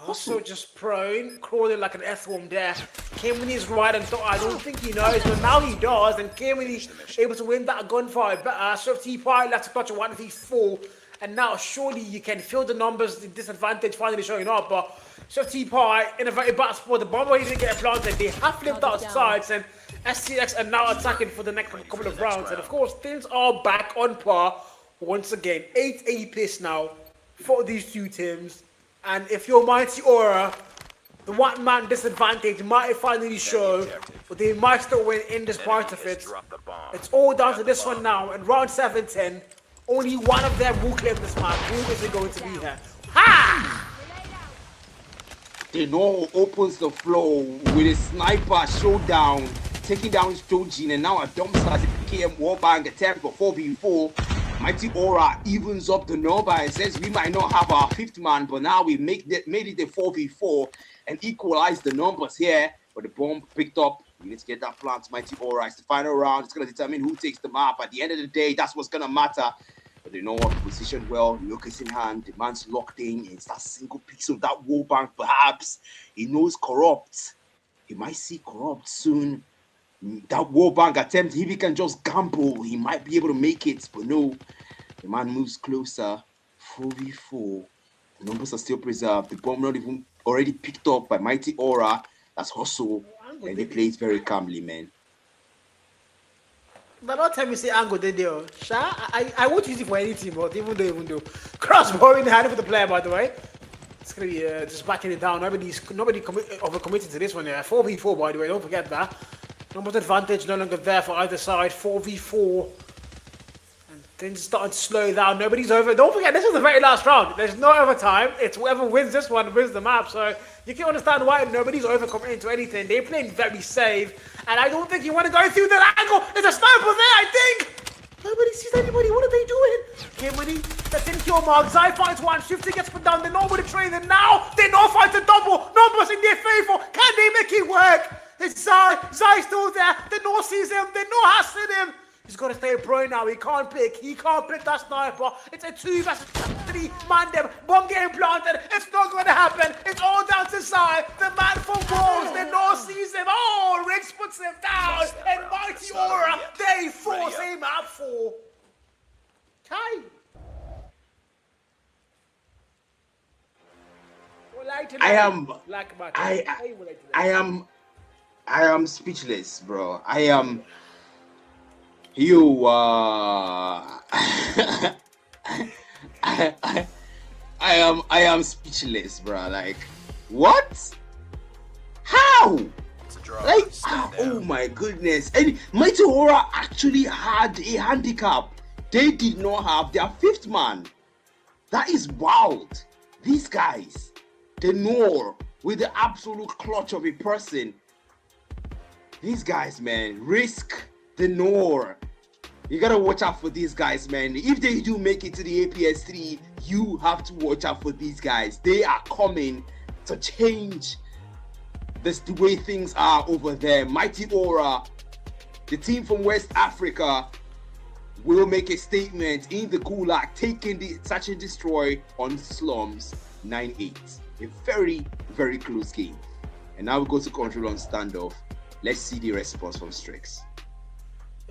Also just prone, crawling like an earthworm there. Kimini is right and thought, I don't think he knows, but now he does, and Kimini's able to win that gunfight better. Swift T-Pie left to clutch a 1v4, and now surely you can feel the numbers, the disadvantage finally showing up, but Swift T-Pie in a very bad spot. The bomber didn't get planted. They have flipped out sides, and STX are now attacking for the next couple of rounds, and of course things are back on par once again. 8 apiece now for these two teams. And if you're Mighty Aura, the one-man disadvantage might finally show, but they might still win in this part of it. It's all down to this one now, and round 7-10, only one of them will claim this map. Who is it going to be here? Ha! They know opens the floor with a sniper showdown, taking down Stojin, and now a dumpster as a PKM warbang attempt for 4v4. Mighty Aura evens up the number and says we might not have our 5th man, but now we made it a 4v4 and equalize the numbers here. But the bomb picked up. We need to get that plant. Mighty Aura. It's the final round. It's going to determine who takes the map. At the end of the day, that's what's going to matter. But they know what position well. Lucas in hand. The man's locked in. It's that single pixel, that wall bank perhaps. He knows corrupt. He might see corrupt soon. That wall bank attempt, if he can just gamble, he might be able to make it. But no, the man moves closer. 4v4. The numbers are still preserved. The bomb not even already picked up by Mighty Aura. That's hustle. And he plays very calmly, man. But don't tell me say Angle did there. I won't use it for anything, but even though. Crossbow in the hand for the player, by the way. It's gonna be just backing it down. Nobody overcommitted to this one here. 4v4, by the way, don't forget that. Numbers advantage no longer there for either side. 4v4. And things are starting to slow down. Nobody's over. Don't forget, this is the very last round. There's no overtime. It's whoever wins this one wins the map. So you can understand why nobody's overcommitting to anything. They're playing very safe. And I don't think you want to go through that angle. There's a sniper there, I think. Nobody sees anybody. What are they doing? Kimini, that's in kill mark. Zai finds one. Shifty gets put down. They know where to train. And now they know fight a double. Numbers in their favor. Can they make it work? It's Zai. Zai's still there. They know sees him. They know has seen him. He's got to stay pro now. He can't pick. He can't pick that sniper. It's a 2 versus 3 man them. Bomb getting planted. It's not going to happen. It's all down to Zai. The man from Walls. They know sees him. Oh, Riggs puts him down. And Mighty Aura, they force him out for. Kai. I am speechless, bro. I am speechless, bro. Like, what? How? Like, oh my goodness. And Mighty Aura actually had a handicap. They did not have their 5th man. That is wild. These guys, they know with the absolute clutch of a person. These guys, man, risk the Nor. You gotta watch out for these guys, man. If they do make it to the APS3, you have to watch out for these guys. They are coming to change the way things are over there. Mighty Aura, the team from West Africa, will make a statement in the Gulag, taking the Search and Destroy on Slums 9-8. A very, very close game. And now we go to control on standoff. Let's see the response from Strix.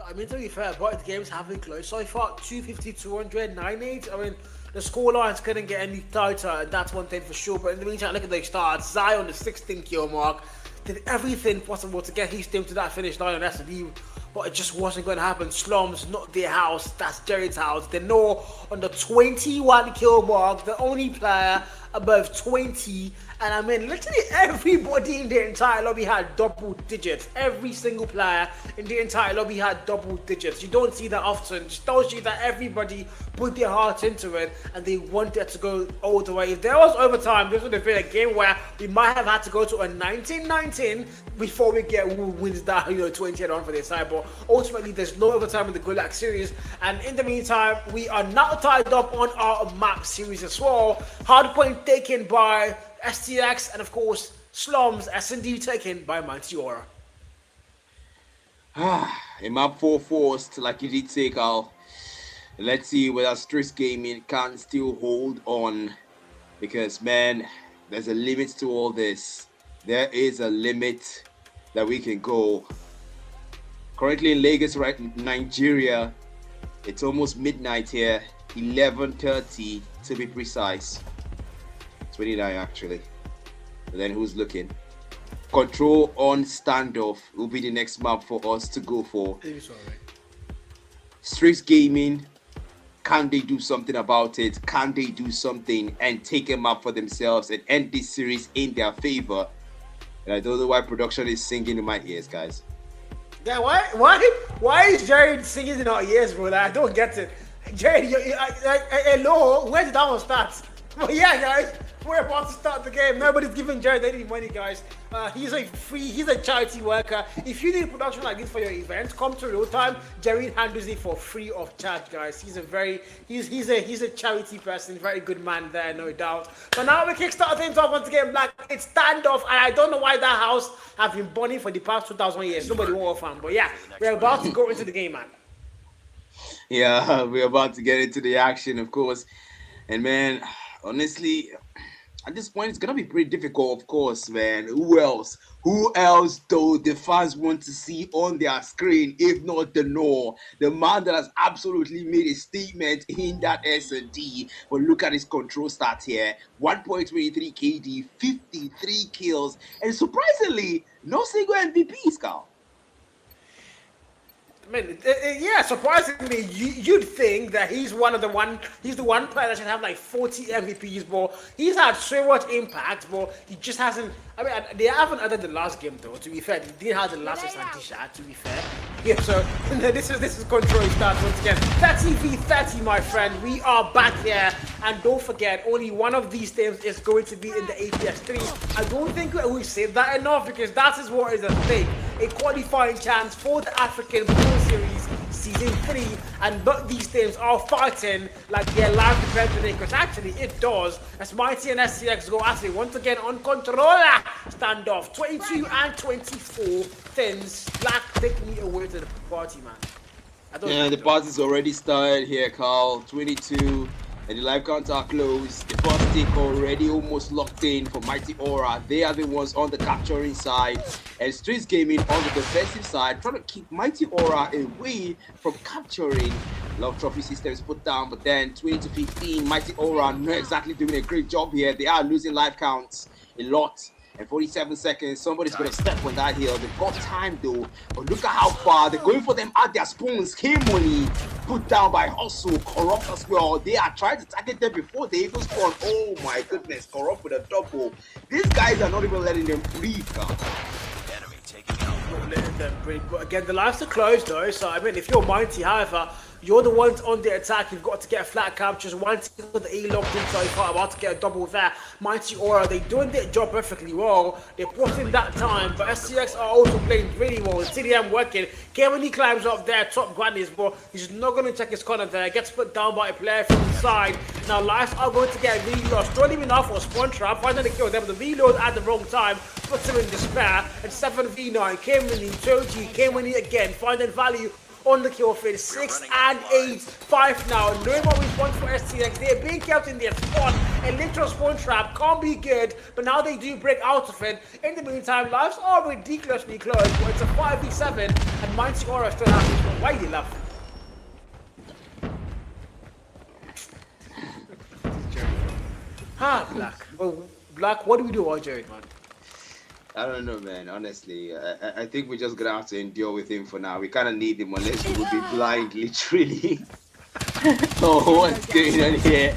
I mean, to be fair, both games have been close so far. 250, 200, 9-8. I mean, the scorelines couldn't get any tighter, and that's one thing for sure. But in the meantime, look at the starts. Zion, the 16 kill mark, did everything possible to get his team to that finish line on S&D, but it just wasn't going to happen. Slums, not their house, that's Jared's house. They're on the 21 kill mark, the only player above 20. And I mean, literally everybody in the entire lobby had double digits. Every single player in the entire lobby had double digits. You don't see that often. It just tells you that everybody put their heart into it and they wanted to go all the way. If there was overtime, this would have been a game where we might have had to go to a 19-19 before we get who wins that 20 on for their side. But ultimately, there's no overtime in the Gulag Series. And in the meantime, we are now tied up on our map series as well. Hardpoint taken by STX, and of course Slums S&D taken by Mighty Aura. A map 4 forced like you did take out. Let's see whether Strix Gaming can still hold on, because man, there's a limit to all this. There is a limit that we can go. Currently in Lagos, right, Nigeria, it's almost midnight here, 11:30 to be precise. 29 actually. And then who's looking? Control on standoff will be the next map for us to go for. Strix Gaming, can they do something about it? Can they do something and take a map for themselves and end this series in their favor? And I don't know why production is singing in my ears, guys. Yeah, why is Jared singing in our ears, bro? Like, I don't get it. Jared, hello, where did that one start? But yeah, guys, we're about to start the game. Nobody's giving Jared any money, guys. He's a charity worker. If you need production like this for your event, come to Real Time. Jared handles it for free of charge, guys. He's a charity person, very good man there, no doubt. But now we kickstart things off once again. Black, it's standoff, and I don't know why that house have been burning for the past 2,000 years. Nobody won't fan, but yeah, we're about to go into the game, man. Yeah, we're about to get into the action, of course, and man, honestly, at this point, it's gonna be pretty difficult, of course, man. Who else though the fans want to see on their screen, if not the man that has absolutely made a statement in that S&D? But look at his control stats here: 1.23 KD, 53 kills, and surprisingly, no single MVPs, Carl. I mean, yeah, surprisingly, you'd think that he's the one player that should have like 40 MVPs, but he's had so much impact, but he just hasn't. I mean, they haven't added the last game though. To be fair, they didn't have the last S&D shot. To be fair, yeah. So this is control starts once again. 30v30, my friend. We are back here, and don't forget, only one of these teams is going to be in the APS3. I don't think we said that enough, because that is what is at stake. A qualifying chance for the African Pro Series Season 3, and both these teams are fighting like their life depends on it, because actually it does, as Mighty and SCX go at it once again on controller standoff. 22 and 24 thins. Black, take me away to the party, man. Yeah, the party's already started here, Carl. 22. And the live counts are closed. The first take already almost locked in for Mighty Aura. They are the ones on the capturing side. And Strix Gaming on the defensive side, trying to keep Mighty Aura away from capturing. A lot of trophy systems put down, but then 20 to 15, Mighty Aura not exactly doing a great job here. They are losing life counts a lot. And 47 seconds, somebody's going to step on that hill. They've got time though, but look at how far they're going for them at their spoons. K-Money put down by Hustle, Corrupt as well. They are trying to target them before they even spawn. Oh my goodness, Corrupt with a double. These guys are not even letting them breathe, God. Enemy taking out. Not letting them breathe. But again, the lives are closed though, so I mean, if you're Mighty, however, you're the ones on the attack. You've got to get flat captures. One team with the A locked in so far, about to get a double there. Mighty Aura, they're doing their job perfectly well. They're putting that time, but SCX are also playing really well. TDM working. K-Money climbs up there, top grannies, but he's not going to check his corner there. Gets put down by a player from the side. Now, lives are going to get reload. Don't even off for spawn trap. Finally kill them. The reload at the wrong time puts him in despair. And 7v9. K-Money, Toji, K-Money again, finding value on the kill feed. 6 and 8, 5 now. No more response for STX. They're being kept in their spawn. A literal spawn trap can't be good, but now they do break out of it. In the meantime, lives are ridiculously close. But it's a 5v7, and Mighty Aura still has this one. Why do you laugh? Black. Well, Black, what do we do about Jared, man? I don't know, man. Honestly, I think we're just gonna have to endure with him for now. We kind of need him unless we will be blind, literally. Oh, what's going on here?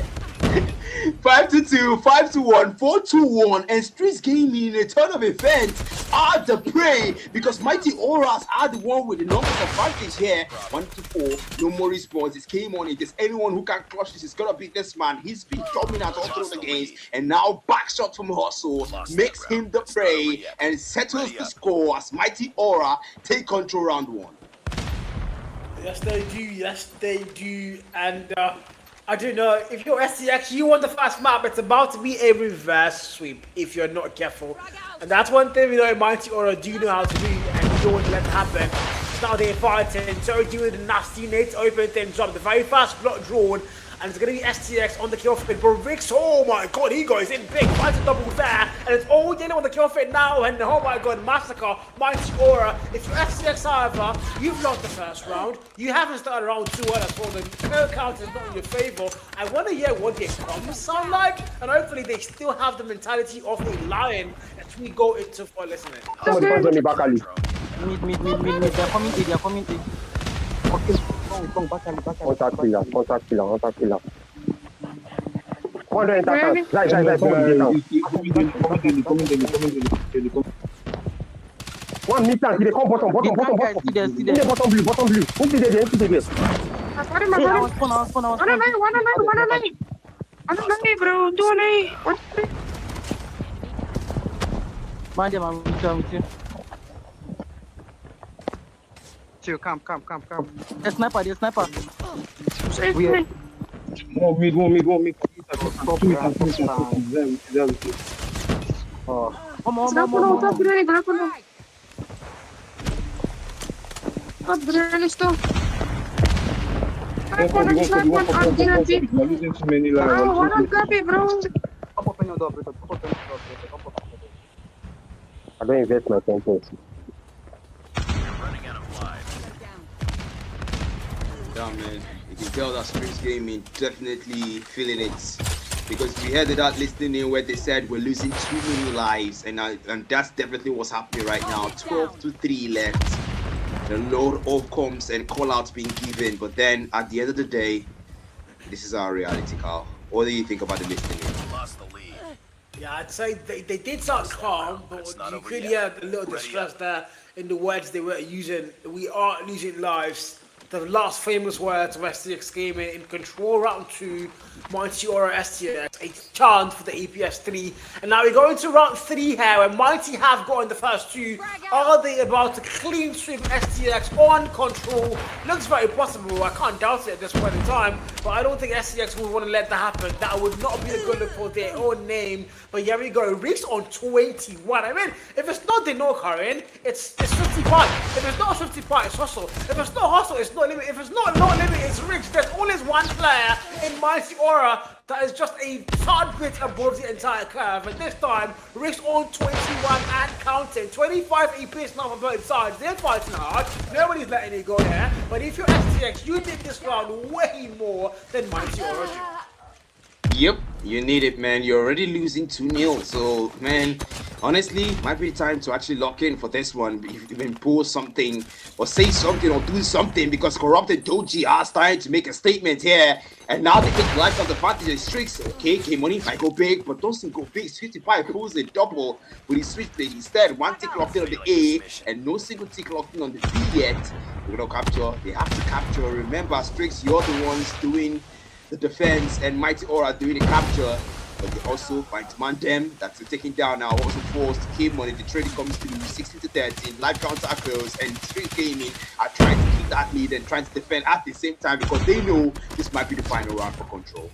5-2, 5-1, 4-1, and Strix Gaming in a turn of events are the prey because Mighty Auras are the one with the numbers advantage here. 1-4, no more responses. Came on. If there's anyone who can clutch this, it's gonna be this man. He's been dominant all through the games, and now back shot from Hustle makes him the prey and settles the score as Mighty Aura take control round 1. Yes, they do. Yes, they do. And I don't know, if you're STX, you want the fast map, it's about to be a reverse sweep if you're not careful. And that's one thing we know Mighty Aura do know how to do, and you don't want to let it happen. It's now they're fighting, so doing the nasty nades open things up, the very fast block drawn, and it's going to be STX on the kill feed. But Rix, oh my god, he goes in big, finds a double there, and it's all yellow on the kill feed now, and oh my god, massacre, Mighty Aura. If you're STX, however, you've lost the first round. You haven't started round 2 well as well, the no count is not in your favor. I want to hear what their comms sound like, and hopefully they still have the mentality of a lion as we go into for listening. Somebody punch on me back, Ali. Mid. They're coming in. Okay, go back, Ali. Contact killer. One right, one mid tank, they come bottom. See there. Bottom blue. Who did they? Bro, mind them, I'm with you. Chill, come. The sniper. One mid. Oh. Come on. Losing too many lives. I don't invest my tempo. Yeah, man. You can tell that Strix Gaming definitely feeling it. Because we heard that listening in where they said we're losing too many lives, and that's definitely what's happening right now. 12-3 left. A lot of comms and call-outs being given, but then at the end of the day, this is our reality, Carl. What do you think about the listening in? Yeah, I'd say they did sound calm, but you could hear a little distress there in the words they were using. We are losing lives. The last famous words of STX Gaming in control round 2, Mighty Aura STX, a chance for the APS 3. And now we go into round 3 here, where Mighty have gotten the first 2. Are they about to clean sweep STX on control? Looks very possible, I can't doubt it at this point in time, but I don't think STX would want to let that happen. That would not be a good look for their own name. But here we go, Rix on 21. I mean, if it's not the Nonagon, it's 50 part. If it's not 50 part, it's Hustle. If it's not Hustle, it's not limit. If it's not limit, it's Rix. There's always one player in Mighty Aura that is just a tad bit above the entire curve. And this time, Rix on 21 and counting. 25 EPs now on both sides. They're fighting hard. Nobody's letting it go there. But if you're STX, you did this round way more than Mighty Aura. Yep, you need it, man. You're already losing 2-0. So, man, honestly, might be time to actually lock in for this one. If you can pull something or say something or do something, because Corrupted Doji are starting to make a statement here. And now they take life of the party. Strix, okay, K-Money might go big, but don't go big. 55 pulls a double with his switch play. Instead, one tick locked in on the A and no single tick locked in on the B yet. We're gonna capture. They have to capture. Remember, Strix, you're the ones doing the defense, and Mighty Aura doing the capture, but they also find Mandem that's taking down now, also forced K-Money. The trading comes to 16-13, live counter close, and Strix Gaming are trying to keep that lead and trying to defend at the same time because they know this might be the final round for control.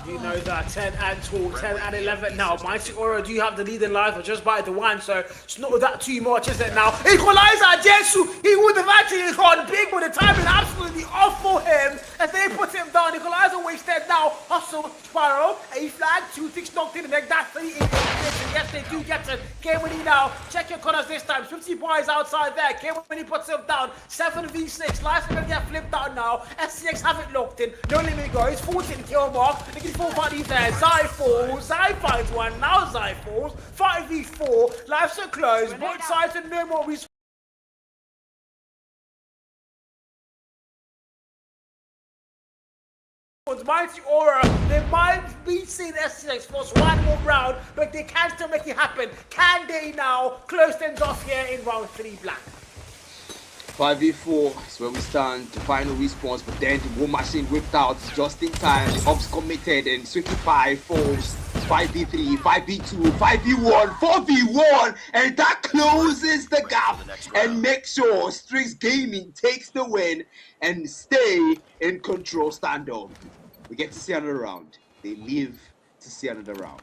You know that 10 and 12, 10 and 11 now. Mighty Aura do have the lead in life, but just by the one, so it's not that too much, is it now? Equalizer, Jesu, he would have actually gone big, but the timing absolutely off for him. As they put him down, Equalizer wasted now. Hustle, Sparrow, a flag, 2 ticks knocked in the neck. That's 3 yes, they do get him. K-Winnie now, check your corners this time. 50 boys outside there. K-Winnie puts him down. 7v6, life's gonna get flipped out now. SCX have it locked in. No limit goes, 14 kill mark. They can 4 bodies there. Zai falls, Zai finds one. Now Zai falls. 5v4, life's so close. Both sides and no more response. Mighty Aura, they might be seeing SCX for one more round, but they can still make it happen. Can they now close things off here in round 3 black? 5v4 is where we stand, the final response, but then the war machine whipped out just in time. The ops committed and Swiftify falls. 5v3, 5v2, 5v1, 4v1, and that closes the gap and makes sure Strix Gaming takes the win and stay in control standoff. We get to see another round. They live to see another round.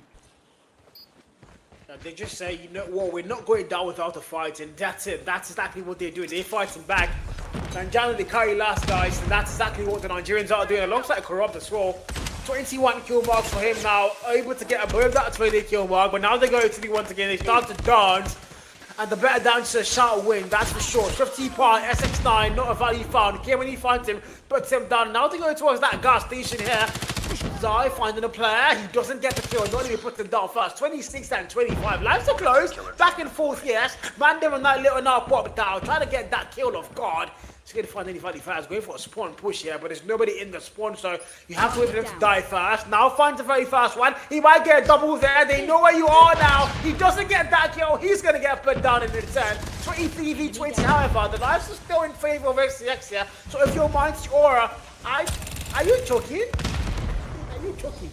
They just say, you know what, we're not going down without a fight, and that's it. That's exactly what they're doing. They're fighting back. Nanjano, they carry last, guys, and that's exactly what the Nigerians are doing, alongside Corrupt as well. 21 kill marks for him now, able to get above that 20 kill mark, but now they go to the once again, they start to dance, and the better dancers shall win, that's for sure. 50 part, SX9, not a value found. Here when he finds him, puts him down. Now they go towards that gas station here. Zai finding a player, he doesn't get the kill, not even puts him down first. 26 and 25, lives are close, back and forth, yes. Mandem and that little now popped down, trying to get that kill off guard. He's going to find any value fast, going for a spawn push here, but there's nobody in the spawn, so you have to wait for them to die fast. Now finds a very fast one, he might get a double there, they know where you are now. He doesn't get that kill, he's going to get put down in return. 23v20, however, the lives are still in favor of SCX here, so if you're Mighty Aura, are you joking? Are you joking?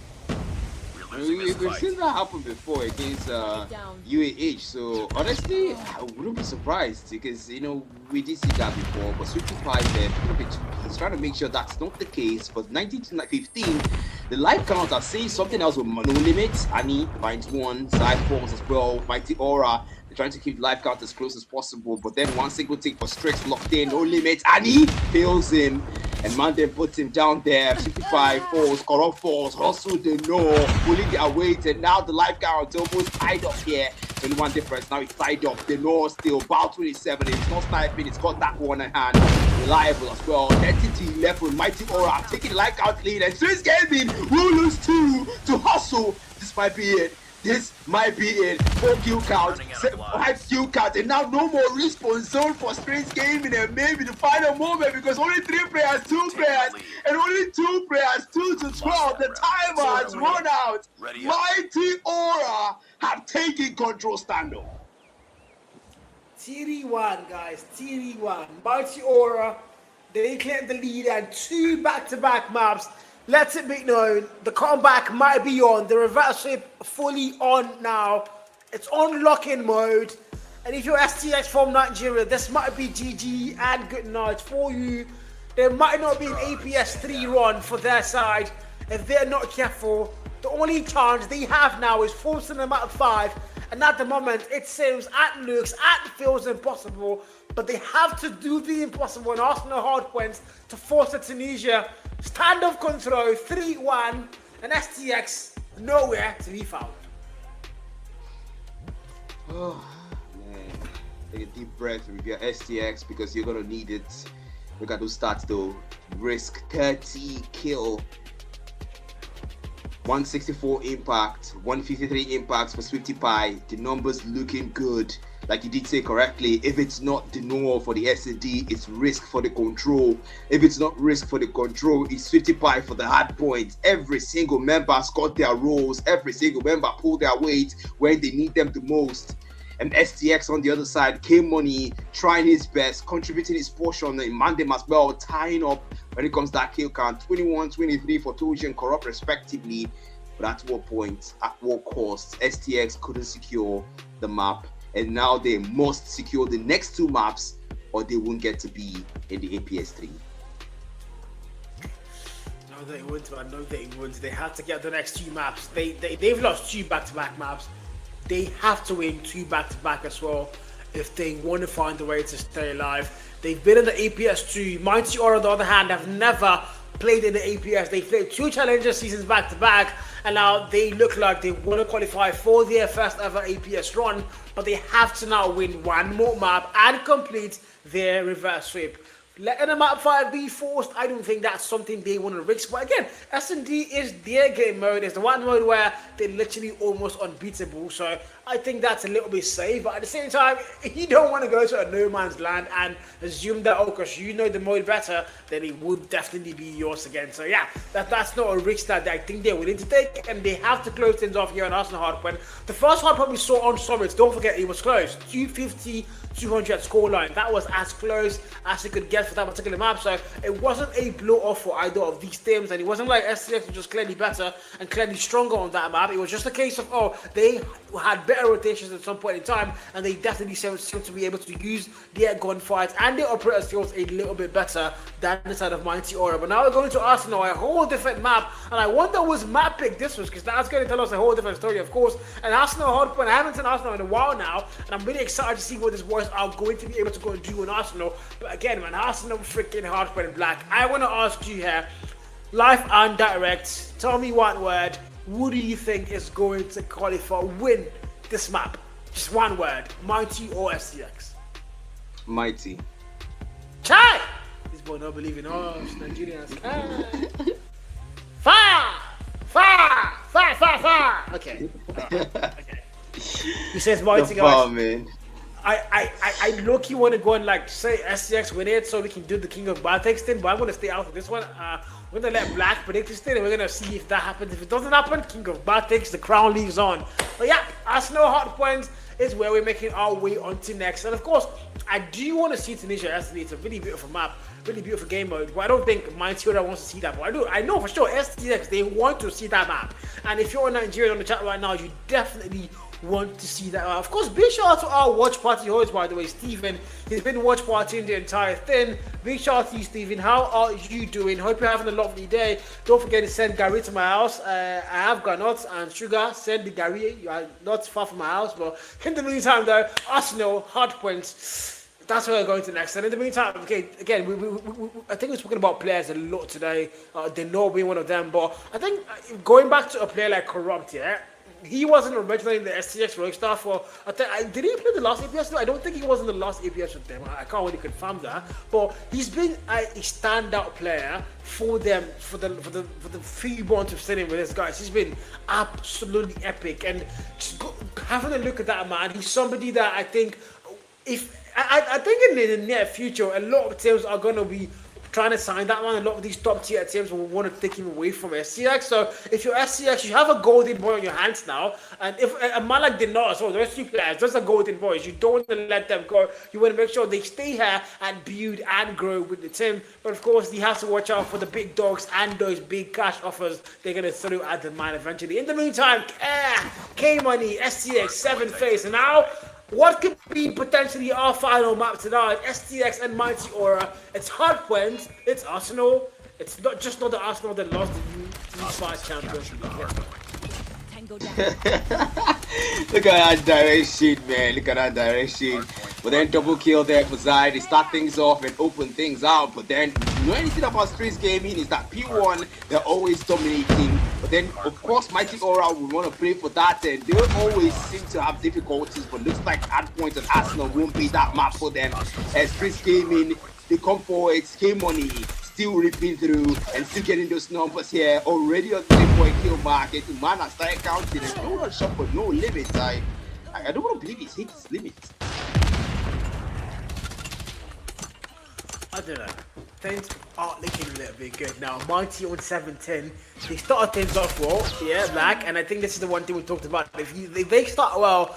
We've seen that happen before against UAH, so honestly, I wouldn't be surprised because, you know, we did see that before, but Swifty Pie there, he's trying to make sure that's not the case. But 19 to 15, the life count are saying something else with no limits. Annie finds one, Zai falls as well, Mighty Aura. They're trying to keep life count as close as possible, but then one single tick for Strix locked in, no limits. Annie fails him, and Mandem puts him down there. 55 falls, Corrupt falls, Hustle they know, pulling their weight, and now the life count almost tied up here. 21 difference, now it's tied up. The know still, about 27, it's not sniping, it's got that one in hand. Reliable as well. Entity left with Mighty Aura, taking the life count lead, and Strix Gaming will lose 2 to Hustle. This might be it. This might be it. 4 kill count, 5 kill count, and now no more respawn zone for Strix Gaming, and maybe the final moment because only 3 players, 2 players, and only 2 players, 2 to 12. The timer has run out. Mighty Aura have taken control standoff. TD1, guys, TD1. Mighty Aura, they claim the lead and 2 back-to-back maps. Let it be known, the comeback might be on, the reverse sweep fully on now. It's on lock-in mode. And if you're STX from Nigeria, this might be GG and good night for you. There might not be an APS 3 run for their side if they're not careful. The only chance they have now is forcing them out of 5. And at the moment, it seems and looks and feels impossible. But they have to do the impossible and Arsenal hard points to force the Tunisia. Standoff control, 3-1, and STX nowhere to be found. Oh, man. Take a deep breath with your STX because you're going to need it. Look at those stats though. Risk 30 kill. 164 impact, 153 impacts for Swifty Pie. The numbers looking good. Like you did say correctly, if it's not denial for the SAD, it's risk for the control. If it's not risk for the control, it's Swifty Pie for the hard points. Every single member scored their roles. Every single member pulled their weight when they need them the most. And STX on the other side, K-Money trying his best, contributing his portion in Mandem as well, tying up when it comes to that kill count, 21, 23 for Toji and Corrupt respectively. But at what point, at what cost, STX couldn't secure the map. And now they must secure the next 2 maps or they won't get to be in the APS 3. No, know they would, man. I know they would. They have to get the next 2 maps. They've lost 2 back-to-back maps. They have to win 2 back-to-back as well if they want to find a way to stay alive. They've been in the APS 2. Mighty Aura, on the other hand, have never played in the APS. They played 2 challenger seasons back-to-back, and now they look like they want to qualify for their first ever APS run, but they have to now win 1 more map and complete their reverse sweep. Letting a map 5 be forced, I don't think that's something they want to risk. But again, S&D is their game mode. It's the one mode where they're literally almost unbeatable. So I think that's a little bit safe. But at the same time, you don't want to go to a no man's land and assume that, oh, because you know the mode better, then it would definitely be yours again. So yeah, that's not a risk that I think they're willing to take. And they have to close things off here on Arsenal Hardpoint. The first hardpoint we saw on Summits, don't forget it was close. 250, 200 scoreline. That was as close as it could get for that particular map. So it wasn't a blow off for either of these teams. And it wasn't like STX was just clearly better and clearly stronger on that map. It was just a case of, oh, they had better rotations at some point in time, and they definitely seem to be able to use their gunfights and their operator skills a little bit better than the side of Mighty Aura. But now we're going to Arsenal, a whole different map, and I wonder whose map pick this was, because that's going to tell us a whole different story, of course. And Arsenal Hardpoint, I haven't seen Arsenal in a while now, and I'm really excited to see what these boys are going to be able to go and do in Arsenal. But again, man, Arsenal freaking Hardpoint in black. I want to ask you here, live and direct, tell me one word. Who do you think is going to qualify, win this map? Just one word. Mighty or STX? Mighty. Chai! This boy not believing us Nigerians. Fire! Fire! Fire! Fire! Fire! Okay. Okay. He says Mighty, guys. Man. I low-key want to go and like say STX win it so we can do the King of Bartex thing, but I'm going to stay out of this one. We're going to let Black predict this thing, and we're going to see if that happens. If it doesn't happen, King of Bartex, the crown leaves on. But yeah, Arsenal Hardpoint is where we're making our way onto next. And of course, I do want to see Tunisia SD. It's a really beautiful map, really beautiful game mode, but I don't think Mighty Aura wants to see that. But I know for sure STX, they want to see that map. And if you're a Nigerian on the chat right now, you definitely want to see that. Of course, big shout out to our watch party host, by the way, Stephen. He's been watch partying the entire thing. Big shout out to you, Stephen. How are you doing? Hope you're having a lovely day. Don't forget to send Gary to my house. I have granuts and sugar. Send the Gary. You are not far from my house, but in the meantime, though, Arsenal Hardpoint. That's where we're going to next. And in the meantime, okay, again, I think we're talking about players a lot today. They know being one of them, but I think going back to a player like Corrupt, yeah. He wasn't originally in the STX Rockstar for. Did he play the last APS? No, I don't think he was in the last APS with them. I can't really confirm that. But he's been a standout player for them for the few months of sitting with this guys. He's been absolutely epic. And just having a look at that man, he's somebody that I think I think in the near future, a lot of teams are going to be trying to sign that man. A lot of these top tier teams will want to take him away from SCX. So if you're SCX, you have a golden boy on your hands now. And if a man like Dinar, so those 2 players, those are golden boys. You don't want to let them go. You want to make sure they stay here and build and grow with the team. But of course, you have to watch out for the big dogs and those big cash offers they're going to throw at the man eventually. In the meantime, K-Money, SCX, 7 Face. And now, what could be potentially our final map tonight? STX and Mighty Aura. It's Hardpoint. It's Arsenal. It's not the Arsenal that lost the U5 championship. Look at that direction, man. Look at that direction. But then double kill there for Zai. They start things off and open things out. But then, you know anything about Strix Gaming is that P1, they're always dominating. But then, of course, Mighty Aura will want to play for that. And they always seem to have difficulties. But looks like Hardpoint and Arsenal won't be that map for them. As Strix Gaming, they come forward, K-Money, still ripping through and still getting those numbers here. Already on the 3-point kill market. The man has started counting. And no shot for no limits. I don't want to believe he's hit his limits. I don't know. Things are looking a little bit good now. Mighty on 7-10. They started things off well, yeah, Black. And I think this is the one thing we talked about. If they start well,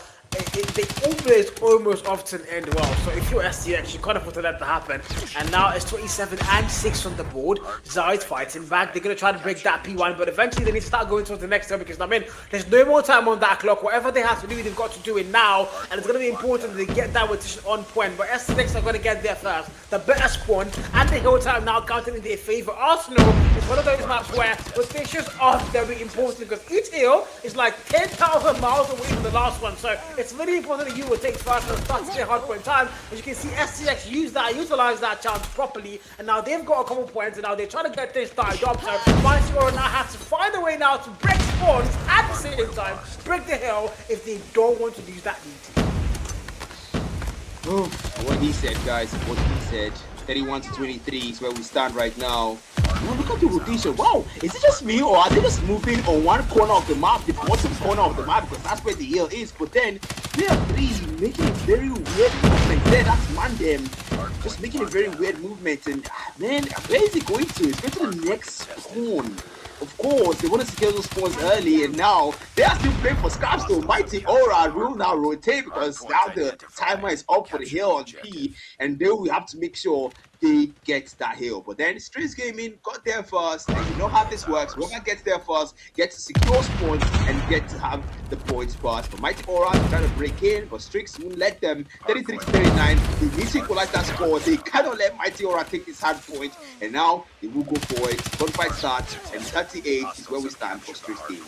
they almost often end well. So if you're STX, you can't afford to let that happen. And now it's 27 and 6 on the board. Zai's fighting back. They're going to try to break that P1, but eventually they need to start going towards the next turn because, I mean, there's no more time on that clock. Whatever they have to do, they've got to do it now. And it's going to be important that they get that rotation on point. But STX are going to get there first. The better spawn and the hill time now counting in their favor. Arsenal is one of those maps where rotations are very important because each hill is like 10,000 miles away from the last one. So it's really important that you will take first and start to stay hard point time. As you can see, STX utilize that chance properly. And now they've got a couple points and now they're trying to get things started up. So Monarchs now has to find a way now to break spawns at the same time, break the hill if they don't want to lose that lead. What he said, guys, what he said. 31 to 23 is where we stand right now. Oh, look at the rotation. Wow, is it just me or are they just moving on one corner of the map, the bottom corner of the map, because that's where the hill is? But then player 3 making a very weird movement there. That's Mandem just making a very weird movement. And man, where is he going to? It's going to the next spawn. Of course, they want to secure those spawns early, and now they are still playing for scraps. So Mighty Aura will now rotate because now the timer is up for the hill on P, and then we have to make sure they get that hill. But then Strix Gaming got there first, and you know how this works. Whoever gets there first gets to secure spawns and get to have the points first. But Mighty Aura trying to break in, but Strix won't let them. 33 to 39. They need to equalize that score. They cannot let Mighty Aura take this hard point, and now they will go for it. Gunfight starts, and 38 is where we stand for Strix Gaming.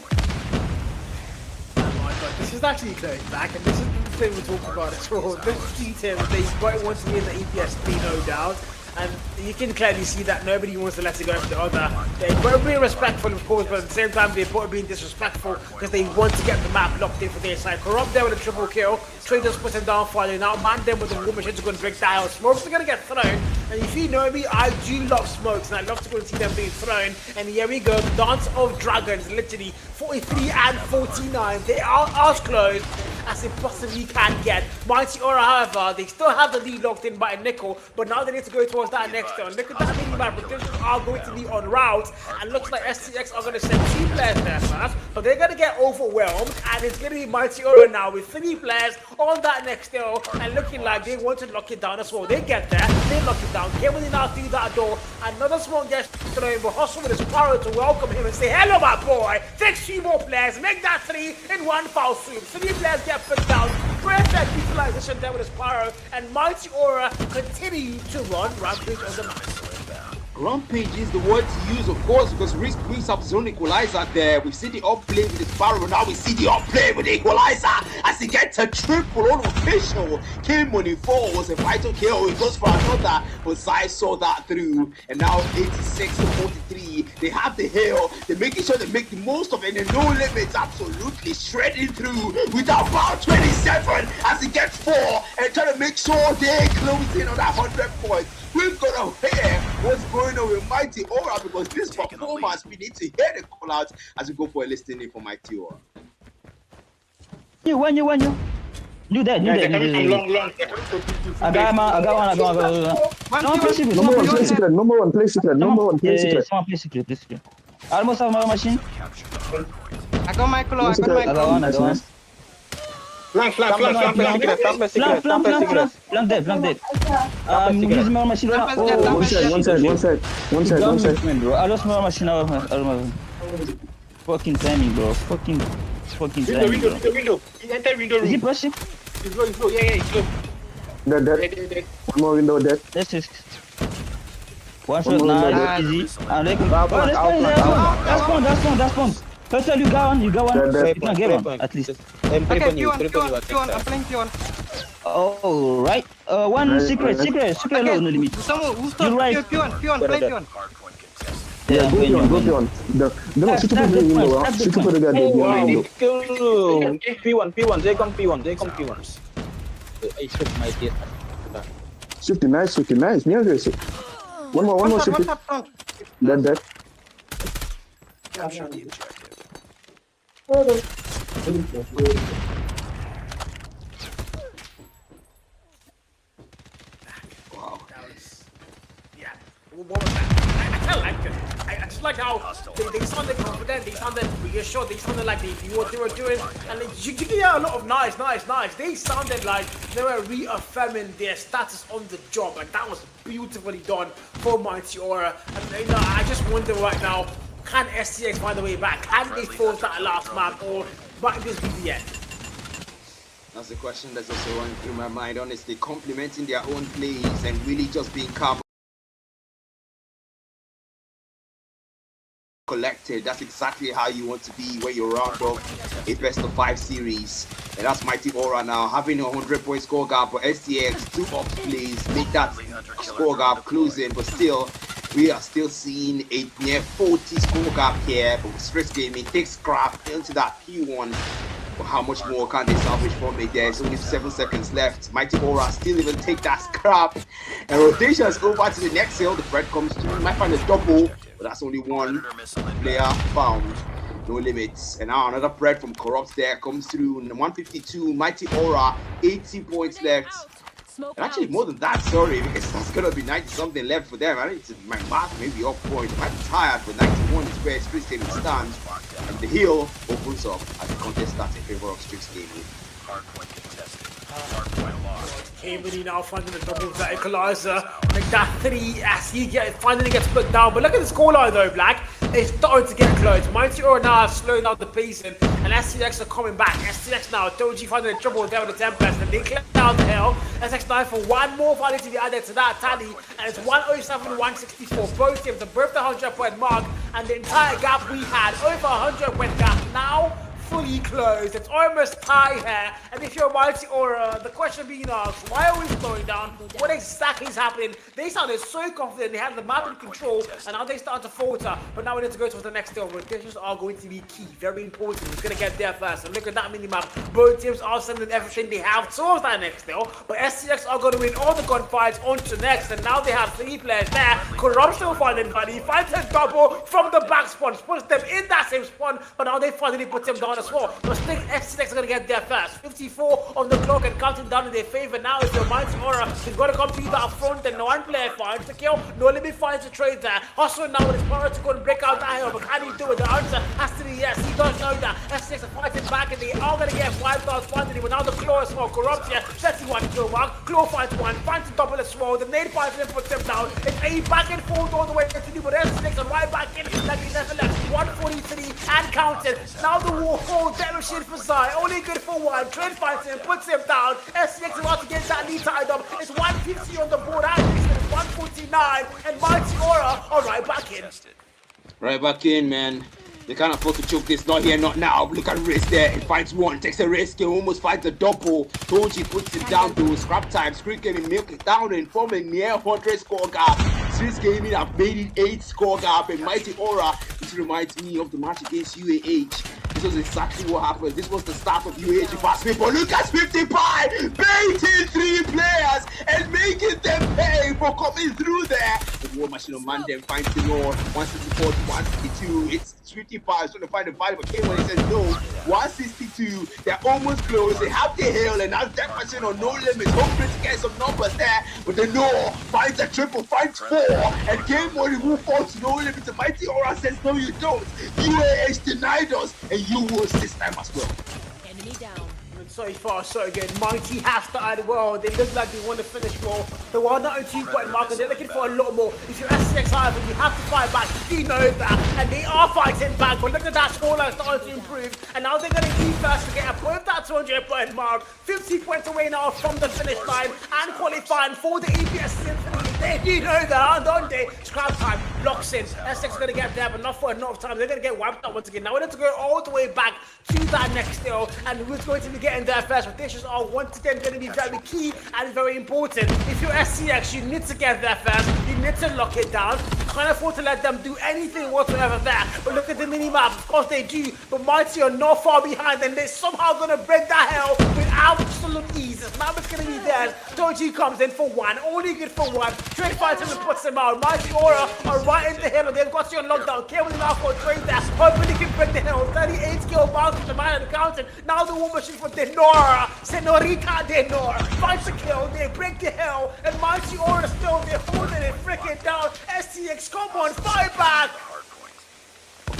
This is actually going back, and this is the thing we're talking about as well. This detail, they quite want to be in the EPS3, no doubt. And you can clearly see that nobody wants to let it go for the other. They're both being respectful, of course, but at the same time, they're both being disrespectful because they want to get the map locked in for their side. Corrupt there with a triple kill. Traders putting down fire. Now, man, them with the war machines are going to break that out. Smokes are going to get thrown. And if you know me, I do love smokes, and I love to go and see them being thrown. And here we go. Dance of Dragons, literally 43 and 49. They are as close as they possibly can get. Mighty Aura, however, they still have the lead locked in by a nickel, but now they need to go towards that next turn. Look at that mini map. Rotations are going to be on route, and looks like STX are going to send 2 players there first, but they're going to get overwhelmed, and it's going to be Mighty Aura now with 3 players on that next hill, and looking like they want to lock it down as well. They get there, they lock it down. Kevin now through that door. Another small gets thrown, but Hustle with his power to welcome him and say, hello, my boy. Take 2 more players, make that 3 in one foul swoop. 3 players get put down. Perfect utilization there with his power, and Mighty Aura continue to run rampage on the map. Rampage is the word to use, of course, because Risk brings up zone equalizer there. We see the upplay with his barrel, now we see the upplay with the equalizer as he gets a triple on official. Kill Money 4 was a vital kill. He goes for another, but Zai saw that through, and now 86 to 43. They have the hill. They're making sure they make the most of it, and no limits, absolutely shredding through with about 27 as he gets 4 and trying to make sure they close in on that 100 points. We're gonna hear what's going on with Mighty Aura because this performance, we need to hear the call out as we go for a listening for Mighty Aura. You. Do that. Long. I got one. Number one, play secret. Someone play secret. I almost have my machine. I got my claw. I got one. Flank dead. I'm using my machine. One side. Bro. I lost my machine. Fucking timing, bro. Fucking timing. Window. Enter window room. Is he pushing? He's low. Yeah, he's low. Dead. One more window dead. That's just one shot now. Easy. I'm looking. That's one. First time you got one. You can get one at least. Okay, P1. I'm playing P1. Oh, right. One secret low, no limit. Someone who's top? You're right. P1, play P1. Yeah, go P1. Shoot to the window. Shoot to the window. P1. They come P1. I shoot my teeth. 59. Near this. One more. Dead. Wow, that was... Yeah. What was that? I kind of liked it. I just like how they sounded confident, they sounded reassured, they sounded like they knew what they were doing, and you get a lot of nice. They sounded like they were reaffirming their status on the job, and that was beautifully done for Mighty Aura. And I just wonder right now, can STX find a way back? Can they force that last map, or might this be the end? That's the question that's also running through my mind. Honestly, complementing their own plays and really just being calm, collected. That's exactly how you want to be when you round up a best of 5 series. And that's Mighty Aura now having a 100-point score gap, but STX 2 ops plays make that score gap closing, but still we are still seeing a near 40 score gap here. But with Strix Gaming takes scrap into that P1. But how much more can they salvage from it? There's only 7 seconds left. Mighty Aura still even take that scrap. And rotations over to the next hill. The threat comes through. Might find a double, but that's only one player found. No limits. And now another bread from Corrupt there comes through. 152. Mighty Aura, 80 points left. And actually more than that, sorry, because that's gonna be 90 something left for them. I think my math may be off point. I might be tired, but 91 is where Strix Gaming stands. And the hill opens up as the contest starts in favor of Strix Gaming. Hardpoint contested. Hardpoint lost. Cavity now finding the double verticalizer. Like that 3 as he finally gets put down. But look at the scoreline though, Black. It's starting to get close. Mighty Aura now slowing down the pacing, and STX are coming back. STX now, Doji finding the trouble there with the Tempest, and they clear down the hill. SX9 for one more value to be added to that tally, and it's 107, 164. Both teams above the 100-point mark, and the entire gap we had, over 100-point gap now, fully closed. It's almost tie here, and if you're Mighty Aura, the question being asked, why are we slowing down? What exactly is happening? They sounded so confident, they had the map in control, and now they start to falter. But now we need to go to the next hill. Rotations are going to be key, very important. We're going to get there first, and look at that mini map. Both teams are sending everything they have towards that next hill, but STX are going to win all the gunfights onto next, and now they have 3 players there. Corruption finding value, finds a double from the back spawn, puts them in that same spawn, but now they finally put them down as well. But STX are going to get there first. 54 on the clock and counting down in their favor. Now it's your Mighty Aura. He's got to complete that front, and one player finds the kill. No limit finds the trade there. Hustling now with his power to go and break out that hill, but can he do it? The answer has to be yes. He does know that. STX are fighting back, and they are going to get wiped out finally. But now the Claw is more corrupt here. 31 kill mark. Claw finds one, finds the double as well. The nade finds him, puts him down. It's a back and forth all the way to do, but STX are right back in like he never left. 143 and counted. Now the war hold. Shit for Zai, only good for one. Trade finds him, puts him down. STX about to get that lead tied up. It's 150 on the board, and it's 149. And Mighty Aura are right back in. Right back in, man. They can't afford to choke this. Not here, not now. Look at risk there. He finds one, takes a risk, and almost finds a double. Toji puts it down to scrap time. Strix Gaming milk it down and form a near 100 score gap. Strix Gaming have made it 8 score gap, and Mighty Aura, which reminds me of the match against UAH. This was exactly what happened. This was the start of UAH fast people. Look at 50 Pi baiting 3 players and making them pay for coming through there. The War Machine on Mandem finds the Lord. 164 to 162. It's 50 Pi trying to find the value, but K1 says no. 162. They're almost close. They have the hill, and now that machine on no limits. Hoping to get some numbers there, but the no finds a triple, finds 4, and K1 will fall to no limits. The Mighty Aura says no, you don't. UAH denied us, and you was this time as well. Enemy down. So far, so good. Mighty has started well. They look like they want to finish well. They were not a 2-point marker. They're looking for a lot more. If you're STX, however, you have to fight back. You know that. And they are fighting back. But look at that scoreline starting to improve. And now they're going to be first to get above that 200-point mark. 50 points away now from the finish line. And qualifying for the EPS Symphony. You know that, don't they? Scrap time locks in. STX is going to get there, but not for enough time. They're going to get wiped out once again. Now we need to go all the way back to that next hill. And who's going to be getting there first? Rotations are once again going to be very key and very important. If you're STX, you need to get there first. You need to lock it down. You can't afford to let them do anything whatsoever there. But look at the mini-map. Of course they do. But Mighty are not far behind, and they're somehow going to break that hill with absolute ease. Now it's going to be theirs. Doji comes in for one. Only good for one. Trade fights him and puts him out. Mighty Aura are right in the hill, and they've got you on lockdown. Cable now for a trade there. Hoping they can break the hill. 38 skill bounce with the man on the counter. Now the War Machine for Denora. Senorita Denor finds the kill. They break the hill, and Mighty Aura still, they're holding it freaking down. STX, come on, fight back.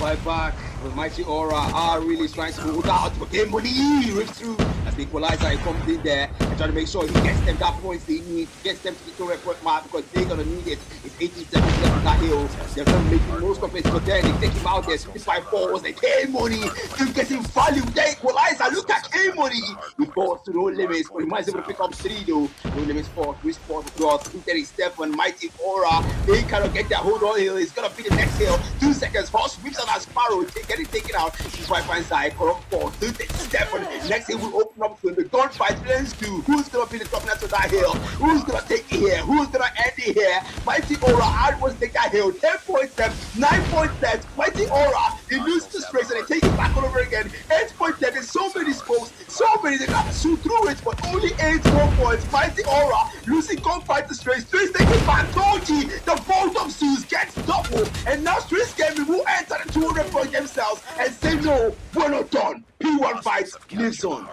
fight back. The Mighty Aura are really trying to hold out, but then when he rips through as the equalizer, he comes in there and trying to make sure he gets them that points they need, gets them to the two point mark because they're gonna need it. It's 18 seconds left on that hill. They're gonna make the most of it, but then they take him out there. 55 was like K-Money, still getting value. The equalizer, look at K-Money. He falls to No Limits, but he might be able to pick up 3 though. No Limits 4, 3 spots across, 237, Mighty Aura. They cannot get that hold on hill. It's gonna be the next hill. 2 seconds, Horse whips on a Sparrow, get it taken out. He's right hand side, Corrupt 4, 237. Next hill will open up to the gunfight. Let's do. Who's gonna be the top next to that hill? Who's gonna take it here? Who's gonna end it here? Mighty Aura, I was take that hill. 10 points left, 9 points left. Mighty Aura, they lose to Strix and they take it back all over again. 8 points left. There's so many scopes, so many. They got to shoot through it, but only 8 more points. Mighty Aura losing gunfight to Strix. Strix taking back Toji. The both of Zeus gets double, and now Strix Gaming will enter the 200 points themselves and say no, we're not done. P1 fights lives on.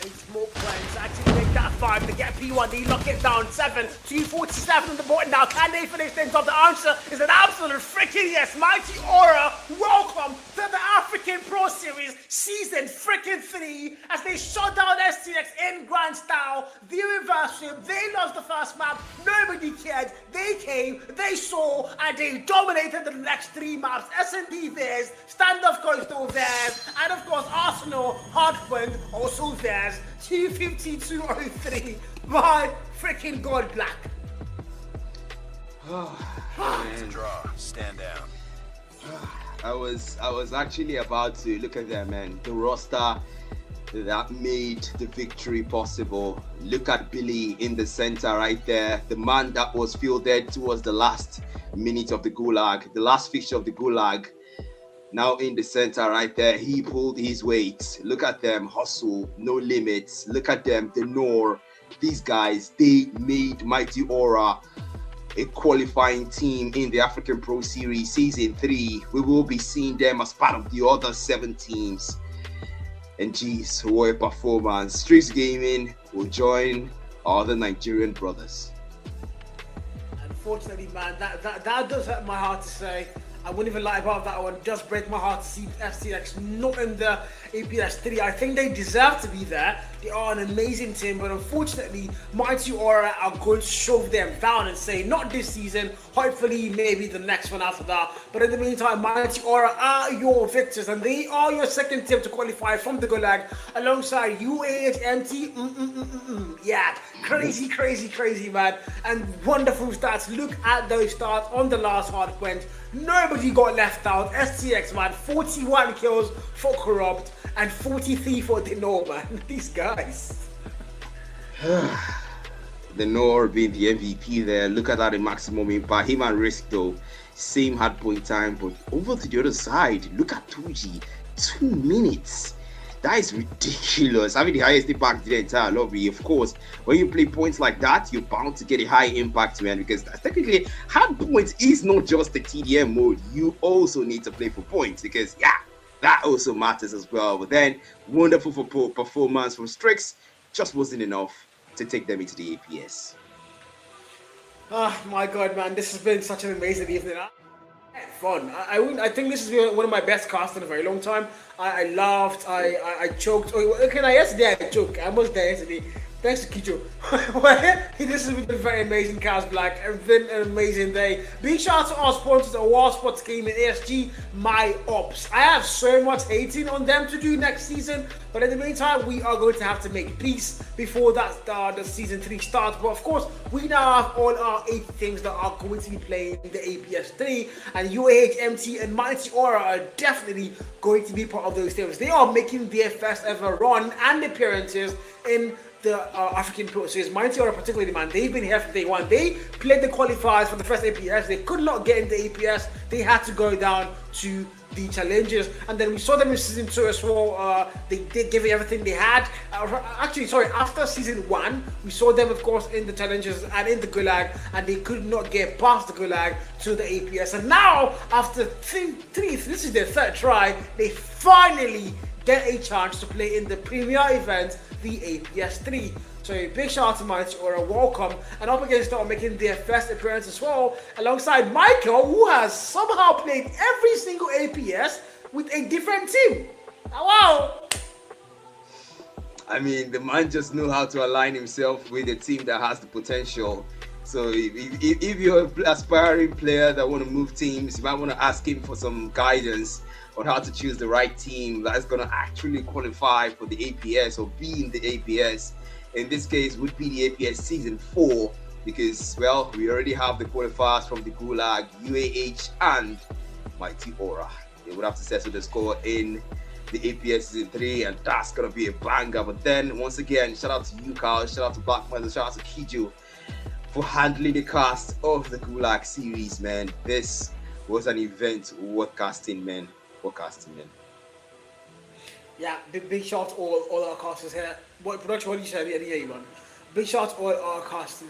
8 more points actually make that 5 to get P1. They lock it down 7, 247 on the board now. Can they finish things off? The answer is an absolute freaking yes. Mighty Aura, welcome to the African Pro Series Season freaking 3 as they shut down STX in grand style. The reverse flip, they lost the first map, nobody cared. They came, they saw, and they dominated the next 3 maps. S&D theirs, Standoff Coastal theirs, and of course Arsenal, Hardwind also theirs. 252.03. My freaking god, Black. Draw. Stand down. I was actually about to look at that, man. The roster that made the victory possible. Look at Billy in the center right there. The man that was fielded towards the last minute of the Gulag, the last fixture of the Gulag. Now in the center right there, he pulled his weight. Look at them, hustle, no limits. Look at them, the Nor. These guys, they made Mighty Aura a qualifying team in the African Pro Series Season 3. We will be seeing them as part of the other 7 teams. And geez, what a performance. Strix Gaming will join our other Nigerian brothers. Unfortunately, man, that does hurt my heart to say. I wouldn't even lie about that one. It does break my heart to see FCX not in the APS 3. I think they deserve to be there. They are an amazing team, but unfortunately, Mighty Aura are going to shove them down and say, not this season, hopefully maybe the next one after that. But in the meantime, Mighty Aura are your victors, and they are your second team to qualify from the Gulag, alongside UAHMT. Yeah, crazy, man. And wonderful stats. Look at those stats on the last hard quench. Nobody got left out. STX, man, 41 kills for Corrupt and 43 for Dino, man. These guys. The Nor being the MVP there. Look at that in maximum impact. Him and Risk though, same hard point time, but over to the other side, look at Toji, 2 minutes. That is ridiculous. Having the highest impact in the entire lobby. Of course, when you play points like that, you're bound to get a high impact, man, because technically hard points is not just the TDM mode. You also need to play for points because, yeah, that also matters as well. But then, wonderful for performance from Strix, just wasn't enough to take them into the APS. Oh my god, man, this has been such an amazing evening. Fun. I think this is one of my best casts in a very long time. I laughed, I choked. Oh, okay, yesterday I choked. I was there yesterday. Thanks to Kicho. This has been a very amazing cast, Black. It's been an amazing day. Big shout out to our sponsors at War Sports Gaming, ASG, My Ops. I have so much hating on them to do next season, but in the meantime, we are going to have to make peace before that the season 3 starts. But of course, we now have all our 8 teams that are going to be playing the APS 3, and UAHMT and Mighty Aura are definitely going to be part of those teams. They are making their first ever run and appearances in the African Pro Series. Mighty Aura particularly, man, they've been here from day one. They played the qualifiers for the first APS. They could not get into APS. They had to go down to the challenges, and then we saw them in season 2 as well. They did give it everything they had. After season 1, we saw them, of course, in the challenges and in the Gulag, and they could not get past the Gulag to the APS. And now, after this is their 3rd try, they finally get a chance to play in the premier event, the APS 3. So big shout out to Mighty Aura, welcome. And up against them making their first appearance as well, alongside Michael, who has somehow played every single APS with a different team. Wow! I mean, the man just knew how to align himself with a team that has the potential. So if you're an aspiring player that want to move teams, you might want to ask him for some guidance on how to choose the right team that's going to actually qualify for the APS or be in the APS. In this case, would be the APS Season 4 because, well, we already have the qualifiers from the Gulag, UAH, and Mighty Aura. They would have to settle the score in the APS Season 3, and that's going to be a banger. But then, once again, shout out to you, Carl, shout out to Black Mother, shout out to Kijo for handling the cast of the Gulag Series, man. This was an event worth casting, man. Yeah, big shout to all our casters here. What production? What did you say? I didn't hear you, man. Big shout to all our casting.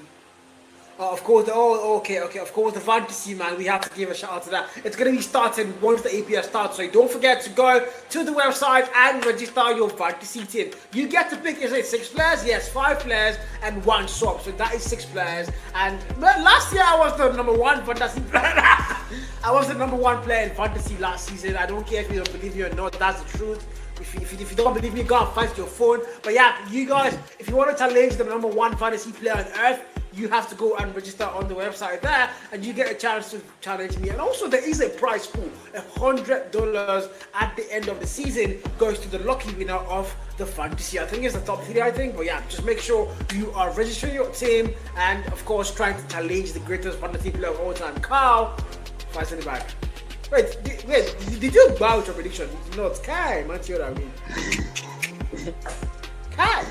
Of course, okay. Of course, the fantasy, man. We have to give a shout out to that. It's gonna be starting once the APS starts, so don't forget to go to the website and register your fantasy team. You get to pick, is it 6 players? Yes, 5 players and 1 swap. So that is 6 players. And last year I was the #1 fantasy player. I was the #1 player in fantasy last season. I don't care if you don't believe me or not. That's the truth. If you don't believe me, go and find your phone. But yeah, you guys, if you want to challenge the #1 fantasy player on earth, you have to go and register on the website there, and you get a chance to challenge me. And also, there is a prize pool. $100 at the end of the season goes to the lucky winner of the fantasy. I think it's the top 3, I think. But yeah, just make sure you are registering your team and, of course, trying to challenge the greatest fantasy player of all time, Carl. Fights in the back. Wait, did you bow with your prediction? No, it's Kai, man. See what I mean? Kai!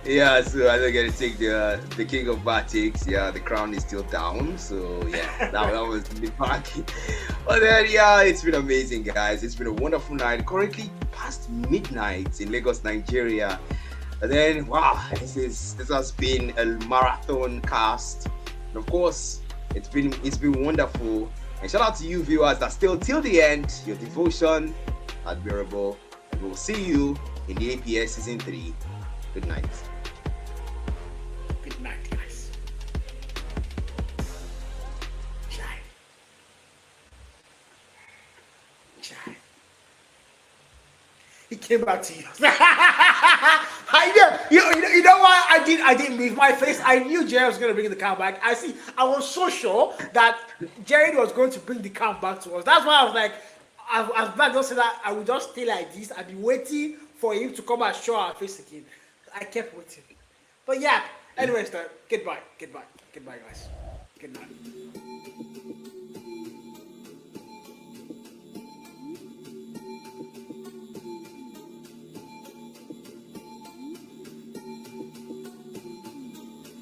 Yeah, so I don't get to take the king of bad takes. Yeah, the crown is still down. So yeah, that was the party. But then yeah, it's been amazing, guys. It's been a wonderful night. Currently past midnight in Lagos, Nigeria. And then wow, this has been a marathon cast. And of course, it's been wonderful. And shout out to you viewers that still till the end. Your devotion, admirable. And we'll see you in the APS Season 3. Good night. Good night, guys. Chai. He came back to you. You know why I didn't leave my face? I knew Jerry was going to bring the car back. I was so sure that Jerry was going to bring the car back to us. That's why I was like, I was back just so that I would just stay like this. I'd be waiting for him to come and show our face again. I kept waiting. But yeah, anyways, goodbye, guys. Good night.